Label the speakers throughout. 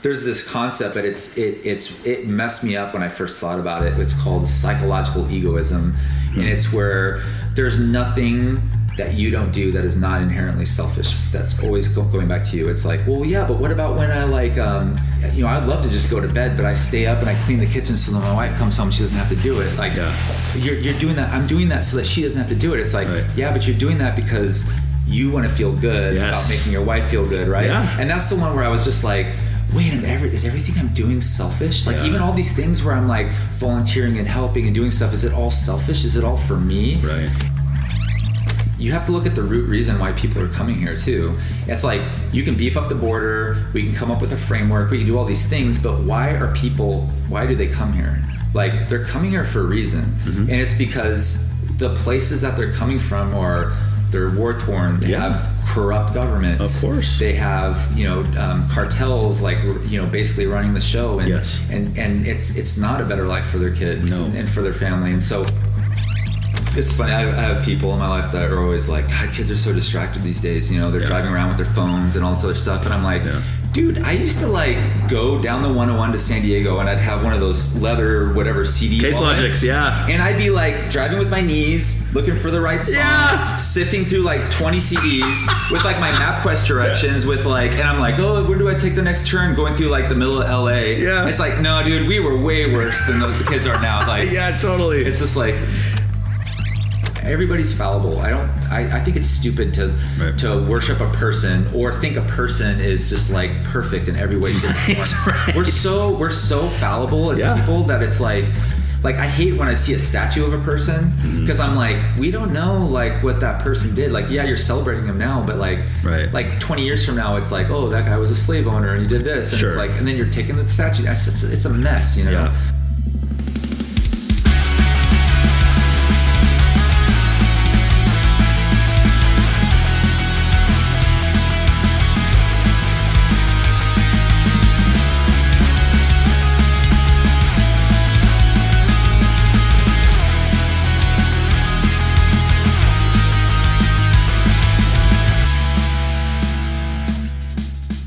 Speaker 1: there's this concept, but it messed me up when I first thought about it. It's called psychological egoism, and it's where there's nothing that you don't do that is not inherently selfish. That's always going back to you. It's like, well, yeah, but what about when I I'd love to just go to bed, but I stay up and I clean the kitchen so that my wife comes home, she doesn't have to do it. Like, you're doing that. I'm doing that so that she doesn't have to do it. It's like, yeah, but you're doing that because you want to feel good about making your wife feel good, right? Yeah. And that's the one where I was just like, wait a minute, is everything I'm doing selfish? Like even all these things where I'm like volunteering and helping and doing stuff, is it all selfish? Is it all for me?
Speaker 2: Right.
Speaker 1: You have to look at the root reason why people are coming here too. It's like, you can beef up the border, we can come up with a framework, we can do all these things, but why do they come here? Like, they're coming here for a reason. Mm-hmm. And it's because the places that they're coming from they're war torn. They have corrupt governments.
Speaker 2: Of course.
Speaker 1: They have, cartels, like, basically running the show. And, and it's not a better life for their kids and for their family. And so it's funny, I have people in my life that are always like, God, kids are so distracted these days. They're driving around with their phones and all this other stuff. And I'm like, dude, I used to like go down the 101 to San Diego and I'd have one of those leather, whatever, CD
Speaker 2: Case Logics,
Speaker 1: and I'd be like driving with my knees, looking for the right song, sifting through like 20 CDs with like my MapQuest directions with like, and I'm like, oh, where do I take the next turn? Going through like the middle of LA. Yeah. It's like, no, dude, we were way worse than the kids are now. Like,
Speaker 2: yeah, totally.
Speaker 1: It's just like, everybody's fallible. I think it's stupid to worship a person or think a person is just like perfect in every way. Right. We're so fallible as people that it's like I hate when I see a statue of a person because I'm like, we don't know like what that person did. Like, yeah, you're celebrating him now, but like 20 years from now, it's like, oh, that guy was a slave owner and he did this, and it's like, and then you're taking the statue. It's a mess,
Speaker 2: Yeah.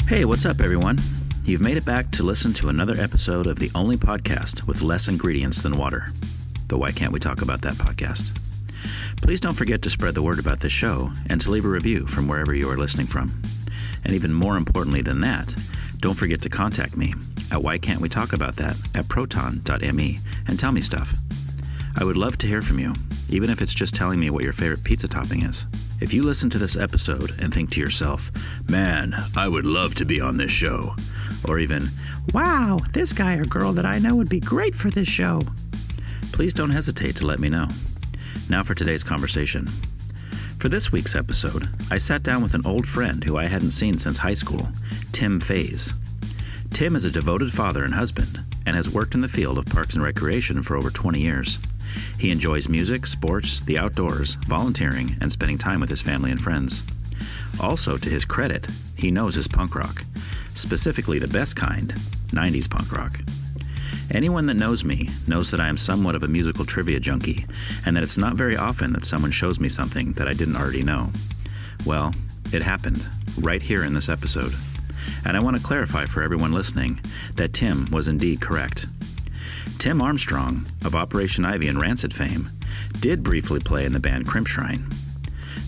Speaker 2: Hey, what's up, everyone? You've made it back to listen to another episode of the only podcast with less ingredients than water, the Why Can't We Talk About That podcast. Please don't forget to spread the word about this show and to leave a review from wherever you are listening from. And even more importantly than that, don't forget to contact me at whycan'twetalkaboutthat@proton.me and tell me stuff. I would love to hear from you, even if it's just telling me what your favorite pizza topping is. If you listen to this episode and think to yourself, man, I would love to be on this show, or even, wow, this guy or girl that I know would be great for this show, please don't hesitate to let me know. Now for today's conversation. For this week's episode, I sat down with an old friend who I hadn't seen since high school, Tim Faes. Tim is a devoted father and husband, and has worked in the field of parks and recreation for over 20 years. He enjoys music, sports, the outdoors, volunteering, and spending time with his family and friends. Also, to his credit, he knows his punk rock, specifically the best kind, 90s punk rock. Anyone that knows me knows that I am somewhat of a musical trivia junkie, and that it's not very often that someone shows me something that I didn't already know. Well, it happened, right here in this episode. And I want to clarify for everyone listening that Tim was indeed correct. Tim Armstrong, of Operation Ivy and Rancid fame, did briefly play in the band Crimpshrine.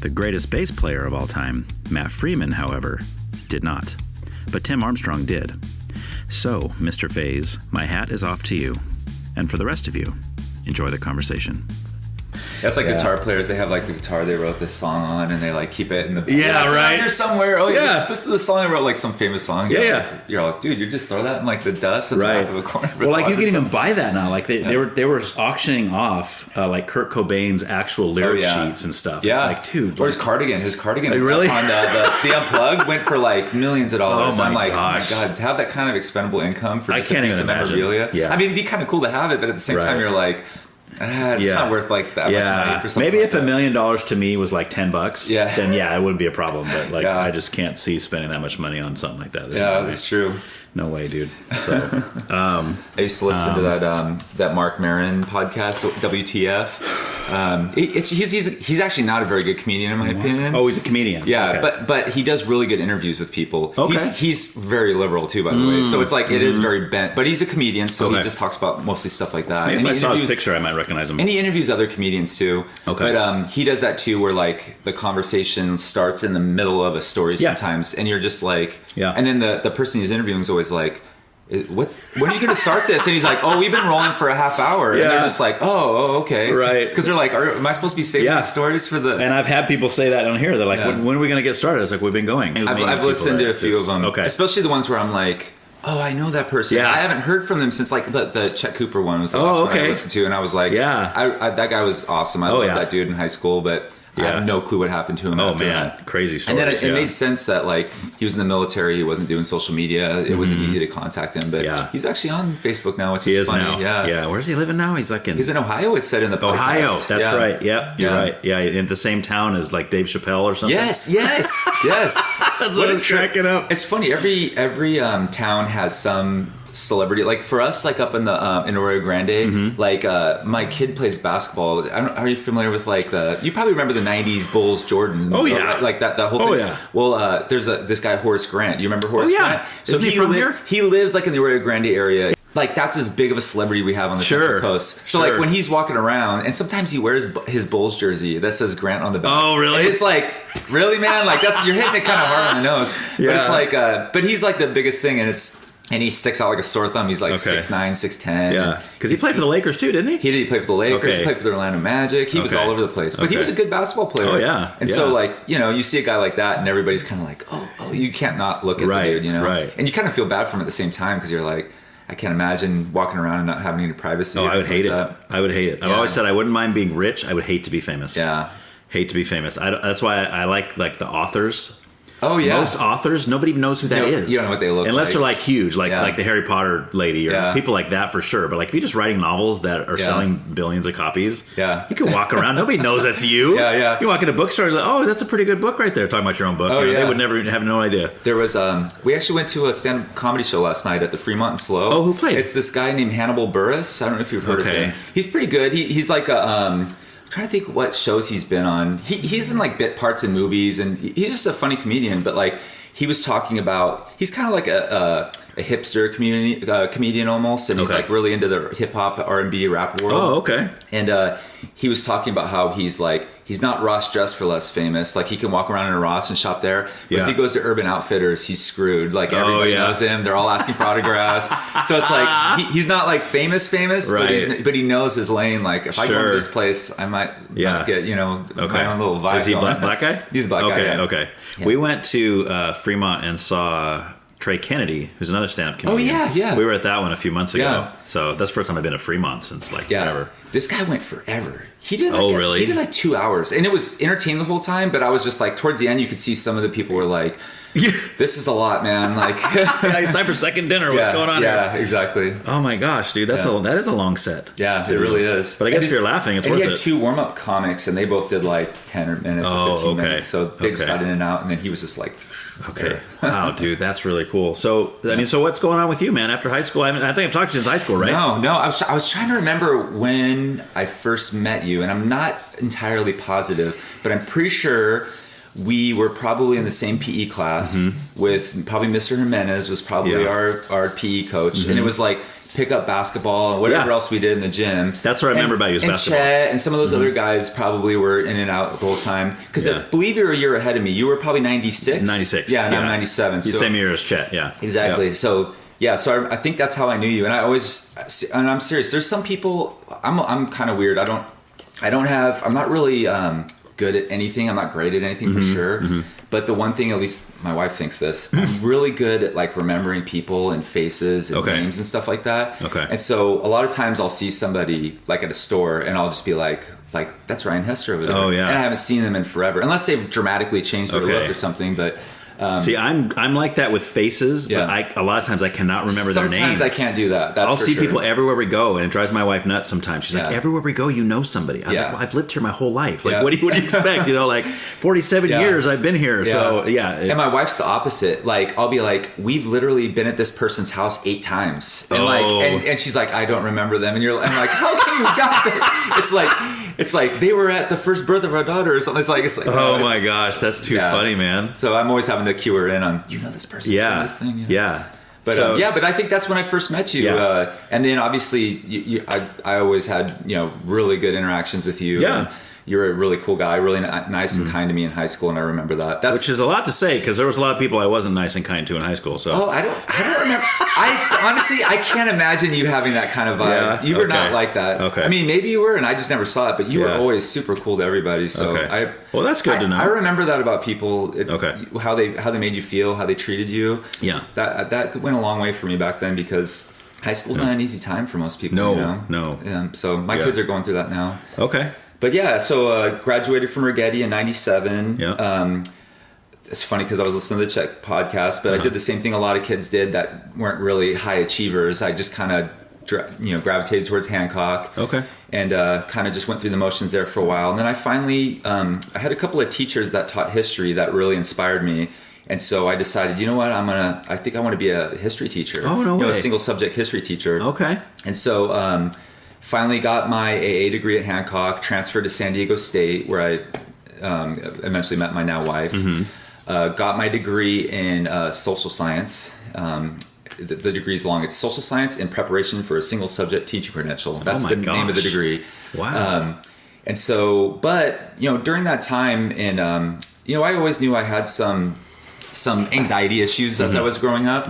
Speaker 2: The greatest bass player of all time, Matt Freeman, however, did not. But Tim Armstrong did. So, Mr. Faes, my hat is off to you. And for the rest of you, enjoy the conversation.
Speaker 1: That's like guitar players. They have like the guitar they wrote this song on, and they like keep it in the
Speaker 2: right
Speaker 1: here somewhere. Oh yeah, this is the song I wrote, like some famous song. You're like, dude, you just throw that in like the dust at the back of a corner.
Speaker 2: Well, like you can even buy that now. Like they were auctioning off like Kurt Cobain's actual lyric sheets and stuff.
Speaker 1: Yeah,
Speaker 2: it's like, dude,
Speaker 1: or his cardigan. His cardigan
Speaker 2: really
Speaker 1: on the Unplugged went for like millions of dollars.
Speaker 2: Oh my
Speaker 1: I'm like,
Speaker 2: gosh.
Speaker 1: Oh my god, to have that kind of expendable income for just a piece of memorabilia.
Speaker 2: Yeah,
Speaker 1: I mean, it'd be kind of cool to have it, but at the same time, you're like, it's not worth like that much money for something.
Speaker 2: Maybe
Speaker 1: like
Speaker 2: if $1 million to me was like $10, then it wouldn't be a problem. But like, I just can't see spending that much money on something like that.
Speaker 1: That's true.
Speaker 2: No way, dude. So
Speaker 1: I used to listen to that Mark Maron podcast, WTF. He's actually not a very good comedian in my opinion.
Speaker 2: Oh, he's a comedian.
Speaker 1: Yeah,
Speaker 2: okay.
Speaker 1: but he does really good interviews with people.
Speaker 2: Okay.
Speaker 1: He's very liberal too, by the way. So it's like it is very bent, but he's a comedian, so he just talks about mostly stuff like that.
Speaker 2: Maybe
Speaker 1: and
Speaker 2: if I saw his picture, I might recognize him.
Speaker 1: And he interviews other comedians too.
Speaker 2: Okay.
Speaker 1: But he does that too, where like the conversation starts in the middle of a story sometimes, and you're just like, and then the person he's interviewing is always like, when are you going to start this? And he's like, oh, we've been rolling for a half hour. And they're just like, oh, okay.
Speaker 2: Right.
Speaker 1: Because they're like, am I supposed to be saving these stories for the...
Speaker 2: And I've had people say that on here. They're like, when are we going to get started? It's like, we've been going.
Speaker 1: I've listened to a few of them.
Speaker 2: Okay.
Speaker 1: Especially the ones where I'm like, oh, I know that person.
Speaker 2: Yeah.
Speaker 1: I haven't heard from them since like the Chet Cooper one was the last one I listened to. And I was like, that guy was awesome. I loved that dude in high school, but... I have no clue what happened to him after that.
Speaker 2: Crazy stories.
Speaker 1: And then it made sense that like he was in the military, he wasn't doing social media, it wasn't easy to contact him, but he's actually on Facebook now, which is funny.
Speaker 2: Now. Yeah. Where's he living now? He's in
Speaker 1: Ohio, it said in the podcast.
Speaker 2: Ohio, that's right. Yeah, you're right. Yeah, in the same town as like Dave Chappelle or something.
Speaker 1: Yes.
Speaker 2: That's what I'm cracking up.
Speaker 1: It's funny, every town has some celebrity, like for us, like up in the in Arroyo Grande, like my kid plays basketball. Are you familiar with like you probably remember the 90s Bulls Jordans? Like that whole thing. Well, there's this guy Horace Grant. You remember Horace Grant?
Speaker 2: So isn't he from here?
Speaker 1: He lives like in the Arroyo Grande area. Like that's as big of a celebrity we have on the Central Coast. So like when he's walking around, and sometimes he wears his Bulls jersey that says Grant on the back.
Speaker 2: Oh really?
Speaker 1: And it's like, really, man? Like you're hitting it kind of hard on the nose. But it's like, but he's like the biggest thing, and he sticks out like a sore thumb. He's like 6'9", 6'10".
Speaker 2: Yeah, because he played for the Lakers too, didn't he?
Speaker 1: He played for the Lakers. He played for the Orlando Magic. He was all over the place. But he was a good basketball player.
Speaker 2: Oh, yeah.
Speaker 1: And so, like, you see a guy like that, and everybody's kind of like, oh, you can't not look at the dude, you know?
Speaker 2: Right.
Speaker 1: And you kind of feel bad for him at the same time, because you're like, I can't imagine walking around and not having any privacy.
Speaker 2: Oh, I would hate it. I would hate it. I've always said I wouldn't mind being rich. I would hate to be famous.
Speaker 1: Yeah.
Speaker 2: Hate to be famous. That's why I like the authors.
Speaker 1: Oh yeah,
Speaker 2: most authors nobody even knows who that is.
Speaker 1: You don't know what they look
Speaker 2: unless
Speaker 1: like.
Speaker 2: they're like huge, like the Harry Potter lady or people like that for sure. But like if you're just writing novels that are selling billions of copies, you can walk around. Nobody knows that's you. You walk in a bookstore, like, oh, that's a pretty good book right there. Talking about your own book. They would never have no idea.
Speaker 1: There was we actually went to a stand-up comedy show last night at the Fremont and Slow.
Speaker 2: Oh, who played?
Speaker 1: It's this guy named Hannibal Buress. I don't know if you've heard of him. He's pretty good. He's like a I'm trying to think what shows he's been on. He's in like bit parts in movies, and he's just a funny comedian. But like he was talking about, he's kind of like a hipster comedian almost, and he's like really into the hip hop, R&B, rap world.
Speaker 2: Oh, okay.
Speaker 1: And he was talking about how he's not Ross Dress for Less famous. Like he can walk around in a Ross and shop there. But if he goes to Urban Outfitters, he's screwed. Like everybody knows him. They're all asking for autographs. So it's like he's not like famous, but he knows his lane. Like if I go to this place, I might get my own little vibe.
Speaker 2: Is he black guy?
Speaker 1: He's a black guy.
Speaker 2: Okay. Yeah. We went to Fremont and saw Trey Kennedy, who's another stand-up comedian.
Speaker 1: Oh yeah.
Speaker 2: We were at that one a few months ago. So that's the first time I've been to Fremont since forever.
Speaker 1: This guy went forever. He did
Speaker 2: really?
Speaker 1: He did like 2 hours, and it was entertaining the whole time. But I was just like, towards the end, you could see some of the people were like, "This is a lot, man." Like,
Speaker 2: it's time for second dinner. What's going on here?
Speaker 1: Yeah, exactly.
Speaker 2: Oh my gosh, dude, that is a long set.
Speaker 1: Yeah, it really is.
Speaker 2: But I guess if you're laughing, it's worth it.
Speaker 1: He had 2 warm-up comics, and they both did like 10 minutes or 15 minutes. So they just got in and out, and then he was just like.
Speaker 2: Okay. Wow, dude, that's really cool. So, I mean, so what's going on with you, man? After high school, I think I've talked to you since high school, right?
Speaker 1: No. I was trying to remember when I first met you, and I'm not entirely positive, but I'm pretty sure we were probably in the same PE class with probably Mr. Jimenez was probably our PE coach, and it was like pick up basketball and whatever else we did in the gym. That's what I remember about you is basketball. And Chet and some of those other guys probably were in and out the whole time. Because I believe you were a year ahead of me. You were probably 96? 96. Yeah, and I'm 97.
Speaker 2: The same year as Chet, yeah.
Speaker 1: Exactly. Yep. So I think that's how I knew you. And and I'm serious. There's some people, I'm kind of weird. I'm not really good at anything. I'm not great at anything for sure. But the one thing, at least my wife thinks this, I'm really good at like remembering people and faces and names and stuff like that. Okay. And so a lot of times I'll see somebody like at a store and I'll just be like that's Ryan Hester over there. Oh yeah. And I haven't seen them in forever, unless they've dramatically changed their look or something. But
Speaker 2: see, I'm like that with faces, but a lot of times I cannot remember their names.
Speaker 1: Sometimes I can't do that.
Speaker 2: I'll see people everywhere we go, and it drives my wife nuts sometimes. She's like, everywhere we go, you know somebody. I was like, well, I've lived here my whole life. Like, what do you expect? Like 47 years I've been here. So, and
Speaker 1: my wife's the opposite. Like, I'll be like, we've literally been at this person's house 8 times. And and she's like, I don't remember them. And I'm like, how can you got that? It's like they were at the first birth of our daughter or something. It's like
Speaker 2: oh my gosh, that's too funny, man.
Speaker 1: So I'm always having to cue her in on, this person from this thing.
Speaker 2: Yeah.
Speaker 1: But but I think that's when I first met you.
Speaker 2: Yeah.
Speaker 1: And then obviously I always had, really good interactions with you.
Speaker 2: Yeah.
Speaker 1: And you're a really cool guy, really nice and kind to me in high school, and I remember that.
Speaker 2: Which is a lot to say, because there was a lot of people I wasn't nice and kind to in high school. So
Speaker 1: I don't remember. I can't imagine you having that kind of vibe.
Speaker 2: Yeah?
Speaker 1: You were not like that.
Speaker 2: Okay.
Speaker 1: I mean, maybe you were, and I just never saw it. But you were always super cool to everybody. So
Speaker 2: well, that's good to know.
Speaker 1: I remember that about people. It's how they made you feel, how they treated you.
Speaker 2: Yeah.
Speaker 1: That went a long way for me back then, because high school's not an easy time for most people.
Speaker 2: No.
Speaker 1: So my kids are going through that now.
Speaker 2: Okay.
Speaker 1: But so graduated from Rigetti in '97.
Speaker 2: Yeah.
Speaker 1: It's funny because I was listening to the Czech podcast, but I did the same thing a lot of kids did that weren't really high achievers. I just kind of gravitated towards Hancock.
Speaker 2: Okay. And
Speaker 1: kind of just went through the motions there for a while. And then I finally, I had a couple of teachers that taught history that really inspired me. And so I decided, you know what, I think I want to be a history teacher.
Speaker 2: Oh, no way.
Speaker 1: A single subject history teacher.
Speaker 2: Okay.
Speaker 1: And so finally got my AA degree at Hancock, transferred to San Diego State, where I eventually met my now wife. Got my degree in social science. The degree's long. It's social science in preparation for a single subject teaching credential. That's the name of the degree.
Speaker 2: Wow.
Speaker 1: And so, but, during that time, and, I always knew I had some anxiety issues as I was growing up.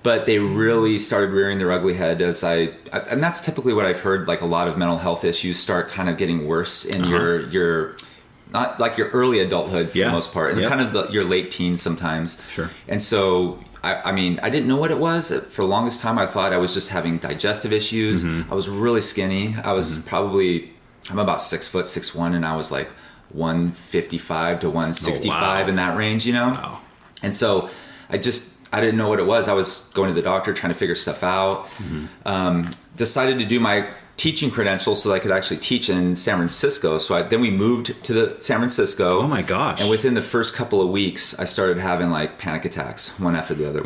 Speaker 1: But they really started rearing their ugly head and that's typically what I've heard, like a lot of mental health issues start kind of getting worse in your not like your early adulthood for the most part, and kind of your late teens sometimes.
Speaker 2: Sure.
Speaker 1: And so, I mean, I didn't know what it was. For the longest time, I thought I was just having digestive issues. I was really skinny. I was I'm about 6 foot, 6'1", and I was like 155 to 165 in that range,
Speaker 2: Wow.
Speaker 1: And so I didn't know what it was. I was going to the doctor trying to figure stuff out. Decided to do my teaching credentials so that I could actually teach in San Francisco. So then we moved to San Francisco.
Speaker 2: Oh my gosh.
Speaker 1: And within the first couple of weeks, I started having like panic attacks, one after the other,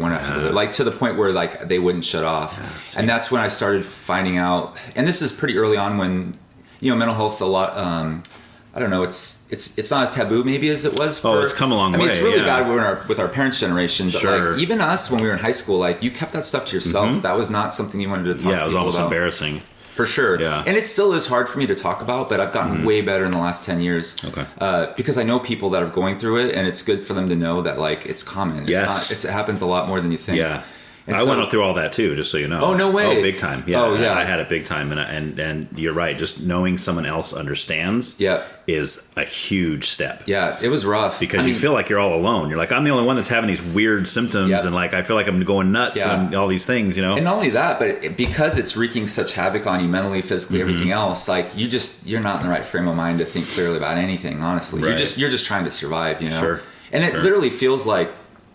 Speaker 1: like to the point where like they wouldn't shut off. And that's when I started finding out, and this is pretty early on when, mental health's a lot, I don't know, it's not as taboo maybe as it was for...
Speaker 2: it's come a long way.
Speaker 1: I mean, it's really bad with our parents' generation, but like even us when we were in high school, like you kept that stuff to yourself. That was not something you wanted to talk to people about.
Speaker 2: Yeah, it was almost embarrassing.
Speaker 1: For sure.
Speaker 2: Yeah.
Speaker 1: And it still is hard for me to talk about, but I've gotten way better in the last 10 years.
Speaker 2: Okay.
Speaker 1: Because I know people that are going through it, and it's good for them to know that like it's common. It happens a lot more than you think.
Speaker 2: Yeah. And I went through all that too, just so you know.
Speaker 1: Oh, no way.
Speaker 2: Oh, big time. Yeah.
Speaker 1: Oh, yeah.
Speaker 2: I had it big time, and you're right. Just knowing someone else understands is a huge step.
Speaker 1: Yeah, it was rough.
Speaker 2: Because you feel like you're all alone. You're like, I'm the only one that's having these weird symptoms, and like I feel like I'm going nuts and all these things, And
Speaker 1: not only that, but because it's wreaking such havoc on you mentally, physically, everything else, like you're not in the right frame of mind to think clearly about anything, honestly.
Speaker 2: Right.
Speaker 1: You're just trying to survive,
Speaker 2: Sure.
Speaker 1: And it literally feels like,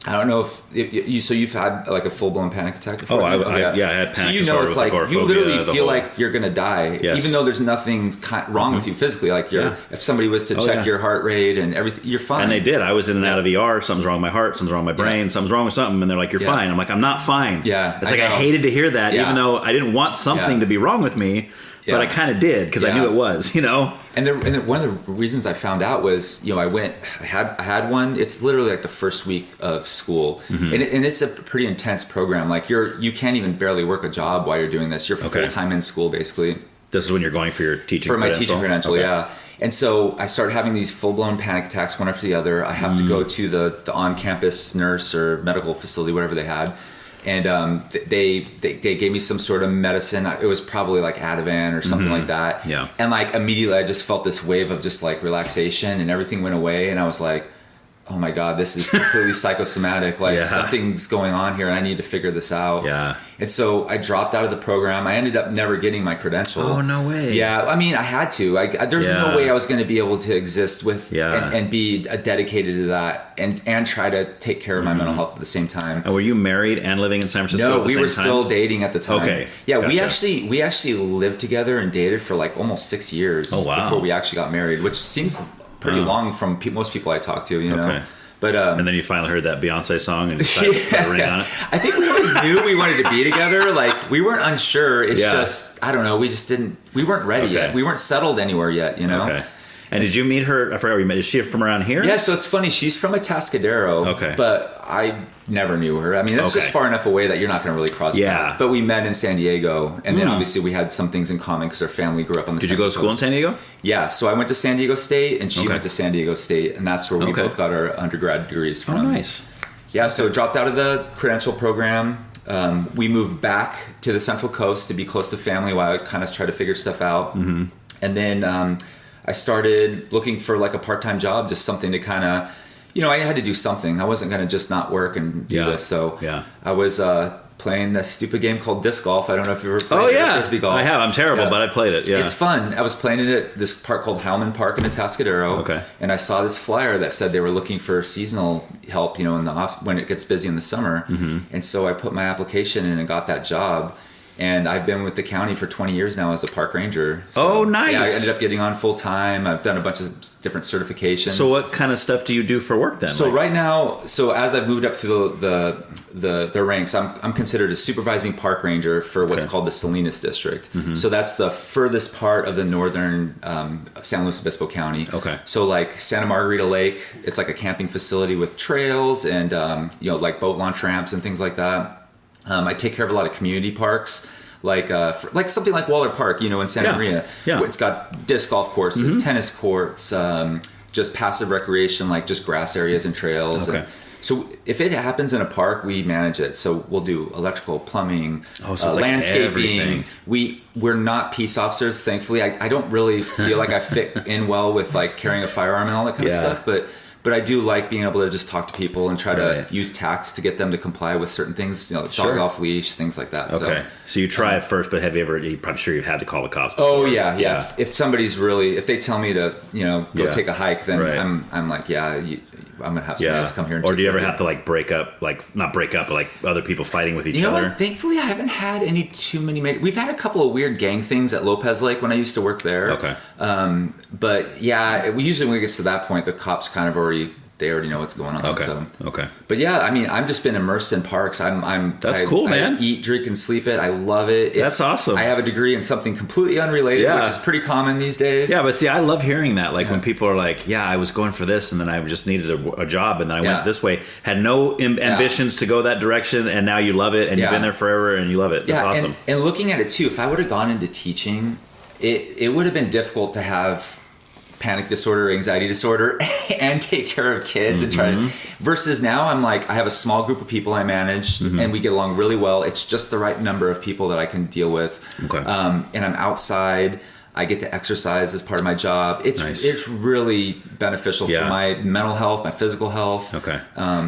Speaker 1: I don't know if you've had like a full blown panic attack before.
Speaker 2: I had panic
Speaker 1: so it's like you literally feel like you're gonna die, even though there's nothing wrong with you physically. Like if somebody was to check your heart rate and everything, you're fine.
Speaker 2: And they did. I was in and out of ER. Something's wrong with my heart. Something's wrong with my brain. Something's wrong with something. And they're like, "You're fine." I'm like, "I'm not fine."
Speaker 1: Yeah,
Speaker 2: it's like I hated to hear that, even though I didn't want something to be wrong with me. But I kind of did because I knew it was,
Speaker 1: And one of the reasons I found out was, I had one. It's literally like the first week of school, and it's a pretty intense program. Like you can't even barely work a job while you're doing this. You're full time in school, basically.
Speaker 2: This is when you're going for your teaching
Speaker 1: my
Speaker 2: credential?
Speaker 1: teaching credential, yeah. And so I started having these full blown panic attacks one after the other. I have to go to the on campus nurse or medical facility, whatever they had. And they gave me some sort of medicine. It was probably like Ativan or something like that.
Speaker 2: Yeah.
Speaker 1: And like immediately I just felt this wave of just like relaxation, and everything went away. And I was like, oh my God, this is completely psychosomatic. Like something's going on here and I need to figure this out.
Speaker 2: Yeah.
Speaker 1: And so I dropped out of the program. I ended up never getting my credential.
Speaker 2: Oh, no way.
Speaker 1: Yeah. I mean, I had to. There's no way I was going to be able to exist with and be dedicated to that and try to take care of my mental health at the same time.
Speaker 2: And were you married and living in San Francisco at the same time?
Speaker 1: No, we were still dating at the time.
Speaker 2: Okay.
Speaker 1: Yeah,
Speaker 2: Gotcha.
Speaker 1: we actually lived together and dated for like almost 6 years
Speaker 2: before
Speaker 1: we actually got married, which seems pretty long from most people I talk to,
Speaker 2: Okay.
Speaker 1: But
Speaker 2: and then you finally heard that Beyonce song and decided to put a ring on it.
Speaker 1: I think we always knew we wanted to be together. Like, we weren't unsure. It's just, I don't know. We just didn't. We weren't ready yet. We weren't settled anywhere yet. You know.
Speaker 2: Okay. And did you meet her? I forgot where you met. Is she from around here?
Speaker 1: Yeah, so it's funny. She's from Atascadero.
Speaker 2: Okay.
Speaker 1: But I never knew her. I mean, that's just far enough away that you're not going to really cross paths. But we met in San Diego. And then obviously we had some things in common because our family grew up on the
Speaker 2: Did you go to school in San Diego?
Speaker 1: Yeah. So I went to San Diego State and she went to San Diego State. And that's where we both got our undergrad degrees from.
Speaker 2: Oh, nice.
Speaker 1: Yeah, so dropped out of the credential program. We moved back to the Central Coast to be close to family while I kind of tried to figure stuff out. Mm-hmm. And then I started looking for like a part-time job, just something to kind of, you know, I had to do something. I wasn't going to just not work and do this. So I was playing this stupid game called disc golf. I don't know if you've ever played Frisbee golf.
Speaker 2: I have. I'm terrible, but I played it. Yeah.
Speaker 1: It's fun. I was playing it at this park called Howman Park in Atascadero.
Speaker 2: Okay.
Speaker 1: And I saw this flyer that said they were looking for seasonal help, you know, in the when it gets busy in the summer. Mm-hmm. And so I put my application in and got that job. And I've been with the county for 20 years now as a park ranger. So,
Speaker 2: nice.
Speaker 1: Yeah, I ended up getting on full time. I've done a bunch of different certifications.
Speaker 2: So what kind of stuff do you do for work then?
Speaker 1: So right now, as I've moved up through the ranks, I'm considered a supervising park ranger for what's called the Salinas District. Mm-hmm. So that's the furthest part of the northern San Luis Obispo County.
Speaker 2: Okay.
Speaker 1: So like Santa Margarita Lake, it's like a camping facility with trails and you know, like boat launch ramps and things like that. I take care of a lot of community parks, like something like Waller Park, you know, in Santa Maria. Yeah. It's got disc golf courses, tennis courts, just passive recreation, like just grass areas and trails. Okay. And so if it happens in a park, we manage it. So we'll do electrical, plumbing, landscaping. We're not peace officers, thankfully. I don't really feel like I fit in well with like carrying a firearm and all that kind of stuff, but I do like being able to just talk to people and try to use tact to get them to comply with certain things, you know, dog off leash, things like that.
Speaker 2: Okay. So you try it first, but have you ever, I'm sure you've had to call the cops before.
Speaker 1: Oh, yeah. If somebody's if they tell me to, you know, go take a hike, then I'm like, I'm going to have somebody else come here and
Speaker 2: Or do you ever have to like break up, like not break up, but like other people fighting with each other?
Speaker 1: You know what? Thankfully, I haven't had too many. We've had a couple of weird gang things at Lopez Lake when I used to work there. Okay. But yeah, usually when it gets to that point, the cops kind of already know what's going on.
Speaker 2: Okay.
Speaker 1: So.
Speaker 2: Okay.
Speaker 1: But yeah, I mean, I've just been immersed in parks.
Speaker 2: That's cool, man.
Speaker 1: I eat, drink, and sleep it. I love it.
Speaker 2: That's awesome.
Speaker 1: I have a degree in something completely unrelated, which is pretty common these days.
Speaker 2: Yeah, but see, I love hearing that. Like when people are like, I was going for this, and then I just needed a job, and then I went this way. Had no ambitions to go that direction, and now you love it, and you've been there forever, and you love it. That's awesome.
Speaker 1: And looking at it too, if I would have gone into teaching, it would have been difficult to have panic disorder, anxiety disorder, and take care of kids and try to, versus now I'm like, I have a small group of people I manage and we get along really well. It's just the right number of people that I can deal with. Okay. And I'm outside. I get to exercise as part of my job. It's really beneficial for my mental health, my physical health. Okay.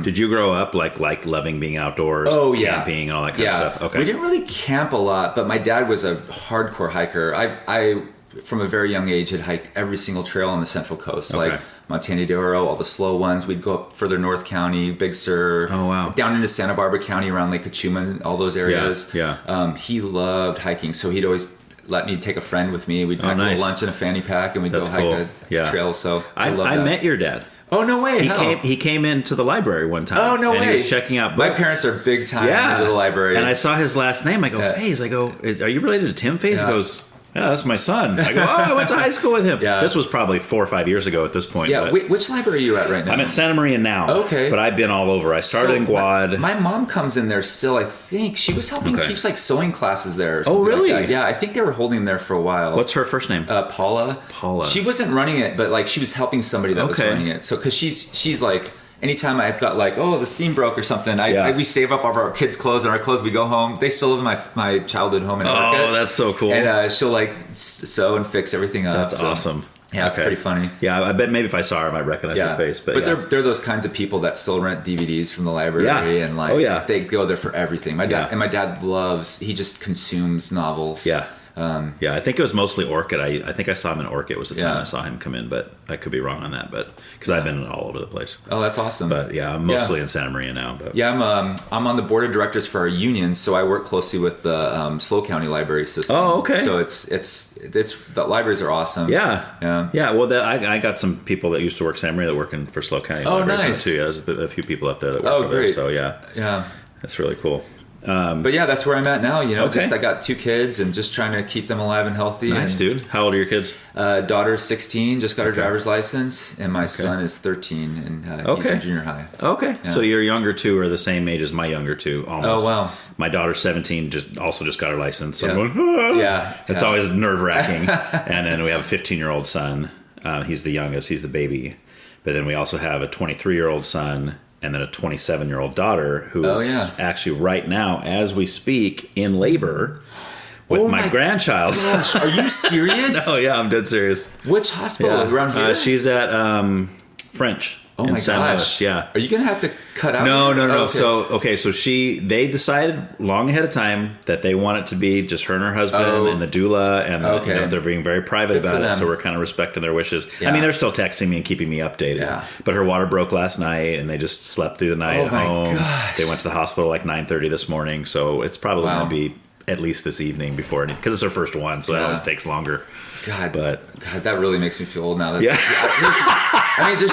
Speaker 2: Did you grow up like loving being outdoors, camping and all that kind of stuff? Okay.
Speaker 1: We didn't really camp a lot, but my dad was a hardcore hiker. I from a very young age had hiked every single trail on the Central Coast, like Montana de Oro, all the slow ones. We'd go up further North County, Big Sur, down into Santa Barbara County around Lake Cachuma, all those areas. He loved hiking, so he'd always let me take a friend with me. We'd pack a little lunch in a fanny pack, and we'd go hike a trail. So I
Speaker 2: met your dad.
Speaker 1: Oh, no way.
Speaker 2: He came into the library one time.
Speaker 1: Oh, no way.
Speaker 2: And he was checking out books.
Speaker 1: My parents are big time into the library.
Speaker 2: And I saw his last name. I go, Faes. I go, are you related to Tim Faes? He goes, yeah, that's my son. I go, I went to high school with him. This was probably 4 or 5 years ago at this point.
Speaker 1: Yeah, which library are you at right now?
Speaker 2: I'm at Santa Maria now. Okay. But I've been all over. I started in Guad.
Speaker 1: My mom comes in there still, I think. She was helping teach like sewing classes there.
Speaker 2: Oh, really?
Speaker 1: Like yeah, I think they were holding there for a while.
Speaker 2: What's her first name?
Speaker 1: Paula. She wasn't running it, but like she was helping somebody that was running it. So, because she's like... Anytime I've got like, the seam broke or something, we save up all of our kids' clothes and our clothes. We go home. They still live in my childhood home in America.
Speaker 2: Oh, that's so cool.
Speaker 1: And she'll like sew and fix everything up.
Speaker 2: That's awesome.
Speaker 1: Yeah, it's pretty funny.
Speaker 2: Yeah, I bet maybe if I saw her, I might recognize her face. But
Speaker 1: they're those kinds of people that still rent DVDs from the library and like they go there for everything. My dad loves. He just consumes novels. Yeah.
Speaker 2: Yeah, I think it was mostly Orchid. I think I saw him in Orchid was the time
Speaker 1: Yeah.
Speaker 2: I saw him come in, but I could be wrong on that. But because I've been all over the place.
Speaker 1: Oh, that's awesome.
Speaker 2: But yeah, I'm mostly in Santa Maria now. But
Speaker 1: Yeah, I'm on the board of directors for our union, so I work closely with the SLO County library system.
Speaker 2: Oh, okay.
Speaker 1: So it's the libraries are awesome.
Speaker 2: yeah. Well, I got some people that used to work Santa Maria that working for SLO County libraries now,
Speaker 1: nice.
Speaker 2: too. Yeah, there's a few people up there that work over
Speaker 1: great.
Speaker 2: there. So yeah, that's really cool.
Speaker 1: But yeah, that's where I'm at now.
Speaker 2: Okay.
Speaker 1: Just I got 2 kids and just trying to keep them alive and healthy.
Speaker 2: Nice, dude. How old are your kids?
Speaker 1: Daughter's 16, just got her driver's license, and my son is 13, and he's in junior high.
Speaker 2: Okay, so your younger 2 are the same age as my younger 2, almost.
Speaker 1: Oh wow.
Speaker 2: My daughter's 17, just got her license. So
Speaker 1: Yeah.
Speaker 2: I'm going,
Speaker 1: Yeah.
Speaker 2: It's always nerve wracking. And then we have a 15-year-old son. He's the youngest. He's the baby. But then we also have a 23-year-old son. And then a 27-year-old daughter who is actually right now, as we speak, in labor with my grandchild.
Speaker 1: Gosh, are you serious?
Speaker 2: Oh, yeah, I'm dead serious.
Speaker 1: Which hospital around here?
Speaker 2: She's at French.
Speaker 1: Oh my
Speaker 2: San
Speaker 1: gosh!
Speaker 2: Luis, yeah.
Speaker 1: Are you gonna have to cut out?
Speaker 2: No.
Speaker 1: Oh, okay.
Speaker 2: So they decided long ahead of time that they want it to be just her and her husband and the doula, and they're being very private about it. So we're kind of respecting their wishes.
Speaker 1: Yeah.
Speaker 2: I mean, they're still texting me and keeping me updated.
Speaker 1: Yeah.
Speaker 2: But her water broke last night, and they just slept through the night at home.
Speaker 1: Gosh.
Speaker 2: They went to the hospital like 9:30 this morning. So it's probably going to be at least this evening before, because it's her first one, so it always takes longer.
Speaker 1: God,
Speaker 2: but
Speaker 1: that really makes me feel old now. There's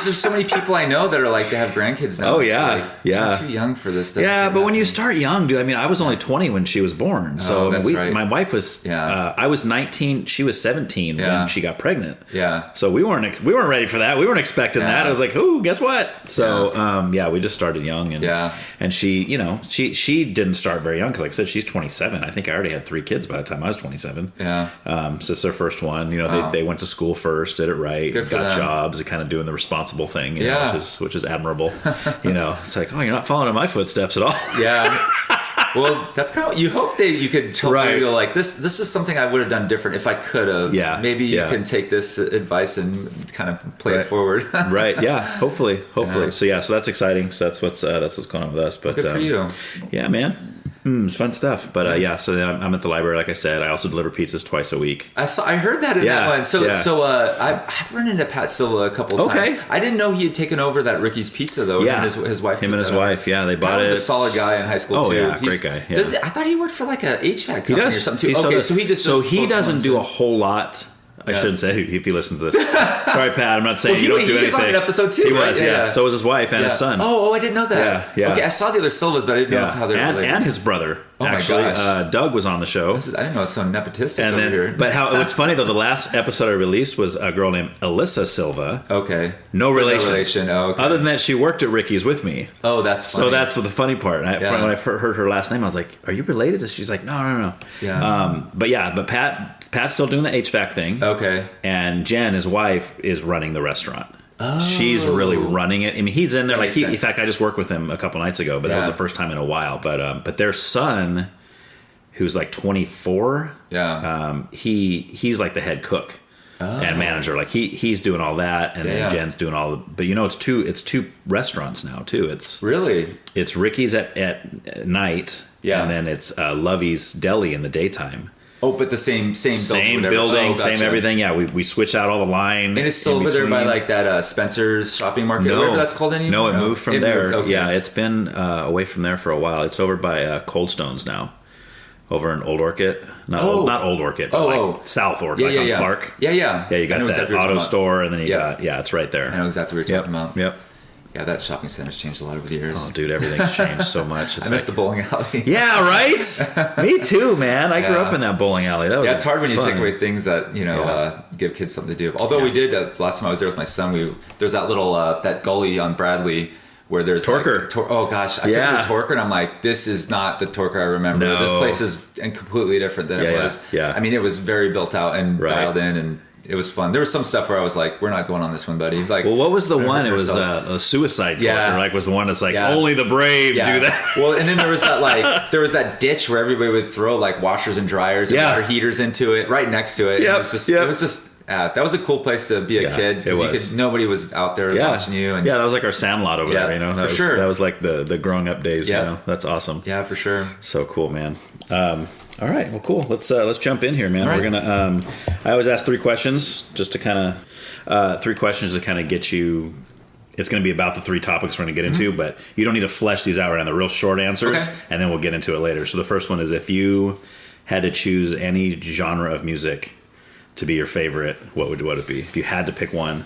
Speaker 1: just so many people I know that are like, they have grandkids now.
Speaker 2: Oh, yeah.
Speaker 1: I'm too young for this stuff.
Speaker 2: Yeah, but when you start young, dude, I mean, I was only 20 when she was born. So
Speaker 1: right.
Speaker 2: My wife was, I was 19, she was 17 when she got pregnant.
Speaker 1: Yeah.
Speaker 2: So we weren't ready for that. We weren't expecting that. I was like, oh, guess what? So, we just started young. And she, she didn't start very young because, like I said, she's 27. I think I already had 3 kids by the time I was 27.
Speaker 1: Yeah.
Speaker 2: So it's their first one. They went to school first, did it right, got jobs, and kind of doing the responsible thing, which is admirable. It's like, oh, you're not following in my footsteps at all.
Speaker 1: Yeah. Well, that's kind of what you hope that you could totally go like, this is something I would have done different if I could have.
Speaker 2: Yeah.
Speaker 1: Maybe you can take this advice and kind of play it forward.
Speaker 2: Right. Yeah. Hopefully. Yeah. So that's exciting. So that's what's going on with us. But
Speaker 1: good for you.
Speaker 2: Yeah, man. It's fun stuff. But so then I'm at the library, like I said. I also deliver pizzas twice a week.
Speaker 1: I heard that in that one. So I've run into Pat Silva a couple of times. I didn't know he had taken over that Ricky's Pizza though.
Speaker 2: Yeah.
Speaker 1: His wife.
Speaker 2: Him and his wife. Yeah, they bought it.
Speaker 1: He was a solid guy in high school too.
Speaker 2: Oh yeah, great guy. Yeah.
Speaker 1: I thought he worked for like a HVAC company or something too.
Speaker 2: Okay,
Speaker 1: so
Speaker 2: he doesn't do a whole lot. I shouldn't say if he listens to this. Sorry, Pat. I'm not saying you don't do anything.
Speaker 1: He was on an episode too.
Speaker 2: He was, yeah. So was his wife and his son.
Speaker 1: Oh, I didn't know that.
Speaker 2: Yeah.
Speaker 1: Okay, I saw the other Silvas, but I didn't know how they were related.
Speaker 2: And his brother.
Speaker 1: Oh
Speaker 2: actually,
Speaker 1: my gosh.
Speaker 2: Doug was on the show.
Speaker 1: I didn't know it was so nepotistic
Speaker 2: over here. But what's funny though, the last episode I released was a girl named Alyssa Silva.
Speaker 1: Okay.
Speaker 2: No relation.
Speaker 1: Oh, okay.
Speaker 2: Other than that, she worked at Ricky's with me.
Speaker 1: Oh, that's funny.
Speaker 2: So that's the funny part. When I heard her last name, I was like, "Are you related?" She's like, "No."
Speaker 1: Yeah.
Speaker 2: But Pat's still doing the HVAC thing.
Speaker 1: Okay.
Speaker 2: And Jen, his wife, is running the restaurant. Oh. She's really running it. I mean, he's in there. Like in fact, I just worked with him a couple nights ago, but that was the first time in a while. But their son, who's like 24, he's like the head cook and manager. Like he's doing all that, and then Jen's doing all the. But it's two restaurants now too. It's Ricky's at night, and then it's Lovey's Deli in the daytime.
Speaker 1: Oh, but the same
Speaker 2: building, same everything. Yeah, we switch out all the line.
Speaker 1: And it's still over there by like that Spencer's shopping market, whatever that's called anymore?
Speaker 2: No, it moved from there.
Speaker 1: Okay.
Speaker 2: Yeah, it's been away from there for a while. It's over by Cold Stones now. Over in Old Orchid. Not Old Orchid, but like South Orchid, on Clark.
Speaker 1: Yeah.
Speaker 2: Yeah, you got that auto store, and then you got, it's right there.
Speaker 1: I know exactly what you're talking about.
Speaker 2: Yep.
Speaker 1: Yeah, that shopping center's changed a lot over the years.
Speaker 2: Oh, dude, everything's changed so much.
Speaker 1: I miss the bowling alley.
Speaker 2: Yeah, right? Me too, man. I grew up in that bowling alley. That was
Speaker 1: it's hard when you take away things that, give kids something to do. Although we did, last time I was there with my son, there's that little, that gully on Bradley where there's
Speaker 2: Torker.
Speaker 1: I took the Torker and I'm like, this is not the Torker I remember.
Speaker 2: No.
Speaker 1: This place is completely different than it was.
Speaker 2: Yeah.
Speaker 1: I mean, it was very built out and dialed in, and it was fun. There was some stuff where I was like, we're not going on this one, buddy. Like,
Speaker 2: well, what was the one? It was a suicide Torker, like was the one that's like, only the brave do that.
Speaker 1: Well, and then there was that ditch where everybody would throw like washers and dryers and water heaters into it right next to it.
Speaker 2: Yeah.
Speaker 1: It was just that was a cool place to be a kid.
Speaker 2: It was.
Speaker 1: Nobody was out there watching you. And
Speaker 2: that was like our Sandlot over there. You know,
Speaker 1: for sure.
Speaker 2: That was like the growing up days. You know, that's awesome.
Speaker 1: Yeah, for sure.
Speaker 2: So cool, man. All right, well, cool. Let's jump in here, man.
Speaker 1: All right.
Speaker 2: We're gonna. I always ask 3 questions just to kind of 3 questions to kind of get you. It's going to be about the 3 topics we're going to get into, but you don't need to flesh these out right now. They're real short answers, and then we'll get into it later. So the first one is, if you had to choose any genre of music to be your favorite, what would it be? If you had to pick one.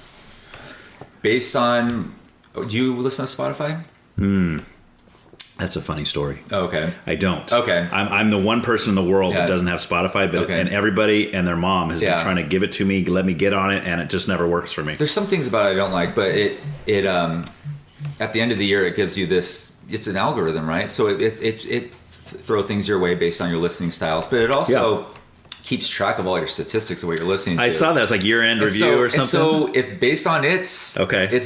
Speaker 1: Based on, do you listen to Spotify?
Speaker 2: That's a funny story.
Speaker 1: Oh, okay.
Speaker 2: I don't.
Speaker 1: Okay.
Speaker 2: I'm the one person in the world that doesn't have Spotify, but and everybody and their mom has been trying to give it to me, let me get on it, and it just never works for me.
Speaker 1: There's some things about it I don't like, but it at the end of the year it gives you this. It's an algorithm, right? So it throw things your way based on your listening styles, but it also keeps track of all your statistics of what you're listening to.
Speaker 2: I saw that. It's like year-end review or something.
Speaker 1: And so if based on its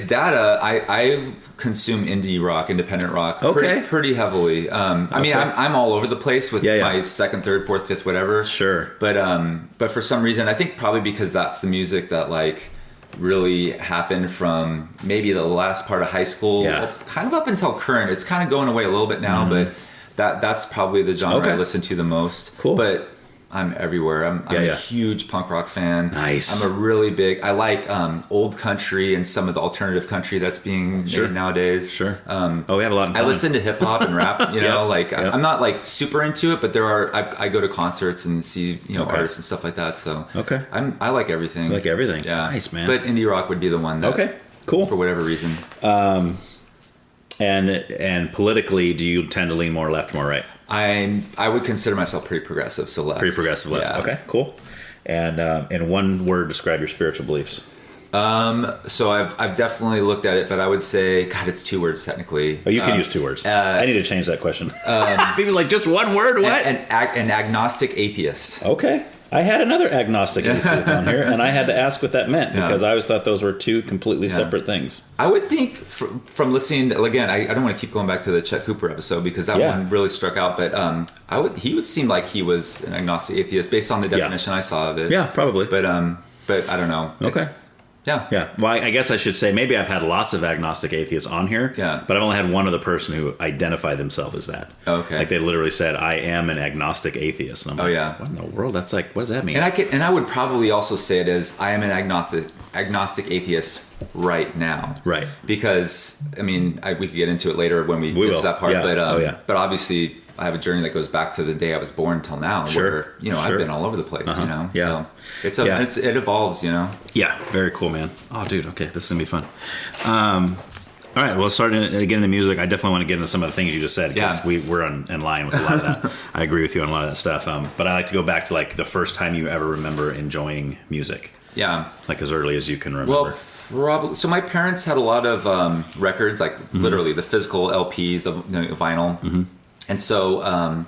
Speaker 1: data, I consume indie rock, independent rock pretty heavily. I mean, I'm all over the place with my second, third, fourth, fifth, whatever.
Speaker 2: Sure.
Speaker 1: But for some reason, I think probably because that's the music that like really happened from maybe the last part of high school, kind of up until current. It's kind of going away a little bit now, but that's probably the genre I listen to the most.
Speaker 2: Cool.
Speaker 1: But I'm everywhere. I'm a huge punk rock fan.
Speaker 2: Nice.
Speaker 1: I like old country and some of the alternative country that's being made nowadays.
Speaker 2: Sure. We have a lot in common.
Speaker 1: I listen to hip hop and rap, you know, I'm not like super into it, but I go to concerts and see, artists and stuff like that. So I like everything.
Speaker 2: You like everything.
Speaker 1: Yeah.
Speaker 2: Nice, man.
Speaker 1: But indie rock would be the one that,
Speaker 2: cool.
Speaker 1: for whatever reason.
Speaker 2: And politically, do you tend to lean more left, more right?
Speaker 1: I would consider myself pretty progressive, so left.
Speaker 2: Pretty progressive left. Yeah. Okay, cool. And in one word, describe your spiritual beliefs.
Speaker 1: So I've definitely looked at it, but I would say, God, it's 2 words technically.
Speaker 2: Oh, you can use 2 words. I need to change that question. People's like, just one word, what?
Speaker 1: An agnostic atheist.
Speaker 2: Okay. I had another agnostic atheist on here, and I had to ask what that meant because I always thought those were 2 completely separate things.
Speaker 1: I would think from listening to, again, I don't want to keep going back to the Chet Cooper episode because that one really struck out, but he would seem like he was an agnostic atheist based on the definition I saw of it.
Speaker 2: Yeah, probably.
Speaker 1: But I don't know.
Speaker 2: Okay.
Speaker 1: Yeah.
Speaker 2: Well, I guess I should say maybe I've had lots of agnostic atheists on here.
Speaker 1: Yeah.
Speaker 2: But I've only had one other person who identified themselves as that.
Speaker 1: Okay.
Speaker 2: Like they literally said, "I am an agnostic atheist." And I'm like, what in the world? That's like, what does that mean?
Speaker 1: And I would probably also say it as I am an agnostic atheist right now.
Speaker 2: Right.
Speaker 1: Because I mean, we could get into it later when we get to that part.
Speaker 2: Yeah.
Speaker 1: But obviously, I have a journey that goes back to the day I was born till now.
Speaker 2: Sure.
Speaker 1: Where I've been all over the place.
Speaker 2: Yeah.
Speaker 1: So it evolves.
Speaker 2: Yeah. Very cool, man. Oh, dude. Okay, this is gonna be fun. All right. Well, starting to get into music, I definitely want to get into some of the things you just said because we're in line with a lot of that. I agree with you on a lot of that stuff. But I like to go back to like the first time you ever remember enjoying music.
Speaker 1: Yeah.
Speaker 2: Like as early as you can remember.
Speaker 1: Well, probably. So my parents had a lot of records, like literally the physical LPs, the vinyl. Mm-hmm. And so, I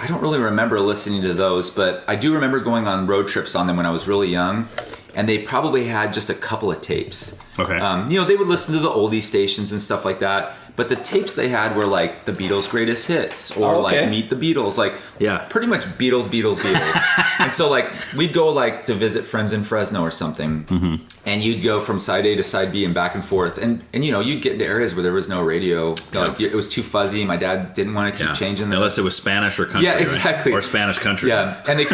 Speaker 1: don't really remember listening to those, but I do remember going on road trips on them when I was really young. And they probably had just a couple of tapes.
Speaker 2: Okay.
Speaker 1: They would listen to the oldie stations and stuff like that. But the tapes they had were like the Beatles' greatest hits or like Meet the Beatles. Like, pretty much Beatles. And so like we'd go like to visit friends in Fresno or something. Mm-hmm. And you'd go from side A to side B and back and forth. And you'd get into areas where there was no radio. Like it was too fuzzy. My dad didn't want to keep changing them.
Speaker 2: Unless it was Spanish or country.
Speaker 1: Yeah, exactly.
Speaker 2: Right? Or Spanish country.
Speaker 1: Yeah. And they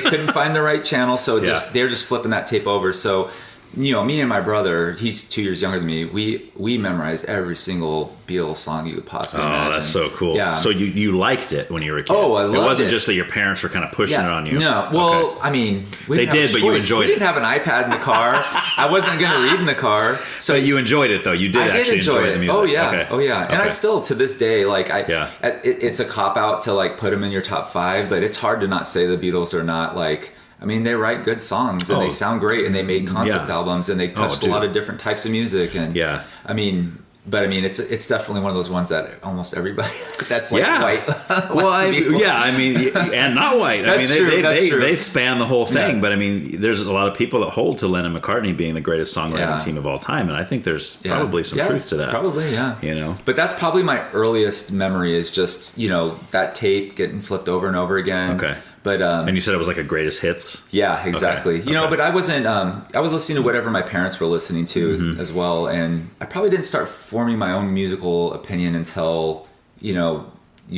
Speaker 1: couldn't find the right channel. So they're just flipping that tape over. So, me and my brother, he's 2 years younger than me, we memorized every single Beatles song you could possibly imagine.
Speaker 2: Oh, that's so cool. Yeah. So you liked it when you were a kid.
Speaker 1: Oh, I loved it.
Speaker 2: It wasn't just that your parents were kind of pushing it on you.
Speaker 1: No. Well, I mean,
Speaker 2: they did, but you enjoyed it.
Speaker 1: We didn't have an iPad in the car. I wasn't going to read in the car.
Speaker 2: So you enjoyed it, though. You did actually enjoy the music.
Speaker 1: Oh, yeah. Okay. Oh, yeah. And I still, to this day, like, it's a cop-out to, like, put them in your top 5, but it's hard to not say the Beatles are not, like... I mean, they write good songs and they sound great and they made concept albums and they touched a lot of different types of music and it's definitely one of those ones that almost everybody that's like white.
Speaker 2: And not white.
Speaker 1: That's true.
Speaker 2: They span the whole thing. Yeah. But I mean, there's a lot of people that hold to Lennon and McCartney being the greatest songwriting team of all time, and I think there's probably some truth to that.
Speaker 1: Probably, yeah. But that's probably my earliest memory is just that tape getting flipped over and over again.
Speaker 2: Okay.
Speaker 1: But
Speaker 2: and you said it was like a greatest hits.
Speaker 1: Yeah, exactly.
Speaker 2: Okay.
Speaker 1: You know, but I wasn't. I was listening to whatever my parents were listening to as well, and I probably didn't start forming my own musical opinion until you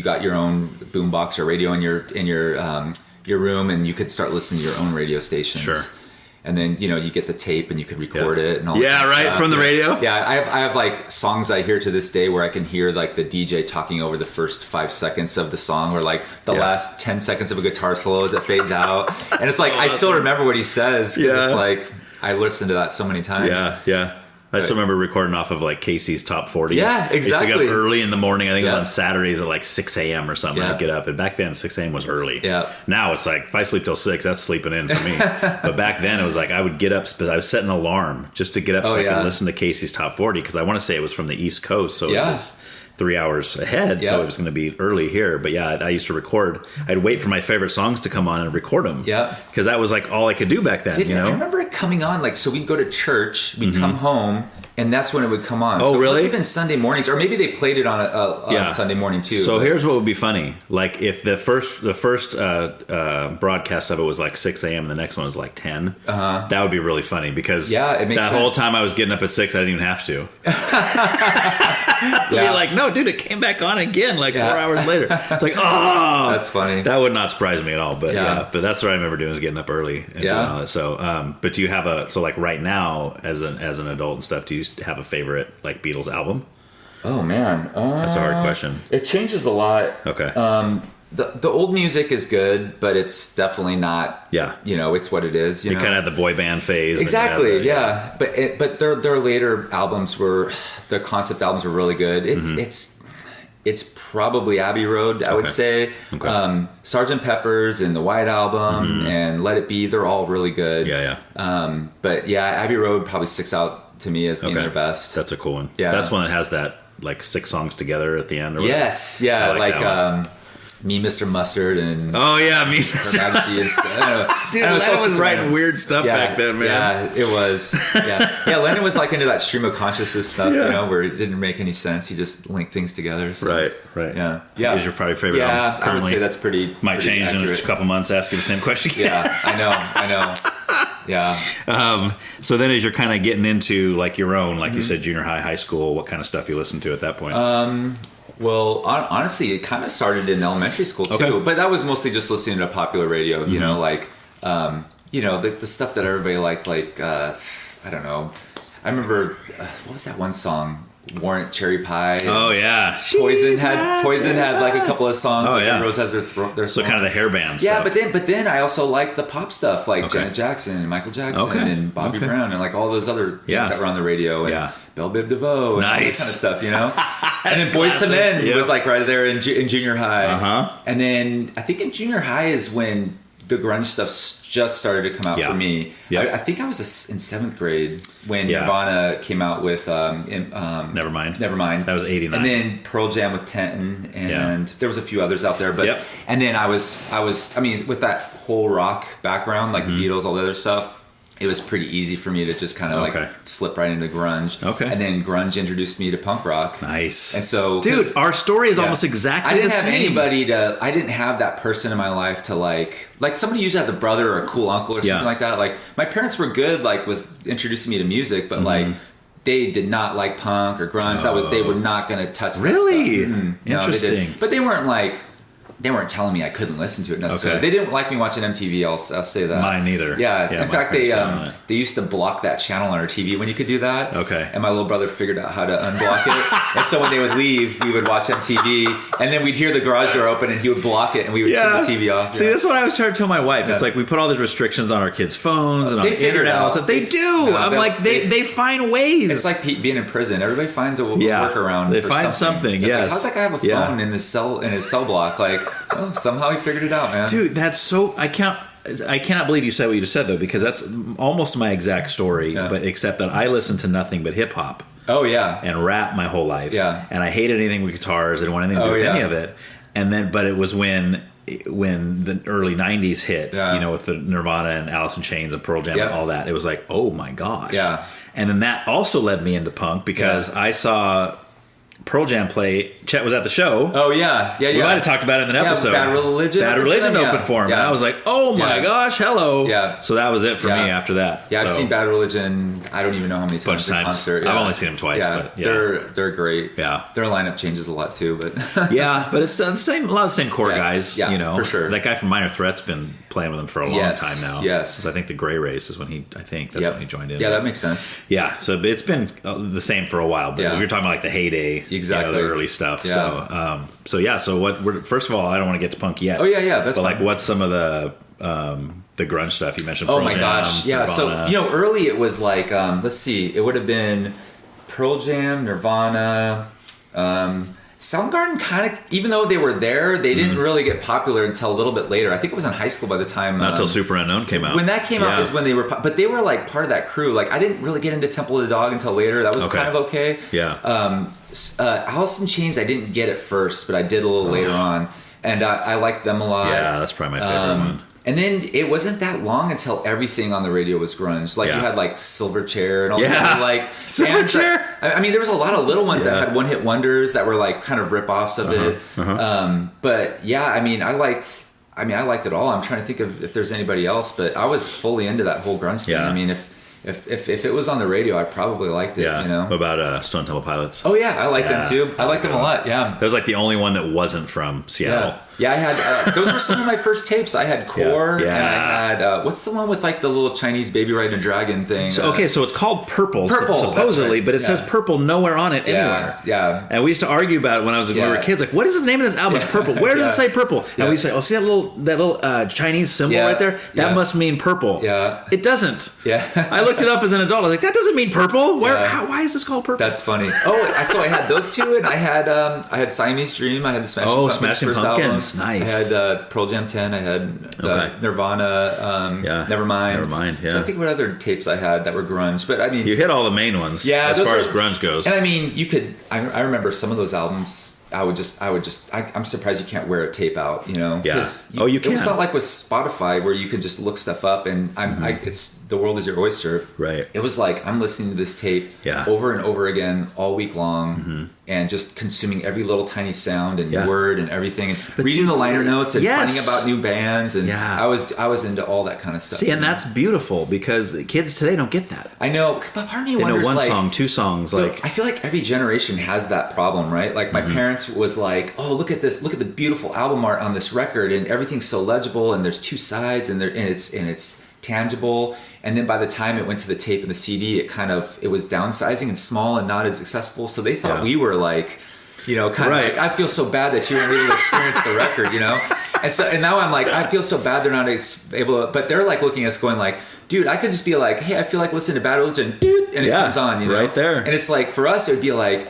Speaker 1: got your own boombox or radio in your room, and you could start listening to your own radio stations.
Speaker 2: Sure.
Speaker 1: And then you get the tape and you could record it and all.
Speaker 2: Yeah,
Speaker 1: that
Speaker 2: right
Speaker 1: stuff.
Speaker 2: from the radio.
Speaker 1: Yeah, I have like songs I hear to this day where I can hear like the DJ talking over the first 5 seconds of the song, or like the last 10 seconds of a guitar solo as it fades out, and it's like I still remember what he says. Yeah, it's like I listened to that so many times.
Speaker 2: Yeah. I still remember recording off of like Casey's Top 40.
Speaker 1: Yeah, exactly.
Speaker 2: I used to get up early in the morning. I think it was on Saturdays at like 6 a.m. or something. I'd get up. And back then, 6 a.m. was early.
Speaker 1: Yeah.
Speaker 2: Now it's like, if I sleep till 6, that's sleeping in for me. But back then, it was like I would get up. I was setting an alarm just to get up so I could listen to Casey's Top 40. Because I want to say it was from the East Coast. So it was 3 hours ahead. So it was going to be early here. But yeah, I used to record. I'd wait for my favorite songs to come on and record them. Yeah. Because that was like all I could do back then. I
Speaker 1: remember it coming on. Like, so we'd go to church, we'd come home, and that's when it would come on.
Speaker 2: Oh,
Speaker 1: so
Speaker 2: really?
Speaker 1: It must have been Sunday mornings, or maybe they played it on Sunday morning too.
Speaker 2: So here's what would be funny: like if the first broadcast of it was like 6 a.m. and the next one was like 10, that would be really funny because
Speaker 1: it makes
Speaker 2: that
Speaker 1: sense.
Speaker 2: whole time I was getting up at 6, I didn't even have to. Be like, no, dude, it came back on again like 4 hours later. It's like, oh,
Speaker 1: that's funny.
Speaker 2: That would not surprise me at all. But but that's what I remember doing, is getting up early and doing all that. So, but do you have like right now as an adult and stuff? Do you have a favorite like Beatles album?
Speaker 1: Oh man,
Speaker 2: that's a hard question.
Speaker 1: It changes a lot.
Speaker 2: Okay.
Speaker 1: The old music is good, but it's definitely not. Yeah. It's what it is. You
Speaker 2: kind of had the boy band phase.
Speaker 1: Exactly. But their later albums their concept albums were really good. It's probably Abbey Road, I would say. Okay. Sgt. Pepper's and the White Album and Let It Be, they're all really good. But Abbey Road probably sticks out to me as being their best.
Speaker 2: That's a cool one. Yeah. That's one that has that like 6 songs together at the end. Or whatever.
Speaker 1: Yes. Yeah. Like Me, Mr. Mustard, and
Speaker 2: Me, Mr. Mustard. Dude, Lennon was writing weird stuff back then, man.
Speaker 1: Yeah, it was. Lennon was like into that stream of consciousness stuff, where it didn't make any sense. He just linked things together. So.
Speaker 2: Right.
Speaker 1: Yeah.
Speaker 2: Is your probably favorite album currently?
Speaker 1: I would say that's pretty.
Speaker 2: Might
Speaker 1: pretty
Speaker 2: change
Speaker 1: accurate.
Speaker 2: in a couple months. Ask you the same question.
Speaker 1: I know. Yeah.
Speaker 2: So then, as you're kind of getting into like your own, like you said, junior high, high school, what kind of stuff you listen to at that point?
Speaker 1: Well, honestly, it kind of started in elementary school too, but that was mostly just listening to popular radio. You know, like the stuff that everybody liked. Like I don't know. I remember what was that one song? Warrant Cherry Pie.
Speaker 2: Oh yeah,
Speaker 1: Poison had like a couple of songs.
Speaker 2: Oh,
Speaker 1: like Rose has their
Speaker 2: so kind of the hair band
Speaker 1: stuff.
Speaker 2: Yeah,
Speaker 1: but then I also liked the pop stuff like Janet Jackson and Michael Jackson and Bobby Brown and like all those other things that were on the radio and Belle Biv DeVoe and all that kind of stuff, and then Boyz II Men was like right there in junior high. And then I think in junior high is when the grunge stuff just started to come out for me. I think I was in 7th grade when Nirvana came out with Nevermind. That
Speaker 2: was 89.
Speaker 1: And then Pearl Jam with Tenton, and there was a few others out there. But and then I was with that whole rock background, like the Beatles, all the other stuff. It was pretty easy for me to just kind of like slip right into grunge. Okay. And then grunge introduced me to punk rock.
Speaker 2: Nice.
Speaker 1: And so,
Speaker 2: dude, our story is almost exactly the same.
Speaker 1: I didn't have that person in my life to like somebody usually has a brother or a cool uncle or something like that. Like my parents were good, like with introducing me to music, but like they did not like punk or grunge. They were not going to touch that stuff.
Speaker 2: Really?
Speaker 1: Interesting. But they weren't telling me I couldn't listen to it necessarily. They didn't like me watching MTV. I'll say that.
Speaker 2: Mine neither.
Speaker 1: Yeah. In fact, they used to block that channel on our TV when you could do that.
Speaker 2: Okay.
Speaker 1: And my little brother figured out how to unblock it. And so when they would leave, we would watch MTV, and then we'd hear the garage door open, and he would block it, and we would turn the TV off.
Speaker 2: See, that's what I was trying to tell my wife. It's like we put all these restrictions on our kids' phones and on the internet. And stuff. They do. I'm like, they find ways.
Speaker 1: It's like being in prison. Everybody finds a workaround.
Speaker 2: They find something. Yes.
Speaker 1: Like, how's that guy have a phone in his cell block? Like, somehow he figured it out, man.
Speaker 2: Dude, that's so... I cannot believe you said what you just said, though, because that's almost my exact story, but except that I listened to nothing but hip-hop.
Speaker 1: Oh, yeah.
Speaker 2: And rap my whole life.
Speaker 1: Yeah.
Speaker 2: And I hated anything with guitars. I didn't want anything to do with any of it. And then, but it was when the early 90s hit, with the Nirvana and Alice in Chains and Pearl Jam and all that, it was like, oh, my gosh.
Speaker 1: Yeah.
Speaker 2: And then that also led me into punk because I saw... Pearl Jam play. Chet was at the show.
Speaker 1: Oh yeah.
Speaker 2: We might have talked about it in an episode.
Speaker 1: Bad Religion.
Speaker 2: Bad Religion opened for him, and I was like, oh my gosh, hello.
Speaker 1: Yeah.
Speaker 2: So that was it for me after that.
Speaker 1: Yeah, I've seen Bad Religion. I don't even know how many times.
Speaker 2: Concert. Yeah. I've only seen them twice.
Speaker 1: Yeah,
Speaker 2: but
Speaker 1: they're great.
Speaker 2: Yeah,
Speaker 1: their lineup changes a lot too, but
Speaker 2: yeah, but it's the same. A lot of the same core guys.
Speaker 1: Yeah,
Speaker 2: you know,
Speaker 1: for sure.
Speaker 2: That guy from Minor Threat's been playing with them for a long time now.
Speaker 1: Yes,
Speaker 2: I think the Gray Race is when that's when he joined in.
Speaker 1: Yeah, that makes sense.
Speaker 2: Yeah, so it's been the same for a while. But if you're talking about like the heyday,
Speaker 1: exactly,
Speaker 2: the early stuff.
Speaker 1: Yeah.
Speaker 2: So what? First of all, I don't want to get to punk yet.
Speaker 1: Oh yeah. That's
Speaker 2: like what's some of the grunge stuff you mentioned?
Speaker 1: Oh
Speaker 2: Pearl
Speaker 1: my
Speaker 2: Jam,
Speaker 1: gosh, yeah.
Speaker 2: Nirvana.
Speaker 1: So early it was like let's see, it would have been Pearl Jam, Nirvana. Soundgarden kind of, even though they were there, they didn't really get popular until a little bit later. I think it was in high school by the time.
Speaker 2: Not until Super Unknown came out.
Speaker 1: When that came out is when they were, but they were like part of that crew. Like I didn't really get into Temple of the Dog until later. That was kind of okay.
Speaker 2: Yeah.
Speaker 1: Alice in Chains I didn't get at first, but I did a little later on. And I liked them a lot.
Speaker 2: Yeah, that's probably my favorite one.
Speaker 1: And then it wasn't that long until everything on the radio was grunge. Like you had like Silverchair and all these other like
Speaker 2: Silverchair.
Speaker 1: I mean, there was a lot of little ones that had one-hit wonders that were like kind of rip-offs of it. But yeah, I mean, I liked it all. I'm trying to think of if there's anybody else, but I was fully into that whole grunge thing. I mean, if it was on the radio, I probably liked it.
Speaker 2: Yeah.
Speaker 1: You know?
Speaker 2: What about Stone Temple Pilots?
Speaker 1: Oh yeah, I like them too. I like them a lot. Yeah.
Speaker 2: That was like the only one that wasn't from Seattle.
Speaker 1: Yeah, I had those were some of my first tapes. I had Core, and I had what's the one with like the little Chinese baby riding a dragon thing?
Speaker 2: So, so it's called Purple, supposedly, but it says Purple nowhere on it anywhere.
Speaker 1: Yeah.
Speaker 2: And we used to argue about it when we were kids. Like, what is the name of this album? It's Purple. Where does it say Purple? And we say, oh, see that little Chinese symbol right there? That must mean purple.
Speaker 1: Yeah.
Speaker 2: It doesn't.
Speaker 1: Yeah.
Speaker 2: I looked it up as an adult. I was like, that doesn't mean purple. Why is this called Purple?
Speaker 1: That's funny. Oh, so I had those two, and I had Siamese Dream. I had the Smashing Pumpkins first
Speaker 2: Pumpkins.
Speaker 1: album.
Speaker 2: Nice.
Speaker 1: I had Pearl Jam 10. I had Nirvana. Nevermind.
Speaker 2: Yeah.
Speaker 1: I think what other tapes I had that were grunge, but I mean,
Speaker 2: you hit all the main ones.
Speaker 1: Yeah,
Speaker 2: as far as grunge goes.
Speaker 1: And I mean, you could. I remember some of those albums. I'm surprised you can't wear a tape out. You know?
Speaker 2: Yeah. You can.
Speaker 1: It's not like with Spotify where you can just look stuff up and it's the world is your oyster.
Speaker 2: Right.
Speaker 1: It was like I'm listening to this tape over and over again all week long and just consuming every little tiny sound and word and everything and reading the liner notes and finding about new bands and I was into all that kind of stuff.
Speaker 2: See, and that's beautiful because kids today don't get that.
Speaker 1: I know, but part of me
Speaker 2: they
Speaker 1: wonders,
Speaker 2: know one
Speaker 1: like,
Speaker 2: song, two songs. Like
Speaker 1: I feel like every generation has that problem, right? Like my parents was like, oh, look at this, look at the beautiful album art on this record and everything's so legible and there's two sides and it's tangible. And then by the time it went to the tape and the CD, it was downsizing and small and not as accessible. So they thought we were like, you know, kind of like, I feel so bad that you weren't able to experience the record, you know? And now I'm like, I feel so bad they're not able to, but they're like looking at us going like, dude, I could just be like, hey, I feel like listening to Bad Religion, dude, and it comes on, you know?
Speaker 2: Right there.
Speaker 1: And it's like, for us, it would be like,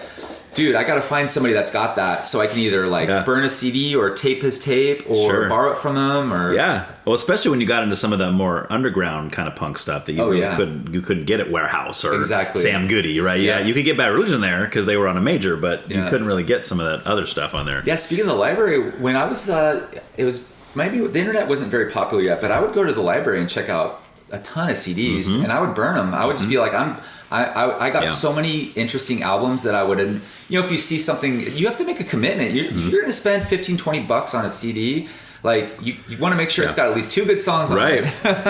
Speaker 1: dude, I got to find somebody that's got that so I can either like burn a CD or tape his tape or borrow it from them or
Speaker 2: well, especially when you got into some of the more underground kind of punk stuff that you couldn't get at Warehouse or Sam Goody, right? Yeah, you could get Bad Religion there because they were on a major, but you couldn't really get some of that other stuff on there.
Speaker 1: Yeah, speaking of the library, when I was, it was maybe the internet wasn't very popular yet, but I would go to the library and check out a ton of CDs and I would burn them. I would just be like, I got so many interesting albums that I wouldn't, you know, if you see something, you have to make a commitment. If you're going to spend $15-$20 on a CD, like you want to make sure it's got at least two good songs on it.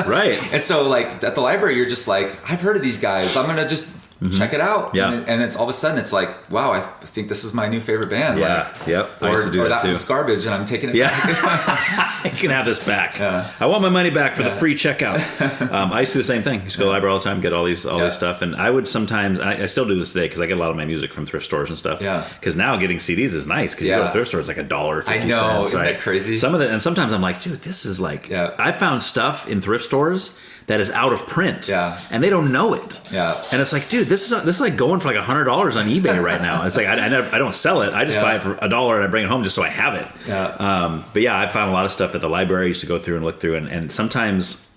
Speaker 1: Right. And so like at the library, you're just like, I've heard of these guys. I'm going to just check it out. Yeah. And it's all of a sudden it's like, wow, I think this is my new favorite band.
Speaker 2: Yeah.
Speaker 1: Like,
Speaker 2: I used to do that too.
Speaker 1: Was garbage and I'm taking it back.
Speaker 2: You can have this back. I want my money back for the free checkout. I used to do the same thing. I used to go to the library all the time, get all these stuff. And I would sometimes, I still do this today because I get a lot of my music from thrift stores and stuff. Yeah. Because now getting CDs is nice because you go to thrift stores, it's like $1.50.
Speaker 1: I know. Isn't that crazy?
Speaker 2: Some of it, and sometimes I'm like, dude, this is like, I found stuff in thrift stores that is out of print, and they don't know it. And it's like, dude, this is like going for like $100 on eBay right now. It's like I don't sell it. I just buy it for $1 and I bring it home just so I have it. But yeah, I found a lot of stuff at the library. I used to go through and look through, and sometimes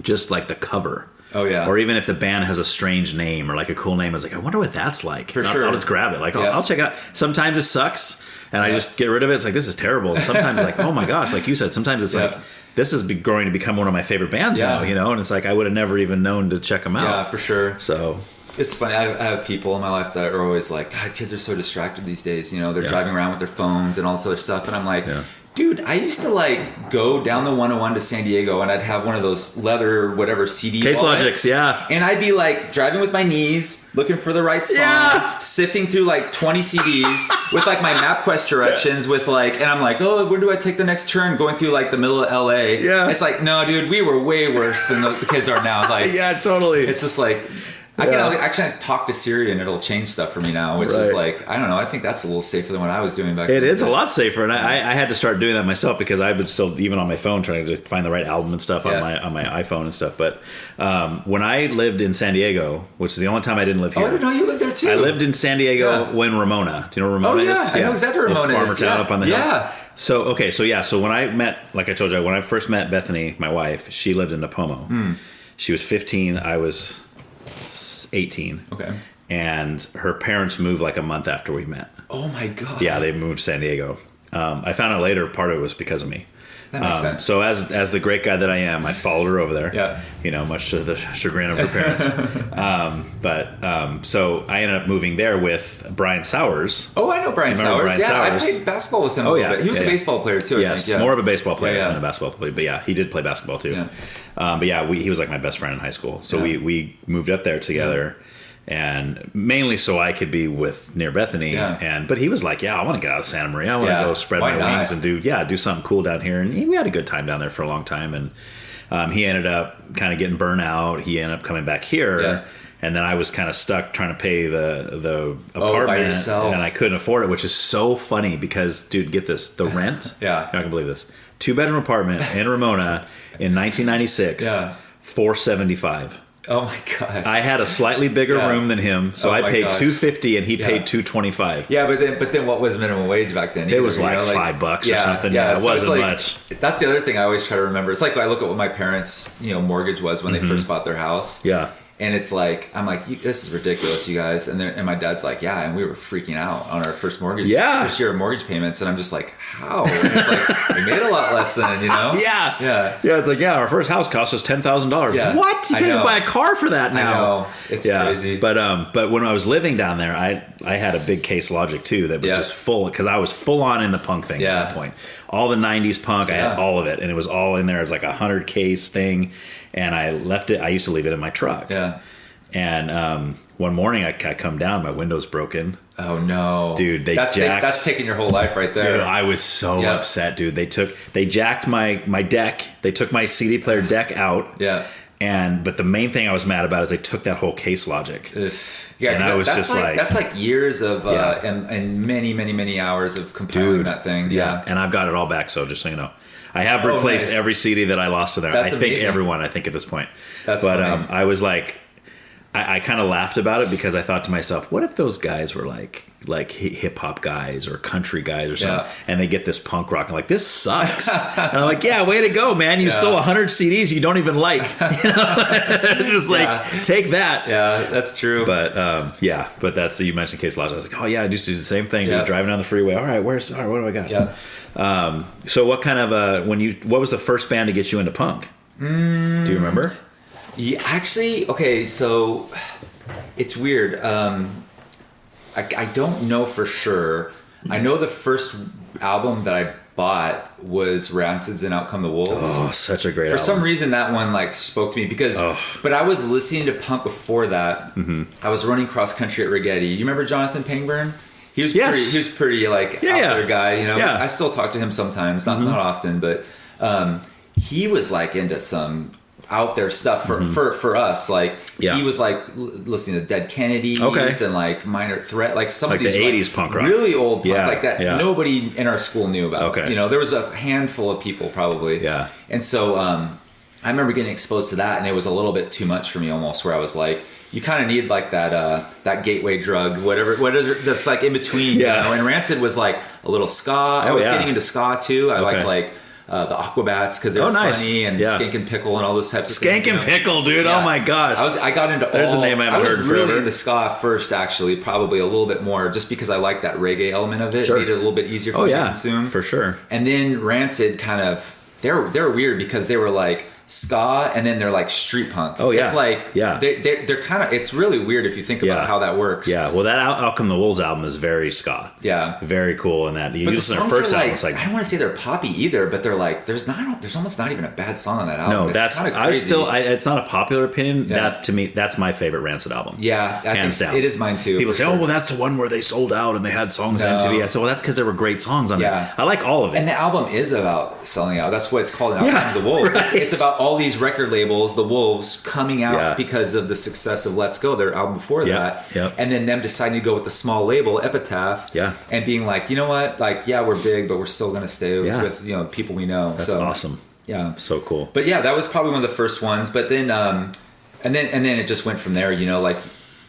Speaker 2: just like the cover. Oh yeah. Or even if the band has a strange name or like a cool name, I was like, I wonder what that's like. For sure. I'll just grab it. Like I'll check it out. Sometimes it sucks, and I just get rid of it. It's like, this is terrible. And sometimes like, oh my gosh, like you said, sometimes it's like, this is growing to become one of my favorite bands now, you know? And it's like, I would have never even known to check them out.
Speaker 1: Yeah, for sure.
Speaker 2: So,
Speaker 1: It's funny. I have people in my life that are always like, God, kids are so distracted these days. You know, they're driving around with their phones and all this other stuff. And I'm like, dude, I used to like go down the 101 to San Diego and I'd have one of those leather, whatever CD
Speaker 2: Case
Speaker 1: wallets.
Speaker 2: Logics, yeah.
Speaker 1: And I'd be like driving with my knees, looking for the right song, sifting through like 20 CDs with like my MapQuest directions with like, and I'm like, oh, where do I take the next turn? Going through like the middle of LA. Yeah. It's like, no, dude, we were way worse than the kids are now. Like,
Speaker 2: yeah, totally.
Speaker 1: It's just like, I can actually talk to Siri and it'll change stuff for me now, which is like, I don't know. I think that's a little safer than what I was doing back then.
Speaker 2: It is a lot safer, and I had to start doing that myself because I would still, even on my phone, trying to find the right album and stuff on my iPhone and stuff. But when I lived in San Diego, which is the only time I didn't live here.
Speaker 1: Oh, I didn't know you lived there too.
Speaker 2: I lived in San Diego when Ramona. Do you know where Ramona is?
Speaker 1: I know exactly where Ramona is.
Speaker 2: Farmer town up on the hill.
Speaker 1: Yeah.
Speaker 2: So when I met, like I told you, when I first met Bethany, my wife, she lived in Napomo. She was 15. I was 18.
Speaker 1: Okay.
Speaker 2: And her parents moved like a month after we met.
Speaker 1: Oh my God.
Speaker 2: Yeah, they moved to San Diego. I found out later part of it was because of me.
Speaker 1: That makes sense.
Speaker 2: So as the great guy that I am, I followed her over there.
Speaker 1: Yeah.
Speaker 2: You know, much to the chagrin of her parents. So I ended up moving there with Brian Sowers.
Speaker 1: Oh, I know Brian Sowers.
Speaker 2: Brian
Speaker 1: Sowers?
Speaker 2: I
Speaker 1: played basketball with him a little bit. He was a baseball player too, I think.
Speaker 2: More of a baseball player than a basketball player. But yeah, he did play basketball too.
Speaker 1: Yeah.
Speaker 2: He was like my best friend in high school. So we moved up there together. And mainly so I could be near Bethany. But he was like, I want to get out of Santa Maria. I want to go spread my wings and do something cool down here. And we had a good time down there for a long time. And he ended up kind of getting burnt out. He ended up coming back here. Yeah. And then I was kind of stuck trying to pay the apartment.
Speaker 1: By yourself.
Speaker 2: And I couldn't afford it, which is so funny because, dude, get this. The rent. You're not going to believe this. 2-bedroom apartment in Ramona in 1996. $475.
Speaker 1: Oh my gosh!
Speaker 2: I had a slightly bigger room than him, so I paid $250 and he paid $225.
Speaker 1: Yeah, but then what was minimum wage back then?
Speaker 2: It was like $5 or something. Yeah, it wasn't much.
Speaker 1: That's the other thing I always try to remember. It's like I look at what my parents' mortgage was when they first bought their house.
Speaker 2: Yeah.
Speaker 1: And it's like, I'm like, this is ridiculous, you guys. And my dad's like, and we were freaking out on our first mortgage, first year of mortgage payments. And I'm just like, how? And it's like, we made a lot less than,
Speaker 2: Yeah, it's like, our first house cost us $10,000.
Speaker 1: Yeah.
Speaker 2: What? You can't buy a car for that now.
Speaker 1: I know. It's crazy.
Speaker 2: But when I was living down there, I had a big Case Logic too that was just full, because I was full on in the punk thing at that point. All the 90s punk, I had all of it. And it was all in there. It was like a 100 case thing. And I left it. I used to leave it in my truck. Yeah. And one morning I come down, my window's broken.
Speaker 1: Oh no,
Speaker 2: dude!
Speaker 1: That's taking your whole life right there.
Speaker 2: Dude, I was so upset, dude. They jacked my deck. They took my CD player deck out. Yeah. But the main thing I was mad about is they took that whole Case Logic.
Speaker 1: Yeah,
Speaker 2: and I was just like
Speaker 1: that's like years of and many hours of compiling that thing. Yeah.
Speaker 2: And I've got it all back. So just so you know. I have replaced every CD that I lost in there.
Speaker 1: That's
Speaker 2: amazing.
Speaker 1: Think
Speaker 2: everyone. I think at this point.
Speaker 1: That's funny.
Speaker 2: I was like, I kind of laughed about it because I thought to myself, what if those guys were like hip hop guys or country guys or something, and they get this punk rock and like this sucks. And I'm like, way to go, man! You stole 100 CDs you don't even like. Just like take that.
Speaker 1: Yeah, that's true.
Speaker 2: But but that's you mentioned Case Logic. I was like, I just do the same thing. Dude, driving down the freeway. All right, what do I got?
Speaker 1: Yeah.
Speaker 2: So what kind of what was the first band to get you into punk? Do you remember?
Speaker 1: Yeah, actually, okay, so it's weird. I don't know for sure. I know the first album that I bought was Rancid's and Out Come the Wolves.
Speaker 2: Oh, such a great album.
Speaker 1: For some reason, that one spoke to me because, but I was listening to punk before that. I was running cross country at Rigetti. You remember Jonathan Pangburn? He was pretty out there guy. I still talk to him sometimes, not often, but he was into some out there stuff for us. He was listening to Dead Kennedys and Minor Threat, some of these
Speaker 2: the 80s punk rock,
Speaker 1: really old punk that nobody in our school knew about. There was a handful of people probably. And so I remember getting exposed to that, and it was a little bit too much for me almost, where I was like, you kind of need that gateway drug, whatever that's in between. And Rancid was a little ska. I was getting into ska too. I liked the Aquabats because they were funny, and Skank and Pickle and all those types of things.
Speaker 2: Skank and Pickle, dude! Oh my gosh!
Speaker 1: I got into
Speaker 2: There's a name I haven't heard in forever.
Speaker 1: I was really into ska first, actually, probably a little bit more, just because I liked that reggae element of it. It made it a little bit easier for me to consume.
Speaker 2: For sure.
Speaker 1: And then Rancid they were weird because they were ska, and then they're like street punk.
Speaker 2: Oh, yeah.
Speaker 1: It's like
Speaker 2: Yeah.
Speaker 1: they're kind of, it's really weird if you think about how that works.
Speaker 2: Yeah, well, that Outcome the Wolves album is very ska.
Speaker 1: Yeah.
Speaker 2: Very cool in that. You
Speaker 1: But the
Speaker 2: listen to
Speaker 1: songs
Speaker 2: their first
Speaker 1: are
Speaker 2: album,
Speaker 1: like,
Speaker 2: it's like...
Speaker 1: I don't want to say they're poppy either, but they're like, there's almost not even a bad song on that album.
Speaker 2: No, that's...
Speaker 1: kind of crazy.
Speaker 2: It's not a popular opinion.
Speaker 1: Yeah.
Speaker 2: That, to me, that's my favorite Rancid album.
Speaker 1: Yeah,
Speaker 2: hands down.
Speaker 1: It is mine too.
Speaker 2: People say, oh, well, that's the one where they sold out and they had songs on MTV. I said, well, that's because there were great songs on
Speaker 1: Yeah.
Speaker 2: it. I like all of it.
Speaker 1: And the album is about selling out. That's what it's called. Outcomes the Wolves.
Speaker 2: Right.
Speaker 1: It's about all these record labels, the Wolves, coming out
Speaker 2: Yeah.
Speaker 1: because of the success of Let's Go, their album before that.
Speaker 2: Yep.
Speaker 1: And then them deciding to go with the small label, Epitaph.
Speaker 2: Yeah.
Speaker 1: And being like, you know what? Like, yeah, we're big, but we're still going to stay with, people we know.
Speaker 2: That's
Speaker 1: so
Speaker 2: awesome.
Speaker 1: Yeah.
Speaker 2: So cool.
Speaker 1: But yeah, that was probably one of the first ones. But then, and then it just went from there, like,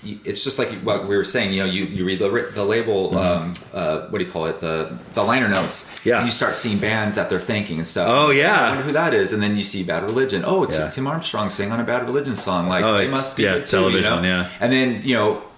Speaker 1: it's just like what we were saying, you read the label, what do you call it? The liner notes.
Speaker 2: Yeah.
Speaker 1: And you start seeing bands that they're thanking and stuff.
Speaker 2: Oh, yeah.
Speaker 1: I wonder who that is. And then you see Bad Religion. Oh, it's Tim Armstrong sang on a Bad Religion song. Like, they must be good too,
Speaker 2: television, yeah.
Speaker 1: And then,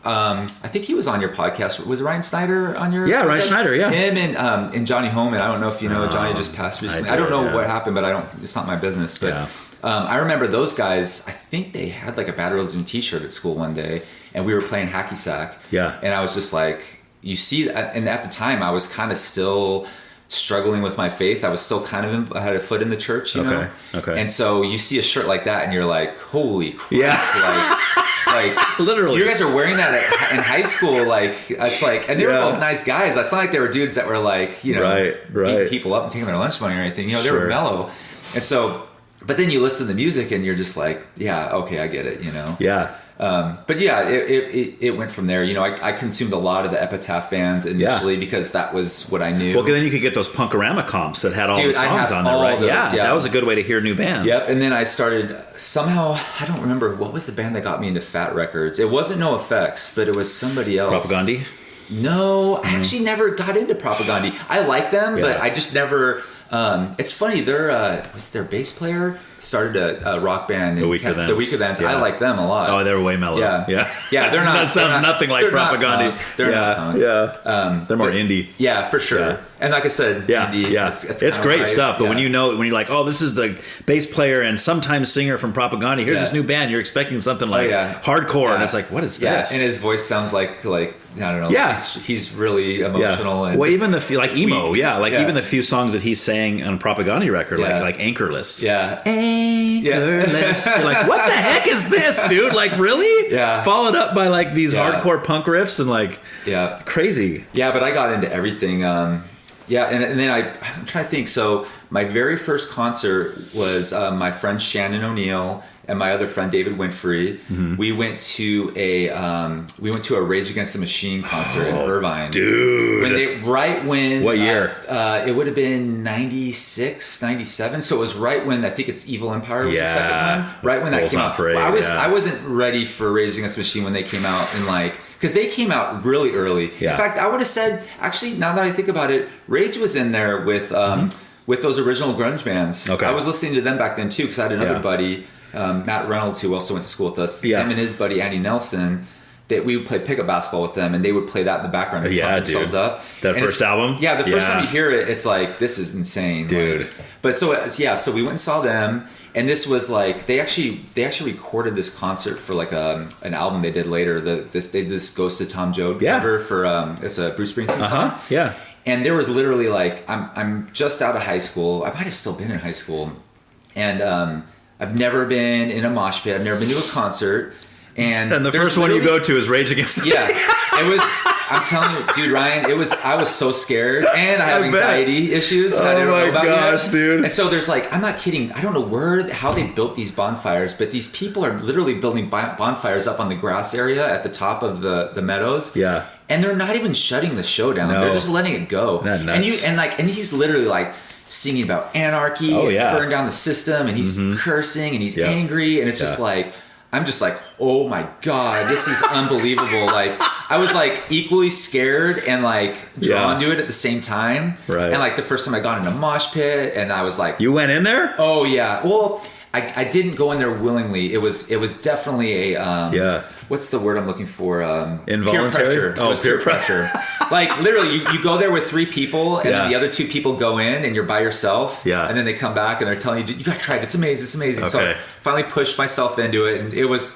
Speaker 1: I think he was on your podcast. Was Ryan Snyder on your podcast?
Speaker 2: Ryan Schneider, yeah.
Speaker 1: Him and Johnny Holman. I don't know if you know, Johnny just passed recently. I don't know what happened, but it's not my business. But I remember those guys, I think they had like a Bad Religion t-shirt at school one day, and we were playing hacky sack.
Speaker 2: Yeah.
Speaker 1: And I was just like, you see, and at the time I was kind of still struggling with my faith. I was still I had a foot in the church, you know?
Speaker 2: Okay.
Speaker 1: And so you see a shirt like that and you're like, holy crap.
Speaker 2: Yeah.
Speaker 1: Like
Speaker 2: literally.
Speaker 1: You guys are wearing that in high school. Like, it's like, and they were both nice guys. It's not like they were dudes that were like, beating people up and taking their lunch money or anything. They were mellow. And so, but then you listen to the music and you're just like, yeah, okay, I get it,
Speaker 2: Yeah.
Speaker 1: But yeah, it went from there. I consumed a lot of the Epitaph bands initially because that was what I knew.
Speaker 2: Well, then you could get those Punkorama comps that had all the songs on there, right?
Speaker 1: Those,
Speaker 2: yeah, that was a good way to hear new bands.
Speaker 1: Yep. And then I started somehow. I don't remember what was the band that got me into Fat Records. It wasn't NoFX, but it was somebody else.
Speaker 2: Propaganda?
Speaker 1: No, I actually never got into Propaganda. I like them, but I just never. It's funny. Their bass player started a rock band.
Speaker 2: The Weak Events.
Speaker 1: I like them a lot.
Speaker 2: Oh, they were way mellow.
Speaker 1: Yeah. They're not.
Speaker 2: That sounds nothing like Propaganda.
Speaker 1: They're not punk.
Speaker 2: They're more indie.
Speaker 1: Yeah, for sure.
Speaker 2: Yeah.
Speaker 1: And like I said, indie.
Speaker 2: Yeah, it's great stuff. But
Speaker 1: yeah.
Speaker 2: when you're like, oh, this is the bass player and sometimes singer from Propaganda. Here's this new band. You're expecting something like hardcore, and it's like, what is this?
Speaker 1: And his voice sounds like I don't know.
Speaker 2: Yeah,
Speaker 1: he's really emotional. And
Speaker 2: well, even the emo.
Speaker 1: Weak.
Speaker 2: Even the few songs that he's sang on a Propaganda record, like Anchorless.
Speaker 1: Yeah.
Speaker 2: Anchorless. You're like, what the heck is this, dude? Like, really?
Speaker 1: Yeah.
Speaker 2: Followed up by like these hardcore punk riffs and like crazy.
Speaker 1: Yeah, but I got into everything. And then I'm trying to think. So my very first concert was my friend Shannon O'Neill and my other friend David Winfrey. Mm-hmm. We went to a Rage Against the Machine concert in Irvine.
Speaker 2: Dude. What year?
Speaker 1: It would have been 96, 97. So it was right when I think it's Evil Empire was the second one. Right when that came out.
Speaker 2: Parade,
Speaker 1: I wasn't ready for Rage Against the Machine when they came out because they came out really early.
Speaker 2: Yeah.
Speaker 1: In fact, I would have said, actually, now that I think about it, Rage was in there with those original grunge bands.
Speaker 2: Okay.
Speaker 1: I was listening to them back then too because I had another buddy, Matt Reynolds, who also went to school with us. Him and his buddy Andy Nelson, that we would play pickup basketball with them, and they would play that in the background and pump themselves up.
Speaker 2: That first album?
Speaker 1: Yeah, the first time you hear it, it's like, this is insane.
Speaker 2: Dude.
Speaker 1: But so we went and saw them, and this was like, they actually recorded this concert for like an album they did later. They did this Ghost of Tom Joad cover for, it's a Bruce Springsteen song.
Speaker 2: Yeah.
Speaker 1: And there was literally like, I'm just out of high school. I might have still been in high school. And I've never been in a mosh pit. I've never been to a concert. And
Speaker 2: the first one you go to is Rage Against the Machine.
Speaker 1: It was, I'm telling you, dude, Ryan, I was so scared. And I have anxiety issues. And I didn't know about
Speaker 2: gosh, dude.
Speaker 1: And so there's like, I'm not kidding. I don't know how they built these bonfires, but these people are literally building bonfires up on the grass area at the top of the meadows.
Speaker 2: Yeah.
Speaker 1: And they're not even shutting the show down. No. They're just letting it go.
Speaker 2: That's nuts.
Speaker 1: And he's literally like singing about anarchy and burn down the system, and he's cursing and he's angry, and it's just like, I'm just like, oh my God, this is unbelievable. Like, I was like equally scared and like drawn to it at the same time.
Speaker 2: Right.
Speaker 1: And like the first time I got in a mosh pit, and I was like,
Speaker 2: you went in there?
Speaker 1: Oh yeah. Well, I didn't go in there willingly. It was definitely a what's the word I'm looking for?
Speaker 2: Involuntary?
Speaker 1: Peer pressure.
Speaker 2: Oh,
Speaker 1: it was peer pressure. Like literally, you go there with 3 people, and then the other 2 people go in, and you're by yourself. Yeah. And then they come back, and they're telling you, "You got to try it. It's amazing. It's amazing." Okay. So I finally pushed myself into it, and it was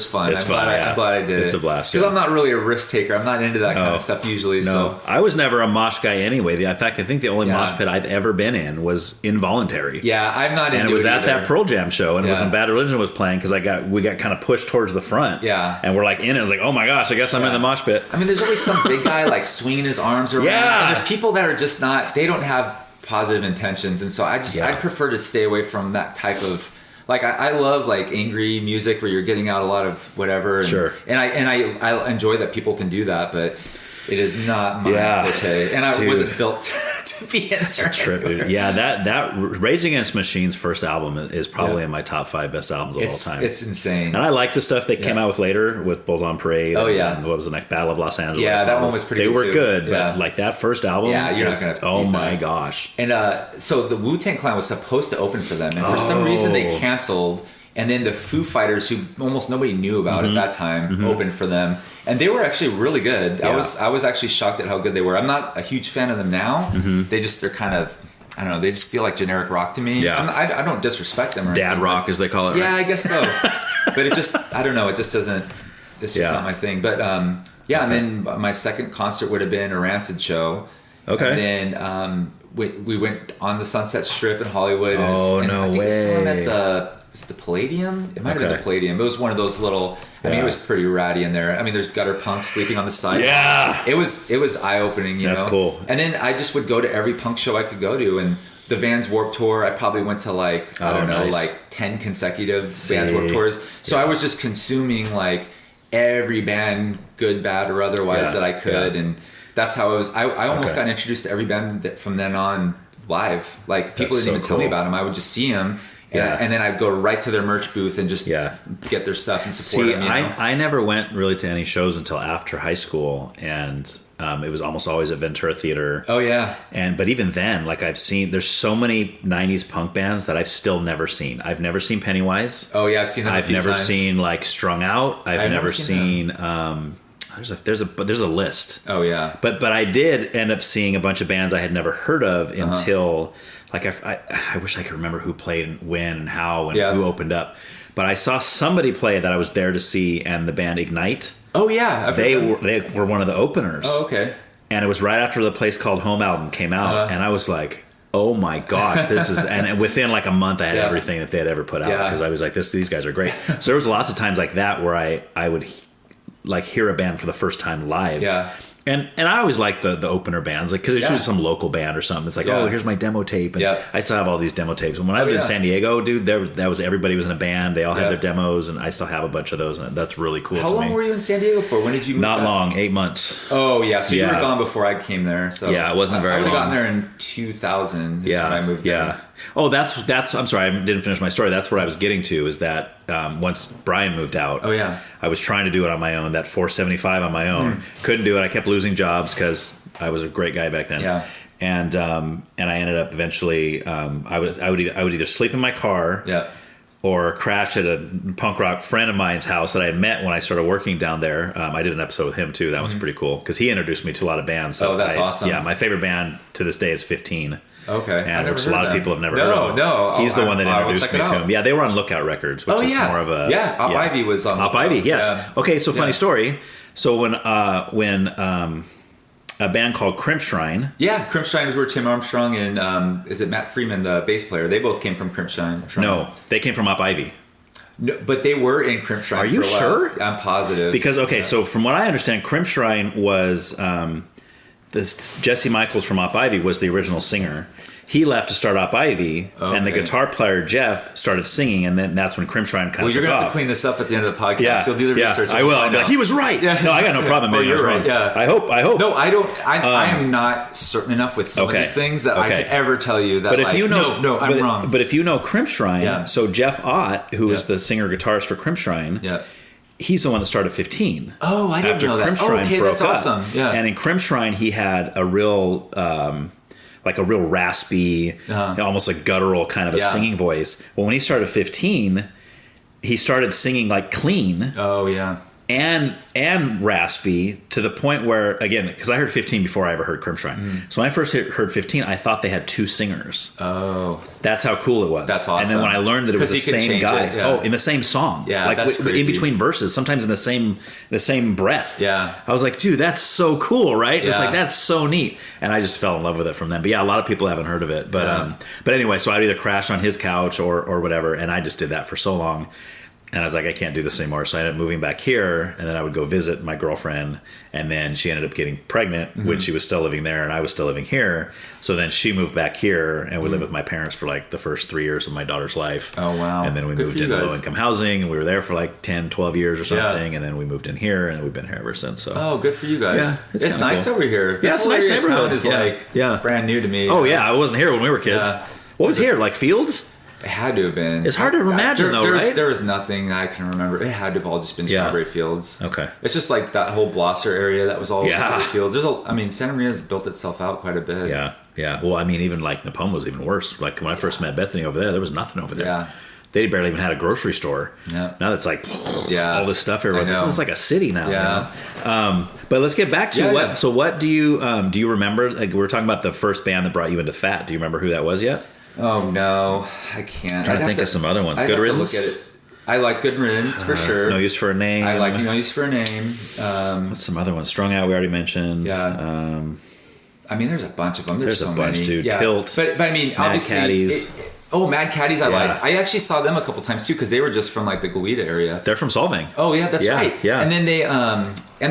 Speaker 1: fun. I'm glad I did it.
Speaker 2: It's a blast.
Speaker 1: Because I'm not really a risk taker. I'm not into that kind of stuff usually. No. So
Speaker 2: I was never a mosh guy anyway. In fact, I think the only mosh pit I've ever been in was Involuntary.
Speaker 1: Yeah, I'm not into it.
Speaker 2: And it was at
Speaker 1: either.
Speaker 2: that Pearl Jam show, and it was when Bad Religion was playing, because we got kind of pushed towards the front.
Speaker 1: Yeah.
Speaker 2: And we're like in it. I was like, oh my gosh, I guess I'm in the mosh pit.
Speaker 1: I mean, there's always some big guy like swinging his arms around.
Speaker 2: Yeah.
Speaker 1: And there's people that are just not, they don't have positive intentions. And so I'd prefer to stay away from that type of, like I love like angry music where you're getting out a lot of whatever. And,
Speaker 2: sure.
Speaker 1: And I enjoy that people can do that, but it is not my forte. And I wasn't built to be in there.
Speaker 2: A trip, dude. Yeah, that Rage Against the Machine's first album is probably in my top 5 best albums of all time.
Speaker 1: It's insane.
Speaker 2: And I like the stuff they came out with later with Bulls on Parade.
Speaker 1: Oh yeah.
Speaker 2: And what was the next Battle of Los Angeles?
Speaker 1: Yeah, that one was pretty good.
Speaker 2: They were
Speaker 1: too.
Speaker 2: good, but like that first album.
Speaker 1: Yeah, you're not gonna.
Speaker 2: Oh my gosh.
Speaker 1: And so the Wu-Tang Clan was supposed to open for them, and for some reason they canceled. And then the Foo Fighters, who almost nobody knew about at that time, opened for them, and they were actually really good. Yeah. I was actually shocked at how good they were. I'm not a huge fan of them now. They're kind of, I don't know, they just feel like generic rock to me.
Speaker 2: Yeah.
Speaker 1: I don't disrespect them or
Speaker 2: Dad
Speaker 1: anything,
Speaker 2: rock, as they call it. Right?
Speaker 1: Yeah, I guess so. But it just, I don't know, it just doesn't. It's just not my thing. But and then my second concert would have been a Rancid show. Okay. And then we went on the Sunset Strip in Hollywood.
Speaker 2: Oh,
Speaker 1: and
Speaker 2: no
Speaker 1: I think
Speaker 2: way.
Speaker 1: we saw them at the Palladium? It might have been the Palladium. It was one of those little, I mean, it was pretty ratty in there. I mean, there's gutter punks sleeping on the side.
Speaker 2: Yeah.
Speaker 1: It was eye-opening, you know?
Speaker 2: That's cool.
Speaker 1: And then I just would go to every punk show I could go to. And the Vans Warped Tour, I probably went to like, I don't know, like 10 consecutive Vans Warped Tours. So I was just consuming like every band, good, bad, or otherwise that I could. And that's how I was. I almost got introduced to every band from then on live. Like people didn't even tell me about them. I would just see them. And then I'd go right to their merch booth and just get their stuff and support them. You know?
Speaker 2: I never went really to any shows until after high school, and it was almost always at Ventura Theater.
Speaker 1: Oh yeah.
Speaker 2: But even then, like there's so many '90s punk bands that I've still never seen. I've never seen Pennywise.
Speaker 1: Oh yeah, I've seen them.
Speaker 2: I've never seen like Strung Out. I've never seen. There's a list.
Speaker 1: Oh yeah.
Speaker 2: But I did end up seeing a bunch of bands I had never heard of until. Like I wish I could remember who played and when and how and who opened up, but I saw somebody play that I was there to see, and the band Ignite.
Speaker 1: Oh yeah,
Speaker 2: they were one of the openers.
Speaker 1: Oh okay.
Speaker 2: And it was right after the Place Called Home album came out, and I was like, oh my gosh, this is. And within like a month, I had everything that they had ever put out, because I was like, these guys are great. So there was lots of times like that where I would like hear a band for the first time live.
Speaker 1: Yeah.
Speaker 2: And I always like the opener bands, like because it's usually some local band or something. It's like, oh, here's my demo tape, and I still have all these demo tapes. And when I lived in San Diego, dude, everybody was in a band. They all had their demos, and I still have a bunch of those, and that's really cool.
Speaker 1: How long were you in San Diego for? When did you move
Speaker 2: Not
Speaker 1: back?
Speaker 2: long, 8 months.
Speaker 1: Oh yeah, so you were gone before I came there. So
Speaker 2: yeah, it wasn't very long.
Speaker 1: I would have gotten there in 2000. Is when I moved there.
Speaker 2: Oh, that's. I'm sorry, I didn't finish my story. That's what I was getting to. Is that once Brian moved out?
Speaker 1: Oh yeah.
Speaker 2: I was trying to do it on my own. That 475 on my own. Couldn't do it. I kept losing jobs because I was a great guy back then.
Speaker 1: Yeah.
Speaker 2: And I ended up eventually. I would either sleep in my car.
Speaker 1: Yeah.
Speaker 2: Or crash at a punk rock friend of mine's house that I had met when I started working down there. I did an episode with him too. That was pretty cool because he introduced me to a lot of bands. So
Speaker 1: that's awesome.
Speaker 2: Yeah, my favorite band to this day is 15.
Speaker 1: Okay,
Speaker 2: and which a lot of people have never heard of.
Speaker 1: No,
Speaker 2: he's the one that introduced me to him. Yeah, they were on Lookout Records, which is more of a
Speaker 1: Op Ivy was on
Speaker 2: Op Ivy. Yes. Yeah. Okay, so funny story. So when a band called Crimp Shrine.
Speaker 1: Yeah, Crimp Shrine is where Tim Armstrong and is it Matt Freeman, the bass player? They both came from Crimp Shrine.
Speaker 2: No, they came from Op Ivy.
Speaker 1: No, but they were in Crimp Shrine.
Speaker 2: Are you
Speaker 1: for a while.
Speaker 2: sure?
Speaker 1: I'm positive.
Speaker 2: Because so from what I understand, Crimp Shrine was this Jesse Michaels from Op Ivy was the original singer. He left to start Op Ivy, and the guitar player Jeff started singing, and then that's when Crimp Shrine kind of took off.
Speaker 1: Well, you're going to have to clean this up at the end of the podcast.
Speaker 2: Yeah,
Speaker 1: you'll do the research.
Speaker 2: I will. I'll be like, he was right. Yeah. No, I got no problem.
Speaker 1: You're right. Yeah.
Speaker 2: I hope.
Speaker 1: No, I don't. I am not certain enough with some of these things that I could ever tell you that. But if you know, no, I'm wrong.
Speaker 2: But if you know Crimp Shrine, so Jeff Ott, who is the singer guitarist for Crimp Shrine, he's the one that started 15.
Speaker 1: Oh, I didn't know that.
Speaker 2: Crimp Shrine
Speaker 1: okay,
Speaker 2: broke
Speaker 1: that's awesome. Yeah.
Speaker 2: And in Crimp Shrine, he had a real. Like a real raspy, almost a guttural kind of a singing voice. Well, when he started 15, he started singing like clean.
Speaker 1: Oh, yeah.
Speaker 2: and raspy to the point where, again, because I heard 15 before I ever heard Crimpshrine. So when I first heard 15, I thought they had 2 singers.
Speaker 1: Oh.
Speaker 2: That's how cool it was.
Speaker 1: That's awesome.
Speaker 2: And then when I learned that it was the same guy, in the same song.
Speaker 1: Yeah,
Speaker 2: like
Speaker 1: that's crazy.
Speaker 2: in between verses, sometimes in the same breath.
Speaker 1: Yeah.
Speaker 2: I was like, dude, that's so cool, right?
Speaker 1: Yeah.
Speaker 2: It's like, that's so neat. And I just fell in love with it from then. But yeah, a lot of people haven't heard of it. But but anyway, so I'd either crash on his couch or whatever, and I just did that for so long. And I was like, I can't do this anymore. So I ended up moving back here, and then I would go visit my girlfriend, and then she ended up getting pregnant when she was still living there, and I was still living here. So then she moved back here, and we lived with my parents for like the first 3 years of my daughter's life.
Speaker 1: Oh, wow.
Speaker 2: And then we moved into low-income housing, and we were there for like 10, 12 years or something, and then we moved in here, and we've been here ever since. So.
Speaker 1: Oh, good for you guys.
Speaker 2: Yeah,
Speaker 1: it's nice cool. over here. This
Speaker 2: it's a nice neighborhood.
Speaker 1: Is brand new to me.
Speaker 2: Oh, yeah. I wasn't here when we were kids.
Speaker 1: Yeah.
Speaker 2: What was here? Like fields?
Speaker 1: It had to have been.
Speaker 2: It's hard to imagine, right?
Speaker 1: There was nothing I can remember. It had to have all just been strawberry fields.
Speaker 2: Okay.
Speaker 1: It's just like that whole Blosser area that was all strawberry fields. Santa Maria's built itself out quite a bit.
Speaker 2: Yeah, yeah. Well, I mean, even like Napoma was even worse. Like when I first met Bethany over there was nothing over there. Yeah. They barely even had a grocery store.
Speaker 1: Yeah.
Speaker 2: Now it's like all this stuff. Everyone's like, it's like a city now.
Speaker 1: Yeah.
Speaker 2: You know? But let's get back to what. Yeah. So what do you remember? Like we were talking about the first band that brought you into Fat. Do you remember who that was yet?
Speaker 1: Oh no, I can't.
Speaker 2: I'm trying to think of some other ones. Good Riddance.
Speaker 1: Look at it. I like Good Riddance for sure.
Speaker 2: No Use for a Name.
Speaker 1: I like No Use for a Name.
Speaker 2: What's some other ones? Strung Out. We already mentioned.
Speaker 1: Yeah. I mean, there's a bunch of them. There's so
Speaker 2: a bunch,
Speaker 1: many.
Speaker 2: dude.
Speaker 1: Yeah.
Speaker 2: Tilt.
Speaker 1: But I mean,
Speaker 2: Mad
Speaker 1: obviously.
Speaker 2: Caddies.
Speaker 1: Mad Caddies I liked. I actually saw them a couple times too because they were just from like the Goleta area.
Speaker 2: They're from Solvang.
Speaker 1: Oh yeah, that's right.
Speaker 2: Yeah.
Speaker 1: And then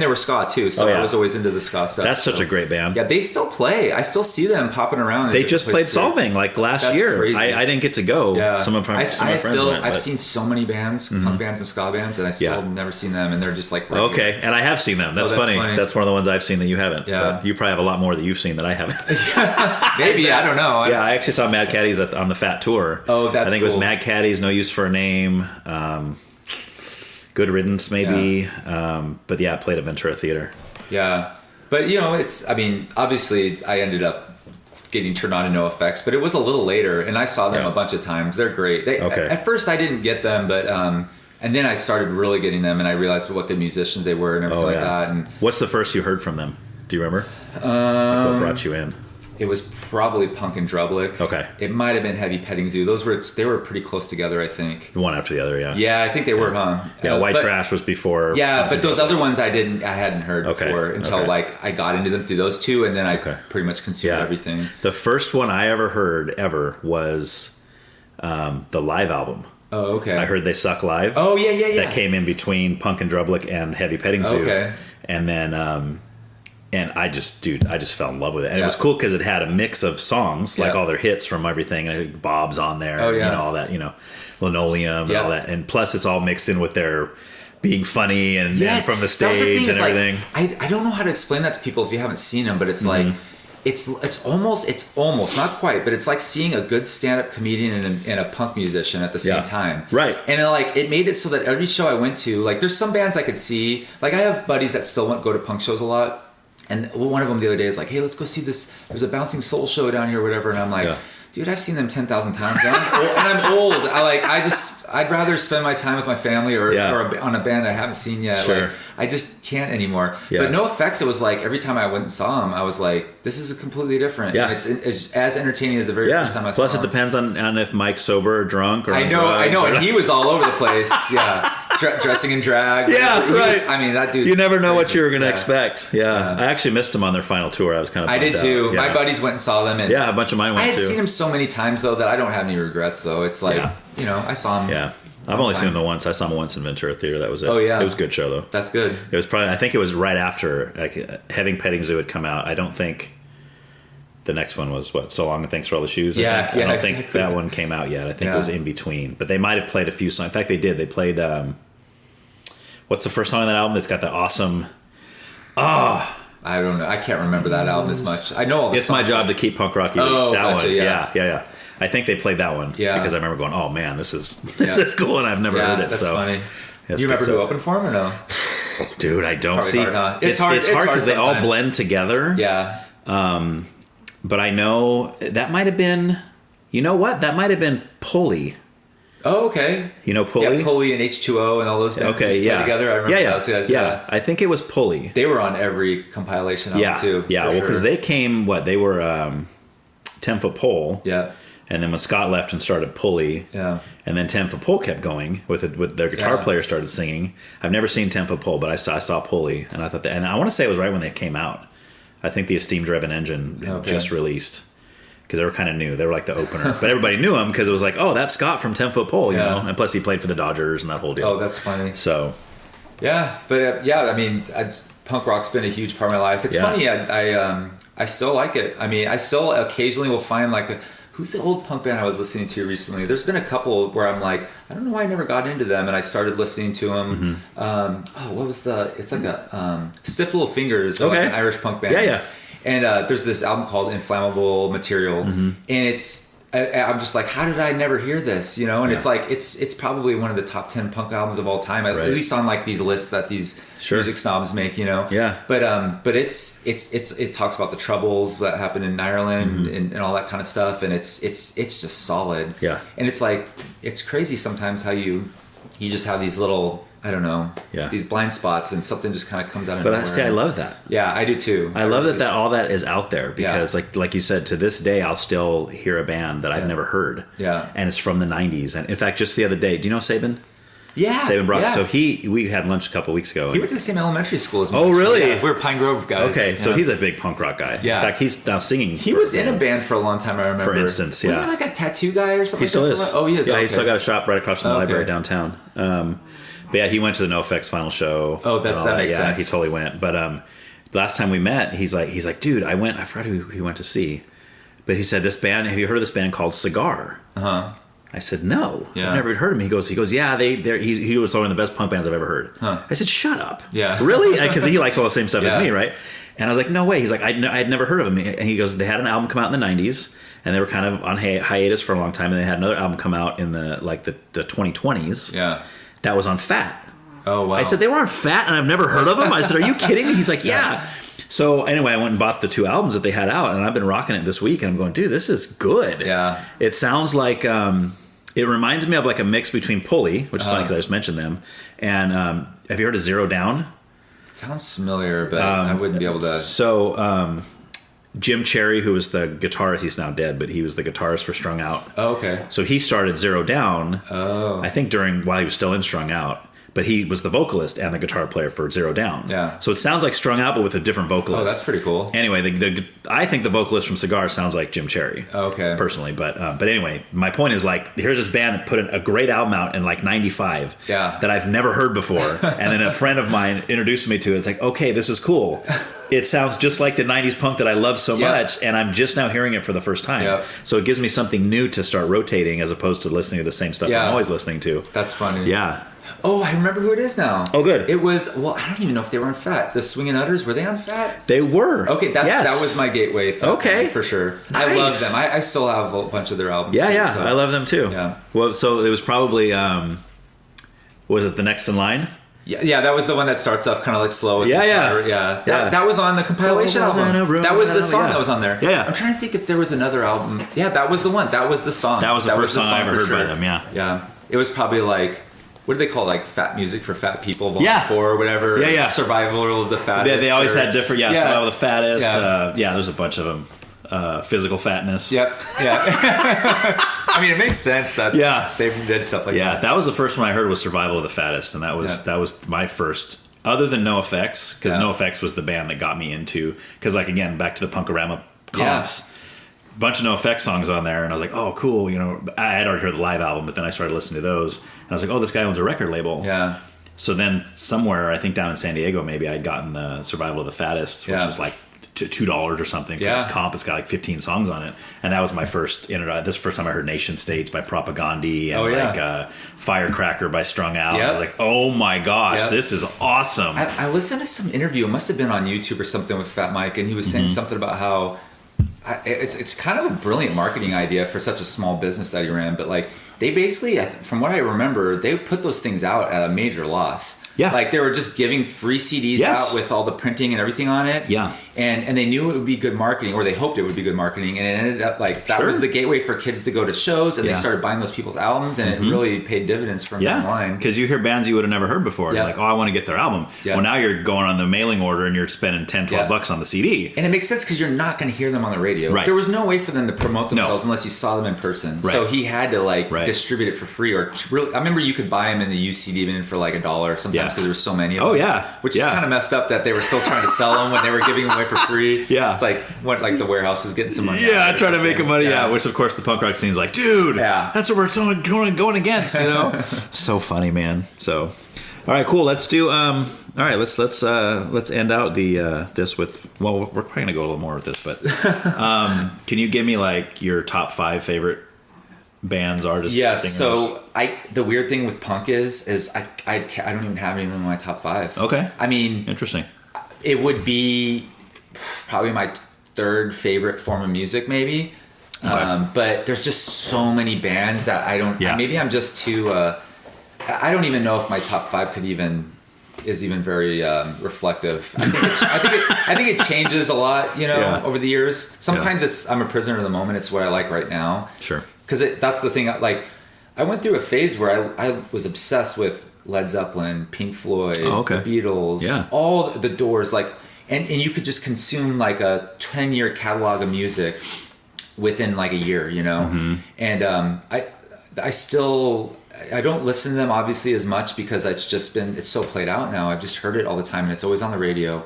Speaker 1: they were ska too, so I was always into the ska stuff.
Speaker 2: That's such a great band.
Speaker 1: Yeah, they still play. I still see them popping around.
Speaker 2: They just played Solvang like last year. I didn't get to go.
Speaker 1: Yeah.
Speaker 2: Some of my friends went.
Speaker 1: I've seen so many bands, punk bands and ska bands, and I still have never seen them, and they're just like right here.
Speaker 2: And I have seen them. That's funny. That's one of the ones I've seen that you haven't.
Speaker 1: Yeah.
Speaker 2: But you probably have a lot more that you've seen that I haven't.
Speaker 1: Maybe, I don't know.
Speaker 2: I actually saw Mad Caddies on the Fat Tour.
Speaker 1: Oh, that's
Speaker 2: I think it was Mad Caddies, No Use for a Name, Good Riddance maybe. Yeah. But yeah, I played at Ventura Theater.
Speaker 1: Yeah. But obviously I ended up getting turned on to No Effects, but it was a little later, and I saw them a bunch of times. They're great. At first I didn't get them, but and then I started really getting them, and I realized what good musicians they were and everything like that. And
Speaker 2: what's the first you heard from them? Do you remember? Like what brought you in?
Speaker 1: It was probably Punk and Drublic.
Speaker 2: Okay.
Speaker 1: It might have been Heavy Petting Zoo. They were pretty close together, I think.
Speaker 2: The one after the other, yeah.
Speaker 1: Yeah, I think they were, huh?
Speaker 2: Yeah, White Trash was before.
Speaker 1: Yeah, but those other ones I hadn't heard before until like I got into them through those two, and then I pretty much consumed everything.
Speaker 2: The first one I ever heard was the live album.
Speaker 1: Oh, okay.
Speaker 2: I heard They Suck Live.
Speaker 1: Oh, yeah.
Speaker 2: That came in between Punk and Drublic and Heavy Petting Zoo.
Speaker 1: Okay.
Speaker 2: And then and I just fell in love with it. And it was cool because it had a mix of songs, like all their hits from everything. And Bob's on there, all that, Linoleum and all that. And plus it's all mixed in with their being funny and from the stage and everything.
Speaker 1: Like, I don't know how to explain that to people if you haven't seen them, but it's like, it's almost not quite, but it's like seeing a good stand-up comedian and a punk musician at the same time.
Speaker 2: Right.
Speaker 1: And it made it so that every show I went to, like there's some bands I could see, like I have buddies that still go to punk shows a lot. And one of them the other day is like, hey, let's go see this. There's a Bouncing Soul show down here or whatever. And I'm like, dude, I've seen them 10,000 times. And I'm old. I'd rather spend my time with my family or on a band I haven't seen yet.
Speaker 2: Sure.
Speaker 1: Like, I just can't anymore.
Speaker 2: Yeah.
Speaker 1: But No Effects, it was like every time I went and saw them, I was like, this is a completely different.
Speaker 2: Yeah.
Speaker 1: And it's as entertaining as the very first time I saw them.
Speaker 2: Plus, it depends on if Mike's sober or drunk or
Speaker 1: I know. And he was all over the place. Yeah. Dressing in drag.
Speaker 2: Yeah, right.
Speaker 1: That dude.
Speaker 2: You never know what you were going to expect. Yeah. I actually missed him on their final tour. I was kind of.
Speaker 1: I did too.
Speaker 2: Yeah.
Speaker 1: My buddies went and saw them, and
Speaker 2: a bunch of mine went too.
Speaker 1: I had seen him so many times though that I don't have any regrets. Though it's like I saw him.
Speaker 2: Yeah, I've only seen him once. I saw him once in Ventura Theater. That was it.
Speaker 1: Oh yeah,
Speaker 2: it was a good show though.
Speaker 1: That's good.
Speaker 2: It was probably. I think it was right after Heavy Petting Zoo had come out. I don't think. The next one was So Long and Thanks for All the Shoes. I don't think that one came out yet. I think it was in between. But they might have played a few songs. In fact, they did. They played. What's the first song on that album that's got the awesome...
Speaker 1: I don't know. I can't remember that album as much. I know all the
Speaker 2: It's songs. My Job to Keep Punk Rock Elite.
Speaker 1: Oh,
Speaker 2: that
Speaker 1: gotcha,
Speaker 2: one. Yeah. I think they played that one. Yeah. Because I remember going, oh man, this is cool, and I've never heard it.
Speaker 1: That's funny.
Speaker 2: That's
Speaker 1: you remember who opened for him or no?
Speaker 2: Dude, I don't
Speaker 1: Probably
Speaker 2: see.
Speaker 1: Hard, huh?
Speaker 2: It's hard because they all blend together.
Speaker 1: Yeah.
Speaker 2: But I know that might have been... You know what? That might have been Pulley.
Speaker 1: Oh, okay.
Speaker 2: You know Pulley?
Speaker 1: Yeah, Pulley and H2O and all those bands
Speaker 2: Okay,
Speaker 1: play together. I remember those guys.
Speaker 2: Yeah, I think it was Pulley.
Speaker 1: They were on every compilation album too.
Speaker 2: Yeah, well, because they came, they were 10 Foot Pole.
Speaker 1: Yeah.
Speaker 2: And then when Scott left and started Pulley, and then 10 Foot Pole kept going with their guitar player started singing. I've never seen 10 Foot Pole, but I saw Pulley, and I thought and I want to say it was right when they came out. I think the Esteem Driven Engine just released. Because they were kind of new. They were like the opener. But everybody knew him because it was like, oh, that's Scott from 10 Foot Pole, you know? And plus he played for the Dodgers and that whole deal.
Speaker 1: Oh, that's funny.
Speaker 2: So.
Speaker 1: Yeah, but I mean, punk rock's been a huge part of my life. It's funny, I still like it. I mean, I still occasionally will find like who's the old punk band I was listening to recently? There's been a couple where I'm like, I don't know why I never got into them, and I started listening to them. What was it's like a Stiff Little Fingers, like an Irish punk band.
Speaker 2: Yeah.
Speaker 1: And there's this album called Inflammable Material, and I'm just like, how did I never hear this? You know, and it's like it's probably one of the top 10 punk albums of all time, at least on like these lists that these music snobs make. You know, But it talks about the troubles that happened in Ireland and all that kind of stuff, and it's just solid.
Speaker 2: Yeah,
Speaker 1: and it's like it's crazy sometimes how you just have these little. I don't know. Yeah. These blind spots and something just kind of comes out of nowhere.
Speaker 2: But I love that.
Speaker 1: Yeah, I do too.
Speaker 2: I love that all that is out there because like you said, to this day, I'll still hear a band that I've never heard. Yeah. And it's from the 90s. And in fact, just the other day, do you know Sabin?
Speaker 1: Yeah.
Speaker 2: Sabin Brock. Yeah. So we had lunch a couple weeks ago.
Speaker 1: He went to the same elementary school as me.
Speaker 2: Oh, really?
Speaker 1: Yeah, we're Pine Grove guys.
Speaker 2: Okay, so he's a big punk rock guy. Yeah. In fact, he's now singing.
Speaker 1: He was in a band for a long time, I remember.
Speaker 2: For instance,
Speaker 1: Was he like a tattoo guy or something?
Speaker 2: He still is.
Speaker 1: Oh, he is.
Speaker 2: Yeah, he's still got a shop right across from the library downtown. But yeah, he went to the NoFX final show.
Speaker 1: Oh, that makes sense.
Speaker 2: He totally went. But last time we met, he's like, dude, I forgot who he went to see. But he said, this band, have you heard of this band called Cigar? Uh-huh. I said, no. Yeah. I've never heard of him. He goes, yeah, he was one of the best punk bands I've ever heard. Huh. I said, shut up. Yeah. Really? Because he likes all the same stuff as me, right? And I was like, no way. He's like, I'd never heard of him. And he goes, they had an album come out in the 90s, and they were kind of on hiatus for a long time, and they had another album come out in the 2020s. Yeah. That was on Fat. Oh, wow. I said, they were on Fat, and I've never heard of them? I said, are you kidding me? He's like, yeah. So anyway, I went and bought the 2 albums that they had out, and I've been rocking it this week, and I'm going, dude, this is good. Yeah. It sounds like, it reminds me of like a mix between Pulley, which is funny because I just mentioned them, and have you heard of Zero Down?
Speaker 1: It sounds familiar, but I wouldn't be able to.
Speaker 2: So Jim Cherry, who was the guitarist, he's now dead, but he was the guitarist for Strung Out. Oh, okay. So he started Zero Down, I think while he was still in Strung Out. But he was the vocalist and the guitar player for Zero Down. Yeah. So it sounds like Strung Out, but with a different vocalist.
Speaker 1: Oh, that's pretty cool.
Speaker 2: Anyway, I think the vocalist from Cigar sounds like Jim Cherry. Okay. Personally, but anyway, my point is like, here's this band that put a great album out in like '95. Yeah. That I've never heard before, and then a friend of mine introduced me to it. It's like, okay, this is cool. It sounds just like the '90s punk that I love so much, and I'm just now hearing it for the first time. Yep. So it gives me something new to start rotating as opposed to listening to the same stuff I'm always listening to.
Speaker 1: That's funny.
Speaker 2: Yeah.
Speaker 1: Oh, I remember who it is now.
Speaker 2: Oh, good.
Speaker 1: It was, I don't even know if they were on Fat. The Swingin' Utters, were they on Fat?
Speaker 2: They were.
Speaker 1: Okay, that was my gateway.
Speaker 2: Okay.
Speaker 1: For sure.
Speaker 2: Nice.
Speaker 1: I love them. I still have a bunch of their albums.
Speaker 2: Yeah, so. I love them too. Yeah. Well, so it was probably, was it The Next in Line?
Speaker 1: Yeah, that was the one that starts off kind of like slow.
Speaker 2: Yeah.
Speaker 1: That was on the compilation album. That was the song that was on there.
Speaker 2: Yeah.
Speaker 1: I'm trying to think if there was another album. Yeah, that was the one. That was the song.
Speaker 2: That was the first song I ever heard by them,
Speaker 1: Yeah. It was probably like, what do they call like fat music for fat people? Or whatever.
Speaker 2: Yeah.
Speaker 1: Survival of the fattest.
Speaker 2: Yeah, they always had different, survival of the fattest. Yeah. There's a bunch of them. Physical fatness.
Speaker 1: Yep. Yeah. I mean, it makes sense that they did stuff like that.
Speaker 2: Yeah, that was the first one I heard was Survival of the Fattest, and that was my first, other than NoFX, because NoFX was the band that got me into, because like again, back to the Punkorama comps, bunch of NoFX songs on there, and I was like, oh, cool, you know, I had already heard the live album, but then I started listening to those, and I was like, oh, this guy owns a record label. Yeah. So then somewhere, I think down in San Diego, maybe I'd gotten the Survival of the Fattest, which was like $2 or something for this comp. It's got like 15 songs on it, and that was my first this is the first time I heard Nation States by Propagandhi and Firecracker by Strung Out. I was like, oh my gosh, this is awesome.
Speaker 1: I listened to some interview, it must have been on YouTube or something, with Fat Mike, and he was saying something about how it's kind of a brilliant marketing idea for such a small business that he ran, but like they basically, from what I remember, they put those things out at a major loss. Yeah. Like they were just giving free CDs out with all the printing and everything on it. Yeah. And they knew it would be good marketing, or they hoped it would be good marketing, and it ended up like that was the gateway for kids to go to shows, and they started buying those people's albums, and it really paid dividends from that line.
Speaker 2: Because you hear bands you would have never heard before, like, oh, I want to get their album. Well, now you're going on the mailing order, and you're spending $10-12 on the CD.
Speaker 1: And it makes sense because you're not going to hear them on the radio. There was no way for them to promote themselves unless you saw them in person. So he had to distribute it for free, or really, I remember you could buy them in the UCD bin for like $1 sometimes because there were so many of them. Which is kind of messed up that they were still trying to sell them when they were giving them away for free. It's like what, like the warehouse is getting some money.
Speaker 2: Trying to make money. Which of course the punk rock scene's like, dude, that's what we're going against. You know, so funny, man. So, all right, cool. Let's do. All right, let's end out the this with. Well, we're probably gonna go a little more with this, but can you give me like your top 5 favorite bands, artists, singers?
Speaker 1: So the weird thing with punk is I don't even have any of them in my top 5.
Speaker 2: Okay.
Speaker 1: I mean,
Speaker 2: interesting.
Speaker 1: It would be probably my 3rd favorite form of music, maybe. Okay. But there's just so many bands that I don't. Maybe I'm just too. I don't even know if my top 5 is even very reflective. I think it changes a lot, over the years. Sometimes I'm a prisoner of the moment. It's what I like right now.
Speaker 2: Sure.
Speaker 1: Because that's the thing. Like, I went through a phase where I was obsessed with Led Zeppelin, Pink Floyd, the Beatles, all the Doors, like. And you could just consume like a 10-year catalog of music within like a year, And I don't listen to them obviously as much because it's so played out now. I've just heard it all the time, and it's always on the radio.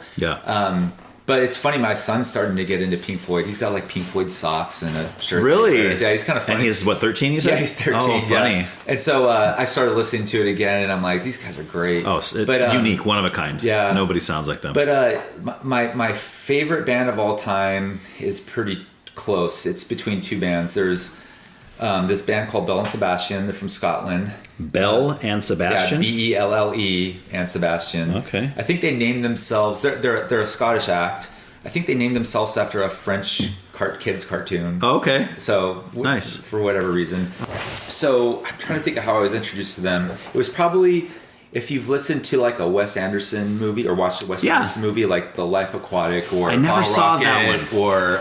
Speaker 1: But it's funny, my son's starting to get into Pink Floyd. He's got like Pink Floyd socks and a shirt.
Speaker 2: Really?
Speaker 1: Yeah, he's kind of funny.
Speaker 2: And he's what, 13 you said?
Speaker 1: Yeah, he's 13.
Speaker 2: Oh, funny.
Speaker 1: Yeah. And so I started listening to it again, and I'm like, these guys are great.
Speaker 2: Oh, but, unique, one of a kind. Yeah. Nobody sounds like them.
Speaker 1: But my favorite band of all time is pretty close. It's between 2 bands. There's this band called Belle and Sebastian. They're from Scotland.
Speaker 2: Belle and Sebastian?
Speaker 1: Yeah, Belle and Sebastian.
Speaker 2: Okay.
Speaker 1: I think they named themselves. They're a Scottish act. I think they named themselves after a French kids cartoon.
Speaker 2: Oh, okay.
Speaker 1: So
Speaker 2: nice,
Speaker 1: for whatever reason. So I'm trying to think of how I was introduced to them. It was probably if you've listened to like a Wes Anderson movie or watched a Wes Anderson movie, like The Life Aquatic, or
Speaker 2: I never saw
Speaker 1: Rocket,
Speaker 2: that one.
Speaker 1: or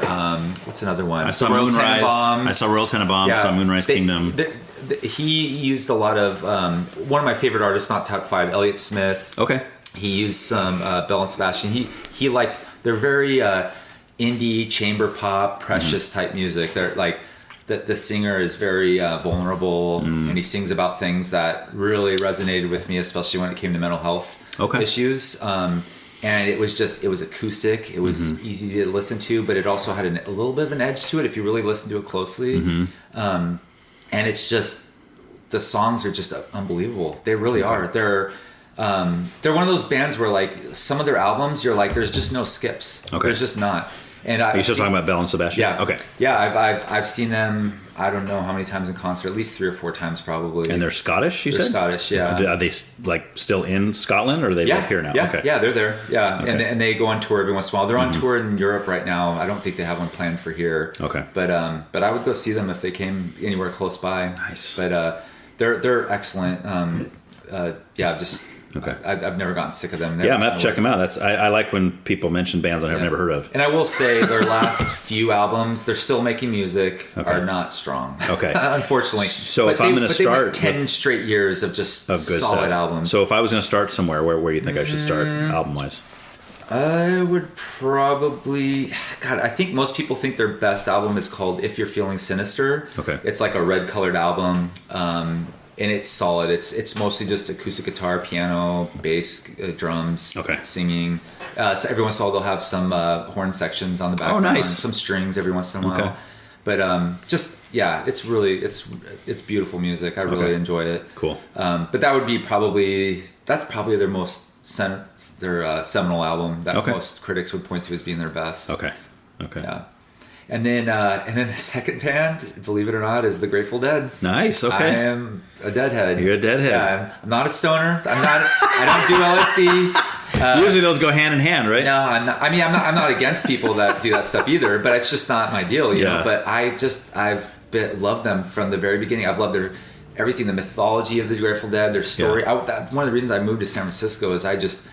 Speaker 1: what's another one?
Speaker 2: I saw Moonrise. I saw Royal Tenenbaums. Saw Moonrise Kingdom.
Speaker 1: He used a lot of one of my favorite artists, not top 5, Elliott Smith.
Speaker 2: Okay.
Speaker 1: He used some Belle and Sebastian. He likes, they're very indie chamber pop, precious type music. They're like the singer is very vulnerable, and he sings about things that really resonated with me, especially when it came to mental health issues. And it was acoustic. It was easy to listen to, but it also had a little bit of an edge to it if you really listen to it closely. And it's just, the songs are just unbelievable. They really are. They're one of those bands where like some of their albums, you're like, there's just no skips. There's just not. And
Speaker 2: are you still talking about Belle and Sebastian?
Speaker 1: Yeah.
Speaker 2: Okay.
Speaker 1: Yeah, I've seen them. I don't know how many times in concert. At least 3 or 4 times probably.
Speaker 2: And they're Scottish. They're
Speaker 1: Scottish. Yeah.
Speaker 2: Are they like still in Scotland, or are they live here now?
Speaker 1: Yeah.
Speaker 2: Okay.
Speaker 1: Yeah, they're there. Yeah, and they go on tour every once in a while. They're on tour in Europe right now. I don't think they have one planned for here.
Speaker 2: Okay.
Speaker 1: But I would go see them if they came anywhere close by.
Speaker 2: Nice.
Speaker 1: But they're excellent. Just.
Speaker 2: Okay.
Speaker 1: I've never gotten sick of them.
Speaker 2: I'm gonna have to check them out. I like when people mention bands I've never heard of.
Speaker 1: And I will say their last few albums, they're still making music, are not strong.
Speaker 2: Okay.
Speaker 1: Unfortunately.
Speaker 2: So if I'm going to start
Speaker 1: 10 straight years of just
Speaker 2: good
Speaker 1: solid
Speaker 2: stuff.
Speaker 1: albums.
Speaker 2: So if I was going to start somewhere, where do you think I should start album wise?
Speaker 1: I would probably, I think most people think their best album is called If You're Feeling Sinister. Okay. It's like a red colored album. And it's solid. It's mostly just acoustic guitar, piano, bass, drums, singing. So every once in a while they'll have some horn sections on the background. Oh, nice. Some strings every once in a while. But it's really it's beautiful music. I really enjoy it. Cool. But that would be that's probably their most seminal album that most critics would point to as being their best. Okay. Yeah. And then the second band, believe it or not, is the Grateful Dead. Nice. Okay. I am a Deadhead. You're a Deadhead. Yeah, I'm not a stoner. I don't do LSD.
Speaker 2: Usually those go hand in hand, right?
Speaker 1: No, I'm not. I mean, I'm not against people that do that stuff either, but it's just not my deal, you know. But I've loved them from the very beginning. I've loved everything, the mythology of the Grateful Dead, their story. One of the reasons I moved to San Francisco is I just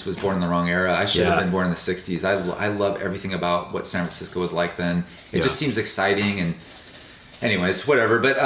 Speaker 1: was born in the wrong era. I should have been born in the 60s. I love everything about what San Francisco was like then. It just seems exciting, and anyways, whatever. But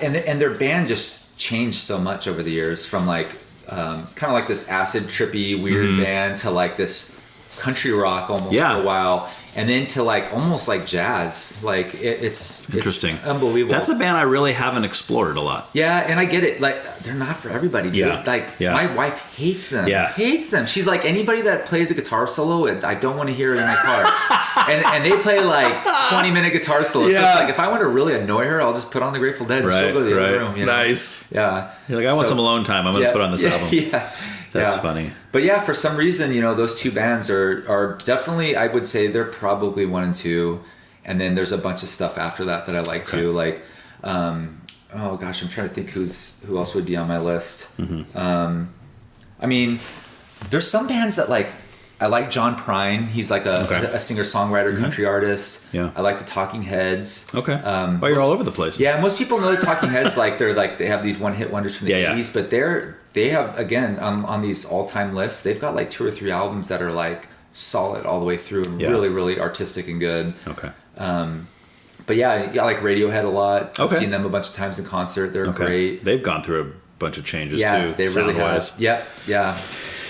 Speaker 1: and their band just changed so much over the years, from like kind of like this acid trippy weird band to like this country rock almost for a while, and then to like almost like jazz. Like it's
Speaker 2: interesting.
Speaker 1: It's unbelievable.
Speaker 2: That's a band I really haven't explored a lot.
Speaker 1: Yeah, and I get it. Like, they're not for everybody, dude. My wife hates them. Hates them. She's like, anybody that plays a guitar solo, I don't want to hear it in my car. and they play like 20-minute guitar solos. So it's like, if I want to really annoy her, I'll just put on the Grateful Dead and she'll go to the other room. You know?
Speaker 2: Nice.
Speaker 1: Yeah.
Speaker 2: You're like, I want some alone time. I'm going to put on this album.
Speaker 1: Yeah.
Speaker 2: That's funny.
Speaker 1: But yeah, for some reason, those two bands are definitely, I would say they're probably 1 and 2. And then there's a bunch of stuff after that I like too. Like, oh gosh, I'm trying to think who else would be on my list. I mean, there's some bands that like, I like John Prine. He's like a singer-songwriter, country artist. Yeah. I like the Talking Heads.
Speaker 2: Okay. Well, you're all over the place.
Speaker 1: Yeah, most people know the Talking Heads. They have these one-hit wonders from the 80s, but they have, again, on these all-time lists, they've got like 2 or 3 albums that are like solid all the way through, and really, really artistic and good.
Speaker 2: Okay.
Speaker 1: But yeah, I like Radiohead a lot. I've seen them a bunch of times in concert. They're great.
Speaker 2: They've gone through a bunch of changes too.
Speaker 1: Yeah, they really have. Yep. Yeah.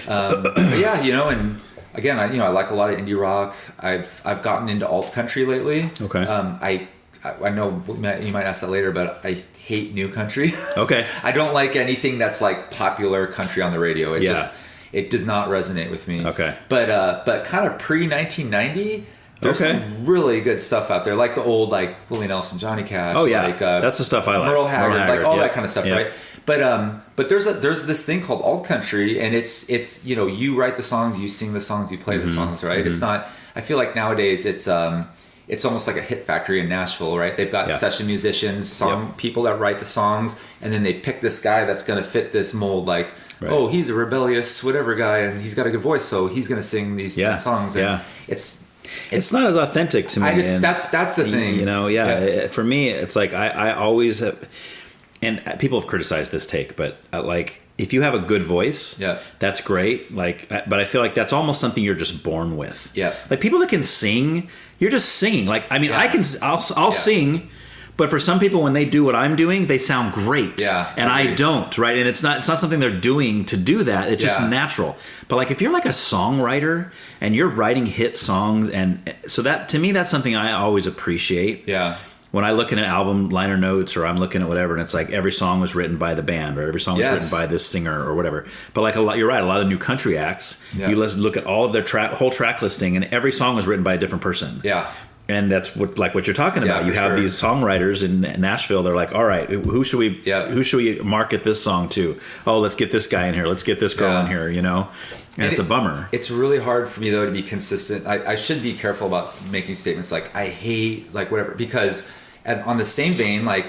Speaker 1: But yeah, and again, I like a lot of indie rock. I've gotten into alt country lately. Okay. I know you might ask that later, but I hate new country. Okay. I don't like anything that's like popular country on the radio. It does not resonate with me. Okay. But kind of pre 1990, there's some really good stuff out there, like the old like Willie Nelson, Johnny Cash. Oh yeah, like, that's the stuff I like. Merle Haggard, like all that kind of stuff, right? But there's this thing called alt country, and it's you write the songs, you sing the songs, you play the songs, right? It's not. I feel like nowadays it's almost like a hit factory in Nashville, right? They've got session musicians, people that write the songs, and then they pick this guy that's going to fit this mold, like. Right. Oh, he's a rebellious whatever guy, and he's got a good voice, so he's going to sing these songs. And it's not as authentic to me. That's the thing. For me, it's like I always have, and people have criticized this take, but like if you have a good voice, that's great. Like, but I feel like that's almost something you're just born with. Yeah, like people that can sing, you're just singing. Like, I mean, I'll sing. But for some people, when they do what I'm doing, they sound great. Yeah, and I don't, right? And it's not something they're doing to do that. It's just natural. But like if you're like a songwriter and you're writing hit songs, and so that to me, that's something I always appreciate. Yeah. When I look at an album liner notes, or I'm looking at whatever, and it's like every song was written by the band, or every song was written by this singer, or whatever. But like you're right. A lot of the new country acts, you look at all of their whole track listing, and every song was written by a different person. Yeah. And that's what you're talking about. You have these songwriters in Nashville. They're like, all right, who should we market this song to? Oh, let's get this guy in here. Let's get this girl in here. And it's a bummer. It's really hard for me though to be consistent. I should be careful about making statements like I hate like whatever, because on the same vein, like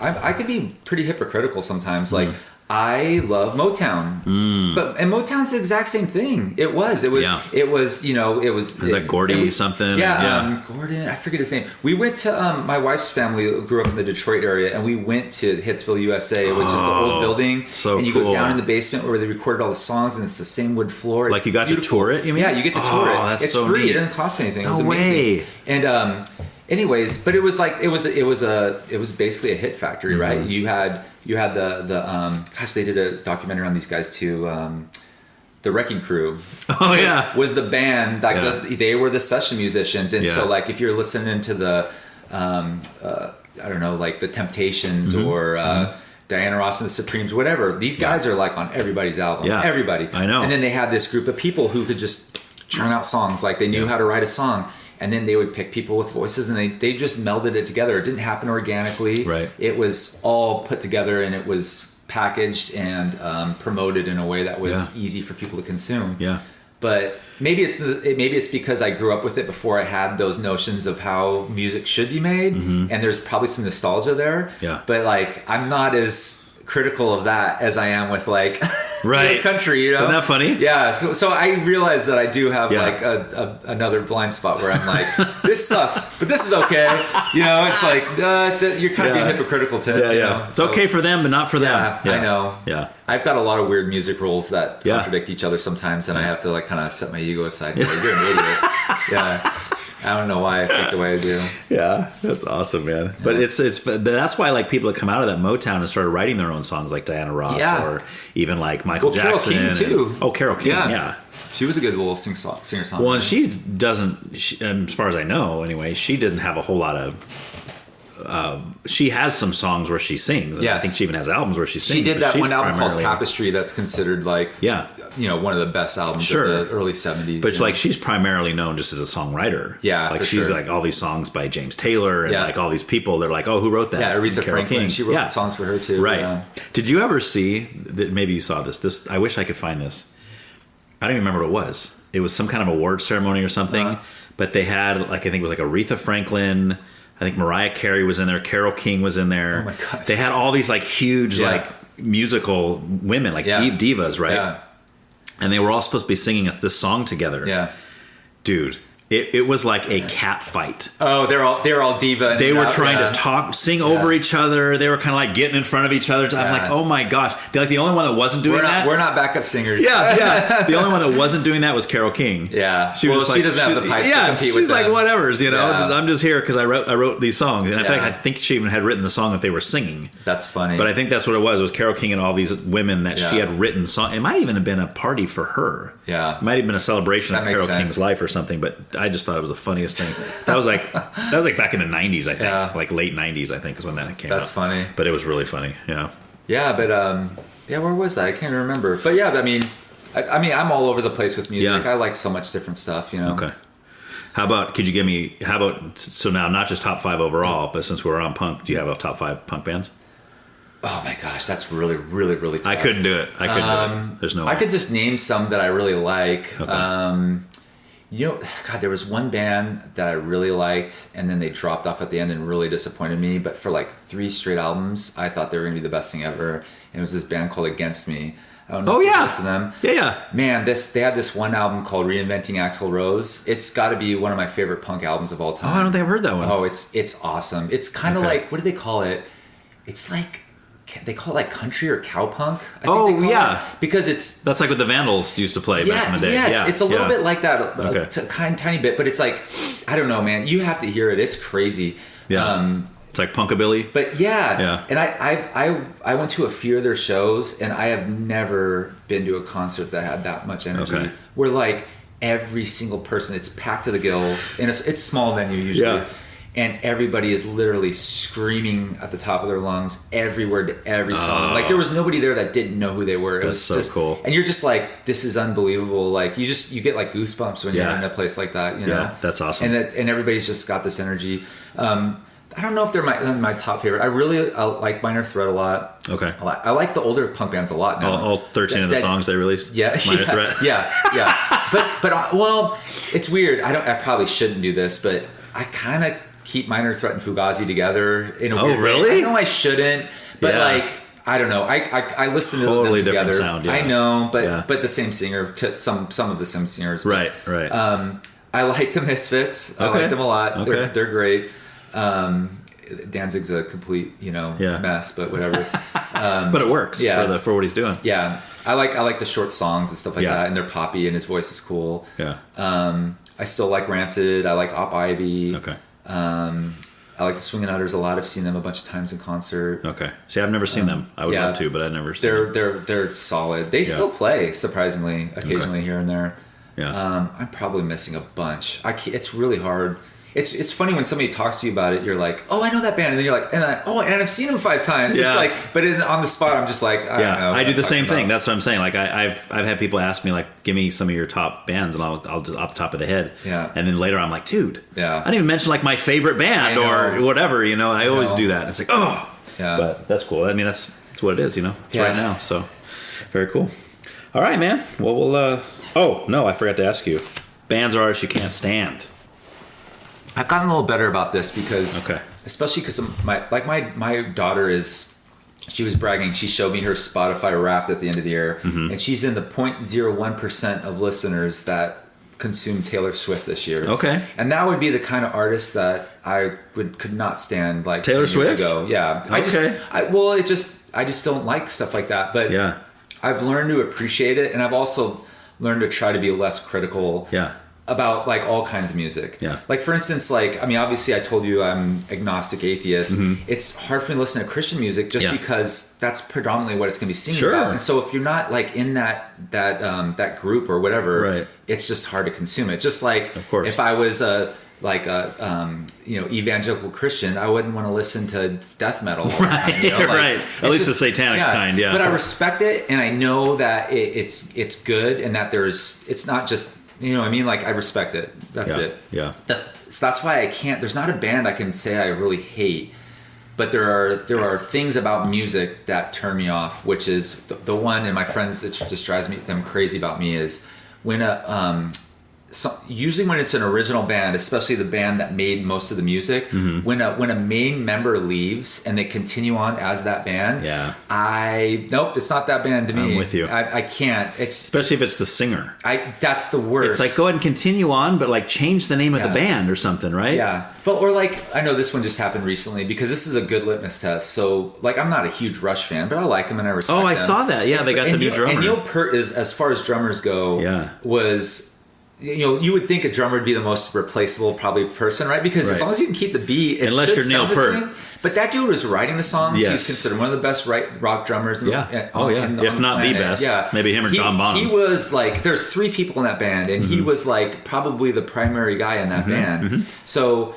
Speaker 1: I can be pretty hypocritical sometimes. Like I love Motown, and Motown's the exact same thing. It was like Gordy something. Yeah, Gordon. I forget his name. We went to my wife's family grew up in the Detroit area, and we went to Hitsville, USA, which is the old building. So and you go down in the basement where they recorded all the songs, and it's the same wood floor. Like you got to tour it. You mean? Yeah, you get to tour it. It's so free. Neat. It doesn't cost anything. No way. And anyways, but it was basically a hit factory, right? You had the they did a documentary on these guys too. The Wrecking Crew. Oh was the band like they were the session musicians, and so like if you're listening to the I don't know, like the Temptations or Diana Ross and the Supremes, whatever, these guys are like on everybody's album. Yeah, everybody. I know. And then they had this group of people who could just churn out songs, like they knew how to write a song. And then they would pick people with voices, and they just melded it together. It didn't happen organically. Right. It was all put together, and it was packaged and promoted in a way that was easy for people to consume. Yeah. But maybe it's because I grew up with it before I had those notions of how music should be made, and there's probably some nostalgia there. Yeah. But like I'm not as critical of that as I am with like
Speaker 2: Right.
Speaker 1: country, you know?
Speaker 2: Isn't that funny?
Speaker 1: Yeah. So I realized that I do have like another blind spot where I'm like, this sucks, but this is okay. You know, it's like you're kind of being hypocritical to it. You know?
Speaker 2: It's okay for them, but not for them.
Speaker 1: Yeah, I know.
Speaker 2: Yeah.
Speaker 1: I've got a lot of weird music rules that contradict each other sometimes, and I have to like kind of set my ego aside. Like, you're an idiot. Yeah. I don't know why I think the way I do.
Speaker 2: Yeah, that's awesome, man. Yeah. But it's that's why like people that come out of that Motown and started writing their own songs, like Diana Ross or even like Michael Jackson.
Speaker 1: Carole King too.
Speaker 2: Carole King, yeah.
Speaker 1: She was a good little singer-songwriter.
Speaker 2: Well, and she doesn't, as far as I know, anyway, she doesn't have a whole lot of. She has some songs where she sings. And I think she even has albums where she sings.
Speaker 1: She did that one album called Tapestry that's considered like, one of the best albums of the early 70s.
Speaker 2: But like she's primarily known just as a songwriter.
Speaker 1: Yeah,
Speaker 2: like she's like all these songs by James Taylor and like all these people. They're like, oh, who wrote that?
Speaker 1: Yeah, Aretha Franklin. She wrote songs for her too.
Speaker 2: Right.
Speaker 1: Yeah.
Speaker 2: Did you ever see that? Maybe you saw this. I wish I could find this. I don't even remember what it was. It was some kind of award ceremony or something. But they had like, I think it was like Aretha Franklin. I think Mariah Carey was in there. Carole King was in there.
Speaker 1: Oh my gosh.
Speaker 2: They had all these like huge like musical women, like divas, right?
Speaker 1: Yeah.
Speaker 2: And they were all supposed to be singing this song together.
Speaker 1: Yeah.
Speaker 2: Dude, it was like a cat fight.
Speaker 1: Oh, they're all diva.
Speaker 2: They were trying to sing over each other. They were kind of like getting in front of each other. I'm like, oh my gosh. They're like the only one that wasn't doing that.
Speaker 1: We're not backup singers.
Speaker 2: Yeah. The only one that wasn't doing that was Carole King.
Speaker 1: Yeah.
Speaker 2: She was
Speaker 1: she doesn't have the pipes to compete with
Speaker 2: she's like,
Speaker 1: them.
Speaker 2: whatever's, you know.
Speaker 1: Yeah.
Speaker 2: I'm just here because I wrote these songs. And in fact, I think she even had written the song that they were singing.
Speaker 1: That's funny.
Speaker 2: But I think that's what it was. It was Carole King and all these women that she had written songs. It might even have been a party for her.
Speaker 1: Yeah.
Speaker 2: It might have been a celebration of Carole King's life or something. But I just thought it was the funniest thing. That was like back in the 90s, I think. Like late 90s, I think, is when that came out.
Speaker 1: That's funny.
Speaker 2: But it was really funny. Yeah.
Speaker 1: Yeah, but where was I? I can't remember. But yeah, I mean, I'm all over the place with music. I like so much different stuff, you know.
Speaker 2: Okay. So now not just top 5 overall, but since we're on punk, do you have a top 5 punk bands?
Speaker 1: Oh my gosh, that's really, really, really tough.
Speaker 2: I couldn't do it. There's no way.
Speaker 1: I could just name some that I really like.
Speaker 2: Okay.
Speaker 1: There was one band that I really liked, and then they dropped off at the end and really disappointed me. But for like 3 straight albums, I thought they were going to be the best thing ever. And it was this band called Against Me. I don't know if you listen to them.
Speaker 2: Yeah.
Speaker 1: Man, they had this one album called Reinventing Axl Rose. It's got to be one of my favorite punk albums of all time.
Speaker 2: Oh, I don't think I've heard that one.
Speaker 1: Oh, it's awesome. It's kind of like, what do they call it? It's like, they call it like country or cowpunk. Because that's
Speaker 2: like what the Vandals used to play back in the day.
Speaker 1: Yes, it's a little bit like that, tiny bit, but it's like, I don't know, man. You have to hear it. It's crazy.
Speaker 2: Yeah, it's like punkabilly.
Speaker 1: But and I went to a few of their shows, and I have never been to a concert that had that much energy.
Speaker 2: Okay.
Speaker 1: Where like every single person, it's packed to the gills, and it's a small venue usually. Yeah. And everybody is literally screaming at the top of their lungs every word to every song. Like there was nobody there that didn't know who they were. It was
Speaker 2: so
Speaker 1: just
Speaker 2: cool.
Speaker 1: And you're just like, this is unbelievable. Like you get like goosebumps when you're in a place like that. You know?
Speaker 2: Yeah, that's awesome.
Speaker 1: And everybody's just got this energy. I don't know if they're my top favorite. I really like Minor Threat a lot.
Speaker 2: Okay.
Speaker 1: I like the older punk bands a lot now.
Speaker 2: All 13 of the songs they released.
Speaker 1: Yeah.
Speaker 2: Minor Threat.
Speaker 1: Yeah. But well, it's weird. I probably shouldn't do this, but I kind of keep Minor Threat and Fugazi together in a weird
Speaker 2: really?
Speaker 1: way. I know I shouldn't, but like I don't know. I listen to them together.
Speaker 2: Sound,
Speaker 1: I know, but the same singer, some of the same singers.
Speaker 2: Right.
Speaker 1: I like the Misfits. I like them a lot.
Speaker 2: Okay.
Speaker 1: They're great. Danzig's a complete mess, but whatever.
Speaker 2: But it works for what he's doing.
Speaker 1: Yeah, I like the short songs and stuff like that, and they're poppy, and his voice is cool.
Speaker 2: Yeah.
Speaker 1: I still like Rancid. I like Op Ivy.
Speaker 2: Okay.
Speaker 1: I like the Swingin' Utters a lot. I've seen them a bunch of times in concert.
Speaker 2: Okay. See, I've never seen them. I would love to, but I've never seen them.
Speaker 1: They're solid. They still play, surprisingly, occasionally here and there.
Speaker 2: Yeah.
Speaker 1: I'm probably missing a bunch. It's really hard. It's funny when somebody talks to you about it. You're like, oh, I know that band, and then you're like, and I've seen them 5 times. Yeah. It's like, but on the spot, I'm just like, I don't know.
Speaker 2: I do the same thing. That's what I'm saying. Like I've had people ask me like, give me some of your top bands, and I'll do off the top of the head.
Speaker 1: Yeah.
Speaker 2: And then later I'm like, dude,
Speaker 1: I
Speaker 2: didn't even mention like my favorite band or whatever. You know, I always do that. It's like, oh,
Speaker 1: yeah.
Speaker 2: But that's cool. I mean, that's what it is. You know, it's right now. So very cool. All right, man. Well, we'll. Oh no, I forgot to ask you. Bands or artists you can't stand.
Speaker 1: I've gotten a little better about this because, especially because my daughter she was bragging. She showed me her Spotify Wrapped at the end of the year, and she's in the 0.01% of listeners that consume Taylor Swift this year.
Speaker 2: Okay.
Speaker 1: And that would be the kind of artist that I could not stand like
Speaker 2: Taylor
Speaker 1: 10 years
Speaker 2: Swift
Speaker 1: ago. Yeah.
Speaker 2: Okay.
Speaker 1: I just don't like stuff like that. But
Speaker 2: yeah.
Speaker 1: I've learned to appreciate it, and I've also learned to try to be less critical about like all kinds of music.
Speaker 2: Yeah.
Speaker 1: Like for instance, like, I mean, obviously I told you I'm agnostic atheist. It's hard for me to listen to Christian music just because that's predominantly what it's going to be singing about. And so if you're not like in that group or whatever, it's just hard to consume it. Just like if I was evangelical Christian, I wouldn't want to listen to death metal all the time, you know? Like,
Speaker 2: at least the satanic kind. But
Speaker 1: I respect it, and I know that it's good, and that it's not just, you know what I mean? Like, I respect it. That's it.
Speaker 2: Yeah.
Speaker 1: So that's why I can't, there's not a band I can say I really hate, but there are things about music that turn me off, which is the one, and my friends that just drives them crazy about me, is when usually when it's an original band, especially the band that made most of the music, when a main member leaves and they continue on as that band, nope, it's not that band to me.
Speaker 2: I'm with you.
Speaker 1: I can't. It's
Speaker 2: especially if it's the singer.
Speaker 1: That's the worst.
Speaker 2: It's like, go ahead and continue on, but like change the name of the band or something, right?
Speaker 1: Yeah. But or like, I know this one just happened recently because this is a good litmus test. So like, I'm not a huge Rush fan, but I like them and I respect them.
Speaker 2: Oh, I saw that. Yeah, they got the new drummer.
Speaker 1: And Neil Peart is, as far as drummers go, was, you know, you would think a drummer would be the most replaceable probably person, right? Because as long as you can keep the beat,
Speaker 2: unless you're Neil Peart.
Speaker 1: But that dude was writing the songs. He's considered one of the best rock drummers.
Speaker 2: If not the best. Yeah. Maybe him or John Bonham. He
Speaker 1: was like, there's 3 people in that band, and he was like probably the primary guy in that band. So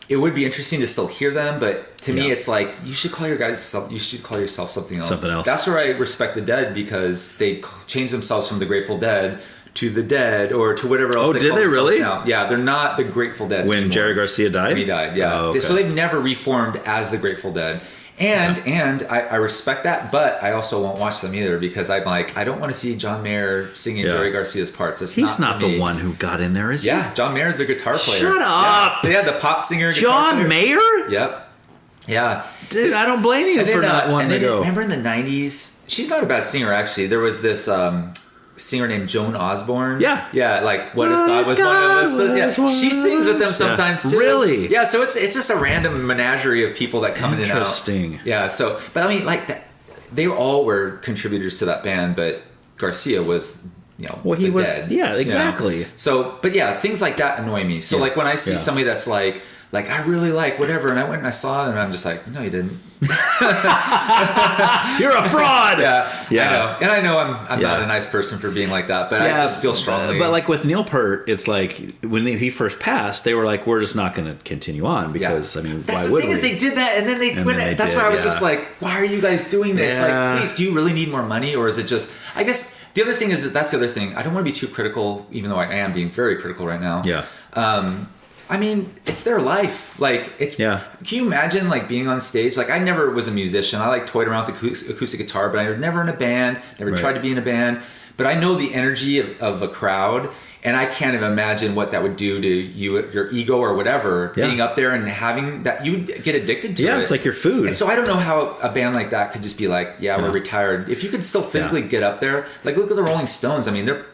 Speaker 1: it would be interesting to still hear them, but to me, it's like, you should call yourself something else.
Speaker 2: Something else.
Speaker 1: That's where I respect the Dead, because they changed themselves from the Grateful Dead to the Dead, or to whatever else.
Speaker 2: Oh, did they really?
Speaker 1: Now. Yeah, they're not the Grateful Dead
Speaker 2: when
Speaker 1: anymore.
Speaker 2: Jerry Garcia died.
Speaker 1: When he died, So they've never reformed as the Grateful Dead, and I respect that, but I also won't watch them either, because I'm like, I don't want to see John Mayer singing Jerry Garcia's parts.
Speaker 2: He's not the one who got in there, is he?
Speaker 1: Yeah, John Mayer's the guitar player.
Speaker 2: Shut up!
Speaker 1: Yeah, the pop singer.
Speaker 2: John Mayer?
Speaker 1: Yep. Yeah.
Speaker 2: Dude, I don't blame you for not wanting to go.
Speaker 1: Remember in the 90s? She's not a bad singer, actually. There was this singer named Joan Osborne. Yeah, like What If God Was One of Us. Yeah, she sings with them sometimes too.
Speaker 2: Really?
Speaker 1: Yeah, so it's just a random menagerie of people that come in and out.
Speaker 2: Interesting.
Speaker 1: Yeah, so, but I mean, like, they all were contributors to that band, but Garcia was, you know,
Speaker 2: well, he was
Speaker 1: Dead,
Speaker 2: yeah, exactly.
Speaker 1: You know? So, but yeah, things like that annoy me. So like when I see somebody that's like I really like whatever, and I went and I saw it, and I'm just like, no, you didn't.
Speaker 2: You're a fraud.
Speaker 1: I know, and I know I'm not a nice person for being like that, but I just feel strongly.
Speaker 2: But like with Neil Peart, it's like when he first passed, they were like, we're just not going to continue on, because I mean,
Speaker 1: that's
Speaker 2: why would we?
Speaker 1: The thing is, they did that, and then they went. That's why I was just like, why are you guys doing this? Like, please, do you really need more money, or is it just? I guess the other thing is that's the other thing. I don't want to be too critical, even though I am being very critical right now.
Speaker 2: Yeah.
Speaker 1: I mean, it's their life. Like, it's. Yeah. Can you imagine like being on stage? Like, I never was a musician. I like toyed around with acoustic guitar, but I was never in a band. Never tried to be in a band. But I know the energy of a crowd, and I can't even imagine what that would do to you, your ego or whatever. Being up there and having that, you would get addicted to it.
Speaker 2: Yeah, it's like your food.
Speaker 1: And so I don't know how a band like that could just be like, we're retired. If you could still physically get up there, like look at the Rolling Stones. I mean, they're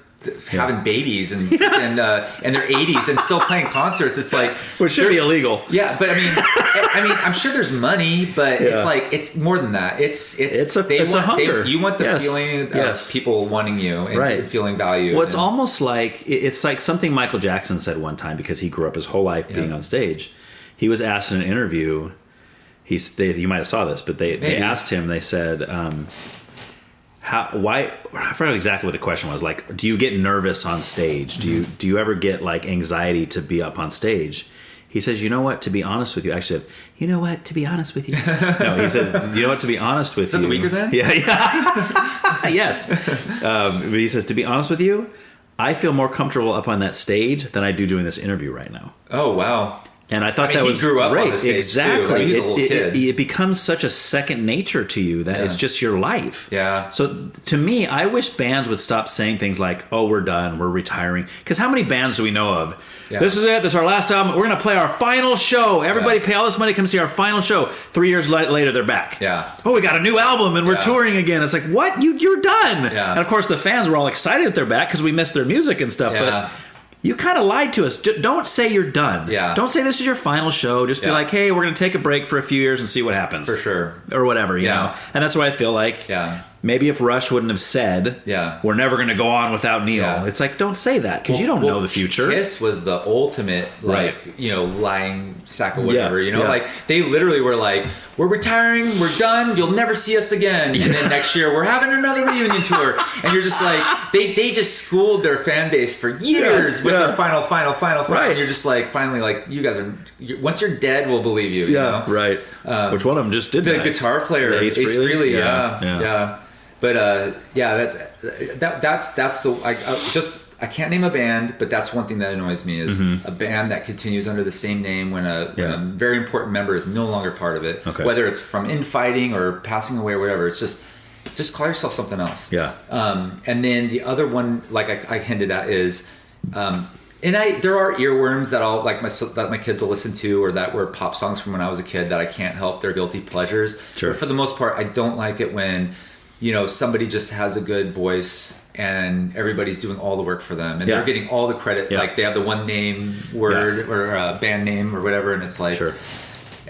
Speaker 1: having babies and in their 80s and still playing concerts. It's like,
Speaker 2: which should be illegal.
Speaker 1: Yeah, but I mean, I'm sure there's money, but it's like, it's more than that. It's a hunger. You want the feeling of people wanting you and feeling valued.
Speaker 2: Well, it's almost like it's like something Michael Jackson said one time, because he grew up his whole life being on stage. He was asked in an interview. You might have saw this, but they asked him. They said, why? I forgot exactly what the question was. Like, do you get nervous on stage? Do you ever get like anxiety to be up on stage? He says, you know what? To be honest with you, actually, you know what? To be honest with you, no. He says, you know what? To be honest with you,
Speaker 1: is that the Weaker Thans?
Speaker 2: Yeah. Yes. But he says, to be honest with you, I feel more comfortable up on that stage than I do doing this interview right now.
Speaker 1: Oh wow.
Speaker 2: And I thought that was
Speaker 1: he grew up
Speaker 2: great.
Speaker 1: on the stage
Speaker 2: Exactly.
Speaker 1: too. Like, he's a little kid.
Speaker 2: It becomes such a second nature to you that it's just your life.
Speaker 1: Yeah.
Speaker 2: So to me, I wish bands would stop saying things like, "Oh, we're done, we're retiring." Because how many bands do we know of? Yeah. This is it. This is our last album. We're going to play our final show. Everybody pay all this money, come see our final show. 3 years later, they're back.
Speaker 1: Yeah.
Speaker 2: Oh, we got a new album and we're touring again. It's like, what? You're done.
Speaker 1: Yeah.
Speaker 2: And of course, the fans were all excited that they're back because we missed their music and stuff.
Speaker 1: Yeah.
Speaker 2: But you kind of lied to us. Don't say you're done.
Speaker 1: Yeah.
Speaker 2: Don't say this is your final show. Just be like, hey, we're going to take a break for a few years and see what happens.
Speaker 1: For sure.
Speaker 2: Or whatever, you know? And that's why I feel like maybe if Rush wouldn't have said, we're never going to go on without Neil, it's like, don't say that because you don't know the future.
Speaker 1: Kiss was the ultimate, lying sack of whatever, like they literally were like, we're retiring, we're done, you'll never see us again. And then next year, we're having another reunion tour. And you're just like, they just schooled their fan base for years with their final.
Speaker 2: Right.
Speaker 1: And you're just like, finally, like, you guys are, once you're dead, we'll believe you.
Speaker 2: Yeah, you know? Right. Which one of them just did
Speaker 1: the guitar player, Ace Frehley. Yeah. But that's the I can't name a band, but that's one thing that annoys me is a band that continues under the same name when a very important member is no longer part of it. Okay. Whether it's from infighting or passing away or whatever, it's just call yourself something else.
Speaker 2: Yeah.
Speaker 1: And then the other one, like I hinted at, is there are earworms that my kids will listen to, or that were pop songs from when I was a kid that I can't help. They're guilty pleasures.
Speaker 2: Sure.
Speaker 1: But for the most part, I don't like it when somebody just has a good voice and everybody's doing all the work for them and they're getting all the credit. Like they have the one name word or band name or whatever, and it's like,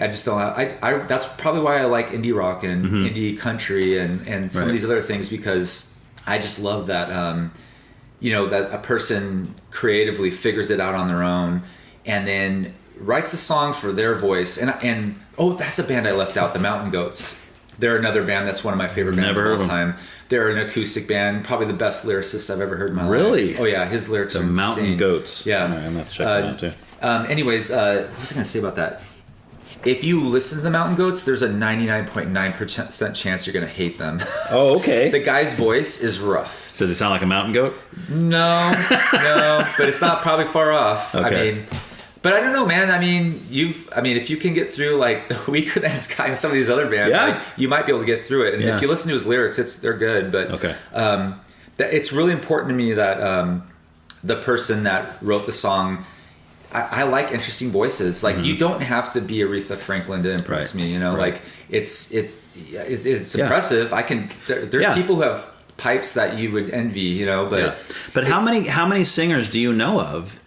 Speaker 1: I just don't have, that's probably why I like indie rock and indie country and some of these other things, because I just love that, that a person creatively figures it out on their own and then writes the song for their voice. And that's a band I left out, the Mountain Goats. They're another band that's one of my favorite bands of all time. They're an acoustic band, probably the best lyricist I've ever heard in my life.
Speaker 2: Really?
Speaker 1: Oh yeah, his lyrics are insane.
Speaker 2: The Mountain Goats.
Speaker 1: Yeah.
Speaker 2: I'm going to have to check that out too.
Speaker 1: Anyways, what was I going to say about that? If you listen to the Mountain Goats, there's a 99.9% chance you're going to hate them.
Speaker 2: Oh, okay.
Speaker 1: The guy's voice is rough.
Speaker 2: Does it sound like a mountain goat?
Speaker 1: No, but it's not probably far off.
Speaker 2: Okay.
Speaker 1: But I don't know, man. If you can get through like the Weaker Than Sky and some of these other bands, like, you might be able to get through it. And if you listen to his lyrics, they're good. But it's really important to me that the person that wrote the song, I like interesting voices. Like you don't have to be Aretha Franklin to impress me. Like it's impressive. There's people who have pipes that you would envy. But
Speaker 2: how many singers do you know of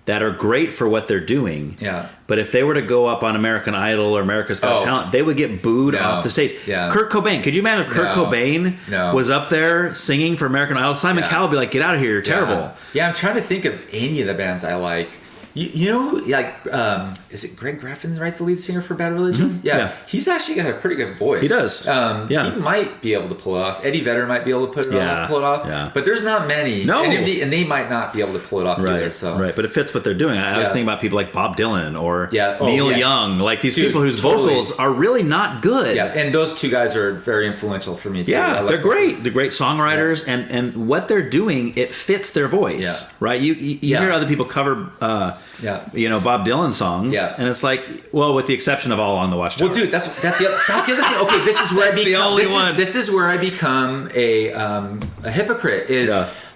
Speaker 2: that are great for what they're doing?
Speaker 1: Yeah.
Speaker 2: But if they were to go up on American Idol or America's Got Talent, they would get booed off the stage.
Speaker 1: Yeah.
Speaker 2: Kurt Cobain. Could you imagine if Kurt Cobain was up there singing for American Idol? Simon Cowell would be like, get out of here, you're terrible.
Speaker 1: Yeah, I'm trying to think of any of the bands I like. You know, like, is it Greg Graffin writes the lead singer for Bad Religion?
Speaker 2: Mm-hmm. Yeah.
Speaker 1: He's actually got a pretty good voice.
Speaker 2: He does.
Speaker 1: He might be able to pull it off. Eddie Vedder might be able to pull it off.
Speaker 2: Yeah.
Speaker 1: But there's not many.
Speaker 2: No.
Speaker 1: And they might not be able to pull it off either. So.
Speaker 2: Right, but it fits what they're doing. I was thinking about people like Bob Dylan or Neil Young, like these people whose vocals are really not good.
Speaker 1: Yeah, and those two guys are very influential for me too.
Speaker 2: Yeah, they're great. They're great songwriters, and what they're doing, it fits their voice. Right? You hear other people cover Bob Dylan songs, and it's like, well, with the exception of All Along the Watchtower.
Speaker 1: Well, dude, that's the other thing. Okay, this is where this is where I become a hypocrite.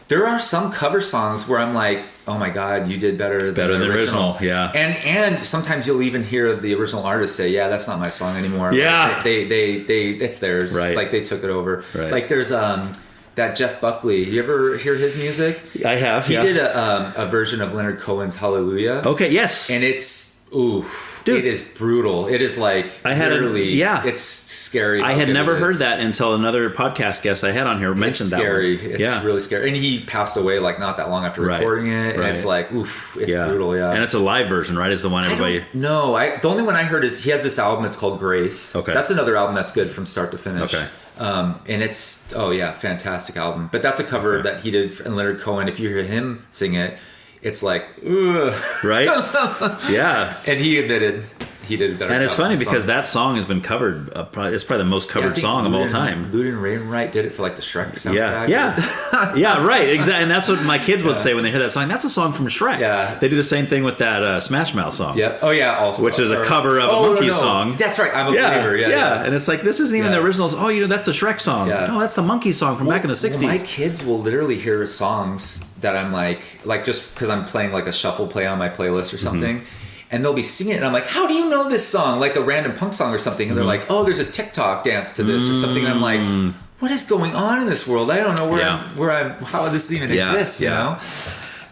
Speaker 1: There are some cover songs where I'm like, oh my god, you did better than the original. Yeah, and sometimes you'll even hear the original artist say, yeah, that's not my song anymore.
Speaker 2: Yeah,
Speaker 1: they it's theirs. Right, like they took it over. Right. Like there's that Jeff Buckley. You ever hear his music?
Speaker 2: I have.
Speaker 1: He did a version of Leonard Cohen's Hallelujah.
Speaker 2: Okay, yes.
Speaker 1: And it's dude, it is brutal. It is like it's scary.
Speaker 2: I had never heard that until another podcast guest I had on here mentioned that.
Speaker 1: It's really scary. And he passed away like not that long after recording it. And it's like, it's brutal. Yeah.
Speaker 2: And it's a live version, right? Is the one everybody?
Speaker 1: No, the only one I heard is he has this album. It's called Grace. Okay, that's another album that's good from start to finish. Okay. And it's fantastic album. But that's a cover that he did in Leonard Cohen. If you hear him sing it, it's like, ugh.
Speaker 2: Right? Yeah.
Speaker 1: And he admitted he did a better.
Speaker 2: And it's
Speaker 1: job
Speaker 2: funny
Speaker 1: on the
Speaker 2: because
Speaker 1: song.
Speaker 2: that song has been covered. It's probably the most covered song of all time.
Speaker 1: Ludin Wainwright did it for like the Shrek soundtrack.
Speaker 2: Yeah, right, exactly. And that's what my kids would say when they hear that song. That's a song from Shrek.
Speaker 1: Yeah,
Speaker 2: they do the same thing with that Smash Mouth song.
Speaker 1: Yep. Oh yeah, also
Speaker 2: which is a cover of a Monkey song.
Speaker 1: That's right. I'm a believer. Yeah.
Speaker 2: And it's like this isn't even the original. Oh, that's the Shrek song. Yeah. No, that's the Monkey song from back in the '60s.
Speaker 1: My kids will literally hear songs that I'm like just because I'm playing like a shuffle play on my playlist or something. And they'll be singing it, and I'm like, how do you know this song? Like a random punk song or something. And they're like, oh, there's a TikTok dance to this or something. And I'm like, what is going on in this world? I don't know how this even exists, you know?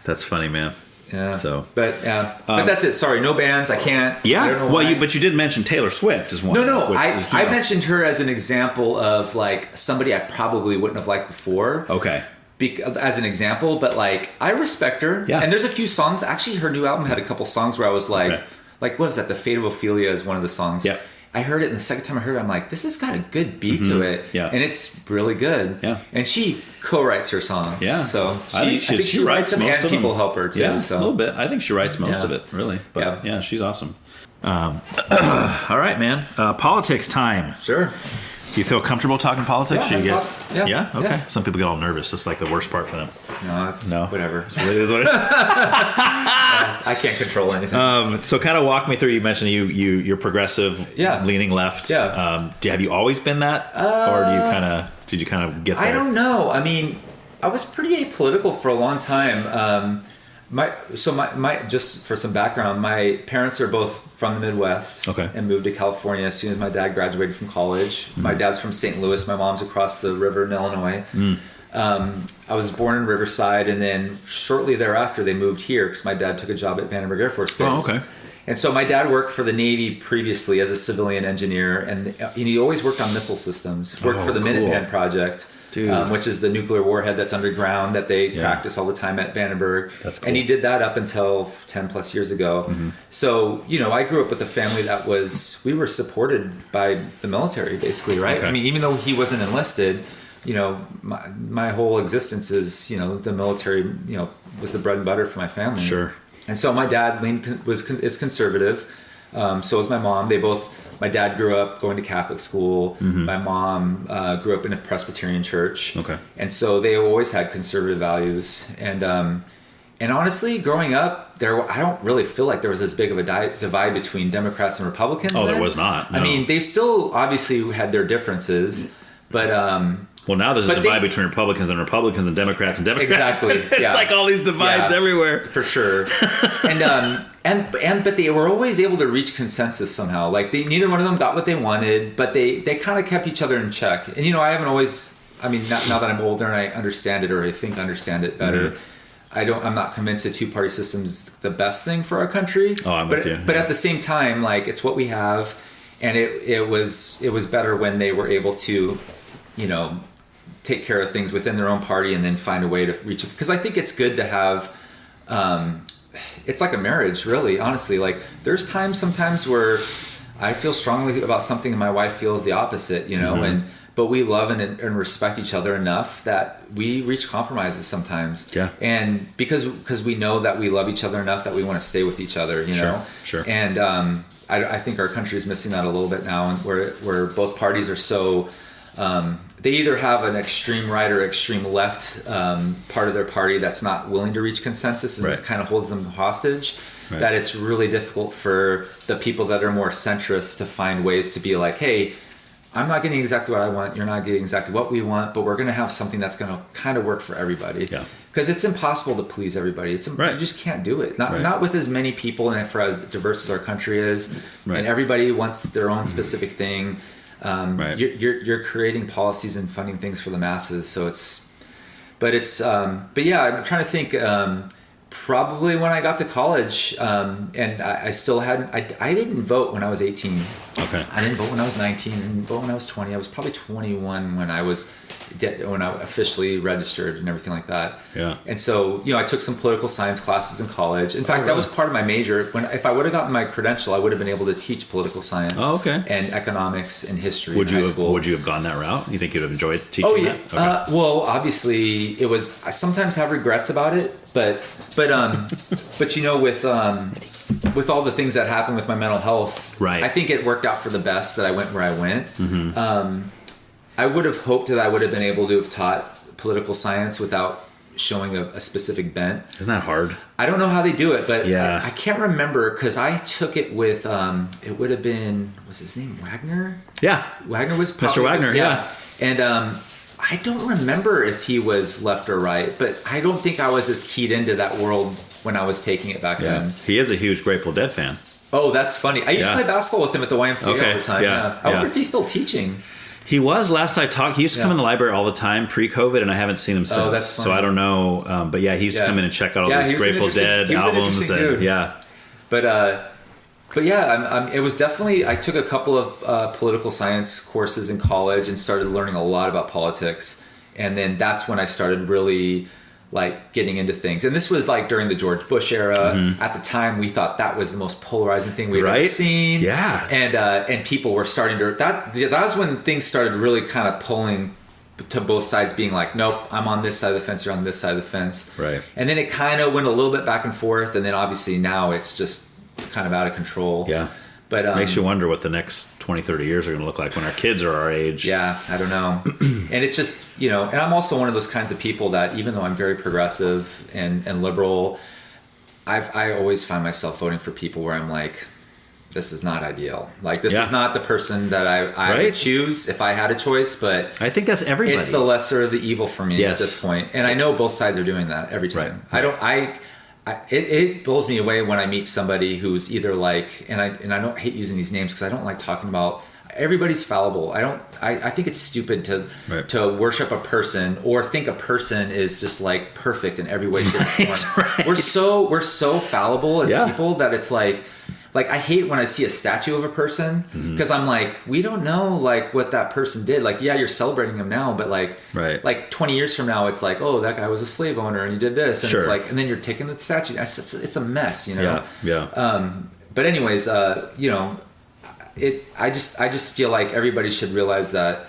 Speaker 2: That's funny, man.
Speaker 1: Yeah.
Speaker 2: So,
Speaker 1: but that's it. Sorry, no bands. I can't.
Speaker 2: Yeah. I don't know why. But you did mention Taylor Swift as one.
Speaker 1: No. I mentioned her as an example of like somebody I probably wouldn't have liked before.
Speaker 2: Okay.
Speaker 1: As an example, but like I respect her.
Speaker 2: Yeah.
Speaker 1: And there's a few songs. Actually, her new album had a couple songs where I was like, what was that? The Fate of Ophelia is one of the songs.
Speaker 2: Yeah.
Speaker 1: I heard it, and the second time I heard it, I'm like, this has got a good beat to it.
Speaker 2: Yeah.
Speaker 1: And it's really good.
Speaker 2: Yeah.
Speaker 1: And she co-writes her songs.
Speaker 2: Yeah.
Speaker 1: So
Speaker 2: I think she writes most of them.
Speaker 1: People help her too.
Speaker 2: Yeah,
Speaker 1: so.
Speaker 2: a little bit. I think she writes most of it, really. But yeah, she's awesome. All right, man. Politics time.
Speaker 1: Sure.
Speaker 2: Do you feel comfortable talking politics?
Speaker 1: Yeah.
Speaker 2: Yeah? Okay.
Speaker 1: Yeah.
Speaker 2: Some people get all nervous. That's like the worst part for them.
Speaker 1: No, whatever.
Speaker 2: It is what it is.
Speaker 1: I can't control anything.
Speaker 2: So kind of walk me through. You mentioned you're progressive, leaning left.
Speaker 1: Yeah.
Speaker 2: Have you always been that, or did you kind of get there?
Speaker 1: I don't know. I mean, I was pretty apolitical for a long time. Just for some background, my parents are both from the Midwest and moved to California as soon as my dad graduated from college. My dad's from St. Louis. My mom's across the river in Illinois. I was born in Riverside, and then shortly thereafter they moved here because my dad took a job at Vandenberg Air Force Base.
Speaker 2: Oh, okay.
Speaker 1: And so my dad worked for the Navy previously as a civilian engineer, and he always worked on missile systems. Worked for the Minuteman Project. Which is the nuclear warhead that's underground that they practice all the time at Vandenberg.
Speaker 2: That's cool.
Speaker 1: And he did that up until 10 plus years ago. So, I grew up with a family we were supported by the military basically, right?
Speaker 2: Okay.
Speaker 1: I mean, even though he wasn't enlisted, my whole existence is, the military, was the bread and butter for my family.
Speaker 2: Sure.
Speaker 1: And so my dad is conservative. So is my mom. My dad grew up going to Catholic school. My mom grew up in a Presbyterian church.
Speaker 2: Okay.
Speaker 1: And so they always had conservative values. And honestly, growing up, I don't really feel like there was as big of a divide between Democrats and Republicans.
Speaker 2: Oh, there was not. No.
Speaker 1: I mean, they still obviously had their differences, but
Speaker 2: well, now there's a divide between Republicans and Democrats and Democrats.
Speaker 1: Exactly.
Speaker 2: It's like all these divides everywhere.
Speaker 1: For sure. But they were always able to reach consensus somehow. Like neither one of them got what they wanted, but they kind of kept each other in check. And I haven't always. I mean, now that I'm older and I understand it, or I think I understand it better. I'm not convinced the two-party system's the best thing for our country.
Speaker 2: Oh, I'm with you.
Speaker 1: But at the same time, like it's what we have, and it was better when they were able to, take care of things within their own party and then find a way to reach it. Because I think it's good to have. It's like a marriage, really. Honestly, like there's sometimes where I feel strongly about something and my wife feels the opposite. But we love and respect each other enough that we reach compromises sometimes. Yeah. And because we know that we love each other enough that we want to stay with each other,
Speaker 2: Sure.
Speaker 1: And I think our country is missing that a little bit now, and where both parties are so they either have an extreme right or extreme left part of their party that's not willing to reach consensus and it kind of holds them hostage. Right. That it's really difficult for the people that are more centrist to find ways to be like, hey, I'm not getting exactly what I want. You're not getting exactly what we want, but we're going to have something that's going to kind of work for everybody. Yeah. Because it's impossible to please everybody. You just can't do it. Not with as many people and for as diverse as our country is. Right. And everybody wants their own specific thing. You're creating policies and funding things for the masses. So but yeah, I'm trying to think. Probably when I got to college, and I still hadn't. I didn't vote when I was 18.
Speaker 2: Okay.
Speaker 1: I didn't vote when I was 19. I didn't vote when I was 20. I was probably 21 when I officially registered and everything like that. Yeah. And so I took some political science classes in college. In fact, that was part of my major. If I would have gotten my credential, I would have been able to teach political science. Oh, okay. And economics and history in high school.
Speaker 2: Would you have gone that route? You think you'd have enjoyed teaching? Oh yeah.
Speaker 1: That? Okay. Well, obviously, I sometimes have regrets about it, but with with all the things that happened with my mental health,
Speaker 2: right.
Speaker 1: I think it worked out for the best that I went where I went. I would have hoped that I would have been able to have taught political science without showing a specific bent.
Speaker 2: Isn't that hard?
Speaker 1: I don't know how they do it, but
Speaker 2: yeah.
Speaker 1: I can't remember because I took it with, it would have been, was his name Wagner?
Speaker 2: Yeah.
Speaker 1: Wagner was probably,
Speaker 2: Mr. Wagner, yeah.
Speaker 1: And I don't remember if he was left or right, but I don't think I was as keyed into that world when I was taking it back then.
Speaker 2: He is a huge Grateful Dead fan.
Speaker 1: Oh, that's funny. I used to play basketball with him at the YMCA all the time.
Speaker 2: Yeah.
Speaker 1: I wonder if he's still teaching.
Speaker 2: He was last I talked. He used to come in the library all the time pre-COVID, and I haven't seen him since.
Speaker 1: Oh, that's funny.
Speaker 2: So I don't know. But yeah, he used to come in and check out all these Grateful Dead albums. And,
Speaker 1: But yeah, it was definitely. I took a couple of political science courses in college and started learning a lot about politics, and then that's when I started really like getting into things. And this was like during the George Bush era. At the time, we thought that was the most polarizing thing we'd ever seen.
Speaker 2: Yeah.
Speaker 1: And people were starting to, that was when things started really kind of pulling to both sides, being like, nope, I'm on this side of the fence, you're on this side of the fence.
Speaker 2: Right.
Speaker 1: And then it kind of went a little bit back and forth. And then obviously now it's just kind of out of control.
Speaker 2: Yeah. But makes you wonder what the next 20, 30 years are going to look like when our kids are our age.
Speaker 1: Yeah, I don't know. And it's just, and I'm also one of those kinds of people that even though I'm very progressive and liberal, I always find myself voting for people where I'm like, this is not ideal. Like, this is not the person that I would choose if I had a choice, but
Speaker 2: I think that's everybody.
Speaker 1: It's the lesser of the evil for me at this point. And I know both sides are doing that every time.
Speaker 2: Right.
Speaker 1: It blows me away when I meet somebody who's either like, and I don't hate using these names because I don't like talking about, everybody's fallible. I think it's stupid to worship a person or think a person is just like perfect in every way, shape, or form.
Speaker 2: Right.
Speaker 1: We're so fallible as people that it's like I hate when I see a statue of a person because I'm like, we don't know like what that person did. Like, yeah, you're celebrating him now, but like 20 years from now, it's like, oh, that guy was a slave owner and he did this. And it's like, and then you're taking the statue. It's a mess,
Speaker 2: Yeah.
Speaker 1: But anyways, I just feel like everybody should realize that,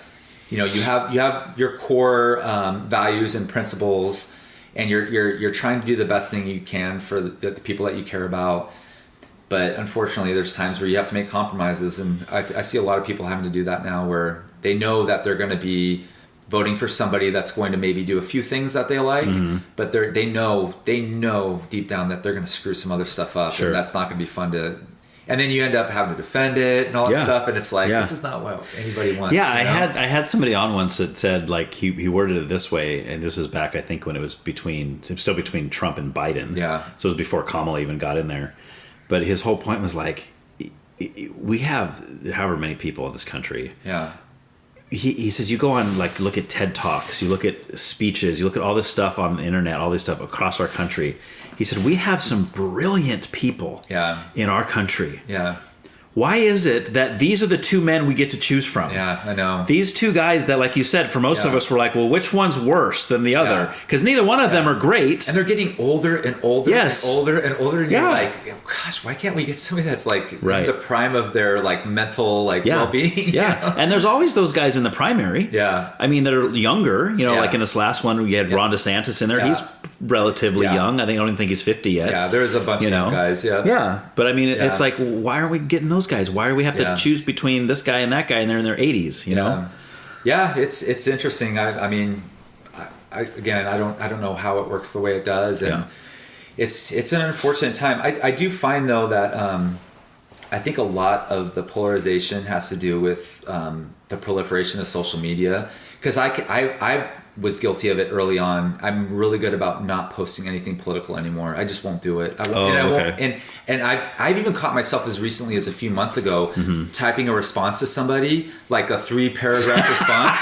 Speaker 1: you have your core values and principles, and you're trying to do the best thing you can for the people that you care about. But unfortunately, there's times where you have to make compromises, and I see a lot of people having to do that now, where they know that they're going to be voting for somebody that's going to maybe do a few things that they like, but they know deep down that they're going to screw some other stuff up, and that's not going to be fun to. And then you end up having to defend it and all that stuff, and it's like this is not what anybody wants.
Speaker 2: Yeah, I had somebody on once that said like he worded it this way, and this was back I think when it was still between Trump and Biden. Yeah, so it was before Kamala even got in there. But his whole point was like, we have however many people in this country. Yeah. He says you go on like look at TED Talks, you look at speeches, you look at all this stuff on the internet, all this stuff across our country. He said we have some brilliant people in our country. Yeah. Why is it that these are the two men we get to choose from? Yeah, I know. These two guys that, like you said, for most of us, were like, well, which one's worse than the other? Because neither one of them are great.
Speaker 1: And they're getting older and older and older and older. And you're like, gosh, why can't we get somebody that's like in the prime of their like mental well-being?
Speaker 2: Yeah. And there's always those guys in the primary. Yeah. I mean, that are younger. Like in this last one, we had Ron DeSantis in there. Yeah. He's relatively young. I don't even think he's 50 yet.
Speaker 1: Yeah, there's a bunch of young guys. Yeah.
Speaker 2: Yeah. But I mean, it's like, why are we getting those guys? Why do we have to choose between this guy and that guy, and they're in their 80s? You know?
Speaker 1: Yeah, it's interesting. I mean, I don't know how it works the way it does, and it's an unfortunate time. I do find though that I think a lot of the polarization has to do with the proliferation of social media, because I was guilty of it early on. I'm really good about not posting anything political anymore. I just won't do it. And I've even caught myself as recently as a few months ago typing a response to somebody, like a 3-paragraph response,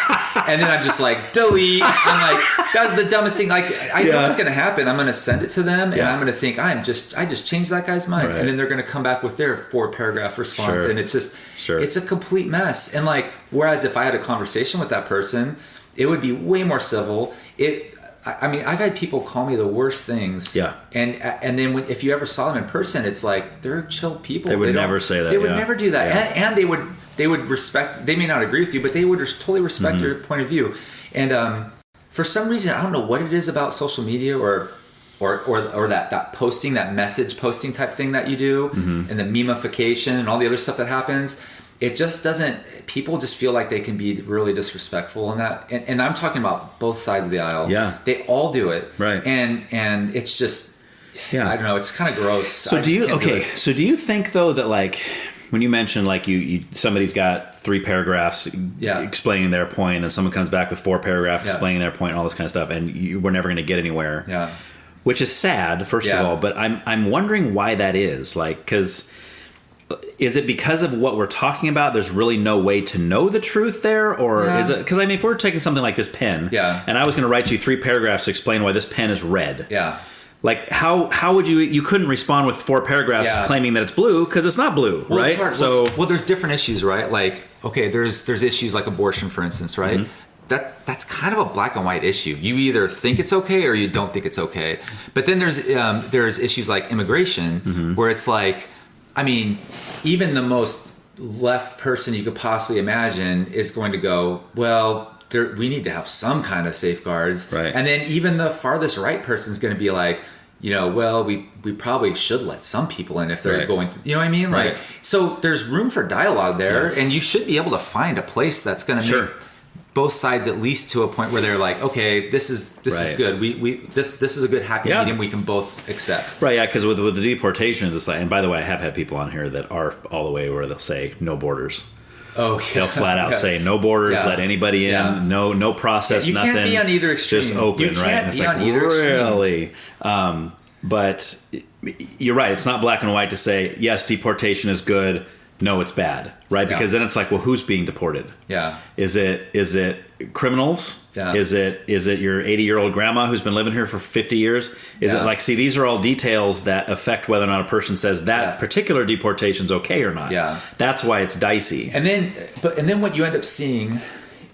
Speaker 1: and then I'm just like, delete. I'm like, that's the dumbest thing. Like, I know what's going to happen. I'm going to send it to them, and I'm going to think I just changed that guy's mind, and then they're going to come back with their 4-paragraph response, and it's just it's a complete mess. And like, whereas if I had a conversation with that person, it would be way more civil. I mean, I've had people call me the worst things. Yeah. And then if you ever saw them in person, it's like, they're chill people.
Speaker 2: They would never say that.
Speaker 1: They would never do that. Yeah. And they would respect, they may not agree with you, but they would totally respect your point of view. And for some reason, I don't know what it is about social media or or that posting, that message posting type thing that you do, and the memification and all the other stuff that happens. It just doesn't. People just feel like they can be really disrespectful in that, and I'm talking about both sides of the aisle.
Speaker 2: Yeah,
Speaker 1: they all do it,
Speaker 2: right?
Speaker 1: And it's just, I don't know. It's kind of gross.
Speaker 2: So do you think though that like when you mentioned like you somebody's got 3 paragraphs explaining their point, and someone comes back with 4 paragraphs explaining their point and all this kind of stuff, and we're never going to get anywhere. Yeah, which is sad, first of all. But I'm wondering why that is. Like, because. Is it because of what we're talking about? There's really no way to know the truth there, or is it because if we're taking something like this pen, and I was going to write you 3 paragraphs to explain why this pen is red, like how would you couldn't respond with 4 paragraphs claiming that it's blue because it's not blue, right?
Speaker 1: Well, there's different issues, right? Like, okay, there's issues like abortion, for instance, right? That's kind of a black and white issue. You either think it's okay or you don't think it's okay. But then there's issues like immigration, where it's like, I mean, even the most left person you could possibly imagine is going to go, well, we need to have some kind of safeguards. Right. And then even the farthest right person is going to be like, well, we probably should let some people in if they're going through, you know what I mean? Like, so there's room for dialogue there, and you should be able to find a place that's going to make both sides at least to a point where they're like, okay, this is good. This is a good happy medium we can both accept.
Speaker 2: Right, yeah, because with the deportations, it's like, and by the way, I have had people on here that are all the way where they'll say no borders. Oh, yeah. They'll flat out say no borders, let anybody in, no process, nothing. You can't
Speaker 1: be on either extreme.
Speaker 2: Just open,
Speaker 1: you can't
Speaker 2: It's
Speaker 1: be
Speaker 2: like,
Speaker 1: on either
Speaker 2: really? But you're right. It's not black and white to say, yes, deportation is good. No, it's bad, right? Because then it's like, well, who's being deported? Yeah. Is it criminals? Yeah. Is it your 80-year-old grandma who's been living here for 50 years? Is it like, see, these are all details that affect whether or not a person says that particular deportation's okay or not. Yeah. That's why it's dicey.
Speaker 1: And then what you end up seeing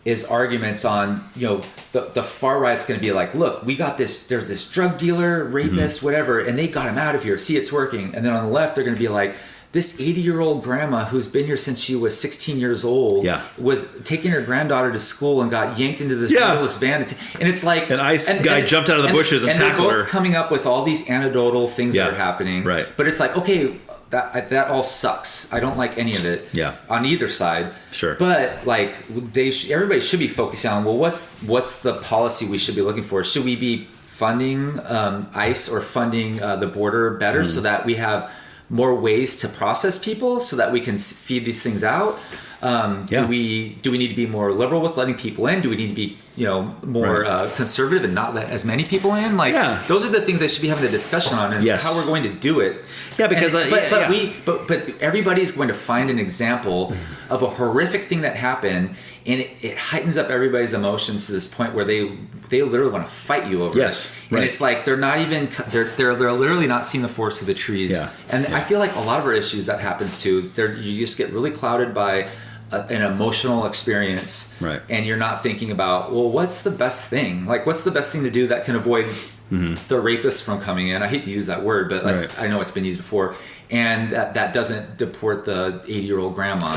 Speaker 1: is arguments on, the far right's going to be like, look, we got this, there's this drug dealer, rapist, whatever, and they got him out of here. See, it's working. And then on the left, they're going to be like, this 80-year-old grandma who's been here since she was 16 years old was taking her granddaughter to school and got yanked into this ridiculous van. And it's like...
Speaker 2: An ice guy jumped out of the bushes and tackled her.
Speaker 1: And they're both coming up with all these anecdotal things that are happening. Right. But it's like, okay, that all sucks. I don't like any of it on either side. Sure. But like everybody should be focusing on, well, what's the policy we should be looking for? Should we be funding ICE or funding the border better so that we have more ways to process people so that we can feed these things out? Do we need to be more liberal with letting people in? Do we need to be more conservative and not let as many people in? Like those are the things that should be having a discussion on, and how we're going to do it. Yeah, because but everybody's going to find an example of a horrific thing that happened, and it heightens up everybody's emotions to this point where they literally want to fight you over it. And it's like they're not even they're literally not seeing the forest through the trees. And I feel like a lot of our issues that happens too. You just get really clouded by an emotional experience, and you're not thinking about, well, what's the best thing? Like, what's the best thing to do that can avoid the rapist from coming in? I hate to use that word, but I know it's been used before. And that doesn't deport the 80-year-old grandma,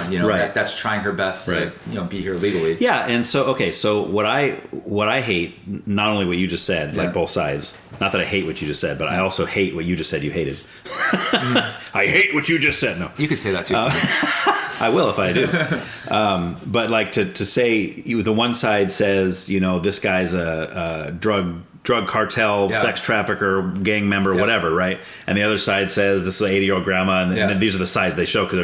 Speaker 1: that's trying her best to be here legally.
Speaker 2: Yeah, and so what I hate, not only what you just said, like both sides. Not that I hate what you just said, but I also hate what you just said you hated. I hate what you just said. No,
Speaker 1: you could say that too.
Speaker 2: I will if I do. But like to say the one side says, this guy's a drug cartel, sex trafficker, gang member, whatever, right? And the other side says this is an 80-year-old grandma, and then these are the sides they show because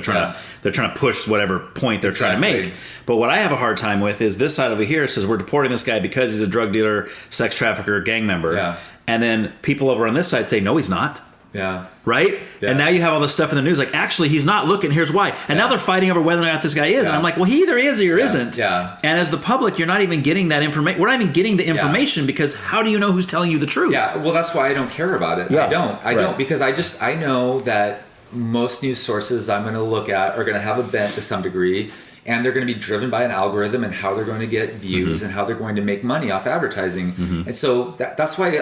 Speaker 2: they're trying to push whatever point they're trying to make. But what I have a hard time with is this side over here says we're deporting this guy because he's a drug dealer, sex trafficker, gang member, and then people over on this side say no, he's not. Yeah. Right? Yeah. And now you have all this stuff in the news like, actually, he's not looking. Here's why. And now they're fighting over whether or not this guy is. And I'm like, well, he either is or isn't. Yeah. And as the public, you're not even getting that information. We're not even getting the information because how do you know who's telling you the truth?
Speaker 1: Yeah. Well, that's why I don't care about it. Yeah. I don't because I know that most news sources I'm going to look at are going to have a bent to some degree. And they're going to be driven by an algorithm and how they're going to get views and how they're going to make money off advertising. And so that's why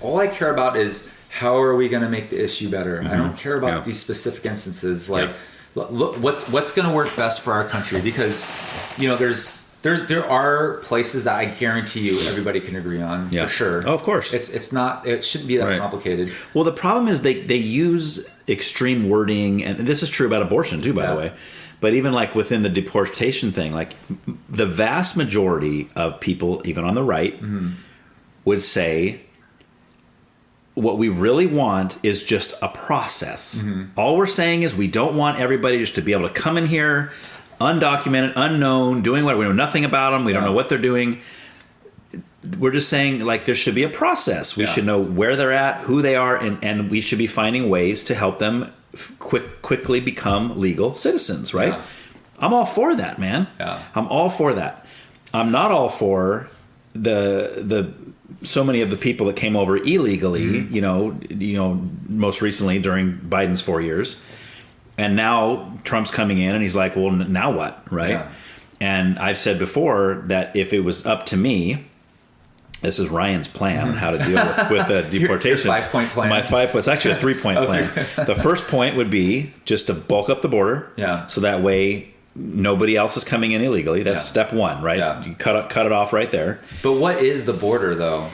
Speaker 1: all I care about is how are we going to make the issue better? I don't care about these specific instances. Like, look, what's going to work best for our country? Because, there's there are places that I guarantee you everybody can agree on for sure.
Speaker 3: Oh, of course.
Speaker 1: It shouldn't be that complicated.
Speaker 3: Well, the problem is they use extreme wording, and this is true about abortion too, by the way. But even like within the deportation thing, like the vast majority of people, even on the right, would say what we really want is just a process. All we're saying is we don't want everybody just to be able to come in here undocumented, unknown, doing what we know nothing about them. We don't know what they're doing. We're just saying like there should be a process. We should know where they're at, who they are, and we should be finding ways to help them quickly become legal citizens, right? Yeah. I'm all for that, man. Yeah. I'm all for that. I'm not all for the so many of the people that came over illegally, you know, most recently during Biden's 4 years. And now Trump's coming in and he's like, well, now what? Right. Yeah. And I've said before that if it was up to me, this is Ryan's plan on how to deal with the deportations.
Speaker 1: Your 5-point plan.
Speaker 3: My 5 point. It's actually a 3-point plan. The first point would be just to bulk up the border. Yeah. So that way nobody else is coming in illegally. That's step one, right? Yeah. You cut it off right there.
Speaker 1: But what is the border though?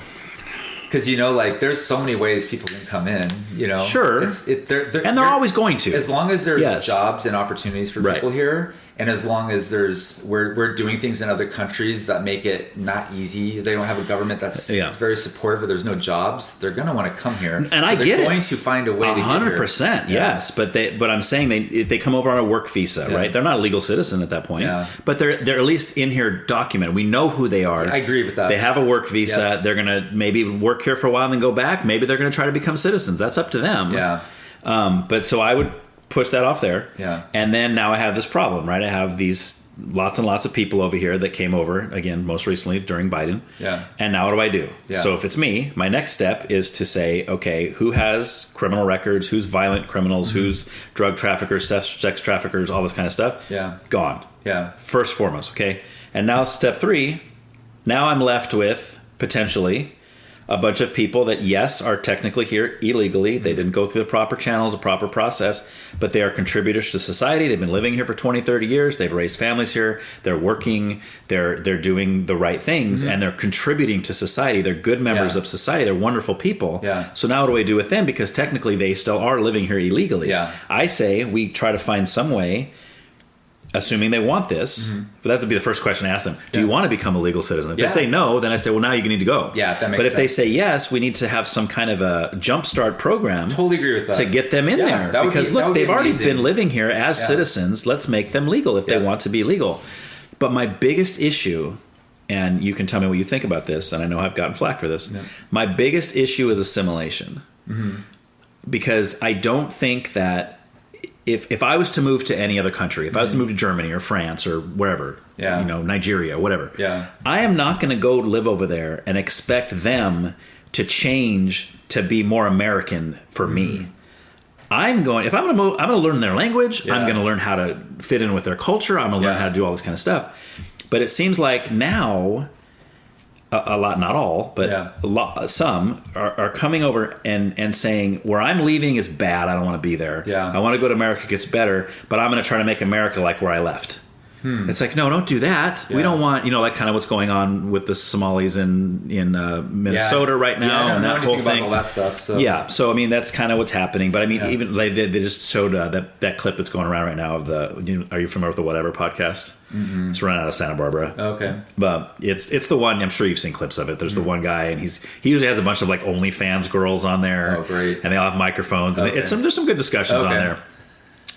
Speaker 1: Because, you know, like, there's so many ways people can come in, you know?
Speaker 3: Sure. They're always going to.
Speaker 1: As long as there's jobs and opportunities for people here, and as long as we're doing things in other countries that make it not easy, they don't have a government that's very supportive, or there's no jobs, they're going to want to come here.
Speaker 3: And I get it.
Speaker 1: They're going to find a way to get here.
Speaker 3: 100%, yes. But I'm saying they come over on a work visa, right? They're not a legal citizen at that point. Yeah. But they're at least in here documented. We know who they are.
Speaker 1: I agree with that.
Speaker 3: They have a work visa. Yeah. They're going to maybe work here for a while and then go back. Maybe they're going to try to become citizens. That's up to them.
Speaker 1: Yeah.
Speaker 3: But so I would push that off there.
Speaker 1: Yeah.
Speaker 3: And then now I have this problem, right? I have these lots and lots of people over here that came over, again, most recently during Biden.
Speaker 1: Yeah.
Speaker 3: And now what do I do? Yeah. So if it's me, my next step is to say, okay, who has criminal records? Who's violent criminals? Who's drug traffickers, sex traffickers, all this kind of stuff?
Speaker 1: Yeah.
Speaker 3: Gone.
Speaker 1: Yeah.
Speaker 3: First foremost, okay? And now step 3, now I'm left with potentially a bunch of people that, yes, are technically here illegally. They didn't go through the proper channels, the proper process, but they are contributors to society. They've been living here for 20, 30 years. They've raised families here. They're working. They're doing the right things, and they're contributing to society. They're good members of society. They're wonderful people.
Speaker 1: Yeah.
Speaker 3: So now what do I do with them? Because technically they still are living here illegally.
Speaker 1: Yeah.
Speaker 3: I say we try to find some way, assuming they want this, but that would be the first question I ask them. Do you want to become a legal citizen? If they say no, then I say, well, now you need to go.
Speaker 1: Yeah, that makes sense.
Speaker 3: But if they say yes, we need to have some kind of a jumpstart program.
Speaker 1: Totally agree with that.
Speaker 3: To get them in there. Because look, they've already been living here as citizens. Let's make them legal if they want to be legal. But my biggest issue, and you can tell me what you think about this, and I know I've gotten flack for this, my biggest issue is assimilation. Because I don't think that if I was to move to any other country, if I was to move to Germany or France or wherever, you know, Nigeria, whatever, I am not going to go live over there and expect them to change to be more American for me. I'm going to move, I'm going to learn their language. I'm going to learn how to fit in with their culture. I'm going to learn how to do all this kind of stuff. But it seems like now a lot, not all, but some are coming over and saying, where I'm leaving is bad. I don't want to be there. I want to go to America. It gets better, but I'm going to try to make America like where I left. It's like, no, don't do that. We don't want, you know, like kind of what's going on with the Somalis in Minnesota right now, and that whole thing.
Speaker 1: About all that stuff. So.
Speaker 3: Yeah, so I mean that's kind of what's happening. But I mean, even they just showed that clip that's going around right now of the. Are you familiar with the Whatever podcast? It's run out of Santa Barbara.
Speaker 1: Okay,
Speaker 3: but it's the one. I'm sure you've seen clips of it. There's the one guy, and he usually has a bunch of like OnlyFans girls on there.
Speaker 1: Oh, great!
Speaker 3: And they all have microphones, and there's some good discussions on there.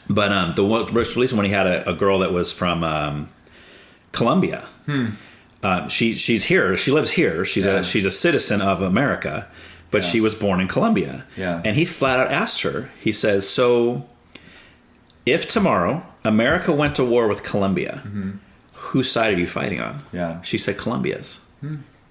Speaker 3: But the most recent one, he had a girl that was from Colombia. She's here. She lives here. She's a citizen of America, but she was born in Colombia.
Speaker 1: Yeah.
Speaker 3: And he flat out asked her. He says, "So, if tomorrow America went to war with Colombia, whose side are you fighting on?"
Speaker 1: Yeah.
Speaker 3: She said, "Colombia's."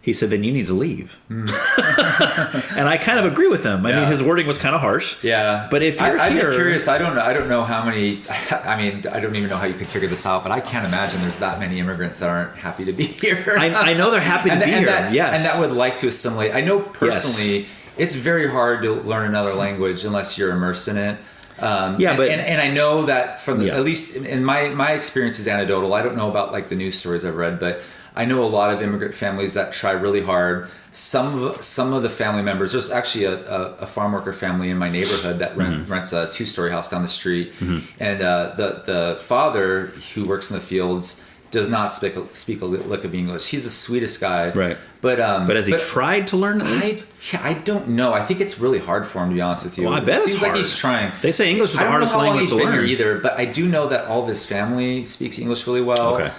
Speaker 3: He said, "Then you need to leave." And I kind of agree with him. I mean, his wording was kind of harsh.
Speaker 1: Yeah.
Speaker 3: But if you're
Speaker 1: I'd
Speaker 3: here...
Speaker 1: be curious. I don't know how many... I mean, I don't even know how you could figure this out, but I can't imagine there's that many immigrants that aren't happy to be here.
Speaker 3: I know they're happy to be here, yes.
Speaker 1: And that would like to assimilate. I know personally, it's very hard to learn another language unless you're immersed in it. And I know that from at least in my experience is anecdotal. I don't know about like the news stories I've read, but I know a lot of immigrant families that try really hard. Some of the family members, there's actually a farm worker family in my neighborhood that rents a 2-story house down the street, and the father who works in the fields does not speak a lick of English. He's the sweetest guy,
Speaker 3: right?
Speaker 1: But
Speaker 3: has he tried to learn at least?
Speaker 1: I don't know. I think it's really hard for him, to be honest with you.
Speaker 3: Well, I bet
Speaker 1: it
Speaker 3: it's
Speaker 1: seems
Speaker 3: hard.
Speaker 1: like he's trying.
Speaker 3: They say English is the hardest language to learn.
Speaker 1: I don't know how long he's been here either, but I do know that all of his family speaks English really well.
Speaker 3: Okay.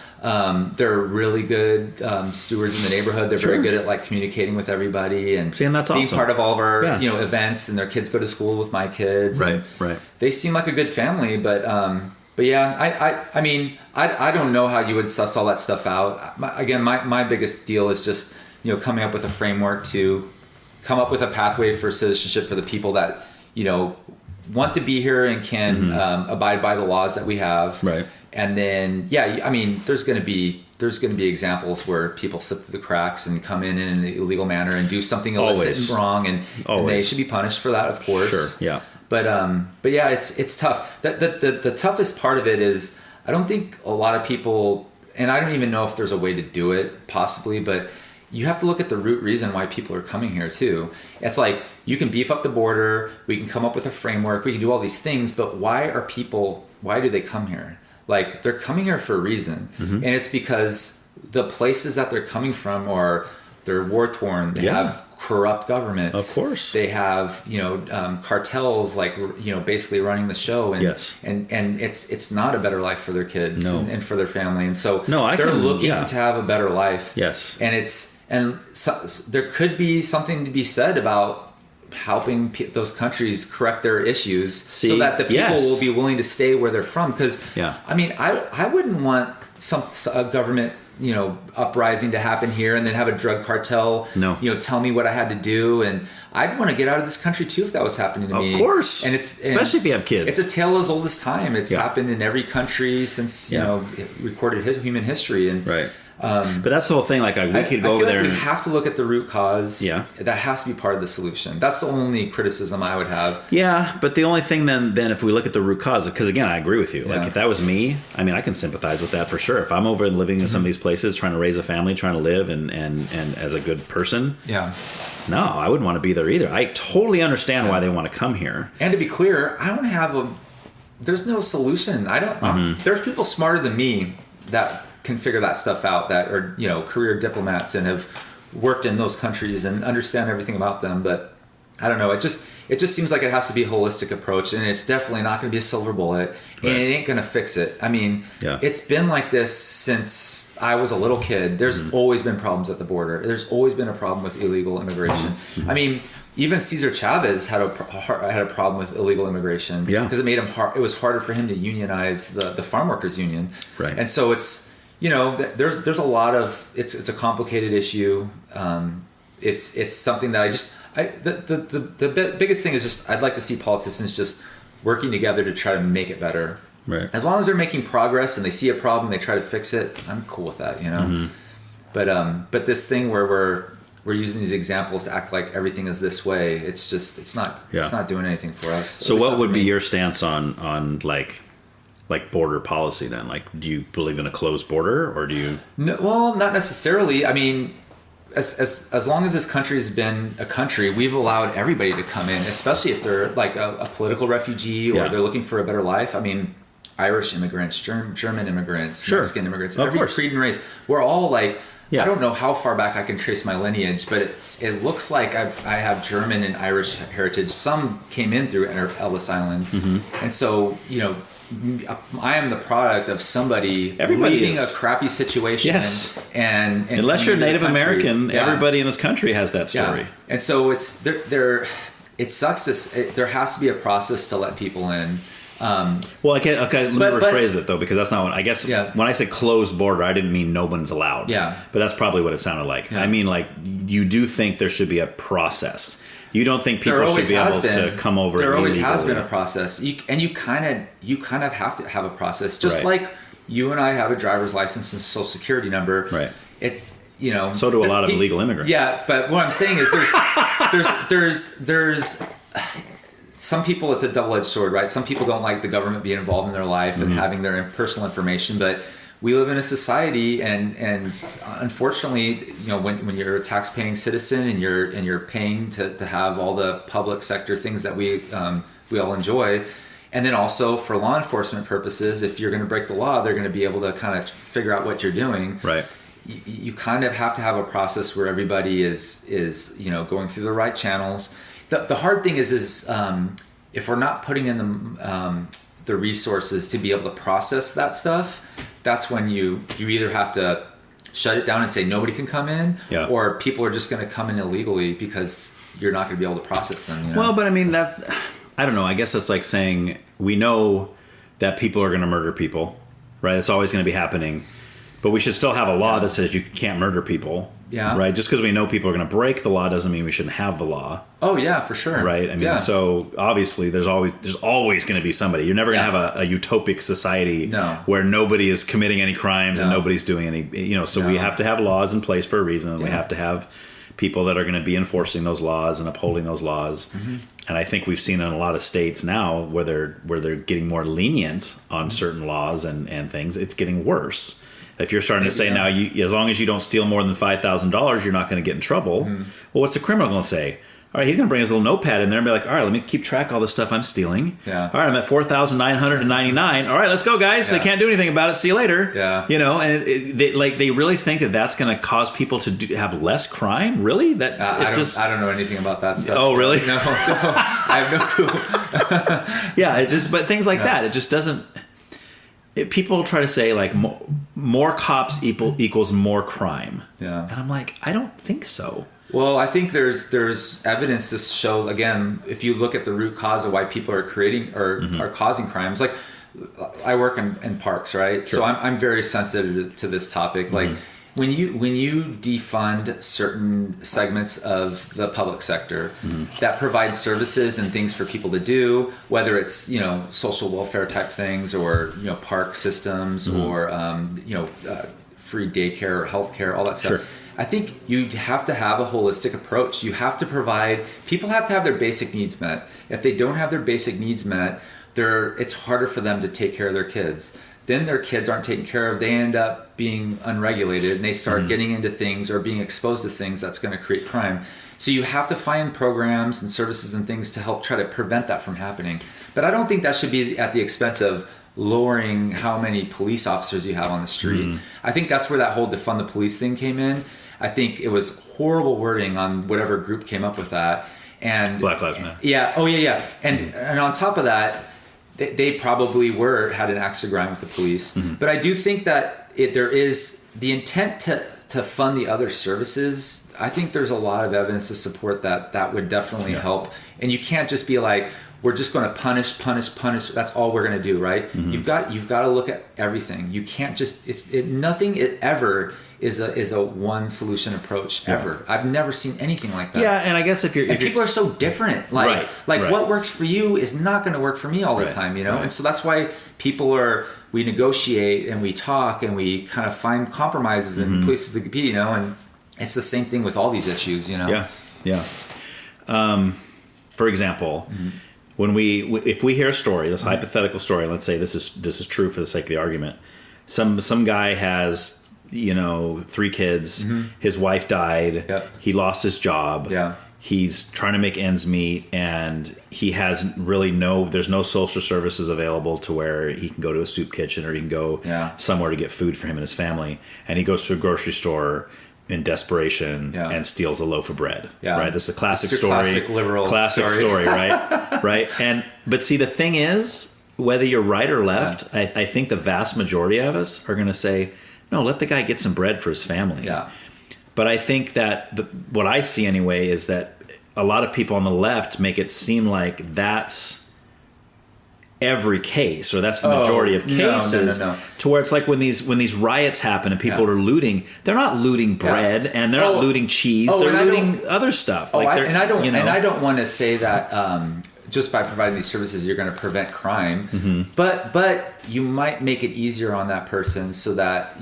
Speaker 1: They're really good stewards in the neighborhood. They're very good at like communicating with everybody and
Speaker 3: that's
Speaker 1: being
Speaker 3: awesome.
Speaker 1: part of all of our events. And their kids go to school with my kids.
Speaker 3: Right.
Speaker 1: They seem like a good family, but yeah, I mean, I don't know how you would suss all that stuff out. My biggest deal is just coming up with a framework to come up with a pathway for citizenship for the people that want to be here and can abide by the laws that we have.
Speaker 3: Right.
Speaker 1: And then, I mean, there's going to be examples where people slip through the cracks and come in an illegal manner and do something illicit and wrong, and they should be punished for that, of course.
Speaker 3: Sure. Yeah.
Speaker 1: But yeah, it's tough. The toughest part of it is I don't think a lot of people, and I don't even know if there's a way to do it, possibly, but you have to look at the root reason why people are coming here too. It's like you can beef up the border, we can come up with a framework, we can do all these things, but why do they come here? Like, they're coming here for a reason. And it's because the places that they're coming from they're war torn. They have corrupt governments.
Speaker 3: Of course.
Speaker 1: They have, cartels like, basically running the show. And, and it's not a better life for their kids and for their family. And so they're looking to have a better life.
Speaker 3: Yes.
Speaker 1: And there could be something to be said about helping those countries correct their issues so that the people will be willing to stay where they're from. Because, I mean, I wouldn't want a government, uprising to happen here and then have a drug cartel, tell me what I had to do. And I'd want to get out of this country too if that was happening to me.
Speaker 3: Of course.
Speaker 1: And
Speaker 3: especially if you have kids.
Speaker 1: It's a tale as old as time. It's happened in every country since, recorded human history. And
Speaker 3: right. But that's the whole thing. Like, we could go over there.
Speaker 1: We have to look at the root cause. Yeah, that has to be part of the solution. That's the only criticism I would have.
Speaker 3: Yeah, but the only thing then if we look at the root cause, because again, I agree with you. Like, if that was me, I mean, I can sympathize with that for sure. If I'm over and living in some of these places, trying to raise a family, trying to live, and as a good person, no, I wouldn't want to be there either. I totally understand why they want to come here.
Speaker 1: And to be clear, I don't have there's no solution. I don't. There's people smarter than me that can figure that stuff out, that are career diplomats and have worked in those countries and understand everything about them. But I don't know, it just seems like it has to be a holistic approach, and it's definitely not going to be a silver bullet, and it ain't going to fix it. I mean, it's been like this since I was a little kid. There's always been problems at the border. There's always been a problem with illegal immigration. I mean, even Cesar Chavez had a problem with illegal immigration because it made him it was harder for him to unionize the farm workers union.
Speaker 3: Right.
Speaker 1: And so it's there's a lot of it's a complicated issue. It's something that the biggest thing is just I'd like to see politicians just working together to try to make it better.
Speaker 3: Right.
Speaker 1: As long as they're making progress and they see a problem, they try to fix it. I'm cool with that, But this thing where we're using these examples to act like everything is this way, it's not doing anything for us.
Speaker 3: So what would be your stance on like border policy then? Like, do you believe in a closed border, or do you?
Speaker 1: No, well, not necessarily. I mean, as long as this country has been a country, we've allowed everybody to come in, especially if they're like a political refugee or they're looking for a better life. I mean, Irish immigrants, German immigrants, Mexican immigrants, every creed and race. We're all like, I don't know how far back I can trace my lineage, but it looks like I have German and Irish heritage. Some came in through Ellis Island, and so I am the product of somebody leaving a crappy situation. And
Speaker 3: unless you're Native American, everybody in this country has that story.
Speaker 1: Yeah. And so it's it sucks. There has to be a process to let people in.
Speaker 3: Well, okay. Let me rephrase it though, because that's not what I guess. When I say closed border, I didn't mean no one's allowed. Yeah. But that's probably what it sounded like. I mean, like, you do think there should be a process. You don't think people should be able to come over?
Speaker 1: There always has been a process, and you kind of have to have a process, just like you and I have a driver's license and social security number.
Speaker 3: Right.
Speaker 1: So
Speaker 3: do a lot of illegal immigrants.
Speaker 1: Yeah, but what I'm saying is there's some people it's a double-edged sword, right? Some people don't like the government being involved in their life and having their personal information, but we live in a society, and unfortunately, when you're a tax-paying citizen and you're paying to have all the public sector things that we all enjoy, and then also for law enforcement purposes, if you're going to break the law, they're going to be able to kind of figure out what you're doing.
Speaker 3: Right.
Speaker 1: You kind of have to have a process where everybody is going through the right channels. The hard thing is if we're not putting in the resources to be able to process that stuff, that's when you either have to shut it down and say nobody can come in, or people are just going to come in illegally because you're not going to be able to process them.
Speaker 3: Well, but I mean, that, I don't know. I guess that's like saying we know that people are going to murder people, right? It's always going to be happening. But we should still have a law that says you can't murder people. Yeah. Right? Just because we know people are going to break the law doesn't mean we shouldn't have the law.
Speaker 1: Oh, yeah, for sure.
Speaker 3: Right? I mean, so obviously there's always going to be somebody. You're never going to have a utopic society where nobody is committing any crimes and nobody's doing any, so we have to have laws in place for a reason. We have to have people that are going to be enforcing those laws and upholding those laws. Mm-hmm. And I think we've seen in a lot of states now where they're getting more lenient on certain laws and things, it's getting worse. If you're starting to say now, as long as you don't steal more than $5,000, you're not going to get in trouble. Mm-hmm. Well, what's the criminal going to say? All right, he's going to bring his little notepad in there and be like, all right, let me keep track of all the stuff I'm stealing. Yeah. All right, I'm at 4,999. All right, let's go, guys. Yeah. They can't do anything about it. See you later. Yeah. And they really think that that's going to cause people to have less crime. Really?
Speaker 1: I don't know anything about that stuff.
Speaker 3: Oh, really?
Speaker 1: No, I have no clue.
Speaker 3: Yeah, but things like that. It just doesn't. People try to say like more cops equals more crime. Yeah. And I'm like, I don't think so.
Speaker 1: Well, I think there's evidence to show, again, if you look at the root cause of why people are creating or are causing crimes, like I work in parks, right? Sure. So I'm very sensitive to this topic. Like when you defund certain segments of the public sector that provide services and things for people to do, whether it's social welfare type things or park systems or free daycare or healthcare, all that stuff. Sure. I think you have to have a holistic approach. You have to provide, people have to have their basic needs met. If they don't have their basic needs met, it's harder for them to take care of their kids. Then their kids aren't taken care of. They end up being unregulated and they start getting into things or being exposed to things that's going to create crime. So you have to find programs and services and things to help try to prevent that from happening. But I don't think that should be at the expense of lowering how many police officers you have on the street. I think that's where that whole defund the police thing came in. I think it was horrible wording on whatever group came up with that. And
Speaker 3: Black Lives Matter.
Speaker 1: Yeah. Oh, yeah. And on top of that, they probably had an axe to grind with the police. But I do think that there is the intent to fund the other services. I think there's a lot of evidence to support that would definitely help. And you can't just be like, we're just going to punish. That's all we're going to do, right? You've got to look at everything. You can't just nothing ever is a one solution approach ever. I've never seen anything like that.
Speaker 3: Yeah, and I guess if
Speaker 1: people are so different. Like what works for you is not going to work for me all the time, And so that's why we negotiate and we talk and we kind of find compromises and places to be, and it's the same thing with all these issues,
Speaker 3: Yeah. For example, if we hear a story, this hypothetical story, let's say this is true for the sake of the argument. Some guy has 3 kids. His wife died. Yep. He lost his job. Yeah. He's trying to make ends meet, and he has really there's no social services available to where he can go to a soup kitchen or he can go somewhere to get food for him and his family. And he goes to a grocery store in desperation and steals a loaf of bread. Yeah. Right. This is a classic story.
Speaker 1: Classic liberal
Speaker 3: story, right? Right. But see, the thing is, whether you're right or left, I think the vast majority of us are going to say, no, let the guy get some bread for his family. Yeah. But I think that what I see anyway is that a lot of people on the left make it seem like that's every case, or that's the majority of cases. No. To where it's like when these riots happen and people are looting, they're not looting bread and they're not looting cheese. They're looting other stuff.
Speaker 1: I don't want to say that just by providing these services you're going to prevent crime, but you might make it easier on that person so that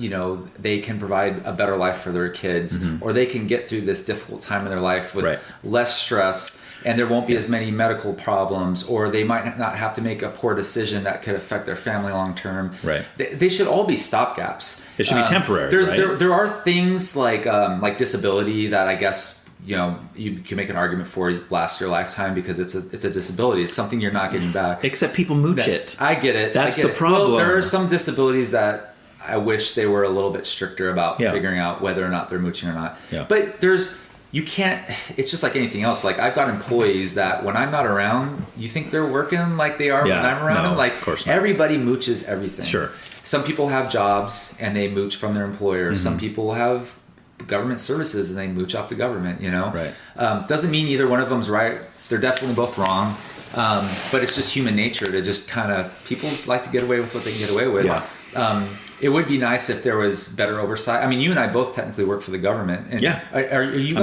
Speaker 1: they can provide a better life for their kids, or they can get through this difficult time in their life with less stress. and there won't be as many medical problems, or they might not have to make a poor decision that could affect their family long term.
Speaker 3: Right.
Speaker 1: They should all be stopgaps.
Speaker 3: It should be temporary.
Speaker 1: There are things like disability that I guess you can make an argument for lasts your lifetime because it's a disability. It's something you're not getting back.
Speaker 3: Except people mooch it.
Speaker 1: I get it.
Speaker 3: That's the problem.
Speaker 1: Well, there are some disabilities that I wish they were a little bit stricter about figuring out whether or not they're mooching or not.
Speaker 3: Yeah.
Speaker 1: But you can't, it's just like anything else. Like I've got employees that when I'm not around, you think they're working like they are when I'm around them. Like
Speaker 3: of course not.
Speaker 1: Everybody mooches everything.
Speaker 3: Sure.
Speaker 1: Some people have jobs and they mooch from their employer. Some people have government services and they mooch off the government,
Speaker 3: Right.
Speaker 1: Doesn't mean either one of them's right. They're definitely both wrong. But it's just human nature to just kind of, people like to get away with what they can get away with.
Speaker 3: Yeah.
Speaker 1: It would be nice if there was better oversight. I mean, you and I both technically work for the government. And Are you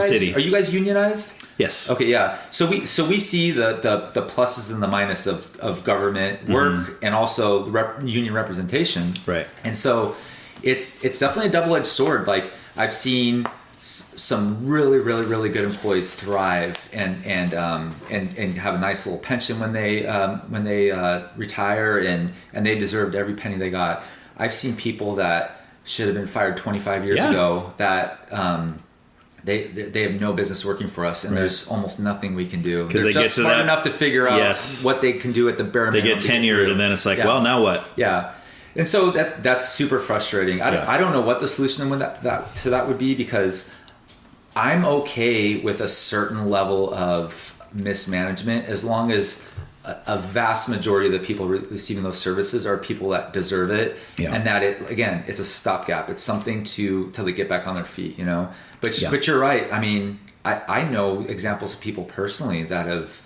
Speaker 1: guys unionized?
Speaker 3: Yes.
Speaker 1: Okay. Yeah. So we see the pluses and the minus of government work and also the union representation.
Speaker 3: Right.
Speaker 1: And so it's definitely a double-edged sword. Like I've seen some really, really, really good employees thrive and have a nice little pension when they retire and they deserved every penny they got. I've seen people that should have been fired 25 years ago that they have no business working for us, and there's almost nothing we can do. They're just smart enough to figure out what they can do at the bare minimum.
Speaker 3: They get tenured, and then it's like, well, now what?
Speaker 1: Yeah. And so that's super frustrating. I don't know what the solution to that would be, because I'm okay with a certain level of mismanagement as long as a vast majority of the people receiving those services are people that deserve it, and that it's a stopgap. It's something till they get back on their feet, But you're right. I mean, I know examples of people personally that have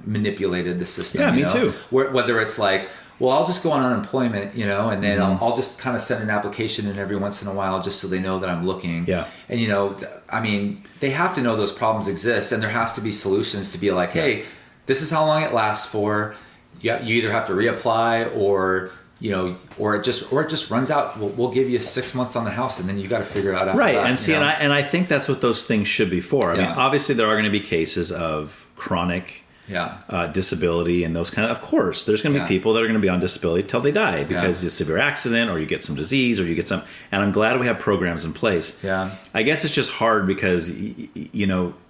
Speaker 1: manipulated the system.
Speaker 3: Yeah, me too.
Speaker 1: Whether it's like, well, I'll just go on unemployment, and then I'll just kind of send an application in every once in a while just so they know that I'm looking. Yeah. And, I mean, they have to know those problems exist, and there has to be solutions to be like, hey, this is how long it lasts for. You either have to reapply or it just runs out. We'll give you 6 months on the house, and then you got to figure it out after that.
Speaker 3: Right. And see, and I think that's what those things should be for. I mean, obviously there are going to be cases of chronic disability and those kind of course, there's going to be people that are going to be on disability till they die because it's a severe accident or you get some disease or you get some, and I'm glad we have programs in place. I guess it's just hard because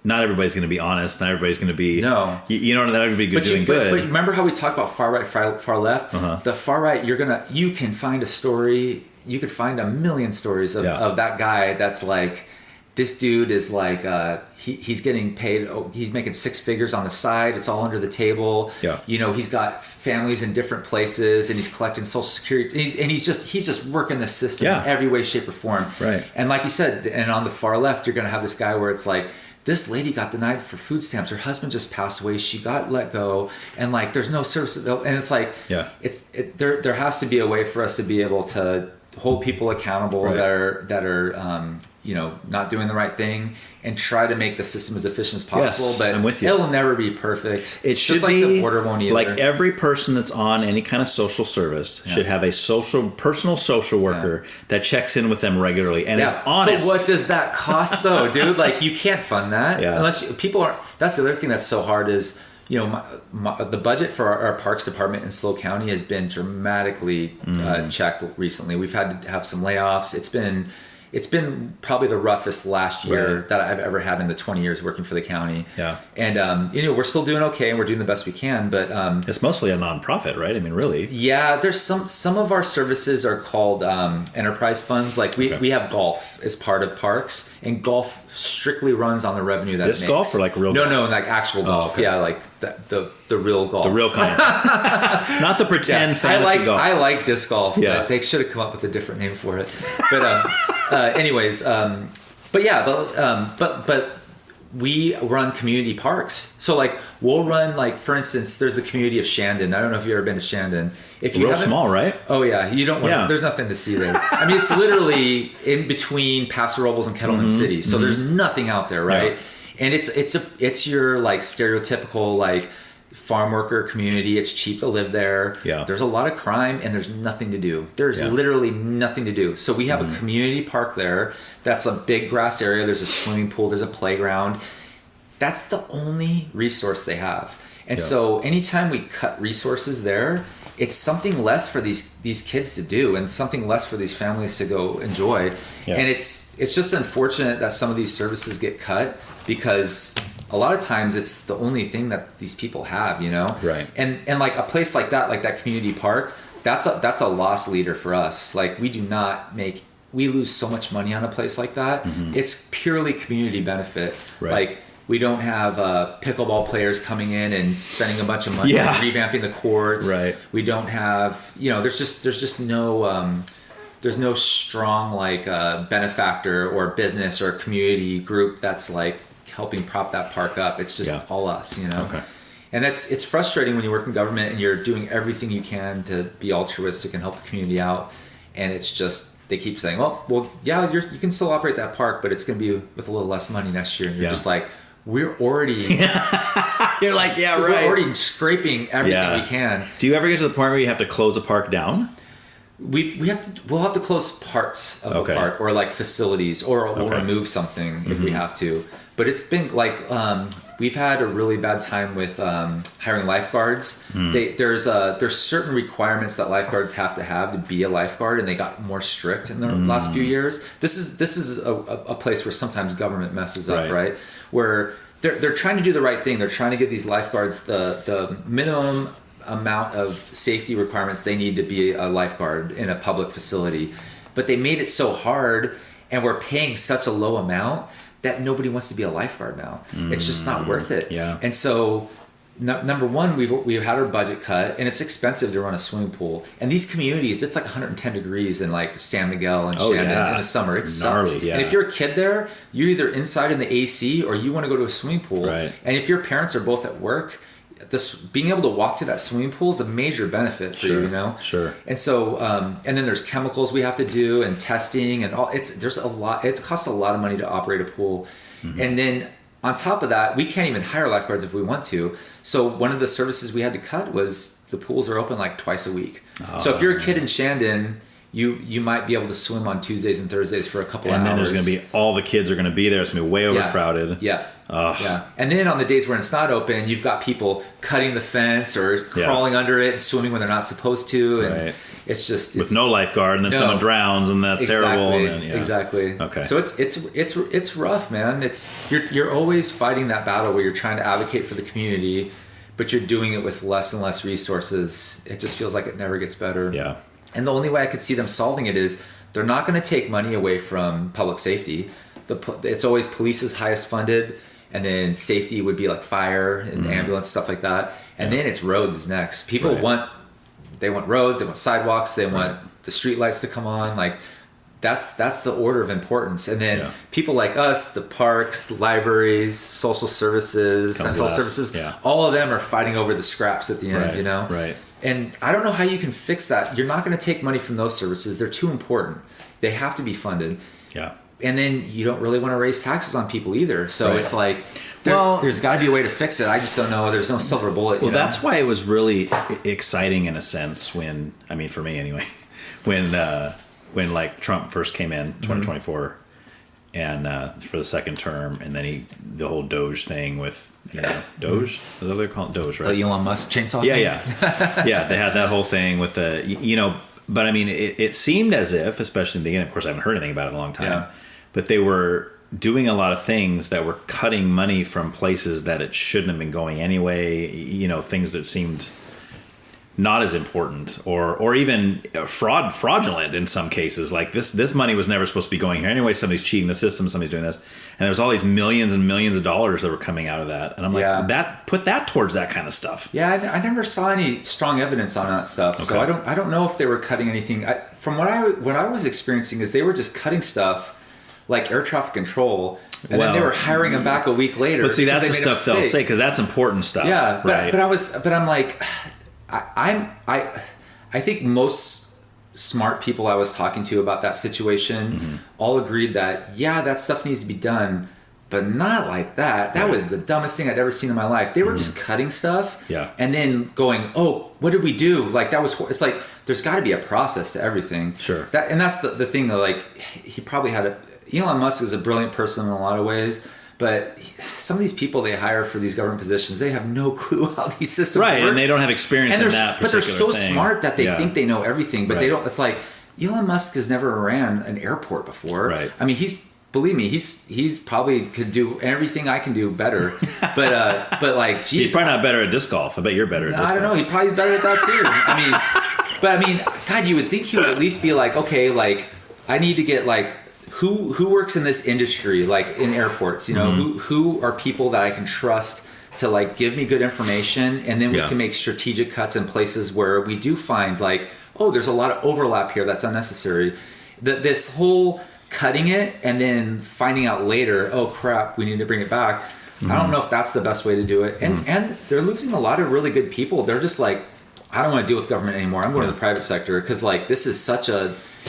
Speaker 3: not everybody's going to be honest, not everybody's going to be not everybody doing good.
Speaker 1: But remember how we talk about far right, far left? The far right, you can find a story, you could find a million stories of that guy that's like, this dude is like, he's getting paid. He's making six figures on the side. It's all under the table. He's got families in different places, and he's collecting Social Security. And he's just working the system in every way, shape, or form.
Speaker 3: Right.
Speaker 1: And like you said, and on the far left, you're going to have this guy where it's like, this lady got denied for food stamps. Her husband just passed away. She got let go, and like, there's no service. And it's like, there has to be a way for us to be able to hold people accountable that are not doing the right thing, and try to make the system as efficient as possible.
Speaker 3: Yes,
Speaker 1: but
Speaker 3: I'm with you.
Speaker 1: It'll never be perfect.
Speaker 3: It should
Speaker 1: just
Speaker 3: be
Speaker 1: like the border won't either.
Speaker 3: Like every person that's on any kind of social service should have a personal social worker that checks in with them regularly and is honest.
Speaker 1: But what does that cost though, dude? Like, you can't fund that unless people are. That's the other thing that's so hard is, the budget for our parks department in SLO County has been dramatically checked recently. We've had to have some layoffs. It's been probably the roughest last year that I've ever had in the 20 years working for the county. And we're still doing okay, and we're doing the best we can. But
Speaker 3: it's mostly a nonprofit, right? I mean, really.
Speaker 1: Yeah, there's some of our services are called enterprise funds. Like we have golf as part of parks, and golf strictly runs on the revenue that
Speaker 3: Disc
Speaker 1: it makes.
Speaker 3: golf or like real golf?
Speaker 1: No, like actual golf. Okay. Yeah, like the real golf.
Speaker 3: The real kind. Not the pretend fantasy golf.
Speaker 1: I like disc golf. Yeah. They should have come up with a different name for it. But but we run community parks. So like we'll run, like, for instance, there's the community of Shandon. I don't know if you've ever been to Shandon. If you
Speaker 3: real small, right?
Speaker 1: Oh yeah, you don't want. There's nothing to see there. I mean, it's literally in between Paso Robles and Kettleman City. So there's nothing out there, right? Yeah. And it's your like stereotypical like farm worker community. It's cheap to live there. Yeah. There's a lot of crime, and there's nothing to do. There's literally nothing to do. So we have a community park there. That's a big grass area. There's a swimming pool. There's a playground. that's the only resource they have. And so anytime we cut resources there, it's something less for these kids to do and something less for these families to go enjoy. Yeah. And it's just unfortunate that some of these services get cut because a lot of times it's the only thing that these people have, you know?
Speaker 3: Right.
Speaker 1: And like a place like that community park, that's a loss leader for us. Like we lose so much money on a place like that. Mm-hmm. It's purely community benefit. Right. Like we don't have pickleball players coming in and spending a bunch of money revamping the courts.
Speaker 3: Right.
Speaker 1: We don't have, there's just no there's no strong like benefactor or business or community group that's like helping prop that park up. It's just all us,
Speaker 3: Okay.
Speaker 1: And it's frustrating when you work in government and you're doing everything you can to be altruistic and help the community out, and it's just they keep saying, well, yeah, you can still operate that park, but it's going to be with a little less money next year. And you're just like, we're already
Speaker 3: you're like, right.
Speaker 1: We're already scraping everything we can.
Speaker 3: Do you ever get to the point where you have to close a park down?
Speaker 1: We'll have to close parts of the park or like facilities or remove something if we have to. But it's been like we've had a really bad time with hiring lifeguards. There's certain requirements that lifeguards have to be a lifeguard, and they got more strict in the last few years. This is a place where sometimes government messes up, right? Where they're trying to do the right thing. They're trying to give these lifeguards the minimum amount of safety requirements they need to be a lifeguard in a public facility, but they made it so hard, and we're paying such a low amount that nobody wants to be a lifeguard now. It's just not worth it.
Speaker 3: Yeah.
Speaker 1: And so number one, we've had our budget cut, and it's expensive to run a swimming pool. And these communities, it's like 110 degrees in like San Miguel and Shannon in the summer. It sucks. And if you're a kid there, you're either inside in the AC or you want to go to a swimming pool.
Speaker 3: Right.
Speaker 1: And if your parents are both at work, being able to walk to that swimming pool is a major benefit for you,
Speaker 3: Sure.
Speaker 1: And so, and then there's chemicals we have to do and testing and all. There's a lot. It costs a lot of money to operate a pool, and then on top of that, we can't even hire lifeguards if we want to. So one of the services we had to cut was the pools are open like twice a week. So if you're a kid in Shandon, you might be able to swim on Tuesdays and Thursdays for a couple of hours.
Speaker 3: And then there's going to be all the kids are going to be there. It's going to be way overcrowded.
Speaker 1: Yeah. And then on the days when it's not open, you've got people cutting the fence or crawling under it and swimming when they're not supposed to. And it's with
Speaker 3: no lifeguard, and then someone drowns, and that's terrible. And then,
Speaker 1: Exactly.
Speaker 3: Okay.
Speaker 1: So it's rough, man. You're always fighting that battle where you're trying to advocate for the community, but you're doing it with less and less resources. It just feels like it never gets better.
Speaker 3: Yeah.
Speaker 1: And the only way I could see them solving it is they're not going to take money away from public safety. It's always police is highest funded, and then safety would be like fire and ambulance, stuff like that. And then it's roads is next. People want roads, they want sidewalks, they want the street lights to come on. Like that's the order of importance. And then people like us, the parks, the libraries, social services, central services, all of them are fighting over the scraps at the end,
Speaker 3: Right.
Speaker 1: And I don't know how you can fix that. You're not going to take money from those services. They're too important. They have to be funded.
Speaker 3: Yeah.
Speaker 1: And then you don't really want to raise taxes on people either. So it's like, there's got to be a way to fix it. I just don't know. There's no silver bullet.
Speaker 3: Well, that's why it was really exciting in a sense for me anyway, when like Trump first came in 2024 and for the second term, and then the whole Doge thing with, Doge? Is that what they're calling Doge, right?
Speaker 1: The Elon Musk chainsaw
Speaker 3: thing?
Speaker 1: Yeah.
Speaker 3: Yeah, they had that whole thing with but I mean, it seemed as if, especially in the beginning, of course, I haven't heard anything about it in a long time, but they were doing a lot of things that were cutting money from places that it shouldn't have been going anyway, things that seemed not as important or even fraudulent in some cases. Like this money was never supposed to be going here anyway. Somebody's cheating the system, somebody's doing this. And there's all these millions and millions of dollars that were coming out of that. And I'm like, put that towards that kind of stuff.
Speaker 1: Yeah, I never saw any strong evidence on that stuff. Okay. So I don't know if they were cutting anything. From what I was experiencing is they were just cutting stuff like air traffic control, and then they were hiring them back a week later.
Speaker 3: But see, that's the stuff they'll say, because that's important stuff.
Speaker 1: Yeah,
Speaker 3: right?
Speaker 1: but I'm like, I think most smart people I was talking to about that situation all agreed that that stuff needs to be done, but not like that. That was the dumbest thing I'd ever seen in my life. They were just cutting stuff, and then going, "Oh, what did we do?" Like that was. It's like there's got to be a process to everything.
Speaker 3: Sure.
Speaker 1: And that's the thing. Though, like he probably had Elon Musk is a brilliant person in a lot of ways, But some of these people they hire for these government positions, they have no clue how these systems work.
Speaker 3: And they don't have experience in that particular
Speaker 1: But they're so
Speaker 3: thing.
Speaker 1: smart that they think they know everything, but
Speaker 3: Right.
Speaker 1: they don't. It's like Elon Musk has never ran an airport before.
Speaker 3: Right.
Speaker 1: I mean, believe me, he's probably could do everything I can do better. But like, geez,
Speaker 3: He's probably not better at disc golf. I bet you're better at disc golf.
Speaker 1: I don't know. He's probably better at that too. I mean, God, you would think he would at least be like, okay, like I need to get like who works in this industry, like in airports, you know, who are people that I can trust to like give me good information, and then we can make strategic cuts in places where we do find like, oh, there's a lot of overlap here that's unnecessary. This whole cutting it and then finding out later, oh crap, we need to bring it back. I don't know if that's the best way to do it. And they're losing a lot of really good people. They're just like, I don't want to deal with government anymore. I'm going to the private sector because like this is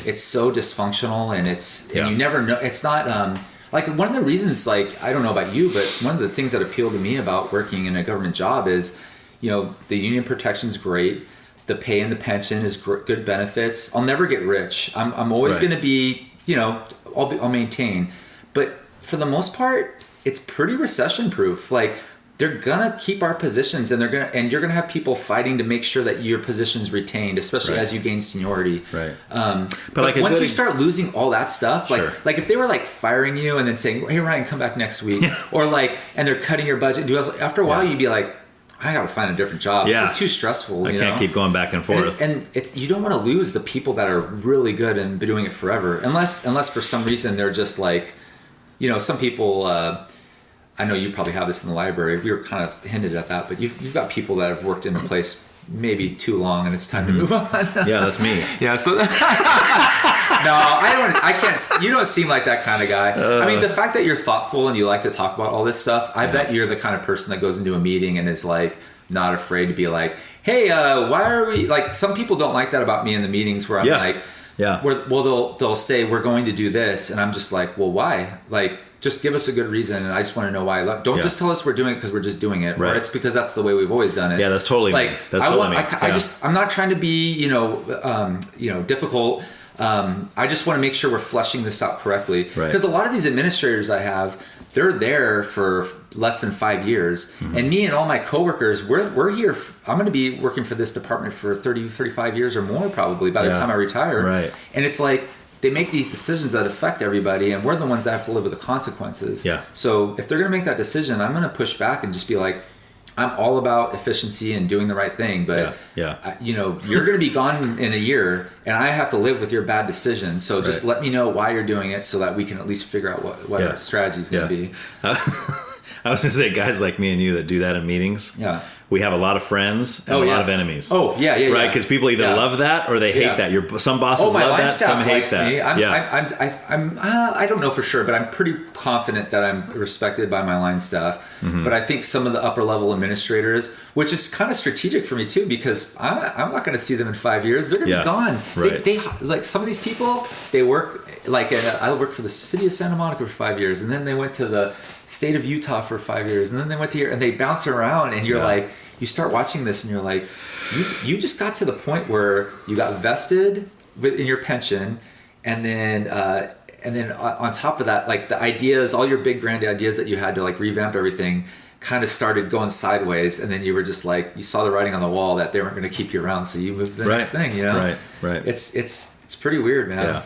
Speaker 1: it's so dysfunctional, and and you never know. It's not like one of the reasons, like, I don't know about you, but one of the things that appealed to me about working in a government job is, you know, the union protection's great. The pay and the pension is good benefits. I'll never get rich. I'm always going to be, you know, I'll maintain. But for the most part, it's pretty recession proof. Like, they're gonna keep our positions, and you're gonna have people fighting to make sure that your position's retained, especially as you gain seniority.
Speaker 3: Right.
Speaker 1: But like once you start losing all that stuff, like if they were like firing you and then saying, "Hey Ryan, come back next week," or like, and they're cutting your budget, after a while you'd be like, I gotta find a different job. This is too stressful.
Speaker 3: I can't keep going back and forth.
Speaker 1: And you don't want to lose the people that are really good and been doing it forever, unless for some reason they're just like, you know, some people. I know you probably have this in the library. We were kind of hinted at that, but you've got people that have worked in a place maybe too long, and it's time to move on.
Speaker 3: Yeah, that's me.
Speaker 1: Yeah. So no, I can't. You don't seem like that kind of guy. I mean, the fact that you're thoughtful and you like to talk about all this stuff, I bet you're the kind of person that goes into a meeting and is like not afraid to be like, "Hey, why are we?" Like, some people don't like that about me in the meetings where I'm like, they'll say we're going to do this, and I'm just like, well, why? Like, just give us a good reason, and I just want to know why. Don't just tell us we're doing it because we're just doing it, or it's because that's the way we've always done it.
Speaker 3: Yeah, that's totally
Speaker 1: like
Speaker 3: me. That's totally me.
Speaker 1: I'm not trying to be, difficult. I just want to make sure we're fleshing this out correctly, because a lot of these administrators I have, they're there for less than 5 years, and me and all my coworkers, we're here. I'm going to be working for this department for 30, 35 years or more probably by the time I retire.
Speaker 3: Right.
Speaker 1: And it's like, they make these decisions that affect everybody, and we're the ones that have to live with the consequences.
Speaker 3: Yeah.
Speaker 1: So if they're going to make that decision, I'm going to push back and just be like, I'm all about efficiency and doing the right thing, but you're going to be gone in a year, and I have to live with your bad decisions. So just let me know why you're doing it, so that we can at least figure out what our strategy is going to be.
Speaker 3: I was going to say, guys like me and you that do that in meetings. Yeah. We have a lot of friends and a lot of enemies.
Speaker 1: Oh, yeah.
Speaker 3: Right? Because people either love that or they hate that. Some bosses love that, some hate that.
Speaker 1: Me. I don't know for sure, but I'm pretty confident that I'm respected by my line staff. Mm-hmm. But I think some of the upper level administrators, which is kind of strategic for me too, because I'm not going to see them in 5 years. They're going to be gone.
Speaker 3: Right.
Speaker 1: They like, some of these people, they work like I worked for the city of Santa Monica for 5 years, and then they went to the state of Utah for 5 years, and then they went to here, and they bounce around, and you're like, you start watching this and you're like, you just got to the point where you got vested in your pension, and then on top of that, like, the ideas, all your big grand ideas that you had to like revamp everything, kind of started going sideways, and then you were just like, you saw the writing on the wall that they weren't going to keep you around, so you moved to the next thing, you know?
Speaker 3: Right.
Speaker 1: It's pretty weird, man.
Speaker 3: Yeah.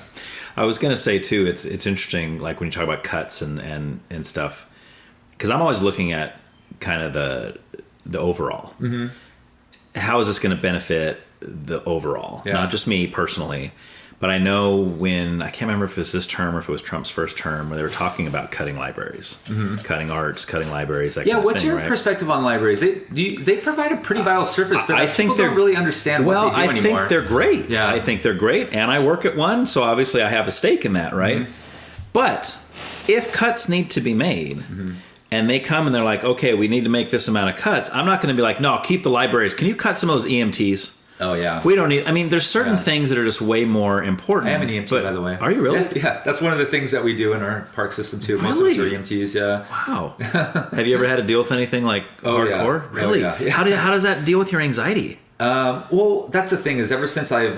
Speaker 3: I was going to say too, it's interesting, like when you talk about cuts and stuff, because I'm always looking at kind of the overall. Mm-hmm. How is this going to benefit the overall? Yeah. Not just me personally, but I know when, I can't remember if it was this term or if it was Trump's first term, where they were talking about cutting libraries, cutting arts, cutting libraries. That kind of
Speaker 1: what's
Speaker 3: thing,
Speaker 1: your perspective on libraries? They provide a pretty vital service, but I think people don't really understand what they do anymore.
Speaker 3: Well, I think they're great. Yeah. I think they're great, and I work at one, so obviously I have a stake in that, right? Mm-hmm. But if cuts need to be made, and they come and they're like, okay, we need to make this amount of cuts, I'm not going to be like, no, keep the libraries. Can you cut some of those EMTs?
Speaker 1: Oh, yeah.
Speaker 3: We don't need... I mean, there's certain things that are just way more important.
Speaker 1: I am an EMT, by the way.
Speaker 3: Are you really?
Speaker 1: Yeah. That's one of the things that we do in our park system, too. Most of us are EMTs, yeah.
Speaker 3: Wow. Have you ever had to deal with anything like hardcore?
Speaker 1: Yeah.
Speaker 3: Really?
Speaker 1: Oh, yeah.
Speaker 3: How does that deal with your anxiety?
Speaker 1: Well, that's the thing, is ever since I've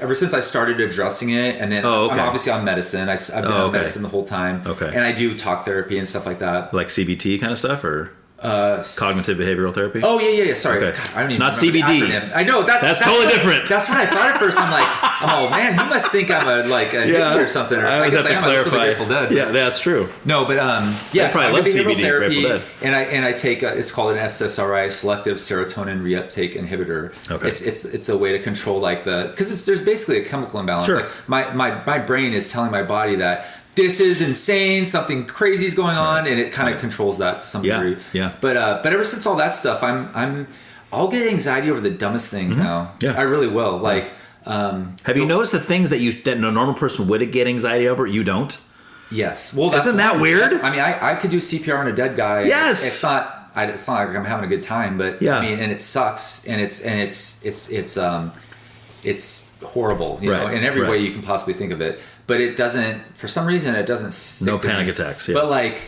Speaker 1: ever since I started addressing it, and then I'm obviously on medicine. I've been on medicine the whole time.
Speaker 3: Okay.
Speaker 1: And I do talk therapy and stuff like that.
Speaker 3: Like CBT kind of stuff, or cognitive behavioral therapy?
Speaker 1: Oh yeah. Sorry,
Speaker 3: Okay.
Speaker 1: God, I don't even
Speaker 3: Not
Speaker 1: remember the
Speaker 3: CBD.
Speaker 1: acronym. I know that's
Speaker 3: totally different.
Speaker 1: That's what I thought at first. I'm like, oh man, he must think I'm a hippie or something. Or,
Speaker 3: I always
Speaker 1: guess
Speaker 3: have to
Speaker 1: I am. I'm just a
Speaker 3: clarify.
Speaker 1: Grateful Dead.
Speaker 3: Yeah, that's true.
Speaker 1: No, but
Speaker 3: I probably love
Speaker 1: behavioral
Speaker 3: CBD,
Speaker 1: therapy,
Speaker 3: Grateful Dead.
Speaker 1: and I take it's called an SSRI, selective serotonin reuptake inhibitor.
Speaker 3: Okay.
Speaker 1: It's a way to control because there's basically a chemical imbalance.
Speaker 3: Sure.
Speaker 1: Like my brain is telling my body that this is insane, something crazy is going on, and it kind of controls that to some degree.
Speaker 3: Yeah.
Speaker 1: But ever since all that stuff, I'll get anxiety over the dumbest things now.
Speaker 3: Yeah.
Speaker 1: I really will. Like,
Speaker 3: have you noticed the things that a normal person would get anxiety over, you don't?
Speaker 1: Yes. Well,
Speaker 3: isn't that weird?
Speaker 1: I mean, I could do CPR on a dead guy.
Speaker 3: Yes.
Speaker 1: It's not like I'm having a good time, but I mean, and it sucks, and it's horrible, you know, in every way you can possibly think of it. But it doesn't, for some reason, it doesn't stick
Speaker 3: No
Speaker 1: to
Speaker 3: panic
Speaker 1: me.
Speaker 3: attacks. Yeah.
Speaker 1: But like,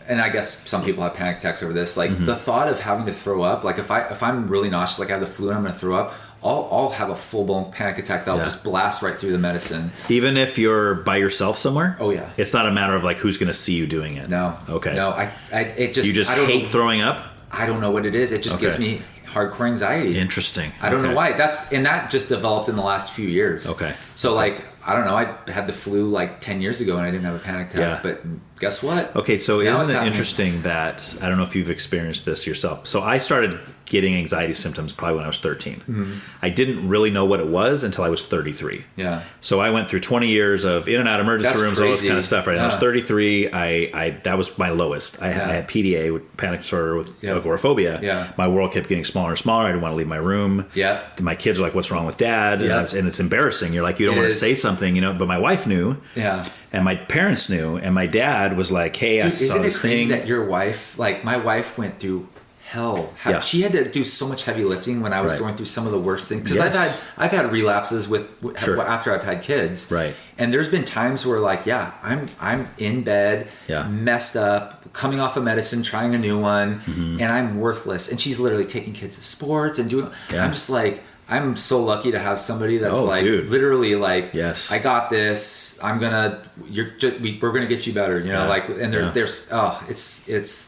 Speaker 1: and I guess some people have panic attacks over this. Like the thought of having to throw up, like if I'm really nauseous, like I have the flu and I'm going to throw up, I'll have a full blown panic attack that'll just blast right through the medicine.
Speaker 3: Even if you're by yourself somewhere?
Speaker 1: Oh yeah.
Speaker 3: It's not a matter of like who's going to see you doing it.
Speaker 1: No.
Speaker 3: Okay.
Speaker 1: No, it just
Speaker 3: you just hate throwing up?
Speaker 1: I don't know what it is. It just gives me hardcore anxiety.
Speaker 3: Interesting.
Speaker 1: I don't know why. That just developed in the last few years.
Speaker 3: Okay.
Speaker 1: So like, I don't know. I had the flu like 10 years ago and I didn't have a panic attack. But guess what?
Speaker 3: Okay, so
Speaker 1: Now
Speaker 3: isn't it interesting that, I don't know if you've experienced this yourself. So I started getting anxiety symptoms probably when I was 13. Mm-hmm. I didn't really know what it was until I was 33.
Speaker 1: Yeah.
Speaker 3: So I went through 20 years of in and out emergency rooms, all this kind of stuff. Right. Yeah. I was 33. I that was my lowest. I had PDA, with panic disorder with agoraphobia.
Speaker 1: Yeah.
Speaker 3: My world kept getting smaller and smaller. I didn't want to leave my room.
Speaker 1: Yeah.
Speaker 3: My kids are like, "What's wrong with Dad?" And it's embarrassing. You're like, you don't want to say something, you know. But my wife knew.
Speaker 1: Yeah.
Speaker 3: And my parents knew, and my dad was like, "Hey, I saw this thing."
Speaker 1: That your wife, like my wife, went through hell. She had to do so much heavy lifting when I was going through some of the worst things. Because I've had relapses after I've had kids.
Speaker 3: Right.
Speaker 1: And there's been times where like, I'm in bed, messed up, coming off of medicine, trying a new one, and I'm worthless. And she's literally taking kids to sports and doing. I'm just like. I'm so lucky to have somebody that's literally like, I got this. We're gonna get you better, you know. Like, and it's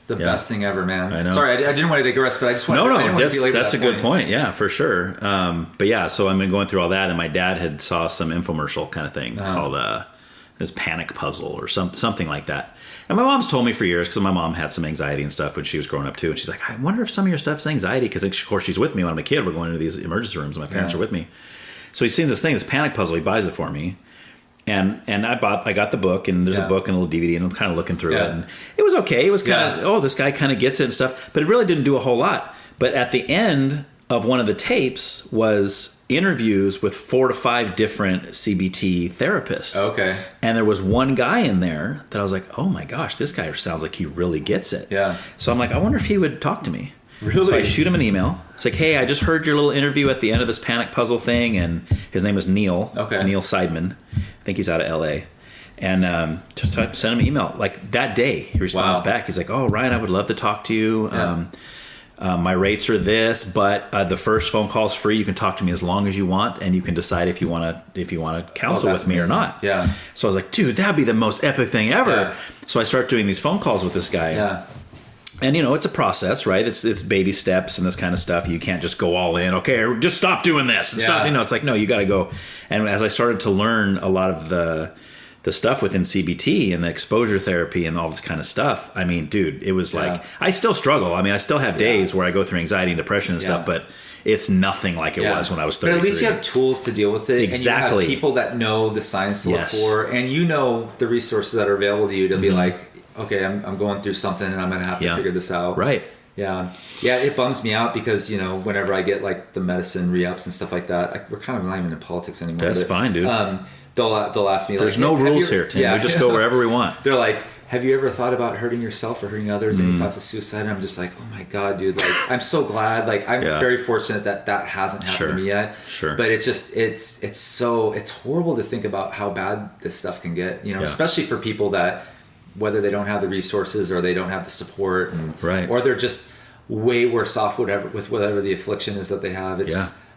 Speaker 1: the best thing ever, man.
Speaker 3: I know.
Speaker 1: Sorry, I didn't want to digress, but I just wanted
Speaker 3: that's a good point. Yeah, for sure. But yeah, so I've been going through all that, and my dad had saw some infomercial kind of thing called this panic puzzle or something like that. And my mom's told me for years, because my mom had some anxiety and stuff when she was growing up too. And she's like, I wonder if some of your stuff's anxiety. Because of course she's with me when I'm a kid. We're going into these emergency rooms and my parents are with me. So he's seen this thing, this panic puzzle. He buys it for me. And I got the book, and there's a book and a little DVD, and I'm kind of looking through it. And it was okay. It was kind of, this guy kind of gets it and stuff. But it really didn't do a whole lot. But at the end of one of the tapes was interviews with 4 to 5 different CBT therapists.
Speaker 1: Okay.
Speaker 3: And there was one guy in there that I was like, oh my gosh, this guy sounds like he really gets it.
Speaker 1: Yeah.
Speaker 3: So I'm like, I wonder if he would talk to me.
Speaker 1: Really?
Speaker 3: So I shoot him an email. It's like, hey, I just heard your little interview at the end of this panic puzzle thing. And his name is Neil. Okay. Neil Seidman. I think he's out of LA. And just sent him an email. Like that day, he responds back. He's like, oh, Ryan, I would love to talk to you. Yeah. My rates are this, but the first phone call is free. You can talk to me as long as you want, and you can decide if you want to counsel with me or not. Yeah. So I was like, dude, that'd be the most epic thing ever. Yeah. So I start doing these phone calls with this guy. Yeah. And it's a process, right? It's baby steps and this kind of stuff. You can't just go all in. Okay, just stop doing this and stop. It's like, no, you got to go. And as I started to learn a lot of the stuff within CBT and the exposure therapy and all this kind of stuff, I mean, dude, it was like, I still struggle. I mean, I still have days where I go through anxiety and depression and stuff, but it's nothing like it was when I was 33.
Speaker 1: But at least you have tools to deal with it.
Speaker 3: Exactly.
Speaker 1: And you have people that know the science to look for, and the resources that are available to you to be like, okay, I'm going through something and I'm going to have to figure this out.
Speaker 3: Right.
Speaker 1: Yeah. Yeah, it bums me out because, whenever I get like the medicine re-ups and stuff like that, we're kind of not even in politics anymore.
Speaker 3: That's fine, dude.
Speaker 1: They'll ask me,
Speaker 3: there's no rules here, Tim. We just go wherever we want.
Speaker 1: They're like, have you ever thought about hurting yourself or hurting others? Any thoughts of suicide? And I'm just like, oh my God, dude. Like, I'm so glad. Like, I'm very fortunate that hasn't happened to me yet. Sure. But it's just, it's horrible to think about how bad this stuff can get, especially for people that, whether they don't have the resources or they don't have the support or they're just way worse off with whatever the affliction is that they have.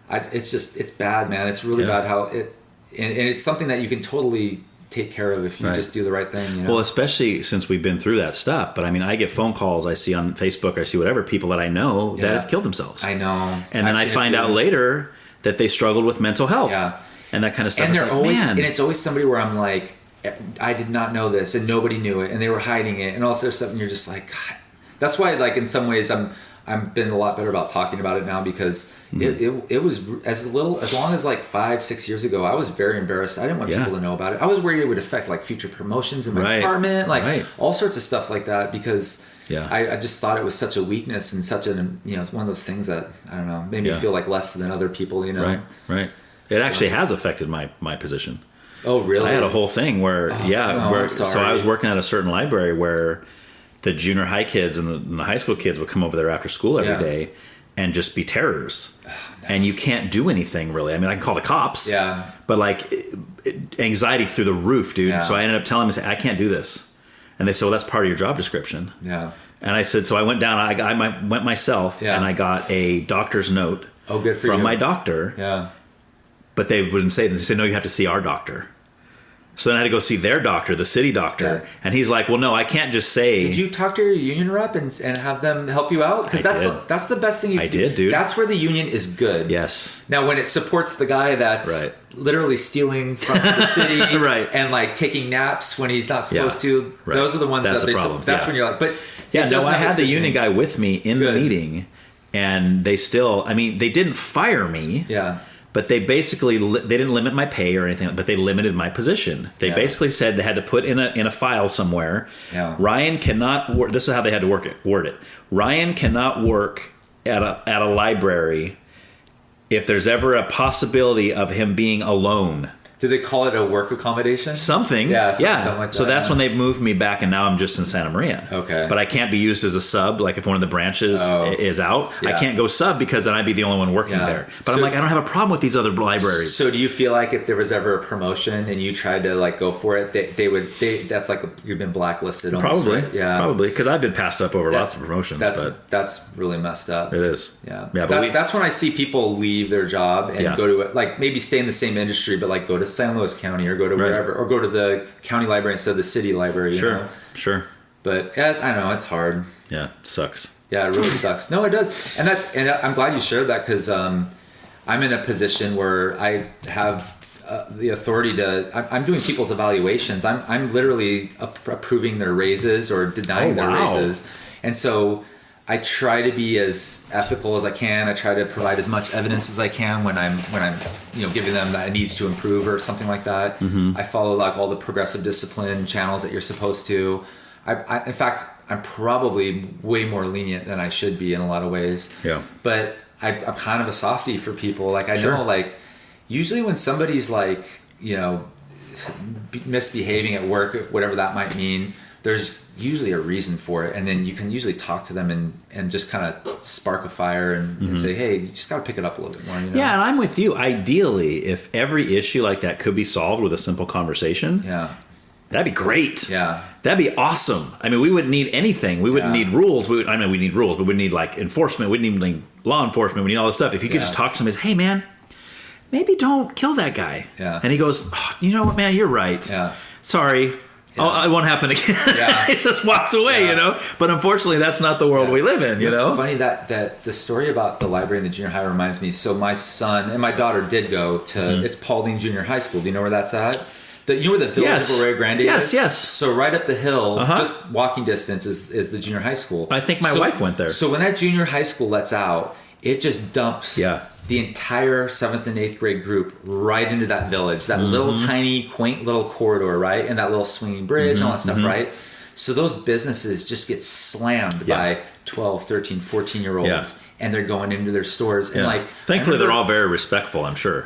Speaker 1: it's bad, man. It's really bad how it, and it's something that you can totally take care of if you just do the right thing. You know?
Speaker 3: Well, especially since we've been through that stuff. But I mean, I get phone calls, I see on Facebook, I see whatever, people that I know that have killed themselves.
Speaker 1: I know.
Speaker 3: And then I find out later that they struggled with mental health and that kind of stuff.
Speaker 1: And
Speaker 3: it's
Speaker 1: they're
Speaker 3: like,
Speaker 1: always,
Speaker 3: man.
Speaker 1: and it's always somebody where I'm like, I did not know this, and nobody knew it, and they were hiding it, and all this other stuff, and you're just like, God. That's why, like, in some ways, I've been a lot better about talking about it now, because it was as long as like 5-6 years ago, I was very embarrassed. I didn't want people to know about it. I was worried it would affect like future promotions in my department, like all sorts of stuff like that, because I just thought it was such a weakness and such an, it's one of those things that, I don't know, made me feel like less than other people,
Speaker 3: Right. It actually has affected my position.
Speaker 1: Oh, really?
Speaker 3: I had a whole thing where, so I was working at a certain library where the junior high kids and the high school kids would come over there after school every day and just be terrors. Oh, no. And you can't do anything really. I mean, I can call the cops, but like anxiety through the roof, dude. Yeah. So I ended up telling them, I can't do this. And they said, well, that's part of your job description. Yeah. And I said, so I went down, I went myself and I got a doctor's note from my doctor. Yeah. But they wouldn't say that. They said, no, you have to see our doctor. So then I had to go see their doctor, the city doctor. And he's like, well, no, I can't just say.
Speaker 1: Did you talk to your union rep and have them help you out? Because that's the best thing you can do. I did, dude. That's where the union is good.
Speaker 3: Yes.
Speaker 1: Now, when it supports the guy that's literally stealing from the city and like taking naps when he's not supposed to, those are the ones that they support. That's when you're like, but
Speaker 3: no, I had the union guy with me in the meeting, and they still, I mean, they didn't fire me. Yeah. But they basically, they didn't limit my pay or anything, but they limited my position. They basically said they had to put in a file somewhere. Yeah. Ryan cannot work. This is how they had to word it. Ryan cannot work at a library if there's ever a possibility of him being alone.
Speaker 1: Do they call it a work accommodation?
Speaker 3: Something. Yeah. Like that, so that's when they moved me back, and now I'm just in Santa Maria. Okay. But I can't be used as a sub. Like if one of the branches is out, I can't go sub because then I'd be the only one working there. But I'm like, I don't have a problem with these other libraries.
Speaker 1: So do you feel like if there was ever a promotion and you tried to like go for it, that's like you've been blacklisted almost,
Speaker 3: probably,
Speaker 1: right? Yeah.
Speaker 3: Probably, because I've been passed up over lots of promotions.
Speaker 1: That's really messed up.
Speaker 3: It is.
Speaker 1: Yeah. That's when I see people leave their job and go to like maybe stay in the same industry, but like go to San Luis County or go to wherever, or go to the county library instead of the city library.
Speaker 3: Sure.
Speaker 1: But I know it's hard.
Speaker 3: Yeah, it sucks.
Speaker 1: Yeah, it really sucks. No, it does, and I'm glad you shared that, because I'm in a position where I have the authority to. I'm doing people's evaluations. I'm literally approving their raises or denying their raises, and so I try to be as ethical as I can. I try to provide as much evidence as I can when I'm giving them that it needs to improve or something like that. Mm-hmm. I follow like all the progressive discipline channels that you're supposed to. In fact, I'm probably way more lenient than I should be in a lot of ways. Yeah. But I'm kind of a softie for people. Like I know, like usually when somebody's like misbehaving at work, whatever that might mean, there's usually a reason for it, and then you can usually talk to them and just kind of spark a fire and say, hey, you just got to pick it up a little bit more.
Speaker 3: Yeah, and I'm with you. Ideally, if every issue like that could be solved with a simple conversation, that'd be great. Yeah, that'd be awesome. I mean, we wouldn't need anything. We wouldn't need rules. We need rules, but we need like enforcement. We need like law enforcement. We need all this stuff. If you could just talk to somebody, hey man, maybe don't kill that guy. Yeah, and he goes, you know what, man, you're right. Yeah, sorry. Yeah. Oh, it won't happen again. Yeah. He just walks away, But unfortunately, that's not the world we live in,
Speaker 1: It's funny that the story about the library and the junior high reminds me. So my son and my daughter did go to, it's Paulding Junior High School. Do you know where that's at? You know where the Village of Arroyo Grande is? Yes. So right up the hill, just walking distance is the junior high school.
Speaker 3: I think my wife went there.
Speaker 1: So when that junior high school lets out, it just dumps the entire 7th and 8th grade group right into that village, that little tiny quaint little corridor, right? And that little swinging bridge and all that stuff, right? So those businesses just get slammed by 12, 13, 14-year-olds and they're going into their stores. And like,
Speaker 3: thankfully they're all very respectful, I'm sure.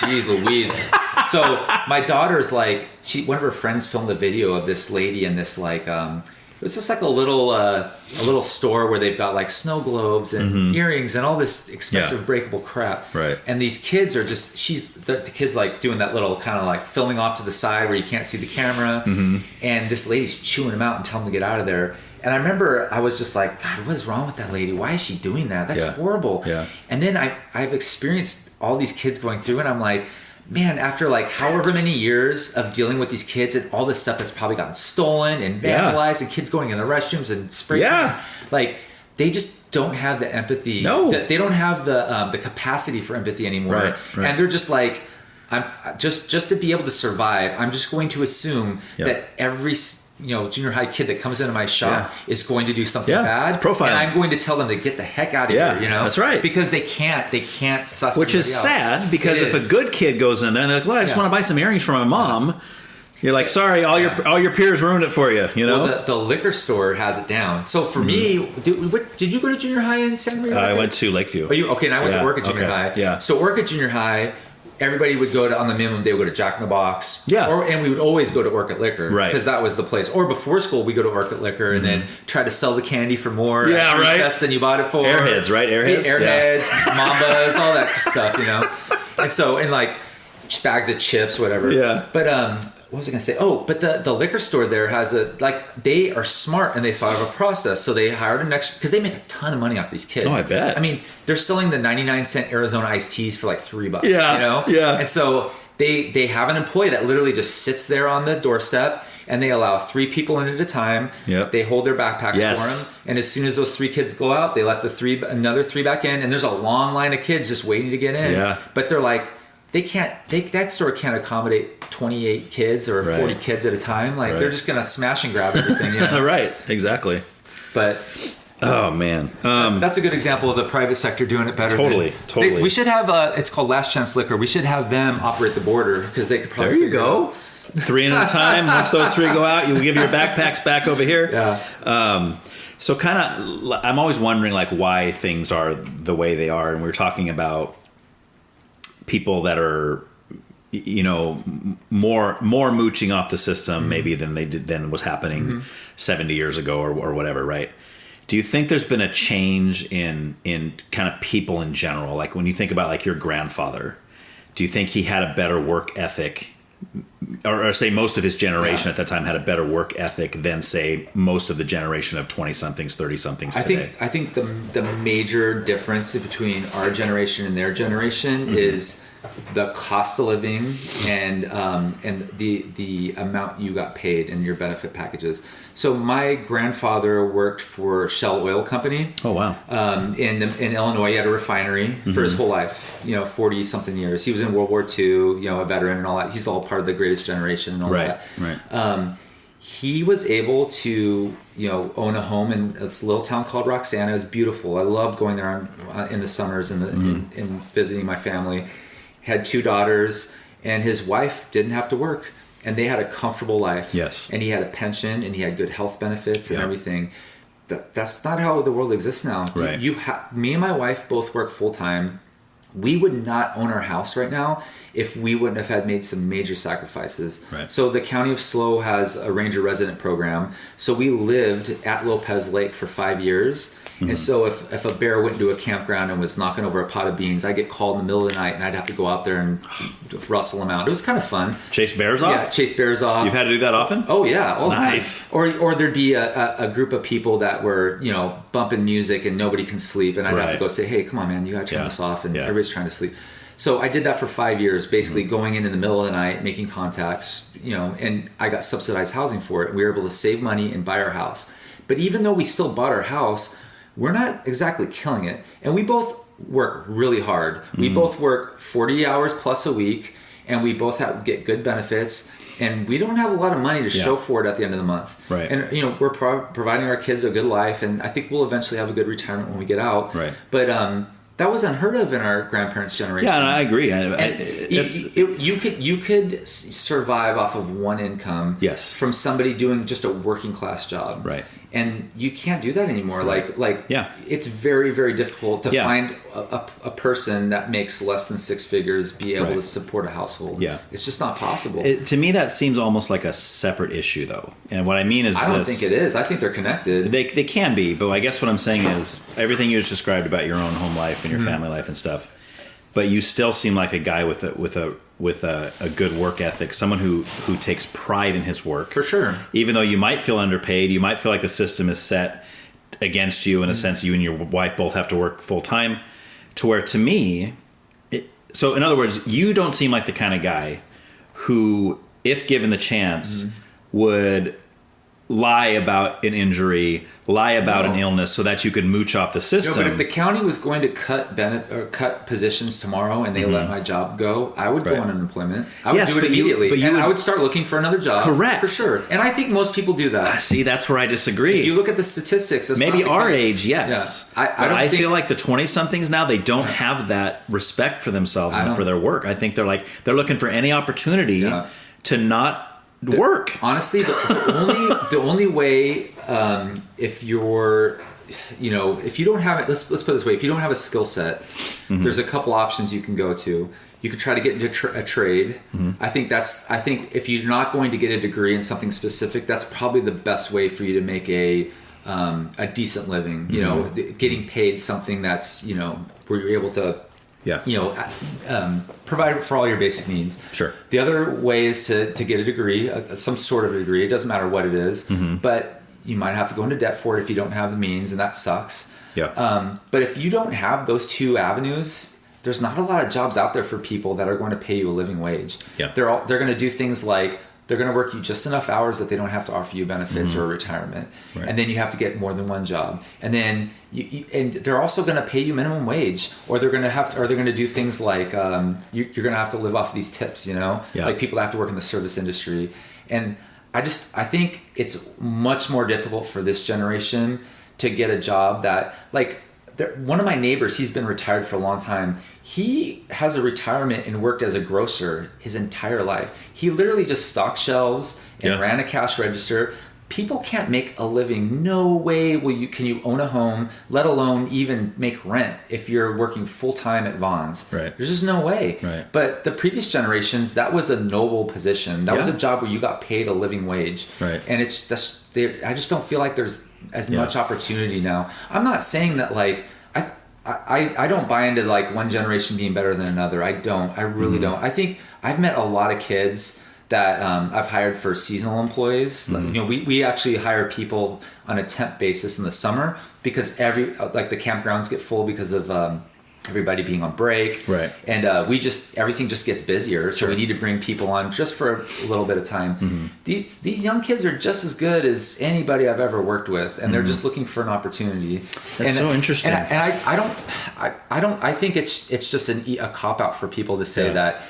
Speaker 1: Jeez Louise. So my daughter's like, one of her friends filmed a video of this lady in this like, it's just like a little store where they've got like snow globes and earrings and all this expensive breakable crap. Right. And these kids are just, the kid's like doing that little kind of like filming off to the side where you can't see the camera. And this lady's chewing them out and telling them to get out of there. And I remember I was just like, God, what is wrong with that lady? Why is she doing that? That's horrible.
Speaker 3: Yeah.
Speaker 1: And then I've experienced all these kids going through, and I'm like, man, after like however many years of dealing with these kids and all this stuff that's probably gotten stolen and vandalized, and kids going in the restrooms and spraying, like they just don't have the empathy.
Speaker 3: No,
Speaker 1: they don't have the capacity for empathy anymore.
Speaker 3: Right.
Speaker 1: And they're just like, I'm just to be able to survive. I'm just going to assume that every junior high kid that comes into my shop is going to do something bad. It's profiling. And I'm going to tell them to get the heck out of here.
Speaker 3: That's right.
Speaker 1: Because they can't suss.
Speaker 3: Which is sad, because if a good kid goes in there and they're like, well, I just want to buy some earrings for my mom. You're like, sorry, all your peers ruined it for you. You know,
Speaker 1: well, the liquor store has it down. So for me, did you go to junior high in Santa Maria?
Speaker 3: I went to Lakeview.
Speaker 1: Okay, and I went to work at junior high.
Speaker 3: Yeah.
Speaker 1: So work at junior high, everybody would go to, on the minimum, they would go to Jack in the Box. Yeah. And we would always go to Orchid Liquor. Right. Because that was the place. Or before school, we go to Orchid Liquor and then try to sell the candy for more than you bought it for.
Speaker 3: Airheads, right?
Speaker 1: Airheads, Mambas, all that stuff, And so, and like bags of chips, whatever. Yeah. But, what was I going to say? Oh, but the liquor store there has they are smart and they thought of a process. So they hired an extra, because they make a ton of money off these kids.
Speaker 3: Oh, I bet.
Speaker 1: I mean, they're selling the 99-cent Arizona iced teas for like $3.
Speaker 3: Yeah. Yeah.
Speaker 1: And so they have an employee that literally just sits there on the doorstep, and they allow 3 people in at a time. Yep. They hold their backpacks for them. And as soon as those 3 kids go out, they let another 3 back in. And there's a long line of kids just waiting to get in. Yeah. But they're like, that store can't accommodate 28 kids or 40 kids at a time. Like they're just going to smash and grab everything.
Speaker 3: Right. Exactly.
Speaker 1: But
Speaker 3: oh man,
Speaker 1: that's a good example of the private sector doing it better. Totally. We should have it's called Last Chance Liquor. We should have them operate the border, because they could probably.
Speaker 3: There you go. 3 at a time. Once those 3 go out, you give your backpacks back over here. Yeah. So kind of, I'm always wondering like why things are the way they are, and we're talking about people that are, more mooching off the system maybe than was happening 70 years ago or whatever, right? Do you think there's been a change in kind of people in general? Like when you think about like your grandfather, do you think he had a better work ethic, or say most of his generation at that time had a better work ethic than say most of the generation of 20-somethings, 30-somethings today?
Speaker 1: I think the major difference between our generation and their generation is the cost of living and the amount you got paid and your benefit packages. So my grandfather worked for Shell Oil Company. Oh wow! In Illinois, he had a refinery for his whole life. 40 something years. He was in World War II. A veteran and all that. He's all part of the Greatest Generation and all that. Right. He was able to own a home in this little town called Roxana. It was beautiful. I loved going there in the summers and and visiting my family. Had 2 daughters, and his wife didn't have to work, and they had a comfortable life. Yes. And he had a pension, and he had good health benefits and everything. That's not how the world exists now. Right. Me and my wife both work full time. We would not own our house right now if we wouldn't have had made some major sacrifices. Right. So the County of SLO has a ranger resident program. So we lived at Lopez Lake for 5 years. And so if a bear went into a campground and was knocking over a pot of beans, I'd get called in the middle of the night, and I'd have to go out there and rustle them out. It was kind of fun.
Speaker 3: Chase bears off?
Speaker 1: Yeah, chase bears off.
Speaker 3: You've had to do that often?
Speaker 1: Oh, yeah. All the time. Or there'd be a group of people that were, bumping music and nobody can sleep. And I'd have to go say, hey, come on, man, you got to turn this off. And everybody's trying to sleep. So I did that for 5 years, basically going in the middle of the night, making contacts, and I got subsidized housing for it. We were able to save money and buy our house. But even though we still bought our house, we're not exactly killing it. And we both work really hard. We both work 40 hours plus a week, and we both get good benefits. And we don't have a lot of money to show for it at the end of the month. Right. And, we're providing our kids a good life, and I think we'll eventually have a good retirement when we get out. Right. But that was unheard of in our grandparents' generation.
Speaker 3: Yeah, and I agree.
Speaker 1: You could survive off of one income from somebody doing just a working class job. Right. And you can't do that anymore. Right. It's very, very difficult to find a person that makes less than 6 figures be able to support a household. Yeah. It's just not possible.
Speaker 3: To me, that seems almost like a separate issue, though. And what I mean is
Speaker 1: I don't think it is. I think they're connected.
Speaker 3: They can be, but I guess what I'm saying is everything you just described about your own home life and your family life and stuff, but you still seem like a guy with a with a good work ethic, someone who takes pride in his work.
Speaker 1: For sure.
Speaker 3: Even though you might feel underpaid, you might feel like the system is set against you in a sense. You and your wife both have to work full time, to where, to me, so in other words, you don't seem like the kind of guy who, if given the chance, would lie about an injury, lie about an illness so that you could mooch off the system.
Speaker 1: No, but if the county was going to cut positions tomorrow and they let my job go, I would go on unemployment. I would do it immediately. I would start looking for another job.
Speaker 3: Correct.
Speaker 1: For sure. And I think most people do that.
Speaker 3: See, that's where I disagree.
Speaker 1: If you look at the statistics, that's
Speaker 3: maybe
Speaker 1: not the
Speaker 3: our
Speaker 1: case.
Speaker 3: age, yes.
Speaker 1: Yeah.
Speaker 3: I feel like the 20-somethings now, they don't have that respect for themselves and for their work. I think they're looking for any opportunity to not work. Honestly,
Speaker 1: the only way, if you're, if you don't have it, let's put it this way: if you don't have a skill set, there's a couple options you can go to. You could try to get into a trade. I think if you're not going to get a degree in something specific, that's probably the best way for you to make a decent living. Getting paid something that's where you're able to. Provide for all your basic needs.
Speaker 3: Sure.
Speaker 1: The other way is to get a degree, some sort of a degree. It doesn't matter what it is, but you might have to go into debt for it if you don't have the means, and that sucks.
Speaker 3: Yeah.
Speaker 1: But if you don't have those two avenues, there's not a lot of jobs out there for people that are going to pay you a living wage.
Speaker 3: Yeah.
Speaker 1: They're going to do things like they're going to work you just enough hours that they don't have to offer you benefits or a retirement. Right. And then you have to get more than one job. And then and they're also going to pay you minimum wage, or they're going to do things like you're going to have to live off of these tips, like people that have to work in the service industry. And I think it's much more difficult for this generation to get a job that, like, one of my neighbors, he's been retired for a long time. He has a retirement and worked as a grocer his entire life. He literally just stocked shelves and ran a cash register. People can't make a living. No way can you own a home, let alone even make rent if you're working full time at Vaughn's.
Speaker 3: Right.
Speaker 1: There's just no way.
Speaker 3: Right.
Speaker 1: But the previous generations, that was a noble position. That was a job where you got paid a living wage.
Speaker 3: Right.
Speaker 1: And I just don't feel like there's as much opportunity now. I'm not saying that, like, I don't buy into like one generation being better than another. I don't. I really don't. I think I've met a lot of kids that I've hired for seasonal employees. We actually hire people on a temp basis in the summer because the campgrounds get full because of everybody being on break.
Speaker 3: Right.
Speaker 1: And everything just gets busier. So we need to bring people on just for a little bit of time. These young kids are just as good as anybody I've ever worked with, and they're just looking for an opportunity.
Speaker 3: That's so interesting.
Speaker 1: And I think it's just a cop out for people to say that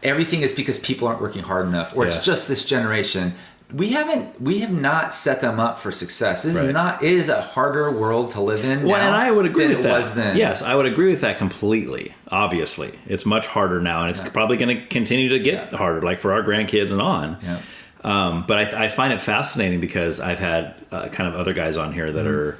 Speaker 1: everything is because people aren't working hard enough, or it's just this generation. We have not set them up for success. This is not. It is a harder world to live in.
Speaker 3: Well, and I would agree with that.
Speaker 1: Was then.
Speaker 3: Yes, I would agree with that completely. Obviously, it's much harder now, and it's probably going to continue to get harder, like for our grandkids and on.
Speaker 1: Yeah.
Speaker 3: But I find it fascinating because I've had kind of other guys on here that are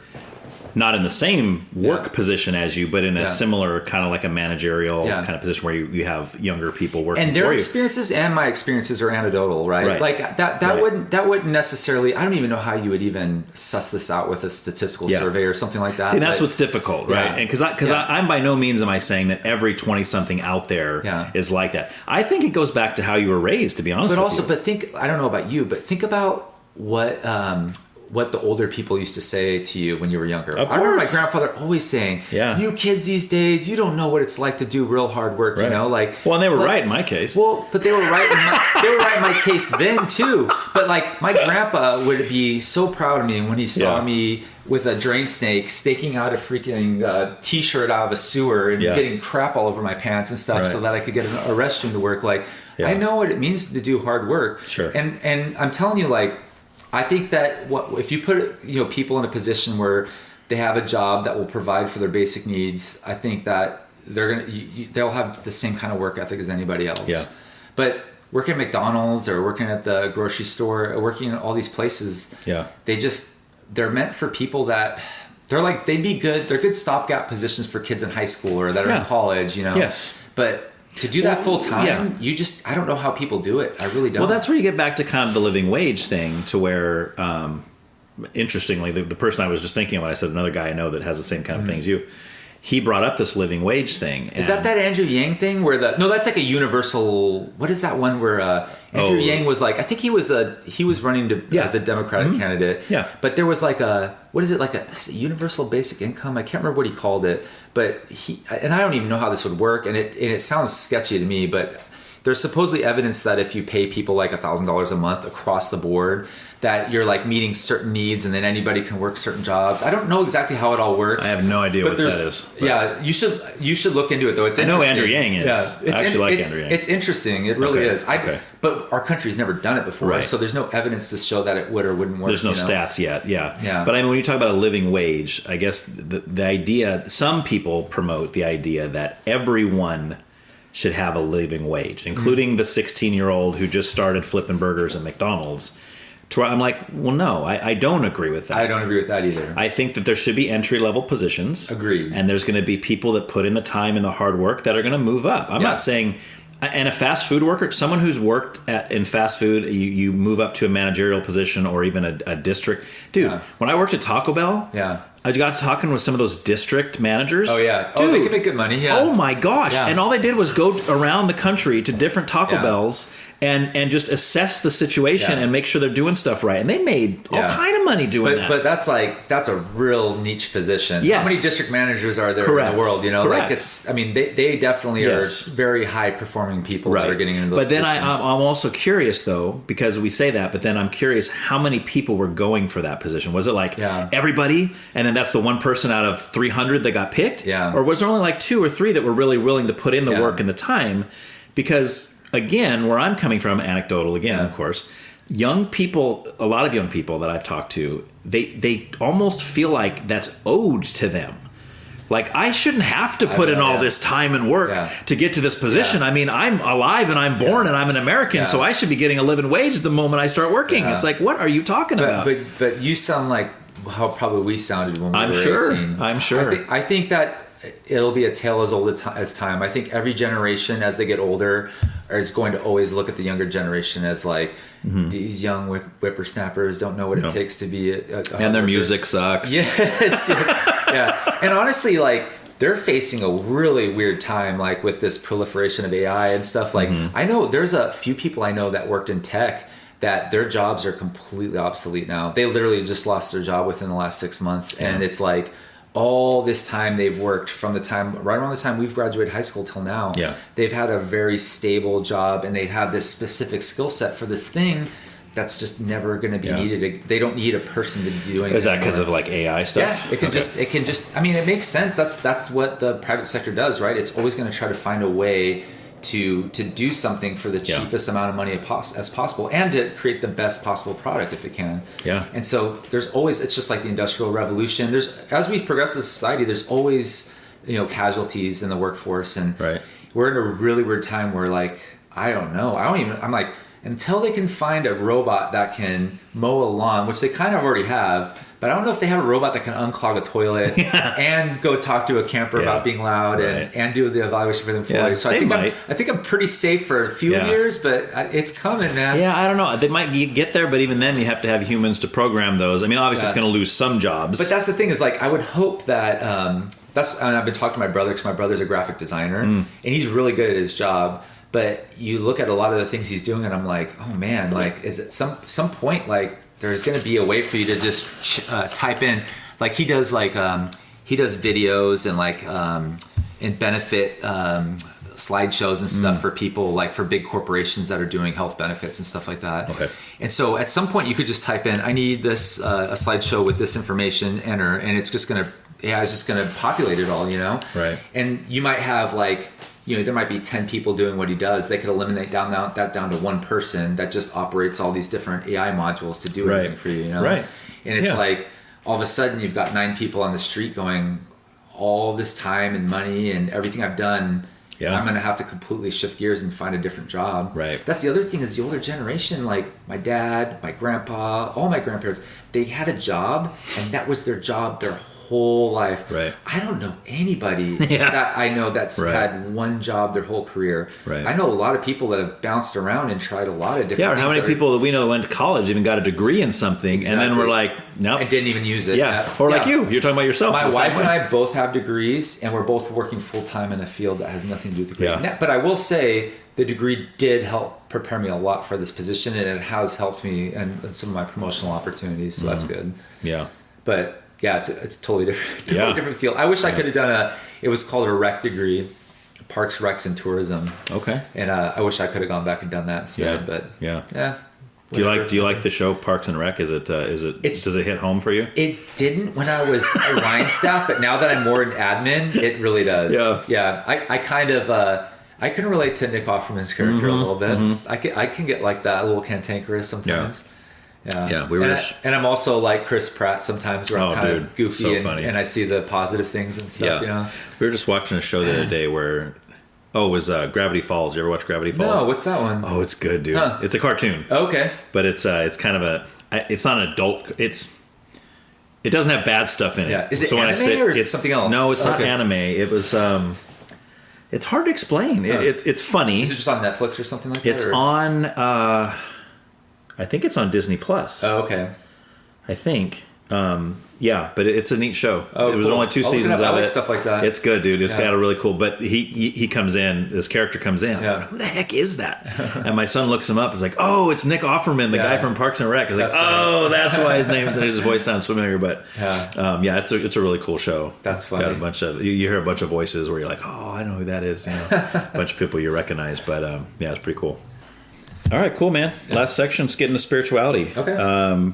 Speaker 3: not in the same work position as you, but in a similar kind of like a managerial kind of position where you have younger people working for you.
Speaker 1: And their experiences and my experiences are anecdotal, right? Like that wouldn't necessarily, I don't even know how you would even suss this out with a statistical survey or something like that.
Speaker 3: See, that's what's difficult, right? And because I'm by no means am I saying that every 20-something out there is like that. I think it goes back to how you were raised, to be honest with you.
Speaker 1: But I don't know about you, but think about what the older people used to say to you when you were younger. I remember my grandfather always saying, you kids these days, you don't know what it's like to do real hard work,
Speaker 3: and they were right in my case.
Speaker 1: Well, but they were right in my case then too. But like my grandpa would be so proud of me when he saw me with a drain snake staking out a freaking t-shirt out of a sewer and getting crap all over my pants and stuff so that I could get a restroom to work. Like, I know what it means to do hard work.
Speaker 3: Sure.
Speaker 1: And I'm telling you, like, I think that if you put people in a position where they have a job that will provide for their basic needs, I think that they'll have the same kind of work ethic as anybody else.
Speaker 3: Yeah.
Speaker 1: But working at McDonald's or working at the grocery store or working in all these places, they're meant for people that they'd be good. They're good stopgap positions for kids in high school or that are in college.
Speaker 3: Yes.
Speaker 1: But to do that full time, I don't know how people do it. I really don't.
Speaker 3: Well, that's where you get back to kind of the living wage thing, to where, interestingly, the person I was just thinking about, I said another guy I know that has the same kind of thing as you. he brought up this living wage thing.
Speaker 1: Is that Andrew Yang thing where that's like a universal, what is that one where Andrew Yang was like, I think he was running as a Democratic candidate.
Speaker 3: Yeah.
Speaker 1: But there was like a universal basic income. I can't remember what he called it, but and I don't even know how this would work. And it sounds sketchy to me, but there's supposedly evidence that if you pay people like $1,000 a month across the board, that you're like meeting certain needs, and then anybody can work certain jobs. I don't know exactly how it all works.
Speaker 3: I have no idea what that is.
Speaker 1: But. Yeah, you should look into it though. It's interesting.
Speaker 3: I know Andrew Yang is.
Speaker 1: Yeah,
Speaker 3: I actually like Andrew Yang.
Speaker 1: It's interesting. It really is.
Speaker 3: Okay.
Speaker 1: But our country's never done it before, so there's no evidence to show that it would or wouldn't work.
Speaker 3: There's no stats yet. Yeah.
Speaker 1: Yeah.
Speaker 3: But I mean, when you talk about a living wage, I guess the idea, some people promote the idea that everyone should have a living wage, including the 16-year-old who just started flipping burgers at McDonald's. To where I'm like, well, no, I don't agree with that.
Speaker 1: I don't agree with that either.
Speaker 3: I think that there should be entry-level positions.
Speaker 1: Agreed.
Speaker 3: And there's going to be people that put in the time and the hard work that are going to move up. I'm not saying... And a fast food worker, someone who's worked in fast food, you move up to a managerial position or even a district. Dude, when I worked at Taco Bell... I got talking with some of those district managers.
Speaker 1: Oh, yeah.
Speaker 3: Dude,
Speaker 1: they can make good money. Yeah.
Speaker 3: Oh, my gosh.
Speaker 1: Yeah.
Speaker 3: And all they did was go around the country to different Taco Bells and just assess the situation and make sure they're doing stuff right. And they made all kind of money doing that.
Speaker 1: But that's a real niche position.
Speaker 3: Yes.
Speaker 1: How many district managers are there in the world? You know, like they definitely are very high performing people that are getting into those.
Speaker 3: But then
Speaker 1: positions.
Speaker 3: I'm also curious though, because we say that, but then I'm curious how many people were going for that position. Was it like everybody, and then that's the one person out of 300 that got picked?
Speaker 1: Yeah.
Speaker 3: Or was there only like 2 or 3 that were really willing to put in the work and the time? Because again, where I'm coming from, anecdotal again, of course, young people, a lot of young people that I've talked to, they almost feel like that's owed to them. Like, I shouldn't have to put in all this time and work to get to this position. I mean, I'm alive and I'm born and I'm an American, so I should be getting a living wage the moment I start working. It's like, what are you talking about?
Speaker 1: But you sound like how probably we sounded when we were 18.
Speaker 3: I'm sure.
Speaker 1: I think that it'll be a tale as old as time. I think every generation, as they get older, is going to always look at the younger generation as like, these young whippersnappers don't know what it takes to be a
Speaker 3: and their music sucks.
Speaker 1: Yes. Yeah. And honestly, like, they're facing a really weird time, like with this proliferation of AI and stuff. Like, I know there's a few people I know that worked in tech that their jobs are completely obsolete now. They literally just lost their job within the last 6 months. And it's like, all this time they've worked from the time right around the time we've graduated high school till now. They've had a very stable job and they have this specific skill set for this thing that's just never going to be needed. They don't need a person to be doing it.
Speaker 3: Is that because of like AI stuff?
Speaker 1: Yeah, it can just I mean, it makes sense. That's what the private sector does, right? It's always going to try to find a way to do something for the cheapest amount of money as possible, and to create the best possible product if it can. And so there's always, it's just like the Industrial Revolution. There's, as we progress as a society, there's always, casualties in the workforce, and we're in a really weird time where, like, I'm like, until they can find a robot that can mow a lawn, which they kind of already have, but I don't know if they have a robot that can unclog a toilet and go talk to a camper about being loud and do the evaluation for the employees. So I think I'm pretty safe for a few years, but it's coming, man.
Speaker 3: Yeah, I don't know. They might get there, but even then you have to have humans to program those. I mean, obviously it's going to lose some jobs.
Speaker 1: But that's the thing, is like, I would hope that and I've been talking to my brother, because my brother's a graphic designer and he's really good at his job. But you look at a lot of the things he's doing, and I'm like, oh man, like, is it some point, like, there's going to be a way for you to just type in, like, he does videos and like and benefit slideshows and stuff for people, like for big corporations that are doing health benefits and stuff like that. And so at some point you could just type in, I need this a slideshow with this information, enter, and it's just going to populate it all, And you might have like, there might be 10 people doing what he does. They could eliminate that down to one person that just operates all these different AI modules to do everything for you, And it's like, all of a sudden you've got 9 people on the street going, all this time and money and everything I've done, I'm going to have to completely shift gears and find a different job. That's the other thing, is the older generation, like my dad, my grandpa, all my grandparents, they had a job and that was their job their whole life.
Speaker 3: Right.
Speaker 1: I don't know anybody
Speaker 3: Yeah.
Speaker 1: that I know that's
Speaker 3: Right.
Speaker 1: had one job their whole career.
Speaker 3: Right.
Speaker 1: I know a lot of people that have bounced around and tried a lot of different
Speaker 3: Yeah, or
Speaker 1: things.
Speaker 3: how many
Speaker 1: that
Speaker 3: people that we know that went to college even got a degree in something, and then we're like, no,
Speaker 1: I didn't even use it.
Speaker 3: yeah, or like you're talking about yourself.
Speaker 1: My
Speaker 3: the same
Speaker 1: wife and
Speaker 3: way.
Speaker 1: I both have degrees, and we're both working full time in a field that has nothing to do with the degree.
Speaker 3: Yeah.
Speaker 1: But I will say the degree did help prepare me a lot for this position, and it has helped me and some of my promotional opportunities. So that's good.
Speaker 3: Yeah.
Speaker 1: But yeah, it's totally different, totally
Speaker 3: Yeah.
Speaker 1: different field. I wish I could have done it was called a rec degree, Parks, Recs, and Tourism.
Speaker 3: Okay.
Speaker 1: And I wish I could have gone back and done that instead.
Speaker 3: Yeah.
Speaker 1: But
Speaker 3: Yeah.
Speaker 1: Do
Speaker 3: Do you like the show Parks and Rec? Does it does it hit home for you?
Speaker 1: It didn't when I was Ryan staff, but now that I'm more in admin, it really does. Yeah. I kind of I can relate to Nick Offerman's character a little bit. I can get like that, a little cantankerous sometimes. Yeah.
Speaker 3: We were
Speaker 1: and I'm also like Chris Pratt sometimes, where I'm kind of goofy
Speaker 3: so funny.
Speaker 1: and I see the positive things and stuff. You know.
Speaker 3: We were just watching a show the other day where. Oh, it was Gravity Falls. You ever watch Gravity Falls?
Speaker 1: No, what's that one?
Speaker 3: Oh, it's good, dude.
Speaker 1: Huh.
Speaker 3: It's a cartoon.
Speaker 1: Okay.
Speaker 3: But it's kind of it's not an adult. It doesn't have bad stuff in it.
Speaker 1: Yeah. Is it
Speaker 3: so
Speaker 1: anime
Speaker 3: when I say,
Speaker 1: or is it
Speaker 3: it's
Speaker 1: something else?
Speaker 3: No, it's not
Speaker 1: Okay.
Speaker 3: anime. It was. It's hard to explain.
Speaker 1: Huh.
Speaker 3: It's funny.
Speaker 1: Is it just on Netflix or something like that?
Speaker 3: It's on. I think it's on Disney Plus.
Speaker 1: Oh, okay.
Speaker 3: I think. Yeah, but it's a neat show.
Speaker 1: Oh,
Speaker 3: it was
Speaker 1: cool.
Speaker 3: only 2
Speaker 1: I'll look it
Speaker 3: seasons
Speaker 1: up. I
Speaker 3: of
Speaker 1: like
Speaker 3: it.
Speaker 1: stuff like that.
Speaker 3: It's good, dude. It's
Speaker 1: Yeah.
Speaker 3: got a really cool. But he comes in. This character comes in.
Speaker 1: Yeah.
Speaker 3: I'm like, who the heck is that? And my son looks him up. He's like, oh, it's Nick Offerman, the guy from Parks and Rec. I was like,
Speaker 1: That's funny.
Speaker 3: oh, that's why his name. His voice sounds familiar. But
Speaker 1: Yeah.
Speaker 3: it's a really cool show.
Speaker 1: That's
Speaker 3: It's
Speaker 1: funny.
Speaker 3: got a bunch of you hear a bunch of voices where you're like, oh, I know who that is. You know, a bunch of people you recognize. But yeah, it's pretty cool. All right, cool, man. Last section's getting to spirituality.
Speaker 1: Okay.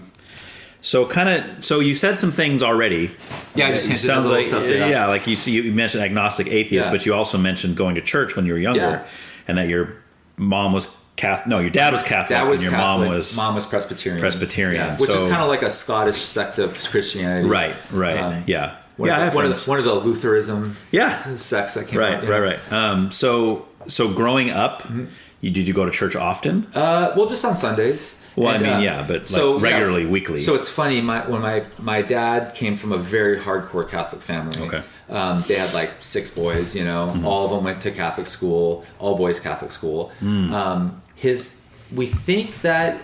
Speaker 3: So you said some things already.
Speaker 1: Yeah, I just
Speaker 3: It
Speaker 1: hinted
Speaker 3: sounds
Speaker 1: a little
Speaker 3: like
Speaker 1: something.
Speaker 3: yeah, like you mentioned agnostic, atheist,
Speaker 1: Yeah.
Speaker 3: but you also mentioned going to church when you were younger,
Speaker 1: Yeah.
Speaker 3: and that your mom was Catholic. No, your dad was Catholic,
Speaker 1: That was
Speaker 3: and your
Speaker 1: Catholic.
Speaker 3: mom was
Speaker 1: Presbyterian.
Speaker 3: Presbyterian,
Speaker 1: Yeah, which is
Speaker 3: so-
Speaker 1: kind of like a Scottish sect of Christianity.
Speaker 3: right, yeah. I have
Speaker 1: One
Speaker 3: friends.
Speaker 1: of the Lutheranism
Speaker 3: Yeah.
Speaker 1: sects that came out.
Speaker 3: Right. So growing up, did you go to church often?
Speaker 1: Well, just on Sundays.
Speaker 3: Well,
Speaker 1: And,
Speaker 3: I mean, yeah, but like regularly, weekly.
Speaker 1: So it's funny. When my dad came from a very hardcore Catholic family.
Speaker 3: Okay.
Speaker 1: They had like 6 boys. You know, all of them went to Catholic school, all boys Catholic school. We think that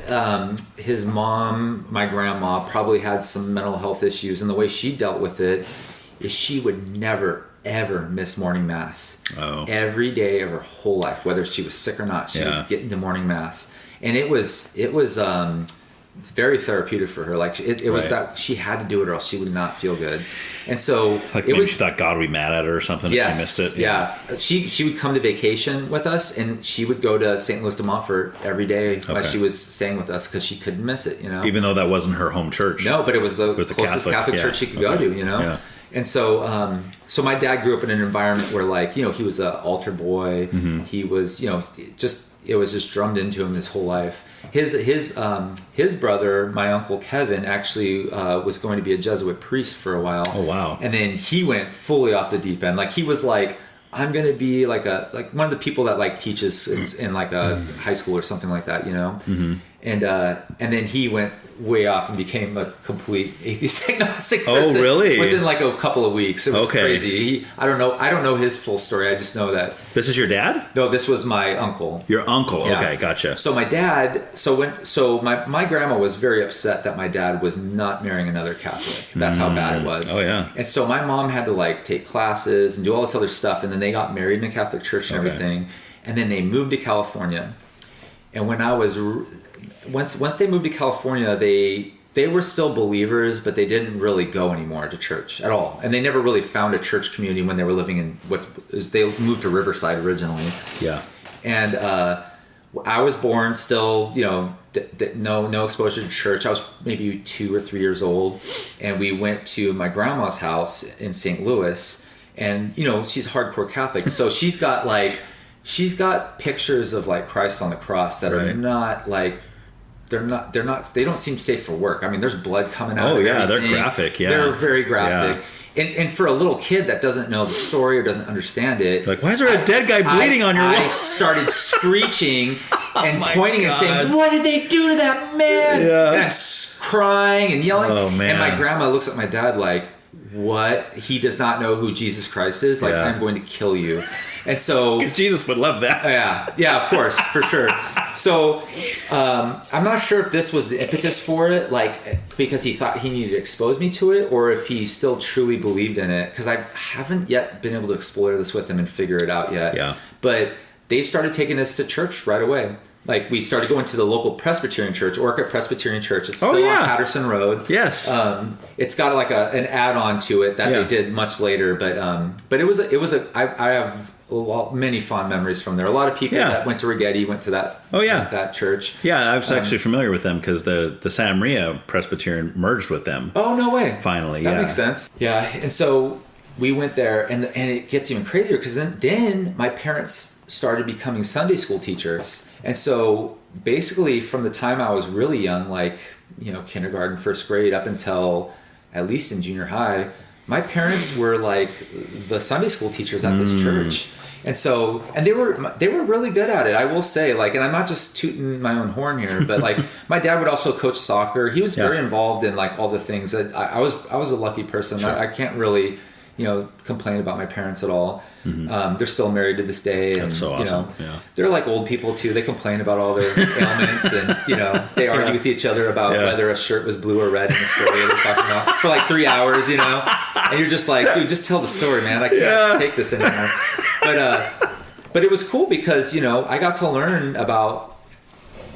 Speaker 1: his mom, my grandma, probably had some mental health issues, and the way she dealt with it is she would never ever miss morning mass.
Speaker 3: Oh.
Speaker 1: Every day of her whole life, whether she was sick or not, she was getting to morning mass, and it was it's very therapeutic for her. Like it was that she had to do it or else she would not feel good, and so
Speaker 3: like maybe she thought God would be mad at her or something if she missed it.
Speaker 1: Yeah. She would come to vacation with us, and she would go to St. Louis de Montfort every day while she was staying with us because she couldn't miss it. You know,
Speaker 3: even though that wasn't her home church.
Speaker 1: No, but it was the closest Catholic church she could go to. You know. Yeah. And so, so my dad grew up in an environment where, like, you know, he was an altar boy. He was, you know, it was just drummed into him his whole life. His brother, my uncle Kevin, actually was going to be a Jesuit priest for a while.
Speaker 3: Oh wow!
Speaker 1: And then he went fully off the deep end. Like he was like, I'm going to be like one of the people that like teaches in like a high school or something like that, you know. And then he went way off and became a complete atheist agnostic person.
Speaker 3: Oh, really?
Speaker 1: Within like a couple of weeks. It was
Speaker 3: Okay.
Speaker 1: crazy. I don't know his full story. I just know that.
Speaker 3: This is your dad?
Speaker 1: No, this was my uncle.
Speaker 3: Your uncle.
Speaker 1: Yeah.
Speaker 3: Okay, gotcha.
Speaker 1: So my dad, my grandma was very upset that my dad was not marrying another Catholic. That's how bad it was.
Speaker 3: Oh, yeah.
Speaker 1: And so my mom had to like take classes and do all this other stuff, and then they got married in a Catholic church and everything, and then they moved to California. And when I was once they moved to California, they were still believers, but they didn't really go anymore to church at all. And they never really found a church community when they were living in they moved to Riverside originally.
Speaker 3: Yeah.
Speaker 1: And I was born still, you know, no exposure to church. I was maybe 2 or 3 years old, and we went to my grandma's house in St. Louis, and you know, she's hardcore Catholic, so she's got pictures of like Christ on the cross that are not like they don't seem safe for work. I mean, there's blood coming out.
Speaker 3: Oh,
Speaker 1: of
Speaker 3: yeah,
Speaker 1: everything.
Speaker 3: they're graphic, yeah.
Speaker 1: They're very graphic.
Speaker 3: Yeah.
Speaker 1: And for a little kid that doesn't know the story or doesn't understand it,
Speaker 3: Like, why is there a dead guy bleeding on your wall?
Speaker 1: I started screeching and
Speaker 3: my
Speaker 1: pointing and
Speaker 3: God.
Speaker 1: saying, "What did they do to that man?"
Speaker 3: Yeah.
Speaker 1: And I'm crying and yelling.
Speaker 3: Oh, man.
Speaker 1: And my grandma looks at my dad like, what? He does not know who Jesus Christ is? Like, I'm going to kill you. And so...
Speaker 3: Because Jesus would love that.
Speaker 1: Yeah, of course, for sure. So I'm not sure if this was the impetus for it, like, because he thought he needed to expose me to it, or if he still truly believed in it, because I haven't yet been able to explore this with him and figure it out yet.
Speaker 3: Yeah.
Speaker 1: But they started taking us to church right away. Like, we started going to the local Presbyterian church, Orca Presbyterian Church. It's still on Patterson Road.
Speaker 3: Yes.
Speaker 1: It's got like an add-on to it that they did much later, but I have many fond memories from there. A lot of people that went to Rigetti went to that church.
Speaker 3: Yeah, I was actually familiar with them because the Santa Maria Presbyterian merged with them.
Speaker 1: Oh, no way.
Speaker 3: Finally,
Speaker 1: that makes sense. Yeah, and so we went there, and it gets even crazier because then my parents started becoming Sunday school teachers. And so basically from the time I was really young, like, kindergarten, first grade, up until at least in junior high, my parents were like the Sunday school teachers at this church. And so, and they were really good at it, I will say, like, and I'm not just tooting my own horn here, but like my dad would also coach soccer. He was very involved in like all the things that I was a lucky person.
Speaker 3: Sure.
Speaker 1: I can't really, complain about my parents at all. Mm-hmm. They're still married to this day. And,
Speaker 3: that's so awesome.
Speaker 1: They're like old people too. They complain about all their ailments, and, they argue with each other about whether a shirt was blue or red in the story they're talking about for like 3 hours, and you're just like, dude, just tell the story, man. I can't take this anymore. But it was cool because, I got to learn about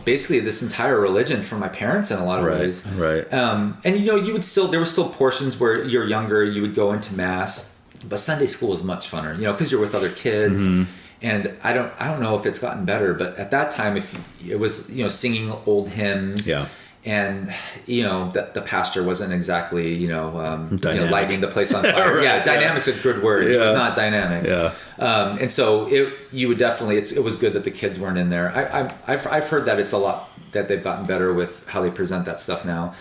Speaker 1: basically this entire religion from my parents in a lot of ways.
Speaker 3: Right.
Speaker 1: And there were still portions where you're younger, you would go into mass, but Sunday school was much funner, because you're with other kids. Mm-hmm. And I don't know if it's gotten better, but at that time, if it was, singing old hymns, and the pastor wasn't exactly lighting the place on fire.
Speaker 3: Right,
Speaker 1: dynamic's a good word. It was not dynamic. And so it was good that the kids weren't in there. I've heard that it's a lot that they've gotten better with how they present that stuff now,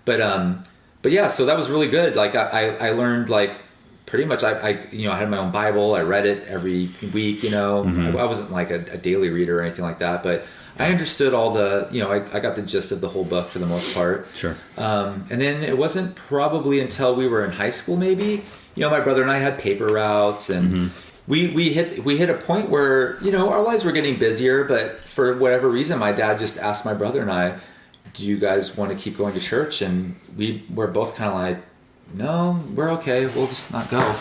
Speaker 1: but yeah, so that was really good. Like I learned, like, pretty much I had my own Bible. I read it every week. Mm-hmm. I wasn't like a daily reader or anything like that, but I understood all the, I got the gist of the whole book for the most part.
Speaker 3: Sure.
Speaker 1: And then it wasn't probably until we were in high school, maybe, my brother and I had paper routes, and we hit a point where, our lives were getting busier, but for whatever reason, my dad just asked my brother and I, do you guys want to keep going to church? And we were both kind of like, no, we're okay. We'll just not go.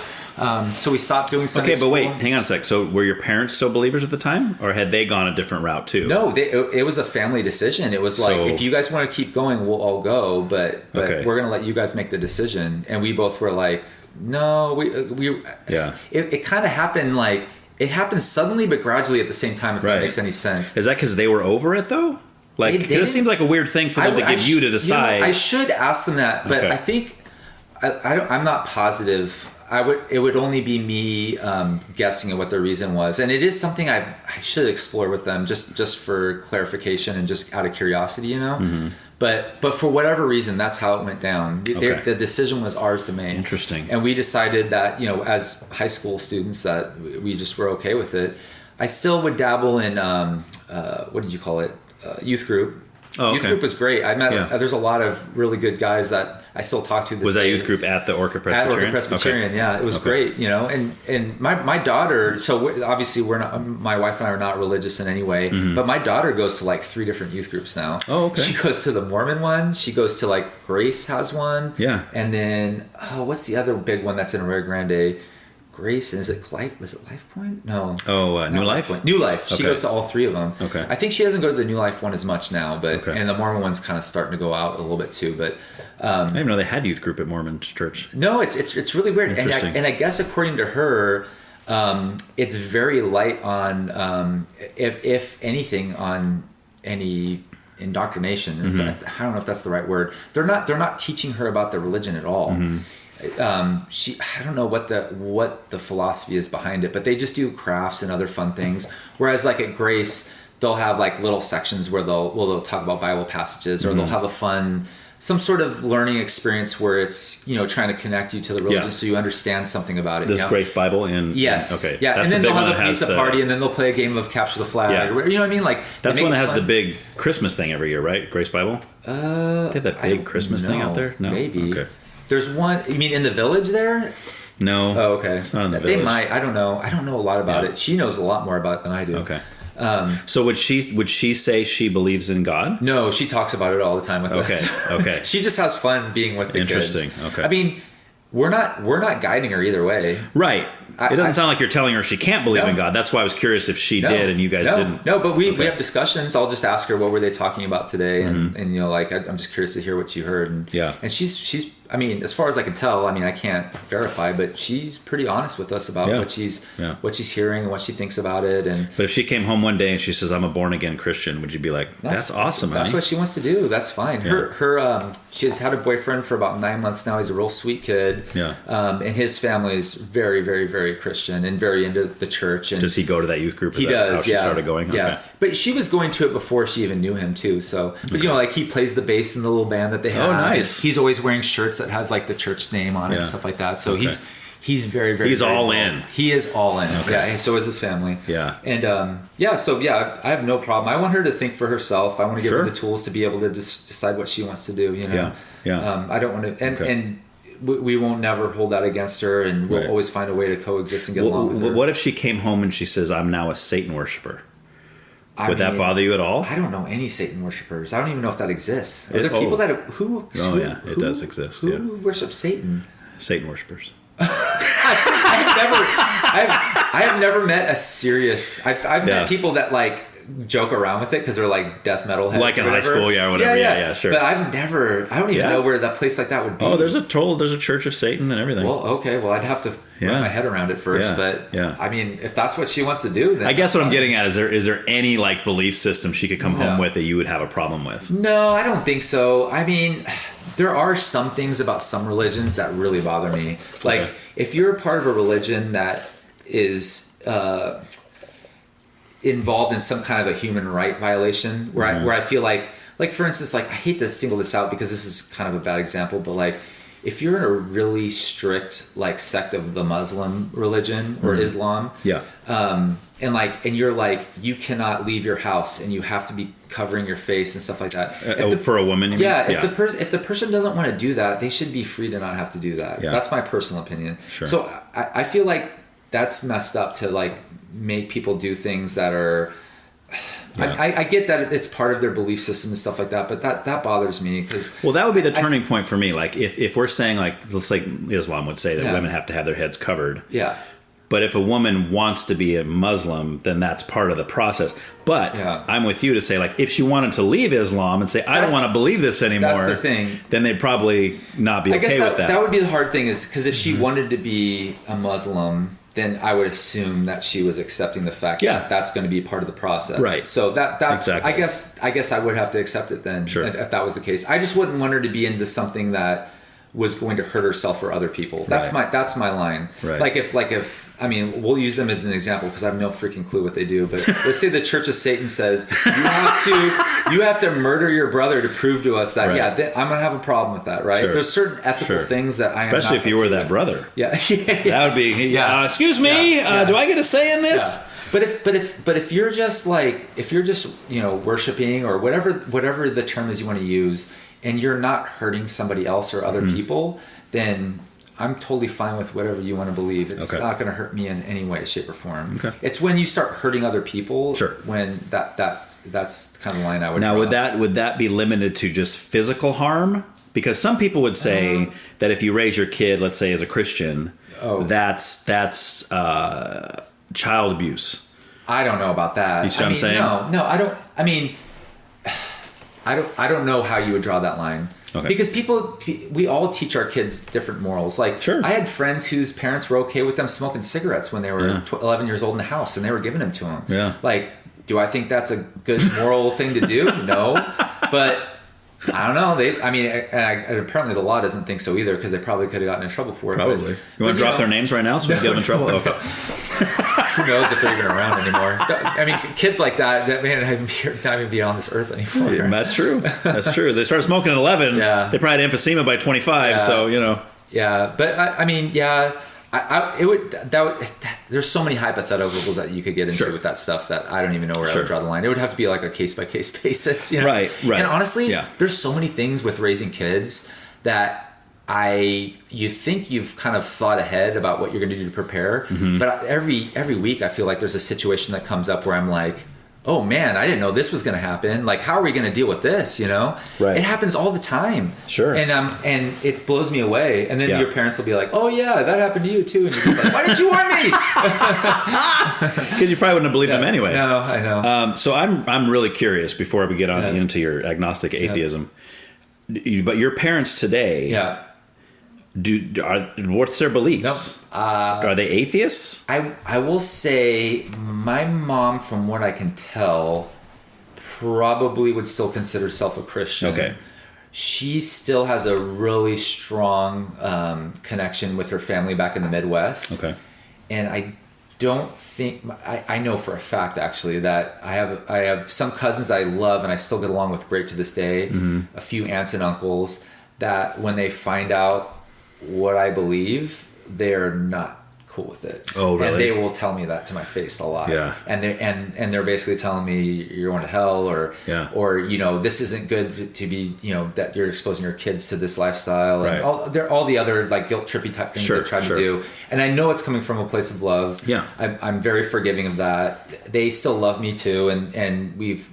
Speaker 1: So we stopped doing Sunday school.
Speaker 3: Okay, but wait, hang on a sec. So were your parents still believers at the time, or had they gone a different route too?
Speaker 1: No, it was a family decision. It was like, if you guys want to keep going, we'll all go, but we're going to let you guys make the decision. And we both were like, no, we It kind of happened, like, it happened suddenly but gradually at the same time, if that makes any sense.
Speaker 3: Is that because they were over it though? Like, this seems like a weird thing for them to give you to decide.
Speaker 1: I should ask them that, but I think I'm not positive. It would only be me guessing at what the reason was, and it is something I should explore with them just for clarification and just out of curiosity, Mm-hmm. But for whatever reason, that's how it went down. The decision was ours to make.
Speaker 3: Interesting.
Speaker 1: And we decided that, as high school students, that we just were okay with it. I still would dabble in what did you call it? Youth group.
Speaker 3: Oh,
Speaker 1: youth group was great. I met there's a lot of really good guys that I still talk to this
Speaker 3: Was that
Speaker 1: day.
Speaker 3: youth group at the Orca Presbyterian?
Speaker 1: At Orca Presbyterian, yeah. It was great, And my daughter, so obviously my wife and I are not religious in any way, but my daughter goes to like 3 different youth groups now.
Speaker 3: Oh, okay.
Speaker 1: She goes to the Mormon one. She goes to like Grace has one.
Speaker 3: Yeah.
Speaker 1: And then, what's the other big one that's in Rio Grande? Grace, and is it Life Point? No.
Speaker 3: Oh, New Life?
Speaker 1: New Life. She goes to all 3 of them.
Speaker 3: Okay.
Speaker 1: I think she doesn't go to the New Life one as much now, but and the Mormon one's kind of starting to go out a little bit too. But
Speaker 3: I didn't even know they had youth group at Mormon church.
Speaker 1: No, it's really weird.
Speaker 3: Interesting.
Speaker 1: And I guess according to her, it's very light on if anything on any indoctrination. In fact, I don't know if that's the right word. They're not teaching her about the religion at all. I don't know what the philosophy is behind it, but they just do crafts and other fun things. Whereas like at Grace, they'll have like little sections where they'll talk about Bible passages, or they'll have some sort of learning experience where it's trying to connect you to the religion so you understand something about it.
Speaker 3: This Grace Bible and
Speaker 1: yes,
Speaker 3: okay,
Speaker 1: yeah, and then they'll have a pizza party, and then they'll play a game of capture the flag.
Speaker 3: Yeah.
Speaker 1: You know what I mean? Like
Speaker 3: that's the one that has the big Christmas thing every year, right? Grace Bible. They have that big Christmas thing out there. No,
Speaker 1: maybe.
Speaker 3: Okay.
Speaker 1: There's one. You mean in the village there?
Speaker 3: No.
Speaker 1: Oh, okay.
Speaker 3: It's not in the village.
Speaker 1: They might. I don't know. I don't know a lot about it. She knows a lot more about it than I do.
Speaker 3: Okay. So would she say she believes in God?
Speaker 1: No, she talks about it all the time with us.
Speaker 3: Okay.
Speaker 1: She just has fun being with the
Speaker 3: Interesting.
Speaker 1: kids.
Speaker 3: Okay.
Speaker 1: I mean, we're not guiding her either way.
Speaker 3: Right. It doesn't sound like you're telling her she can't believe in God. That's why I was curious if she did and you guys didn't.
Speaker 1: No, but we have discussions. I'll just ask her, what were they talking about today? And you know, like, I'm just curious to hear what you heard. And she's I mean, as far as I can tell, I mean, I can't verify, but she's pretty honest with us about what she's hearing and what she thinks about it.
Speaker 3: But if she came home one day and she says, I'm a born again Christian, would you be like, that's awesome,
Speaker 1: That's what she wants to do. That's fine. Her she's had a boyfriend for about 9 months now. He's a real sweet kid.
Speaker 3: Yeah.
Speaker 1: And his family is very, very, very Christian and very into the church. And
Speaker 3: does he go to that youth group?
Speaker 1: He does.
Speaker 3: How she started going?
Speaker 1: Yeah.
Speaker 3: Okay.
Speaker 1: But she was going to it before she even knew him too. So, but you know, like he plays the bass in the little band that they have.
Speaker 3: Oh, nice.
Speaker 1: He's always wearing shirts that has like the church name on it and stuff like that. So he's very, very,
Speaker 3: he's
Speaker 1: very
Speaker 3: all
Speaker 1: involved.
Speaker 3: in.
Speaker 1: He is all in.
Speaker 3: Okay.
Speaker 1: Yeah. So is his family.
Speaker 3: Yeah.
Speaker 1: And I have no problem. I want her to think for herself. I want to give her the tools to be able to just decide what she wants to do. You know.
Speaker 3: Yeah.
Speaker 1: I don't want to. And we won't never hold that against her, and we'll always find a way to coexist and get along with her.
Speaker 3: What if she came home and she says, I'm now a Satan worshiper? Would that bother you at all?
Speaker 1: I don't know any Satan worshipers. I don't even know if that exists. Are there people that who
Speaker 3: it does exist.
Speaker 1: Who worships Satan?
Speaker 3: Satan worshipers.
Speaker 1: I have never met a serious. I've met people that like joke around with it because they're like death metal heads,
Speaker 3: like in high school, or whatever. Yeah, sure.
Speaker 1: But I don't even know where that place like that would be.
Speaker 3: Oh, there's a Church of Satan and everything.
Speaker 1: Well, okay. Well, I'd have to wrap my head around it first. But I mean, if that's what she wants to do, then
Speaker 3: I guess what I'm getting at is there any like belief system she could come home with that you would have a problem with?
Speaker 1: No, I don't think so. I mean, there are some things about some religions that really bother me. Like if you're a part of a religion that is involved in some kind of a human right violation, where I feel like for instance, like I hate to single this out because this is kind of a bad example, but like if you're in a really strict like sect of the Muslim religion or Islam, and you're like you cannot leave your house and you have to be covering your face and stuff like that.
Speaker 3: For a woman, you mean?
Speaker 1: If the person doesn't want to do that, they should be free to not have to do that.
Speaker 3: Yeah.
Speaker 1: That's my personal opinion.
Speaker 3: Sure.
Speaker 1: So I feel like that's messed up to like make people do things that are. I get that it's part of their belief system and stuff like that, but that bothers me because.
Speaker 3: Well, that would be the turning point for me. Like if we're saying like Islam would say that women have to have their heads covered. Yeah. But if a woman wants to be a Muslim, then that's part of the process. But I'm with you to say, like, if she wanted to leave Islam and say, I don't want to believe this anymore,
Speaker 1: that's the thing.
Speaker 3: Then they'd probably not be okay with that.
Speaker 1: That would be the hard thing is because if she wanted to be a Muslim, then I would assume that she was accepting the fact that that's going to be part of the process. Right. So that's exactly. I guess I would have to accept it then if that was the case. I just wouldn't want her to be into something that was going to hurt herself or other people. That's my line. Right. Like if I mean, we'll use them as an example because I have no freaking clue what they do. But let's say the Church of Satan says you have to murder your brother to prove to us that I'm going to have a problem with that, right? Sure. There's certain ethical things that I am
Speaker 3: especially if you were that brother.
Speaker 1: Yeah.
Speaker 3: That would be. Excuse me. Do I get a say in this?
Speaker 1: Yeah. But if you're just worshiping or whatever the term is you want to use, and you're not hurting somebody else or other people, then I'm totally fine with whatever you want to believe. It's not going to hurt me in any way, shape, or form. Okay. It's when you start hurting other people when that's kind of the line I would draw.
Speaker 3: Now, would that be limited to just physical harm? Because some people would say that if you raise your kid, let's say as a Christian, that's child abuse.
Speaker 1: I don't know about that.
Speaker 3: You see what I'm saying?
Speaker 1: No, I don't. I mean, I don't know how you would draw that line. Okay. Because we all teach our kids different morals. Like, I had friends whose parents were okay with them smoking cigarettes when they were 11 years old in the house, and they were giving them to them. Yeah. Like, do I think that's a good moral thing to do? No. But I don't know. Apparently the law doesn't think so either because they probably could have gotten in trouble for it.
Speaker 3: Probably. You want to drop their names right now so we can get them in trouble? Okay.
Speaker 1: Who knows if they're even around anymore? I mean, kids like that may not even be on this earth anymore.
Speaker 3: Yeah, that's true. That's true. They started smoking at 11. Yeah. They probably had emphysema by 25. Yeah. So
Speaker 1: Yeah, but there's so many hypotheticals that you could get into with that stuff that I don't even know where I would draw the line. It would have to be like a case by case basis,
Speaker 3: Right.
Speaker 1: And honestly, there's so many things with raising kids that you think you've kind of thought ahead about what you're going to do to prepare, but every week I feel like there's a situation that comes up where I'm like, oh man, I didn't know this was going to happen. Like, how are we going to deal with this? You know,
Speaker 3: Right.
Speaker 1: It happens all the time.
Speaker 3: Sure.
Speaker 1: And it blows me away. And then your parents will be like, oh yeah, that happened to you too. And you're just like, why didn't you warn me?
Speaker 3: Because you probably wouldn't have believed them anyway.
Speaker 1: No, I know.
Speaker 3: So I'm really curious before we get on into your agnostic atheism. But your parents today, what's their beliefs? Are they atheists?
Speaker 1: I will say my mom, from what I can tell, probably would still consider herself a Christian.
Speaker 3: Okay.
Speaker 1: She still has a really strong connection with her family back in the Midwest.
Speaker 3: Okay.
Speaker 1: And I don't think I know for a fact actually that I have some cousins that I love and I still get along with great to this day. A few aunts and uncles that when they find out what I believe, they're not cool with it.
Speaker 3: Oh, really?
Speaker 1: And they will tell me that to my face a lot.
Speaker 3: Yeah.
Speaker 1: And they're basically telling me you're going to hell, or this isn't good to be, that you're exposing your kids to this lifestyle, and all the other like guilt trippy type things they're trying to do. And I know it's coming from a place of love. Yeah. I'm very forgiving of that. They still love me too, and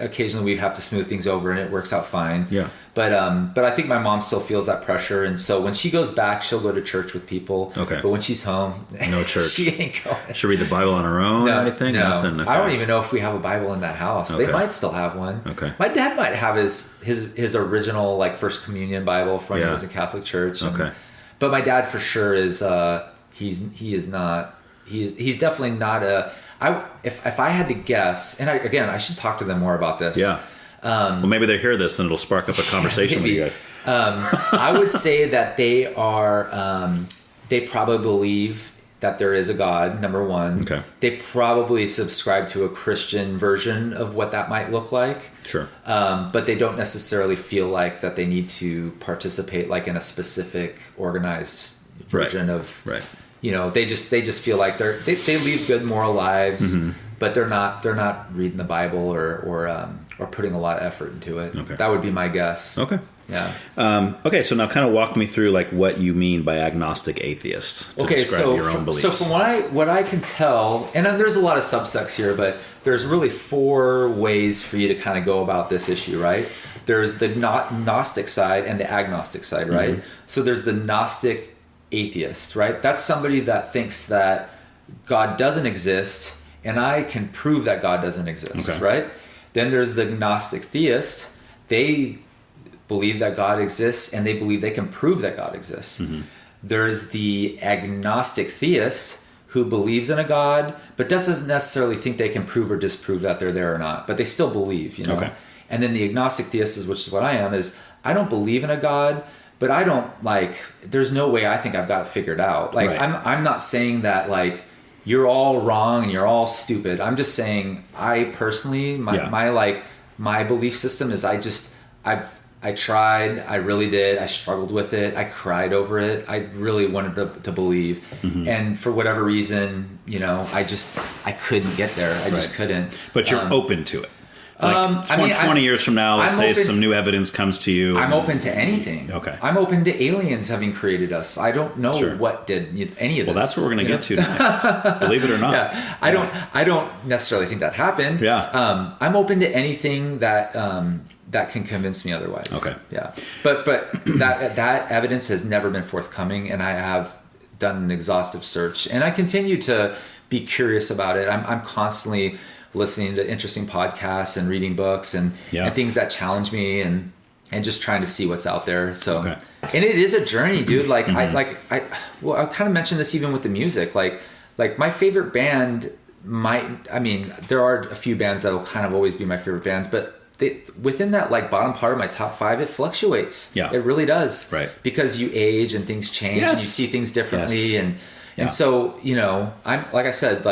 Speaker 1: occasionally we have to smooth things over and it works out fine. Yeah. But I think my mom still feels that pressure, and so when she goes back, she'll go to church with people. Okay. But when she's home, no church. She ain't going.
Speaker 3: She'll read the Bible on her own or anything?
Speaker 1: No.
Speaker 3: Nothing. Okay.
Speaker 1: I don't even know if we have a Bible in that house. Okay. They might still have one. Okay. My dad might have his original like First Communion Bible from when he was in Catholic church. Okay. But my dad for sure is he's definitely not a. If I had to guess, and I should talk to them more about this. Yeah.
Speaker 3: Well, maybe they hear this, then it'll spark up a conversation with you guys.
Speaker 1: I would say that they are. They probably believe that there is a God. Number one. Okay. They probably subscribe to a Christian version of what that might look like. Sure. But they don't necessarily feel like that they need to participate like in a specific organized version of. Right. They just feel like they lead good moral lives, but they're not reading the Bible or putting a lot of effort into it. Okay. That would be my guess. Okay. Yeah.
Speaker 3: Okay. So now kind of walk me through like what you mean by agnostic atheist to describe your own beliefs.
Speaker 1: So from what I can tell, and there's a lot of subsects here, but there's really 4 ways for you to kind of go about this issue, right? There's the Gnostic side and the agnostic side, right? So there's the Gnostic atheist, right? That's somebody that thinks that God doesn't exist and I can prove that God doesn't exist, right? Then there's the Gnostic theist. They believe that God exists and they believe they can prove that God exists. There's the agnostic theist who believes in a God but doesn't necessarily think they can prove or disprove that they're there or not, but they still believe, And then the agnostic theist, which is what I am, is I don't believe in a God, but I don't there's no way I think I've got it figured out. I'm not saying that you're all wrong and you're all stupid. I'm just saying I personally, my belief system is I tried, I really did. I struggled with it. I cried over it. I really wanted to believe. And for whatever reason, I couldn't get there. I just couldn't.
Speaker 3: But you're open to it. 20 years from now, let's say some new evidence comes to you.
Speaker 1: I'm open to anything. Okay. I'm open to aliens having created us. I don't know what did any of this.
Speaker 3: Well, that's what we're going to get to next. Believe it or not.
Speaker 1: Yeah. I don't necessarily think that happened. Yeah. I'm open to anything that can convince me otherwise. Okay. Yeah. But that evidence has never been forthcoming, and I have done an exhaustive search, and I continue to be curious about it. I'm constantly listening to interesting podcasts and reading books and things that challenge me and just trying to see what's out there. So, and it is a journey, dude. I kind of mentioned this even with the music. Like my favorite band there are a few bands that'll kind of always be my favorite bands, but within that bottom part of my top 5, it fluctuates. Yeah, it really does. Right, because you age and things change and you see things differently, and so I'm like I said,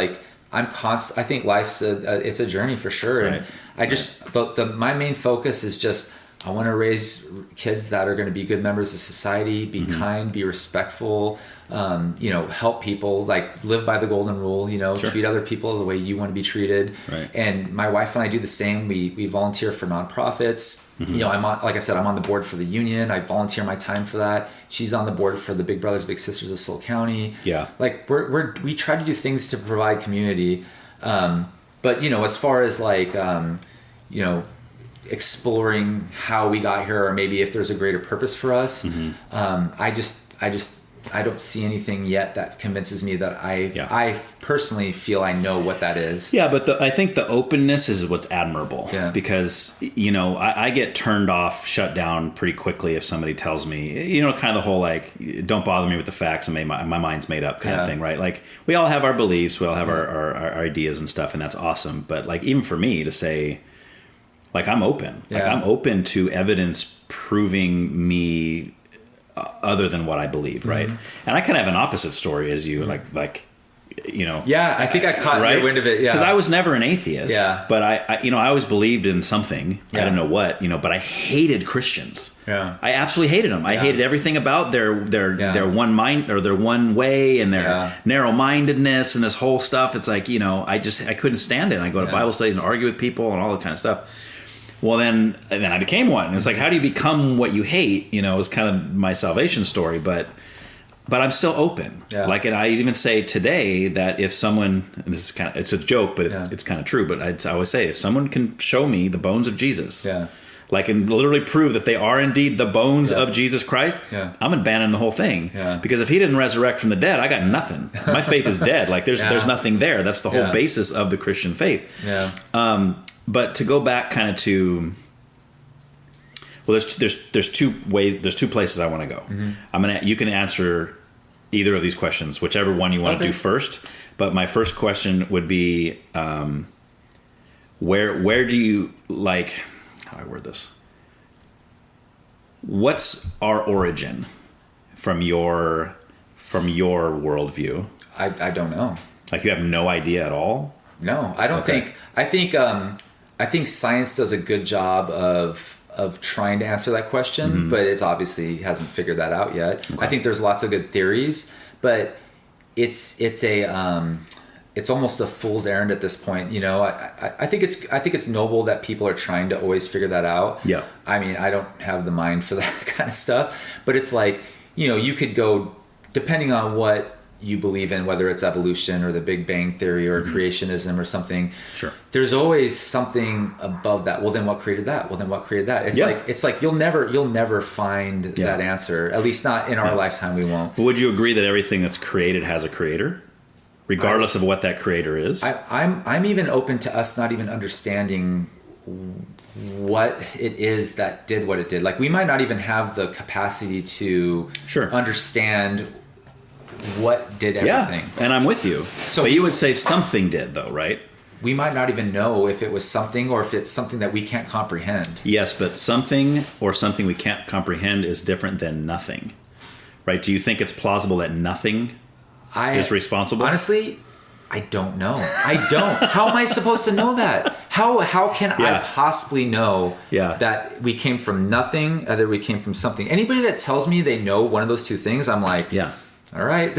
Speaker 1: I think life's it's a journey for sure, and I just my main focus is just I want to raise kids that are going to be good members of society, be kind, be respectful, help people, like live by the golden rule, treat other people the way you want to be treated.
Speaker 3: Right.
Speaker 1: And my wife and I do the same. We volunteer for nonprofits. Like I said, I'm on the board for the union. I volunteer my time for that. She's on the board for the Big Brothers Big Sisters of Slow County.
Speaker 3: Yeah.
Speaker 1: Like we try to do things to provide community. But as far as like, exploring how we got here, or maybe if there's a greater purpose for us, I don't see anything yet that convinces me that I personally feel I know what that is.
Speaker 3: Yeah, but I think the openness is what's admirable. Yeah. Because, I get turned off, shut down pretty quickly if somebody tells me, kind of the whole like, don't bother me with the facts and my mind's made up kind of thing, right? Like we all have our beliefs, we all have our ideas and stuff, and that's awesome. But like even for me to say, like I'm open. Yeah. Like I'm open to evidence proving me other than what I believe, right? And I kind of have an opposite story as you,
Speaker 1: Yeah, I think I caught your wind of it. Yeah,
Speaker 3: because I was never an atheist.
Speaker 1: Yeah,
Speaker 3: but I always believed in something. Yeah. I don't know what, but I hated Christians. Yeah, I absolutely hated them. I hated everything about their one mind or their one way and their narrow-mindedness and this whole stuff. It's like I couldn't stand it. I go to Bible studies and argue with people and all that kind of stuff. Well, then I became one. And it's like, how do you become what you hate? Is kind of my salvation story. But I'm still open. Yeah. Like, and I even say today that if someone, and this is it's a joke, but it's kind of true. But I always say, if someone can show me the bones of Jesus, like, and literally prove that they are indeed the bones of Jesus Christ, I'm abandoning the whole thing. Yeah. Because if he didn't resurrect from the dead, I got nothing. My faith is dead. Like, there's nothing there. That's the whole basis of the Christian faith. Yeah. But to go back kind of to, well, there's two ways, there's two places I want to go. You can answer either of these questions, whichever one you want to do first. But my first question would be, where do you like? How do I word this? What's our origin from your worldview?
Speaker 1: I don't know.
Speaker 3: Like you have no idea at all?
Speaker 1: No, I don't think. I think science does a good job of trying to answer that question, but it obviously hasn't figured that out yet. Okay. I think there's lots of good theories, but it's almost a fool's errand at this point. I think it's noble that people are trying to always figure that out. Yeah. I mean, I don't have the mind for that kind of stuff, but it's like, you could go, depending on what you believe in, whether it's evolution or the Big Bang Theory or creationism or something. Sure. There's always something above that. Well, then what created that? Well, then what created that? It's like you'll never find that answer. At least not in our lifetime. We won't.
Speaker 3: But would you agree that everything that's created has a creator, regardless of what that creator is?
Speaker 1: I'm even open to us not even understanding what it is that did what it did. Like we might not even have the capacity to understand what did everything.
Speaker 3: Yeah, and I'm with you. So but you would say something did, though, right?
Speaker 1: We might not even know if it was something or if it's something that we can't comprehend.
Speaker 3: Yes, but something or something we can't comprehend is different than nothing, right? Do you think it's plausible that nothing is responsible?
Speaker 1: Honestly, I don't know. I don't. How am I supposed to know that? How can I possibly know that we came from nothing, either we came from something? Anybody that tells me they know one of those two things, I'm like, all right.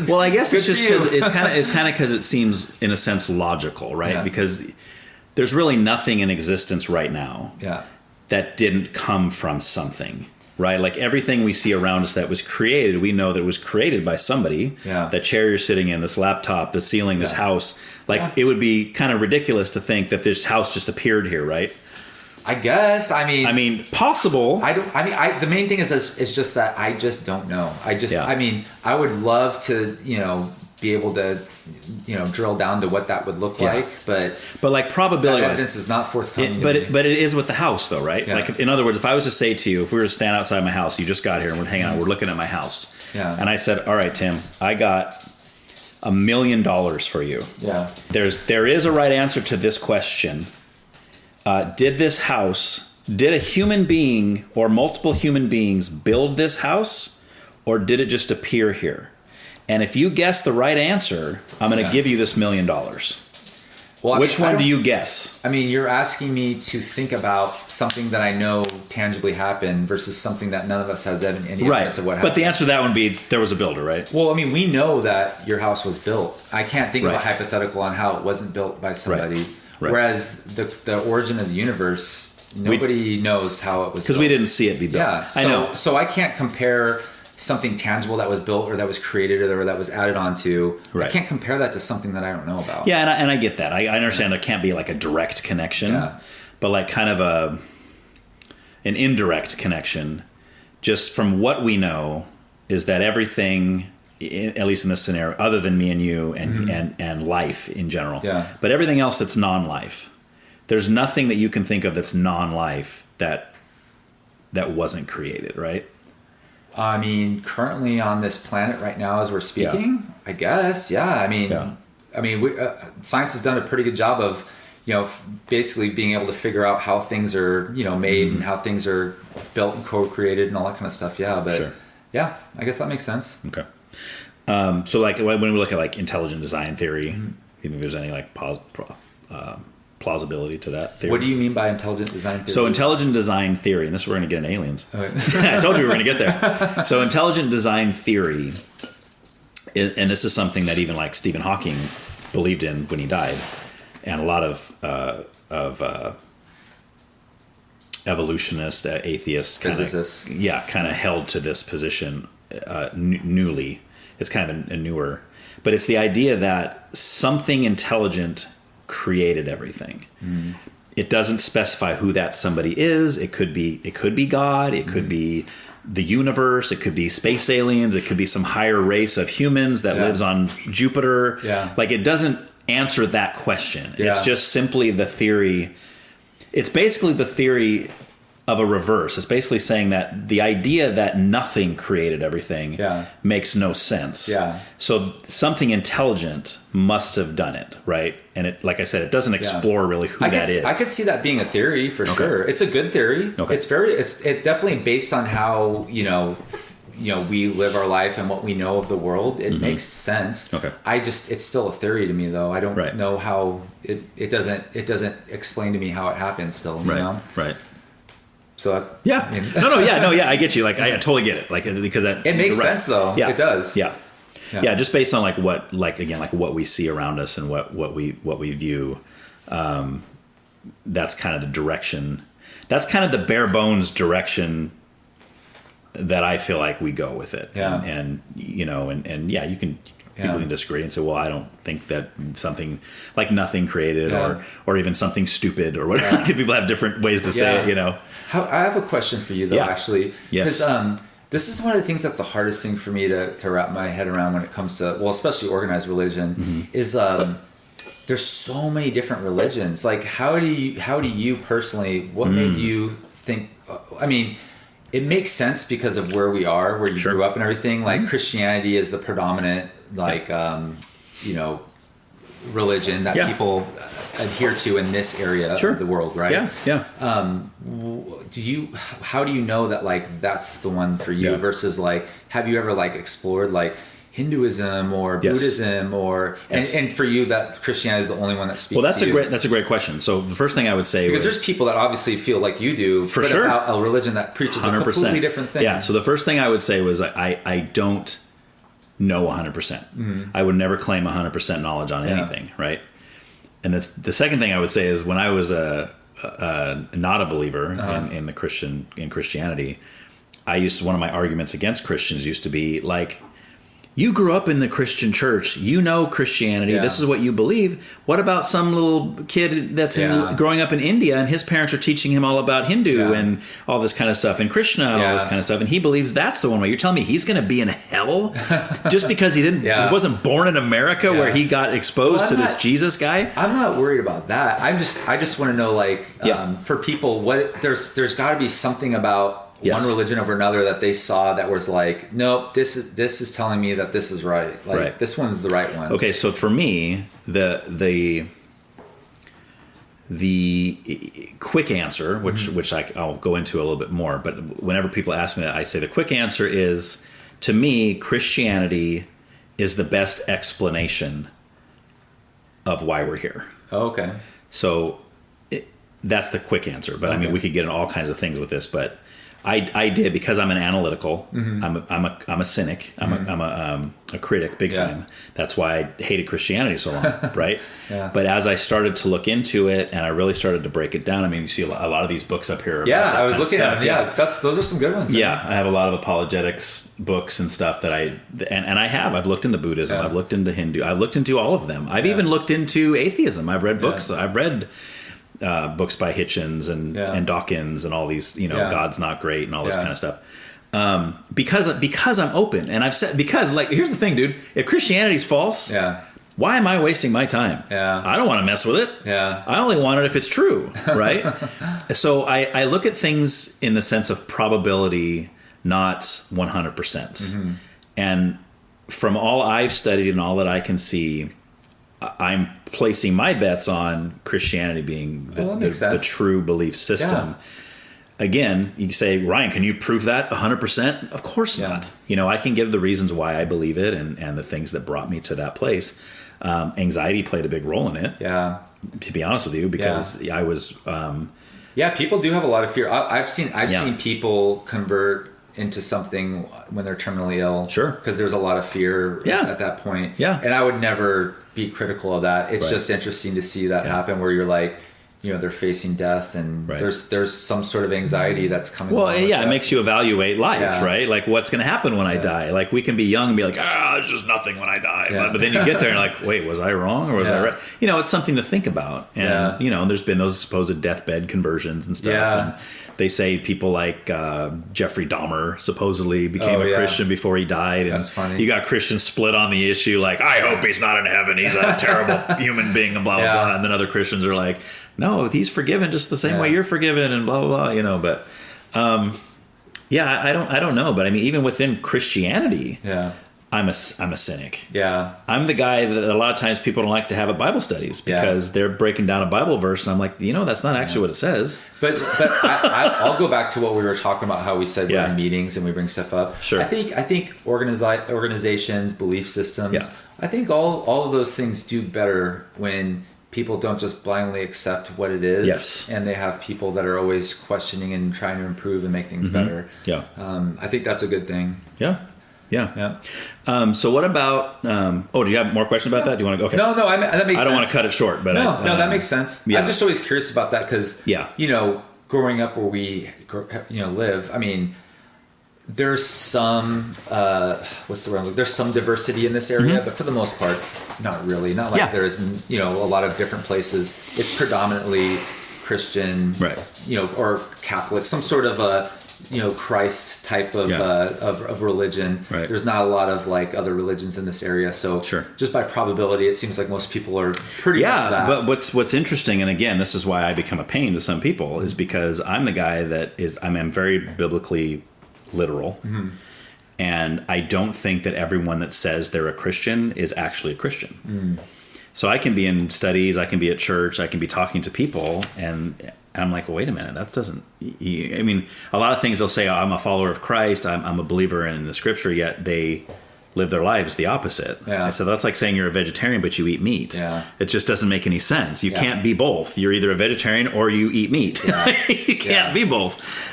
Speaker 3: Well, I guess it's just because it's kind of because it seems in a sense logical, right? Yeah. Because there's really nothing in existence right now that didn't come from something, right? Like everything we see around us that was created, we know that it was created by somebody. Yeah. That chair you're sitting in, this laptop, the ceiling, this house. Like it would be kind of ridiculous to think that this house just appeared here, right?
Speaker 1: I guess. I mean,
Speaker 3: possible.
Speaker 1: The main thing is just that I just don't know. I mean, I would love to, be able to, drill down to what that would look like, but
Speaker 3: like probability
Speaker 1: wise, evidence is not forthcoming.
Speaker 3: But it is with the house, though, right? Yeah. Like in other words, if I was to say to you, if we were to stand outside my house, you just got here and we're hanging out, we're looking at my house, and I said, "All right, Tim, I got $1 million for you." Yeah. There is a right answer to this question. Did a human being or multiple human beings build this house, or did it just appear here? And if you guess the right answer, I'm going to give you this $1 million.
Speaker 1: Well,
Speaker 3: Which one do you guess?
Speaker 1: I mean, you're asking me to think about something that I know tangibly happened versus something that none of us has any evidence of what happened.
Speaker 3: But the answer to that would be there was a builder, right?
Speaker 1: Well, I mean, we know that your house was built. I can't think of a
Speaker 3: Right.
Speaker 1: hypothetical on how it wasn't built by somebody.
Speaker 3: Right.
Speaker 1: Whereas the origin of the universe, nobody knows how it was built.
Speaker 3: Because we didn't see it be built.
Speaker 1: Yeah, so,
Speaker 3: I know.
Speaker 1: So I can't compare something tangible that was built or that was created or that was added onto.
Speaker 3: Right.
Speaker 1: I can't compare that to something that I don't know about.
Speaker 3: Yeah, and I get that. I understand there can't be like a direct connection, but like kind of an indirect connection. Just from what we know is that everything, at least in this scenario, other than me and you and life in general, but everything else that's non-life, there's nothing that you can think of that's non-life that wasn't created, right?
Speaker 1: I mean, currently on this planet right now, as we're speaking, I guess, I mean, science has done a pretty good job of, basically being able to figure out how things are, made and how things are built and co-created and all that kind of stuff. Yeah, but I guess that makes sense.
Speaker 3: Okay. So like when we look at like intelligent design theory, you think there's any like plausibility to that theory?
Speaker 1: What do you mean by intelligent design theory?
Speaker 3: So intelligent design theory, and this is where we're going to get in aliens.
Speaker 1: Okay.
Speaker 3: I told you we were going to get there. So intelligent design theory, and this is something that even like Stephen Hawking believed in when he died, and a lot of evolutionists, atheists,
Speaker 1: physicists,
Speaker 3: kind of held to this position newly. It's kind of a newer, but it's the idea that something intelligent created everything. It doesn't specify who that somebody is. It could be God. It could be the universe. It could be space aliens. It could be some higher race of humans that lives on Jupiter. Like it doesn't answer that question. It's just simply the theory. It's basically the theory of a reverse. It's basically saying that the idea that nothing created everything makes no sense. So something intelligent must have done it, right? And it, like I said, it doesn't explore really who that is.
Speaker 1: I could see that being a theory for sure. It's a good theory. It's definitely based on how, we live our life and what we know of the world. It makes sense. It's still a theory to me though. I don't know how it doesn't explain to me how it happens still, you know?
Speaker 3: Right.
Speaker 1: So that's
Speaker 3: I get you. Like I totally get it. Like because that
Speaker 1: it makes sense though.
Speaker 3: Yeah.
Speaker 1: It does.
Speaker 3: Yeah. Just based on like what what we see around us and what we view. That's kind of the direction. That's kind of the bare bones direction that I feel like we go with it. And you can. People can disagree and say, well, I don't think that something like nothing created or even something stupid or whatever. People have different ways to say it,
Speaker 1: I have a question for you though, actually.
Speaker 3: Yes.
Speaker 1: Because this is one of the things that's the hardest thing for me to wrap my head around when it comes to, well, especially organized religion, is there's so many different religions. Like how do you personally, what made you think, it makes sense because of where we are, where you grew up and everything. Like Christianity is the predominant, religion that people adhere to in this area of the world, right? How do you know that like that's the one for you versus like have you ever like explored like Hinduism or Buddhism or and for you that Christianity is the only one that speaks to you?
Speaker 3: That's a great question. So the first thing I would say
Speaker 1: because there's people that obviously feel like you do about a religion that preaches 100%. A completely different thing.
Speaker 3: Yeah. So the first thing I would say was I don't know 100%. I would never claim 100% knowledge on anything, right? And the second thing I would say is when I was not a believer in Christianity, one of my arguments against Christians used to be like, you grew up in the Christian church. You know Christianity. This is what you believe. What about some little kid that's growing up in India and his parents are teaching him all about Hindu and all this kind of stuff and Krishna and all this kind of stuff. And he believes that's the one way. You're telling me he's going to be in hell just because he wasn't born in America where he got exposed to this Jesus guy?
Speaker 1: I'm not worried about that. I just want to know for people, there's got to be something about one religion over another that they saw that was like, nope, this is telling me that this is right. Like this one's the right one.
Speaker 3: Okay, so for me, the quick answer, which I'll go into a little bit more, but whenever people ask me that, I say the quick answer is, to me, Christianity is the best explanation of why we're here.
Speaker 1: Oh, okay.
Speaker 3: So that's the quick answer. But I mean, we could get into all kinds of things with this. But I did, because I'm an analytical. I'm a cynic. I'm a critic, big time. That's why I hated Christianity so long, right? But as I started to look into it, and I really started to break it down. I mean, you see a lot of these books up here.
Speaker 1: I was looking at them. Those are some good ones.
Speaker 3: Yeah, I have a lot of apologetics books and stuff that I've looked into Buddhism. I've looked into Hindu. I've looked into all of them. I've even looked into atheism. I've read books. I've read books by Hitchens and Dawkins and all these, God's not great and all this kind of stuff. Because I'm open, and I've said, here's the thing, dude. If Christianity's false, why am I wasting my time? I don't want to mess with it. I only want it if it's true, right? So I look at things in the sense of probability, not 100%. And from all I've studied and all that I can see, I'm placing my bets on Christianity being the true belief system. Again, you say, Ryan, can you prove that 100%? Of course not. I can give the reasons why I believe it and the things that brought me to that place. Anxiety played a big role in it. To be honest with you, because I was.
Speaker 1: People do have a lot of fear. I've seen people convert into something when they're terminally ill. Sure. Because there's a lot of fear at that point. And I would never be critical of that. It's just interesting to see that happen, where you're like, they're facing death, and there's some sort of anxiety that's coming. Well,
Speaker 3: it makes you evaluate life, right? Like, what's going to happen when I die? Like, we can be young and be like, it's just nothing when I die. But then you get there and like, wait, was I wrong or was I right? It's something to think about. And, there's been those supposed deathbed conversions and stuff. And they say people like Jeffrey Dahmer supposedly became a Christian before he died. And
Speaker 1: that's funny.
Speaker 3: You got Christians split on the issue, like, I hope he's not in heaven. He's a terrible human being and blah, blah, blah. And then other Christians are like, no, he's forgiven just the same way you're forgiven and blah, blah, blah, But, I don't know. But I mean, even within Christianity, I'm a cynic. I'm the guy that a lot of times people don't like to have at Bible studies because they're breaking down a Bible verse, and I'm like, that's not actually what it says.
Speaker 1: But I'll go back to what we were talking about, how we said we're in meetings and we bring stuff up.
Speaker 3: Sure.
Speaker 1: I think organizations, belief systems, I think all of those things do better when people don't just blindly accept what it is, and they have people that are always questioning and trying to improve and make things better. I think that's a good thing.
Speaker 3: So what about? Do you have more questions about that? Do you want to go? Okay.
Speaker 1: No, that makes sense.
Speaker 3: I don't want to cut it short, but
Speaker 1: no, that makes sense. I'm just always curious about that because growing up where we live, I mean, there's some what's the word? There's some diversity in this area, but for the most part, not really. Not like there is a lot of different places. It's predominantly Christian, right? Or Catholic, some sort of a Christ type of religion. Right. There's not a lot of like other religions in this area, so just by probability, it seems like most people are pretty much that.
Speaker 3: But what's interesting, and again, this is why I become a pain to some people, is because I'm the guy that I'm very biblically literal, and I don't think that everyone that says they're a Christian is actually a Christian. So I can be in studies, I can be at church, I can be talking to people, and I'm like, well, wait a minute, that doesn't. I mean, a lot of things they'll say, I'm a follower of Christ, I'm a believer in the Scripture, yet they live their lives the opposite. So that's like saying you're a vegetarian but you eat meat. It just doesn't make any sense. You can't be both. You're either a vegetarian or you eat meat. You can't be both.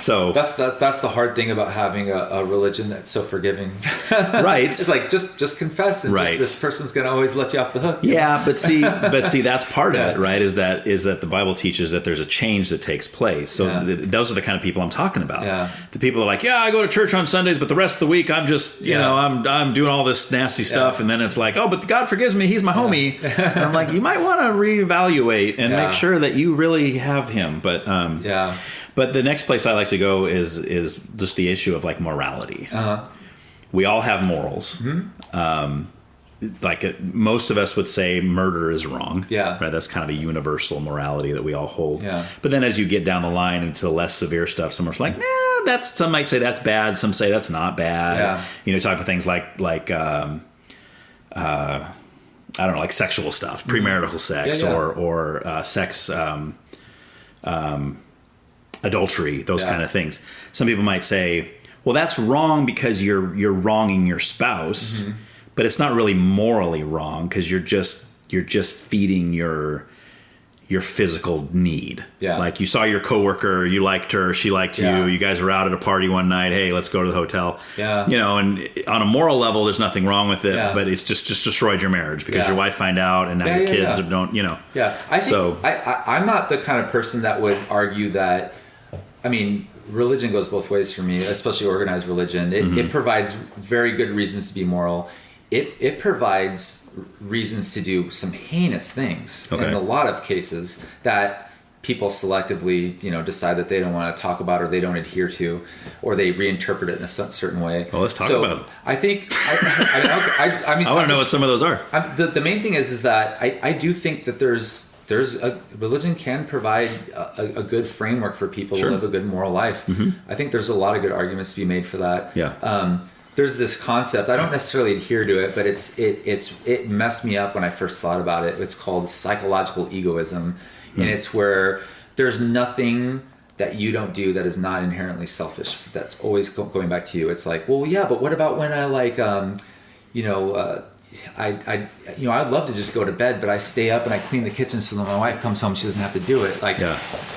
Speaker 3: So
Speaker 1: that's the hard thing about having a religion that's so forgiving.
Speaker 3: Right.
Speaker 1: It's like just confess, and this person's gonna always let you off the hook.
Speaker 3: But see that's part of it, right? Is that the Bible teaches that there's a change that takes place. So those are the kind of people I'm talking about. The people are like, I go to church on Sundays, but the rest of the week I'm just I'm doing all this nasty stuff, and then it's like, but God forgives me, He's my homie. And I'm like, you might want to reevaluate and make sure that you really have Him. But But the next place I like to go is just the issue of like morality. We all have morals. Most of us would say murder is wrong. Right? That's kind of a universal morality that we all hold. But then as you get down the line into the less severe stuff, someone's like, some might say that's bad. Some say that's not bad. Talking about things like I don't know, like sexual stuff, premarital sex or sex, adultery, those kind of things. Some people might say, well, that's wrong because you're wronging your spouse, but it's not really morally wrong because you're just you're just feeding your physical need.
Speaker 1: Yeah.
Speaker 3: Like you saw your coworker, you liked her, she liked you, you guys were out at a party one night, hey, let's go to the hotel.
Speaker 1: Yeah.
Speaker 3: You know, and on a moral level, there's nothing wrong with it,
Speaker 1: Yeah.
Speaker 3: but it's just destroyed your marriage because your wife find out and now your kids don't, you know.
Speaker 1: Yeah. I think I'm not the kind of person that would argue that, I mean, religion goes both ways for me, especially organized religion. It provides very good reasons to be moral. It provides reasons to do some heinous things in a lot of cases that people selectively, you know, decide that they don't want to talk about or they don't adhere to, or they reinterpret it in a certain way.
Speaker 3: Well, let's talk about it.
Speaker 1: I think I mean
Speaker 3: I want to know what some of those are.
Speaker 1: The main thing is that I do think that there's a religion can provide a good framework for people to live a good moral life. I think there's a lot of good arguments to be made for that.
Speaker 3: Yeah.
Speaker 1: There's this concept, I don't necessarily adhere to it, but it messed me up when I first thought about it. It's called psychological egoism. And it's where there's nothing that you don't do that is not inherently selfish. That's always going back to you. It's like, well, yeah, but what about when I like, I'd love to just go to bed, but I stay up and I clean the kitchen so that my wife comes home, she doesn't have to do it. Like,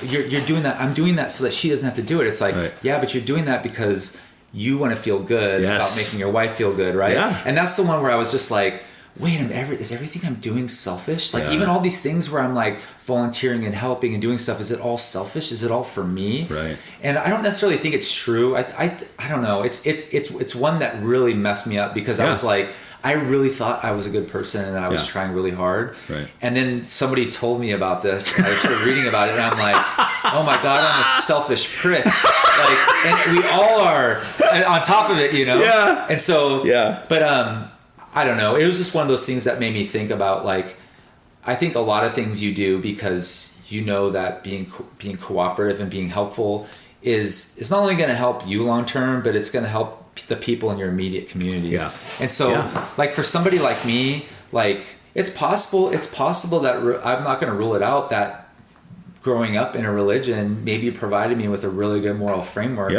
Speaker 1: you're doing that. I'm doing that so that she doesn't have to do it. It's like, yeah, but you're doing that because you want to feel good about making your wife feel good, right?
Speaker 3: Yeah.
Speaker 1: And that's the one where I was just like, wait a minute, is everything I'm doing selfish? Like even all these things where I'm like volunteering and helping and doing stuff, is it all selfish? Is it all for me?
Speaker 3: Right.
Speaker 1: And I don't necessarily think it's true. I don't know. It's one that really messed me up because I was like, I really thought I was a good person and I was trying really hard.
Speaker 3: Right.
Speaker 1: And then somebody told me about this. And I started reading about it and I'm like, oh my God, I'm a selfish prick. Like, and we all are on top of it, you know?
Speaker 3: Yeah.
Speaker 1: And so, but I don't know. It was just one of those things that made me think about, like, I think a lot of things you do because you know that being cooperative and being helpful is not only going to help you long term, but it's going to help the people in your immediate community. Yeah. And so, like, for somebody like me, like, it's possible that I'm not going to rule it out that growing up in a religion maybe provided me with a really good moral framework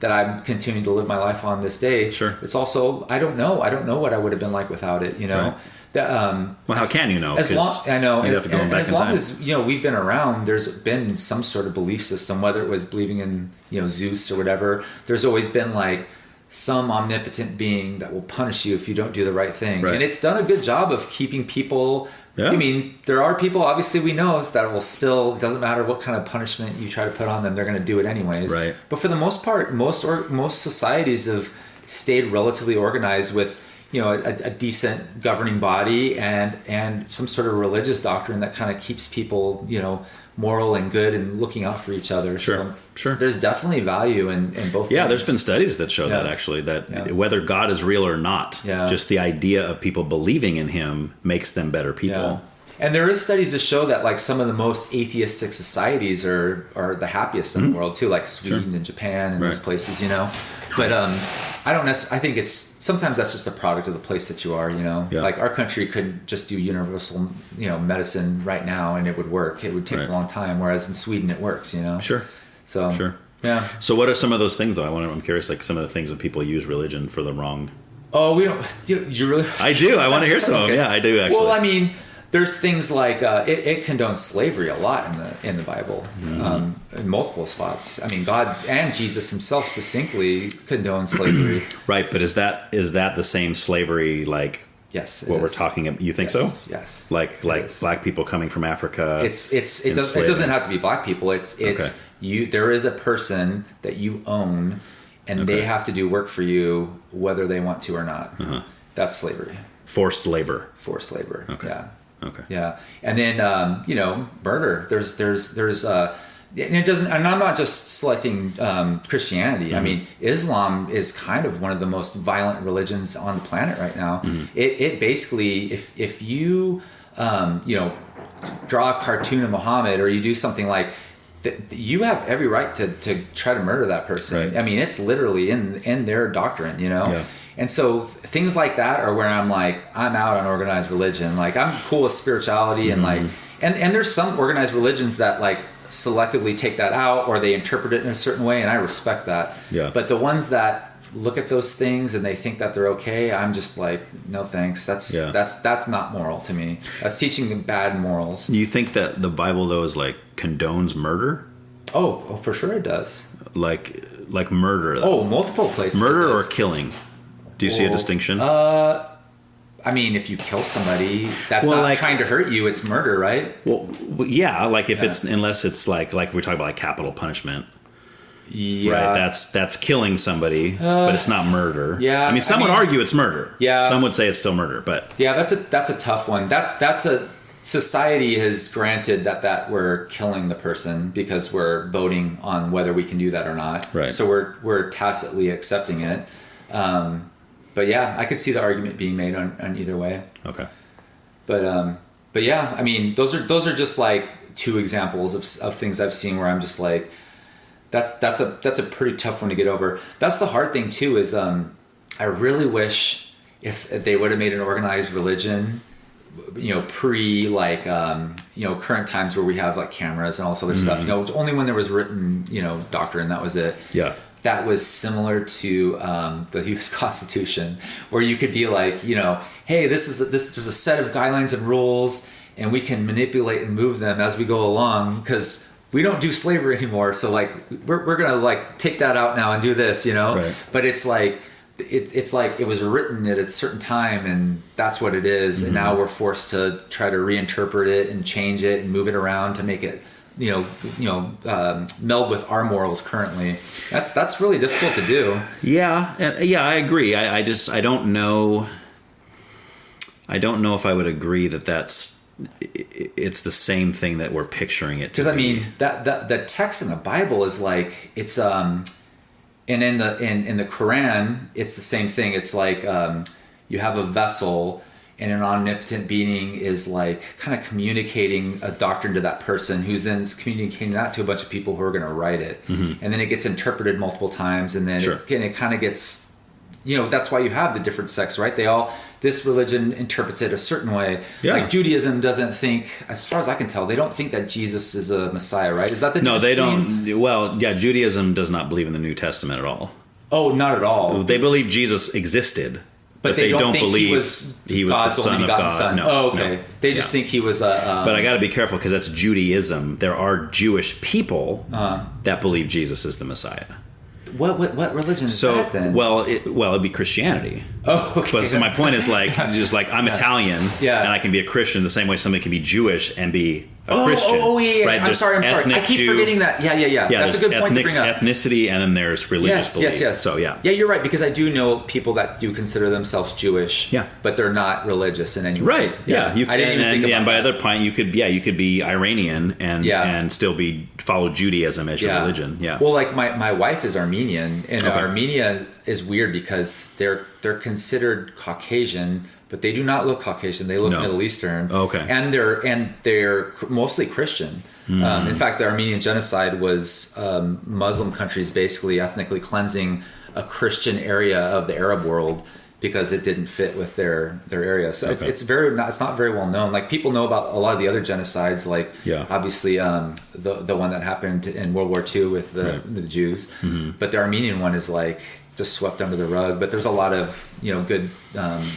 Speaker 1: that I'm continuing to live my life on this day. Sure. It's also, I don't know what I would have been like without it, you know?
Speaker 3: Right. Well, how can you know?
Speaker 1: As long, I know.
Speaker 3: As
Speaker 1: long as, you know, we've been around, there's been some sort of belief system, whether it was believing in, you know, Zeus or whatever, there's always been like some omnipotent being that will punish you if you don't do the right thing. Right. And it's done a good job of keeping people. I mean, there are people, obviously we know, that will still, it doesn't matter what kind of punishment you try to put on them, they're going to do it anyways. Right. But for the most part, most societies have stayed relatively organized with, you know, a decent governing body and some sort of religious doctrine that kind of keeps people, you know, moral and good and looking out for each other.
Speaker 3: Sure.
Speaker 1: There's definitely value in both.
Speaker 3: Yeah, there's been studies that show that actually, that whether God is real or not, just the idea of people believing in him makes them better people.
Speaker 1: Yeah. And there is studies to show that like some of the most atheistic societies are the happiest in the world too, like Sweden and Japan and those places, you know. But I think sometimes that's just a product of the place that you are, you know. Yeah. Like our country could just do universal, you know, medicine right now and it would work. It would take a long time, whereas in Sweden it works, you know.
Speaker 3: Sure.
Speaker 1: So yeah.
Speaker 3: So what are some of those things though? I'm curious, like some of the things that people use religion for the wrong.
Speaker 1: Oh, we don't. You really?
Speaker 3: I do. I want to hear some of them. Yeah, I do actually.
Speaker 1: Well, I mean, there's things like it condones slavery a lot in the Bible, in multiple spots. I mean, God and Jesus himself succinctly condone slavery.
Speaker 3: Right, but is that the same slavery like?
Speaker 1: Yes.
Speaker 3: What we're talking about? You think so?
Speaker 1: Yes.
Speaker 3: Like black people coming from Africa.
Speaker 1: It doesn't have to be black people. It's you. There is a person that you own, and they have to do work for you whether they want to or not. That's slavery.
Speaker 3: Forced labor.
Speaker 1: Okay. Yeah.
Speaker 3: Okay.
Speaker 1: Yeah, and then you know, murder. There's and it doesn't. And I'm not just selecting Christianity. I mean, Islam is kind of one of the most violent religions on the planet right now. It basically, if you you know, draw a cartoon of Muhammad or you do something like, you have every right to try to murder that person. Right. I mean, it's literally in their doctrine, you know. Yeah. And so things like that are where I'm like, I'm out on organized religion. Like I'm cool with spirituality and like, and there's some organized religions that like selectively take that out or they interpret it in a certain way. And I respect that. Yeah. But the ones that look at those things and they think that they're okay, I'm just like, no thanks. That's not moral to me. That's teaching them bad morals.
Speaker 3: You think that the Bible though is like condones murder?
Speaker 1: Oh, for sure it does.
Speaker 3: Like murder.
Speaker 1: Oh, multiple places.
Speaker 3: Murder or killing? Do you see a distinction?
Speaker 1: I mean, if you kill somebody, that's not trying to hurt you. It's murder, right?
Speaker 3: Well, yeah. Like if it's unless it's like we're talking about like capital punishment.
Speaker 1: Yeah.
Speaker 3: Right. That's killing somebody, but it's not murder.
Speaker 1: Yeah.
Speaker 3: I mean, some would argue it's murder.
Speaker 1: Yeah.
Speaker 3: Some would say it's still murder, but
Speaker 1: yeah, that's a tough one. That's a society has granted that we're killing the person because we're voting on whether we can do that or not.
Speaker 3: Right.
Speaker 1: So we're tacitly accepting it. But yeah, I could see the argument being made on either way.
Speaker 3: Okay.
Speaker 1: But yeah, I mean, those are just like two examples of things I've seen where I'm just like, that's a pretty tough one to get over. That's the hard thing too, is I really wish if they would have made an organized religion, pre like current times where we have like cameras and all this other stuff. Only when there was written doctrine, that was it.
Speaker 3: Yeah.
Speaker 1: That was similar to the U.S. Constitution, where you could be like, hey, there's a set of guidelines and rules, and we can manipulate and move them as we go along because we don't do slavery anymore. So like we're gonna like take that out now and do this,
Speaker 3: Right.
Speaker 1: But it's like it's like it was written at a certain time, and that's what it is. And now we're forced to try to reinterpret it and change it and move it around to make it meld with our morals currently. That's really difficult to do.
Speaker 3: Yeah, I agree. I don't know. I don't know if I would agree that it's the same thing that we're picturing it to be.
Speaker 1: Because I mean that the text in the Bible is like it's and in the Quran it's the same thing. It's like you have a vessel, and an omnipotent being is like kind of communicating a doctrine to that person, who's then communicating that to a bunch of people who are going to write it. Mm-hmm. And then it gets interpreted multiple times, and then it kind of gets, that's why you have the different sects, right? This religion interprets it a certain way. Yeah. Like Judaism doesn't think, as far as I can tell, they don't think that Jesus is a Messiah, right? Is that the
Speaker 3: No, they don't. Well, yeah, Judaism does not believe in the New Testament at all.
Speaker 1: Oh, not at all.
Speaker 3: They believe Jesus existed.
Speaker 1: But they don't think
Speaker 3: believe
Speaker 1: he was
Speaker 3: the Son of God.
Speaker 1: Son.
Speaker 3: No,
Speaker 1: oh, okay.
Speaker 3: No.
Speaker 1: They just think he was a...
Speaker 3: but I got to be careful because that's Judaism. There are Jewish people that believe Jesus is the Messiah.
Speaker 1: What religion is that then?
Speaker 3: Well, it'd be Christianity.
Speaker 1: Oh, okay.
Speaker 3: But so my point is just like I'm Italian, and I can be a Christian the same way somebody can be Jewish and be a Christian.
Speaker 1: Yeah.
Speaker 3: Right?
Speaker 1: I'm sorry. I keep forgetting that. Yeah. That's a good point to bring up.
Speaker 3: Ethnicity, and then there's religious belief.
Speaker 1: Yes.
Speaker 3: So yeah,
Speaker 1: you're right, because I do know people that do consider themselves Jewish.
Speaker 3: Yeah.
Speaker 1: But they're not religious in any way.
Speaker 3: Right. Yeah.
Speaker 1: I didn't even think about that.
Speaker 3: And by other point, you could be Iranian and still follow Judaism as your religion. Yeah.
Speaker 1: Well, like my wife is Armenian, and Armenia is weird because they're considered Caucasian, but they do not look Caucasian. They look Middle Eastern.
Speaker 3: Okay.
Speaker 1: And they're mostly Christian. In fact, the Armenian genocide was Muslim countries basically ethnically cleansing a Christian area of the Arab world because it didn't fit with their area. So it's not very well known. Like people know about a lot of the other genocides, like obviously the one that happened in World War II with the Jews, but the Armenian one is like just swept under the rug. But there's a lot of good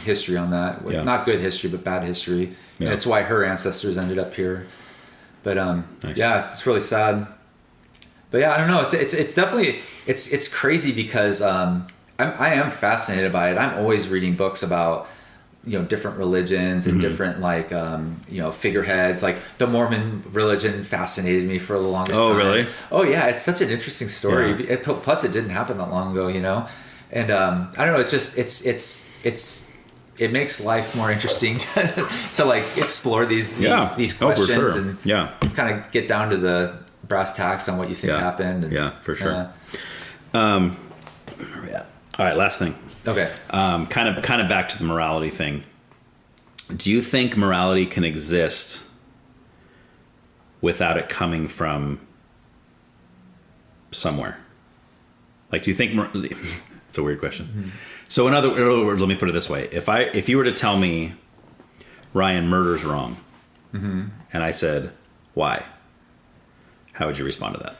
Speaker 1: history on that. Not good history, but bad history. And it's why her ancestors ended up here. But nice. It's really sad. But I don't know. It's definitely it's crazy because I am fascinated by it. I'm always reading books about different religions and different figureheads. Like the Mormon religion fascinated me for the longest time.
Speaker 3: Oh, really?
Speaker 1: Oh, yeah. It's such an interesting story. Yeah. Plus, it didn't happen that long ago, And I don't know. It's just it makes life more interesting to like explore these questions and kind of get down to the brass tacks on what you think happened. And,
Speaker 3: for sure. All right, last thing.
Speaker 1: Okay.
Speaker 3: Kind of back to the morality thing. Do you think morality can exist without it coming from somewhere? Like, do you think it's a weird question. Mm-hmm. So in other words, let me put it this way: if you were to tell me Ryan, murder's wrong, and I said why, how would you respond to that?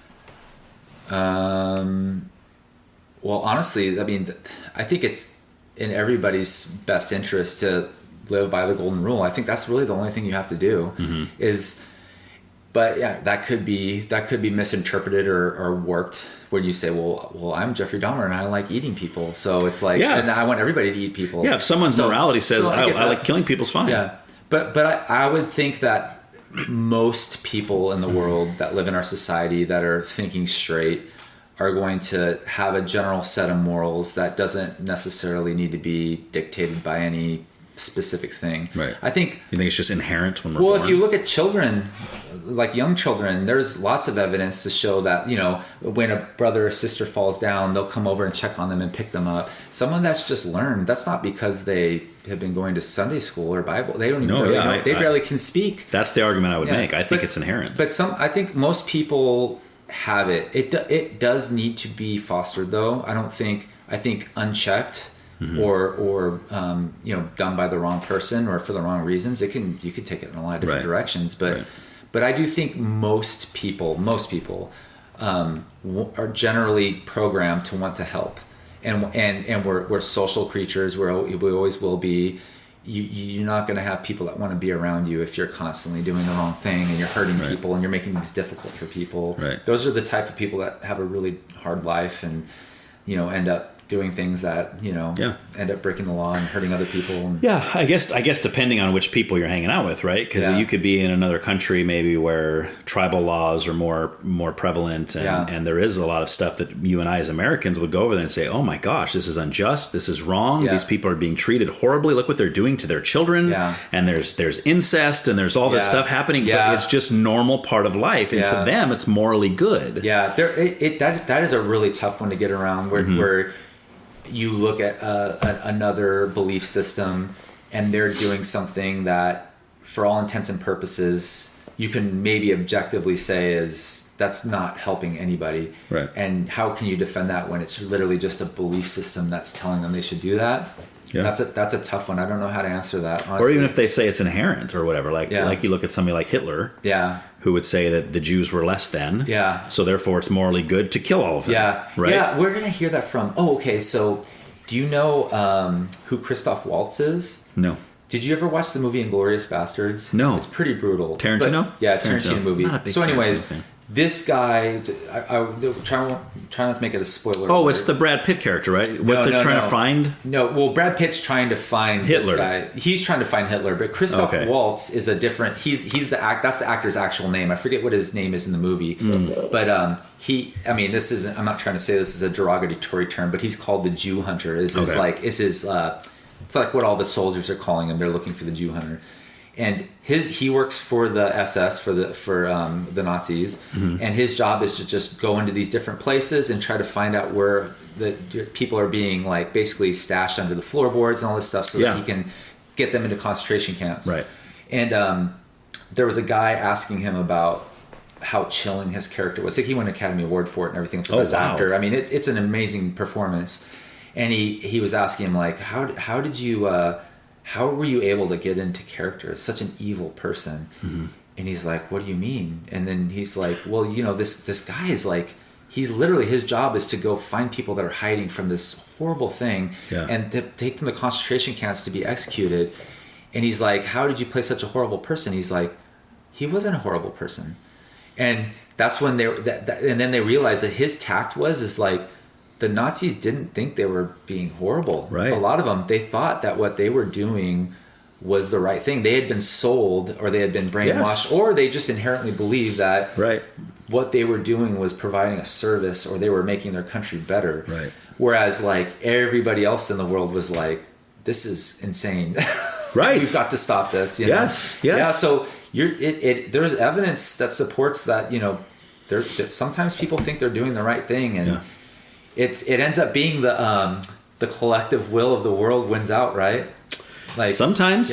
Speaker 1: Well, honestly, I mean, I think it's in everybody's best interest to live by the golden rule. I think that's really the only thing you have to do is, but yeah, that could be misinterpreted or warped when you say, well, I'm Jeffrey Dahmer and I like eating people. So it's like, and I want everybody to eat people.
Speaker 3: Yeah. If someone's morality says, I like killing people's fine.
Speaker 1: Yeah. But I would think that most people in the world that live in our society that are thinking straight are going to have a general set of morals that doesn't necessarily need to be dictated by any specific thing.
Speaker 3: Right.
Speaker 1: I think.
Speaker 3: You think it's just inherent when we're born?
Speaker 1: Well, if you look at children, like young children, there's lots of evidence to show that, when a brother or sister falls down, they'll come over and check on them and pick them up. Someone that's just learned, that's not because they have been going to Sunday school or Bible. They don't even know. They barely can speak.
Speaker 3: That's the argument I would make. I think it's inherent.
Speaker 1: But I think most people have it. It does need to be fostered, though. I think unchecked or done by the wrong person or for the wrong reasons, you could take it in a lot of different directions. But I do think most people are generally programmed to want to help, and we're social creatures. We always will be. You're not going to have people that want to be around you if you're constantly doing the wrong thing and you're hurting people and you're making things difficult for people.
Speaker 3: Right.
Speaker 1: Those are the type of people that have a really hard life and end up doing things that end up breaking the law and hurting other people.
Speaker 3: I guess depending on which people you're hanging out with, right? Because you could be in another country maybe where tribal laws are more prevalent, and there is a lot of stuff that you and I as Americans would go over there and say, oh my gosh, this is unjust, this is wrong, these people are being treated horribly, look what they're doing to their children, and there's incest and there's all this stuff happening, but it's just normal part of life, and to them it's morally good.
Speaker 1: That is a really tough one to get around where you look at another belief system and they're doing something that for all intents and purposes you can maybe objectively say is that's not helping anybody,
Speaker 3: right? And
Speaker 1: how can you defend that when it's literally just a belief system that's telling them they should do that? That's a tough one. I don't know how to answer that, honestly.
Speaker 3: Or even if they say it's inherent or whatever, like you look at somebody like Hitler, who would say that the Jews were less than, so therefore it's morally good to kill all of them. Right?
Speaker 1: Where did I hear that from? Oh, okay. So, do you know who Christoph Waltz is?
Speaker 3: No.
Speaker 1: Did you ever watch the movie Inglourious Bastards?
Speaker 3: No.
Speaker 1: It's pretty brutal.
Speaker 3: Tarantino?
Speaker 1: Tarantino movie.
Speaker 3: So, anyways.
Speaker 1: This guy, I try not to make it a spoiler.
Speaker 3: Oh, it's the Brad Pitt character, right? They're trying to find?
Speaker 1: No, well, Brad Pitt's trying to find
Speaker 3: Hitler.
Speaker 1: This guy. He's trying to find Hitler, but Christoph Waltz is a different. He's that's the actor's actual name. I forget what his name is in the movie, but this isn't. I'm not trying to say this is a derogatory term, but he's called the Jew Hunter. It's like what all the soldiers are calling him. They're looking for the Jew Hunter. And he works for the SS for the Nazis, and his job is to just go into these different places and try to find out where the people are being like basically stashed under the floorboards and all this stuff, so that he can get them into concentration camps.
Speaker 3: Right.
Speaker 1: And there was a guy asking him about how chilling his character was. Like he won an Academy Award for it and everything for best actor. I mean, it's an amazing performance. And he was asking him like, how did you how were you able to get into character as such an evil person? And he's like, what do you mean? And then he's like, well, this guy is like, he's literally, his job is to go find people that are hiding from this horrible thing and to take them to concentration camps to be executed. And he's like, how did you play such a horrible person? He's like, he wasn't a horrible person. And that's when and then they realized that his tact is like, the Nazis didn't think they were being horrible.
Speaker 3: Right.
Speaker 1: A lot of them, they thought that what they were doing was the right thing. They had been sold or they had been brainwashed or they just inherently believed that what they were doing was providing a service or they were making their country better.
Speaker 3: Right.
Speaker 1: Whereas like everybody else in the world was like, this is insane.
Speaker 3: Right.
Speaker 1: We've got to stop this.
Speaker 3: Yes.
Speaker 1: Yeah. So there's evidence that supports that, sometimes people think they're doing the right thing and it ends up being the collective will of the world wins out, right? Like
Speaker 3: sometimes,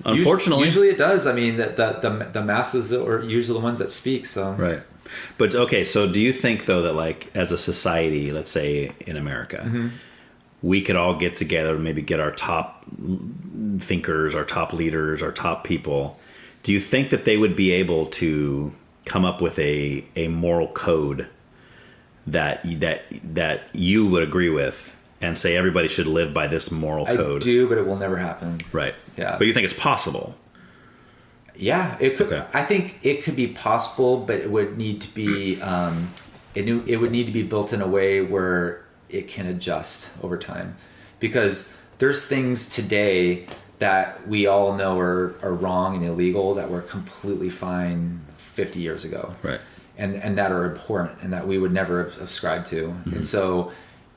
Speaker 3: unfortunately,
Speaker 1: usually it does. I mean, the masses are usually the ones that speak. So
Speaker 3: right, but okay. So do you think though that like as a society, let's say in America, we could all get together and maybe get our top thinkers, our top leaders, our top people? Do you think that they would be able to come up with a moral code that you would agree with and say everybody should live by this moral code.
Speaker 1: I do, but it will never happen.
Speaker 3: Right.
Speaker 1: Yeah.
Speaker 3: But you think it's possible?
Speaker 1: Yeah, it could.
Speaker 3: Okay.
Speaker 1: I think it could be possible, but it would need to be it would need to be built in a way where it can adjust over time, because there's things today that we all know are wrong and illegal that were completely fine 50 years ago,
Speaker 3: right?
Speaker 1: And that are abhorrent and that we would never ascribe to. Mm-hmm. And so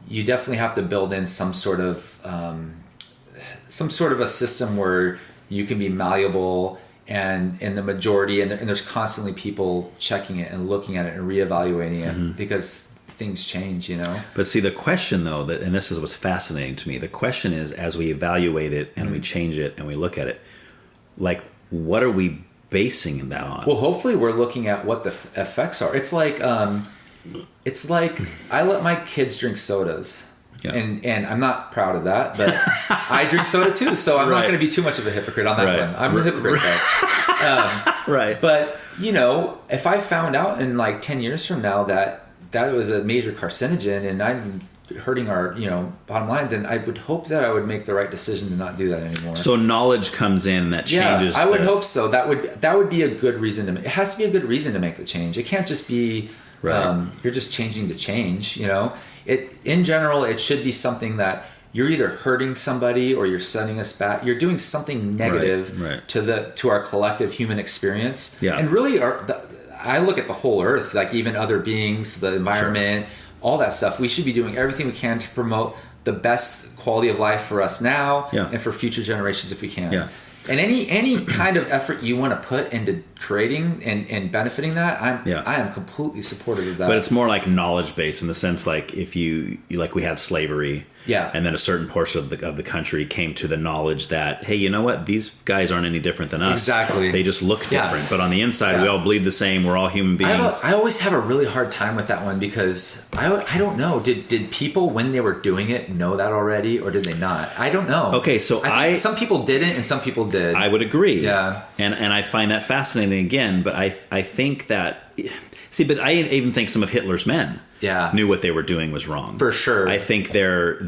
Speaker 1: you definitely have to build in some sort of a system where you can be malleable, and in the majority, and there's constantly people checking it and looking at it and reevaluating it, mm-hmm. because things change, you know. But
Speaker 3: see, the question though, and this is what's fascinating to me, the question is, as we evaluate it and we change it and we look at it, like, what are we basing that on?
Speaker 1: Well, hopefully we're looking at what the effects are. It's like I let my kids drink sodas. Yeah. And I'm not proud of that, but I drink soda too, so I'm not going to be too much of a hypocrite on that one. I'm a hypocrite though.
Speaker 3: Right.
Speaker 1: But, you know, if I found out in like 10 years from now that was a major carcinogen and I'm hurting our, you know, bottom line, then I would hope that I would make the right decision to not do that anymore.
Speaker 3: So knowledge comes in that changes.
Speaker 1: Yeah, I would hope so. That would be a good reason to. It has to be a good reason to make the change. It can't just be you're just changing to change. You know, in general, it should be something that you're either hurting somebody or you're setting us back. You're doing something negative to our collective human experience.
Speaker 3: Yeah.
Speaker 1: And really, I look at the whole earth, like even other beings, the environment. Sure. All that stuff. We should be doing everything we can to promote the best quality of life for us now and for future generations if we can.
Speaker 3: Yeah.
Speaker 1: And any kind of effort you want to put into creating and benefiting that, I am completely supportive of that.
Speaker 3: But it's more like knowledge based in the sense, like if you like we had slavery.
Speaker 1: Yeah.
Speaker 3: And then a certain portion of the country came to the knowledge that, hey, you know what? These guys aren't any different than us.
Speaker 1: Exactly.
Speaker 3: They just look different. But on the inside, we all bleed the same. We're all human beings.
Speaker 1: I always have a really hard time with that one because I don't know. Did people, when they were doing it, know that already, or did they not? I don't know.
Speaker 3: Okay, so
Speaker 1: I think some people didn't and some people did.
Speaker 3: I would agree.
Speaker 1: Yeah.
Speaker 3: And I find that fascinating again, but I think that... See, but I even think some of Hitler's men knew what they were doing was wrong.
Speaker 1: For sure.
Speaker 3: I think their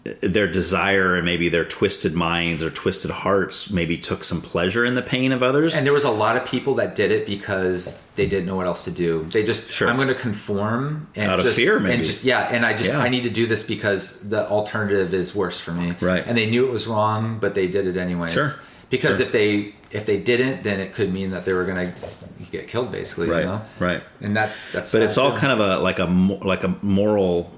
Speaker 3: desire and maybe their twisted minds or twisted hearts maybe took some pleasure in the pain of others.
Speaker 1: And there was a lot of people that did it because they didn't know what else to do. They just, I'm going to conform. And
Speaker 3: out of fear, maybe.
Speaker 1: And I need to do this because the alternative is worse for me.
Speaker 3: Right.
Speaker 1: And they knew it was wrong, but they did it anyways.
Speaker 3: Sure.
Speaker 1: Because if they didn't, then it could mean that they were going to get killed, basically.
Speaker 3: Right.
Speaker 1: You know?
Speaker 3: Right.
Speaker 1: And that's.
Speaker 3: But it's all kind of a moral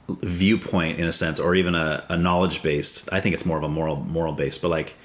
Speaker 3: viewpoint in a sense, or even a knowledge based. I think it's more of a moral based. But like,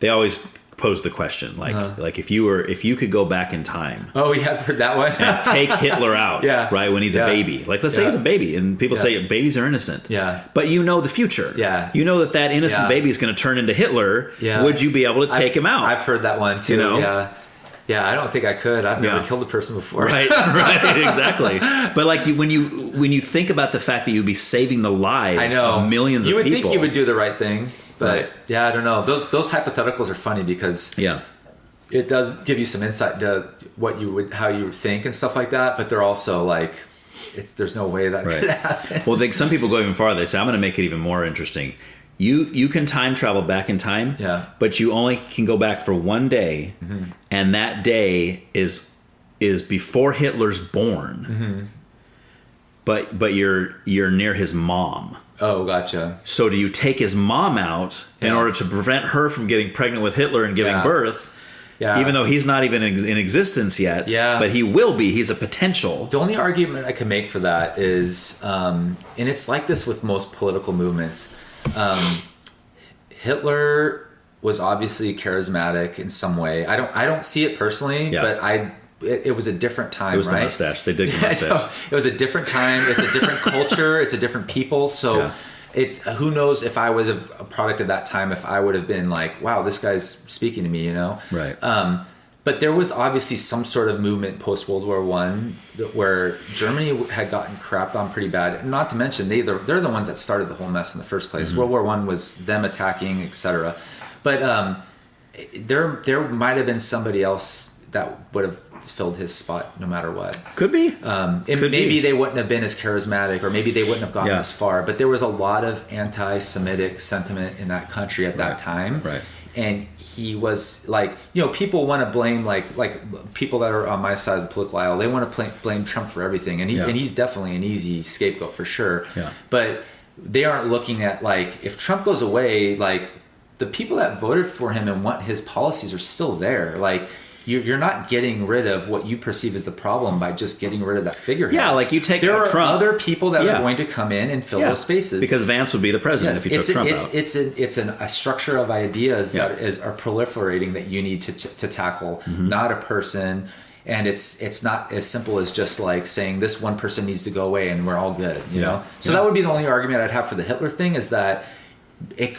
Speaker 3: they always pose the question, like if you could go back in time.
Speaker 1: Oh yeah, I've heard that one.
Speaker 3: And take Hitler out, right, when he's a baby. Like, let's say he's a baby, and people say babies are innocent.
Speaker 1: Yeah.
Speaker 3: But you know the future.
Speaker 1: Yeah.
Speaker 3: You know that innocent baby is going to turn into Hitler.
Speaker 1: Yeah.
Speaker 3: Would you be able to take him out?
Speaker 1: I've heard that one too.
Speaker 3: You know?
Speaker 1: Yeah. Yeah, I don't think I could. I've never killed a person before.
Speaker 3: Right, exactly. But like when you think about the fact that you'd be saving the lives of millions of people.
Speaker 1: You would think you would do the right thing. But I don't know. Those hypotheticals are funny because it does give you some insight to how you think and stuff like that. But they're also like, there's no way that could happen.
Speaker 3: Well, some people go even farther. They say, I'm going to make it even more interesting. You can time travel back in time, but you only can go back for one day, and that day is before Hitler's born. But you're near his mom.
Speaker 1: Oh, gotcha.
Speaker 3: So do you take his mom out in order to prevent her from getting pregnant with Hitler and giving birth? Yeah. Even though he's not even in existence yet, but he will be. He's a potential.
Speaker 1: The only argument I can make for that is, and it's like this with most political movements. Hitler was obviously charismatic in some way. I don't see it personally, but it was a different time,
Speaker 3: it was
Speaker 1: right?
Speaker 3: The mustache. They dig the mustache.
Speaker 1: It was a different time. It's a different culture. It's a different people. So it's who knows if I was a product of that time, if I would have been like, wow, this guy's speaking to me, you know?
Speaker 3: Right.
Speaker 1: But there was obviously some sort of movement post World War I where Germany had gotten crapped on pretty bad. Not to mention they're the ones that started the whole mess in the first place. World War I was them attacking, etc. But there might have been somebody else that would have filled his spot no matter what.
Speaker 3: Could be.
Speaker 1: Maybe they wouldn't have been as charismatic, or maybe they wouldn't have gotten as far. But there was a lot of anti-Semitic sentiment in that country at that time.
Speaker 3: Right.
Speaker 1: And he was like, people want to blame like people that are on my side of the political aisle. They want to blame Trump for everything, and he's definitely an easy scapegoat for sure.
Speaker 3: Yeah.
Speaker 1: But they aren't looking at like, if Trump goes away, like the people that voted for him and want his policies are still there. Like you're not getting rid of what you perceive as the problem by just getting rid of that figurehead.
Speaker 3: Yeah, like you take
Speaker 1: there are
Speaker 3: Trump.
Speaker 1: Other people that are going to come in and fill those spaces.
Speaker 3: Because Vance would be the president if you took Trump out.
Speaker 1: It's a structure of ideas that are proliferating that you need to tackle, not a person. And it's not as simple as just like saying this one person needs to go away and we're all good, you know? So that would be the only argument I'd have for the Hitler thing, is that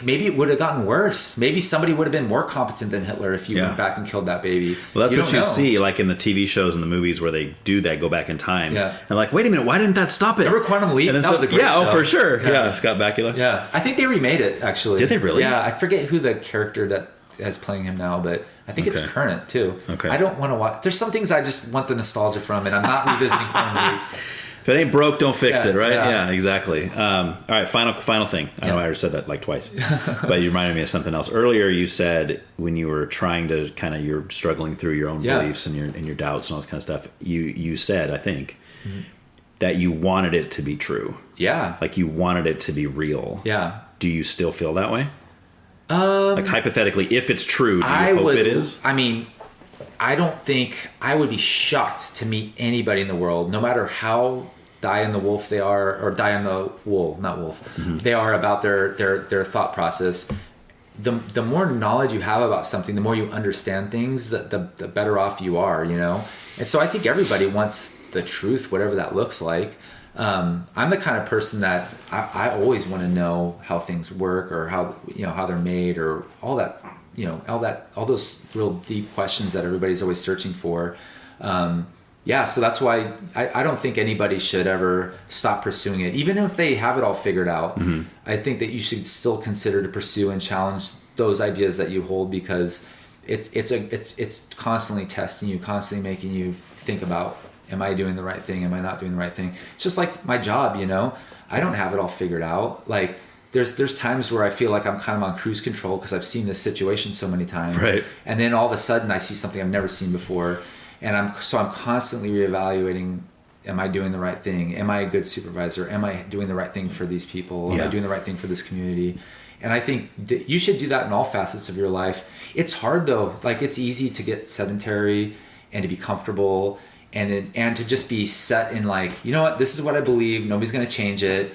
Speaker 1: maybe it would have gotten worse. Maybe somebody would have been more competent than Hitler if you went back and killed that baby.
Speaker 3: Well, that's what you see like in the TV shows and the movies where they do that, go back in time. Yeah. And like, wait a minute, why didn't that stop it?
Speaker 1: Remember Quantum Leap? That was a great show.
Speaker 3: Oh, for sure. Yeah, Scott Bakula.
Speaker 1: Yeah. I think they remade it, actually.
Speaker 3: Did they really?
Speaker 1: Yeah, I forget who the character that is playing him now, but I think it's current too. Okay. I don't want to watch. There's some things I just want the nostalgia from, and I'm not revisiting Quantum Leap.
Speaker 3: If it ain't broke, don't fix it, right? Yeah, exactly. All right, final thing. I know I already said that like twice, but you reminded me of something else. Earlier you said when you were trying to you're struggling through your own beliefs and your doubts and all this kind of stuff, you said, I think, that you wanted it to be true. Yeah. Like you wanted it to be real. Yeah. Do you still feel that way? Like hypothetically, if it's true, do you hope it is? I mean,
Speaker 1: I don't think I would be shocked to meet anybody in the world, no matter how die-in-the-wolf they are, or die-in-the-wool, not wolf, they are about their thought process. The more knowledge you have about something, the more you understand things, the better off you are, you know? And so I think everybody wants the truth, whatever that looks like. I'm the kind of person that I always want to know how things work, or how they're made, or all that, all those real deep questions that everybody's always searching for. So that's why I don't think anybody should ever stop pursuing it, even if they have it all figured out. I think that you should still consider to pursue and challenge those ideas that you hold, because it's constantly testing you, constantly making you think about, am I doing the right thing? Am I not doing the right thing? It's just like my job, I don't have it all figured out. Like there's times where I feel like I'm kind of on cruise control because I've seen this situation so many times. Right. And then all of a sudden I see something I've never seen before. And I'm constantly reevaluating, am I doing the right thing? Am I a good supervisor? Am I doing the right thing for these people? Am I doing the right thing for this community? And I think you should do that in all facets of your life. It's hard though. Like it's easy to get sedentary and to be comfortable and to just be set in like, you know what, this is what I believe. Nobody's going to change it.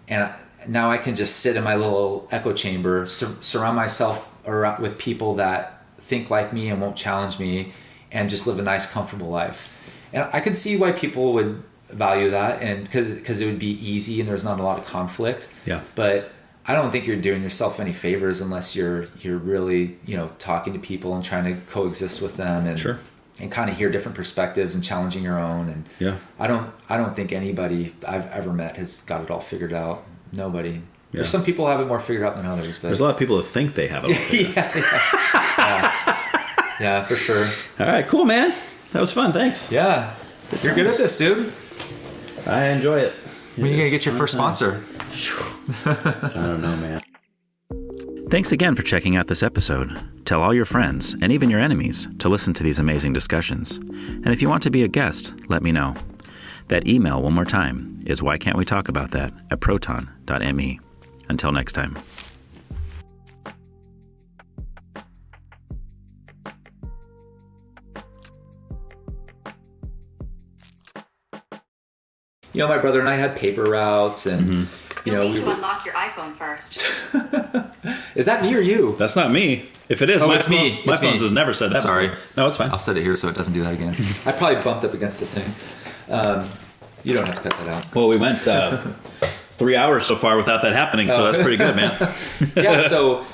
Speaker 1: And now I can just sit in my little echo chamber, surround myself around with people that think like me and won't challenge me, and just live a nice, comfortable life. And I could see why people would value that, and because it would be easy and there's not a lot of conflict. Yeah. But I don't think you're doing yourself any favors unless you're really, talking to people and trying to coexist with them and kind of hear different perspectives and challenging your own. And I don't think anybody I've ever met has got it all figured out. Nobody. Yeah. There's some people have it more figured out than others, but
Speaker 3: there's a lot of people that think they have it all figured out.
Speaker 1: Yeah, for sure.
Speaker 3: All right, cool, man. That was fun. Thanks.
Speaker 1: Yeah. You're good at this, dude.
Speaker 3: I enjoy it.
Speaker 1: When are you going to get your first sponsor?
Speaker 3: I don't know, man.
Speaker 2: Thanks again for checking out this episode. Tell all your friends, and even your enemies, to listen to these amazing discussions. And if you want to be a guest, let me know. That email, one more time, is whycan'twetalkaboutthat@proton.me. Until next time.
Speaker 1: My brother and I had paper routes, and
Speaker 4: You'll need to unlock your iPhone first.
Speaker 1: Is that me or you?
Speaker 3: That's not me. If it is,
Speaker 1: it's me.
Speaker 3: My phone has never said that.
Speaker 1: Sorry.
Speaker 3: Before. No, it's fine.
Speaker 1: I'll set it here so it doesn't do that again. I probably bumped up against the thing. You don't have to cut that out.
Speaker 3: Well, we went 3 hours so far without that happening, so that's pretty good, man.
Speaker 1: Yeah. So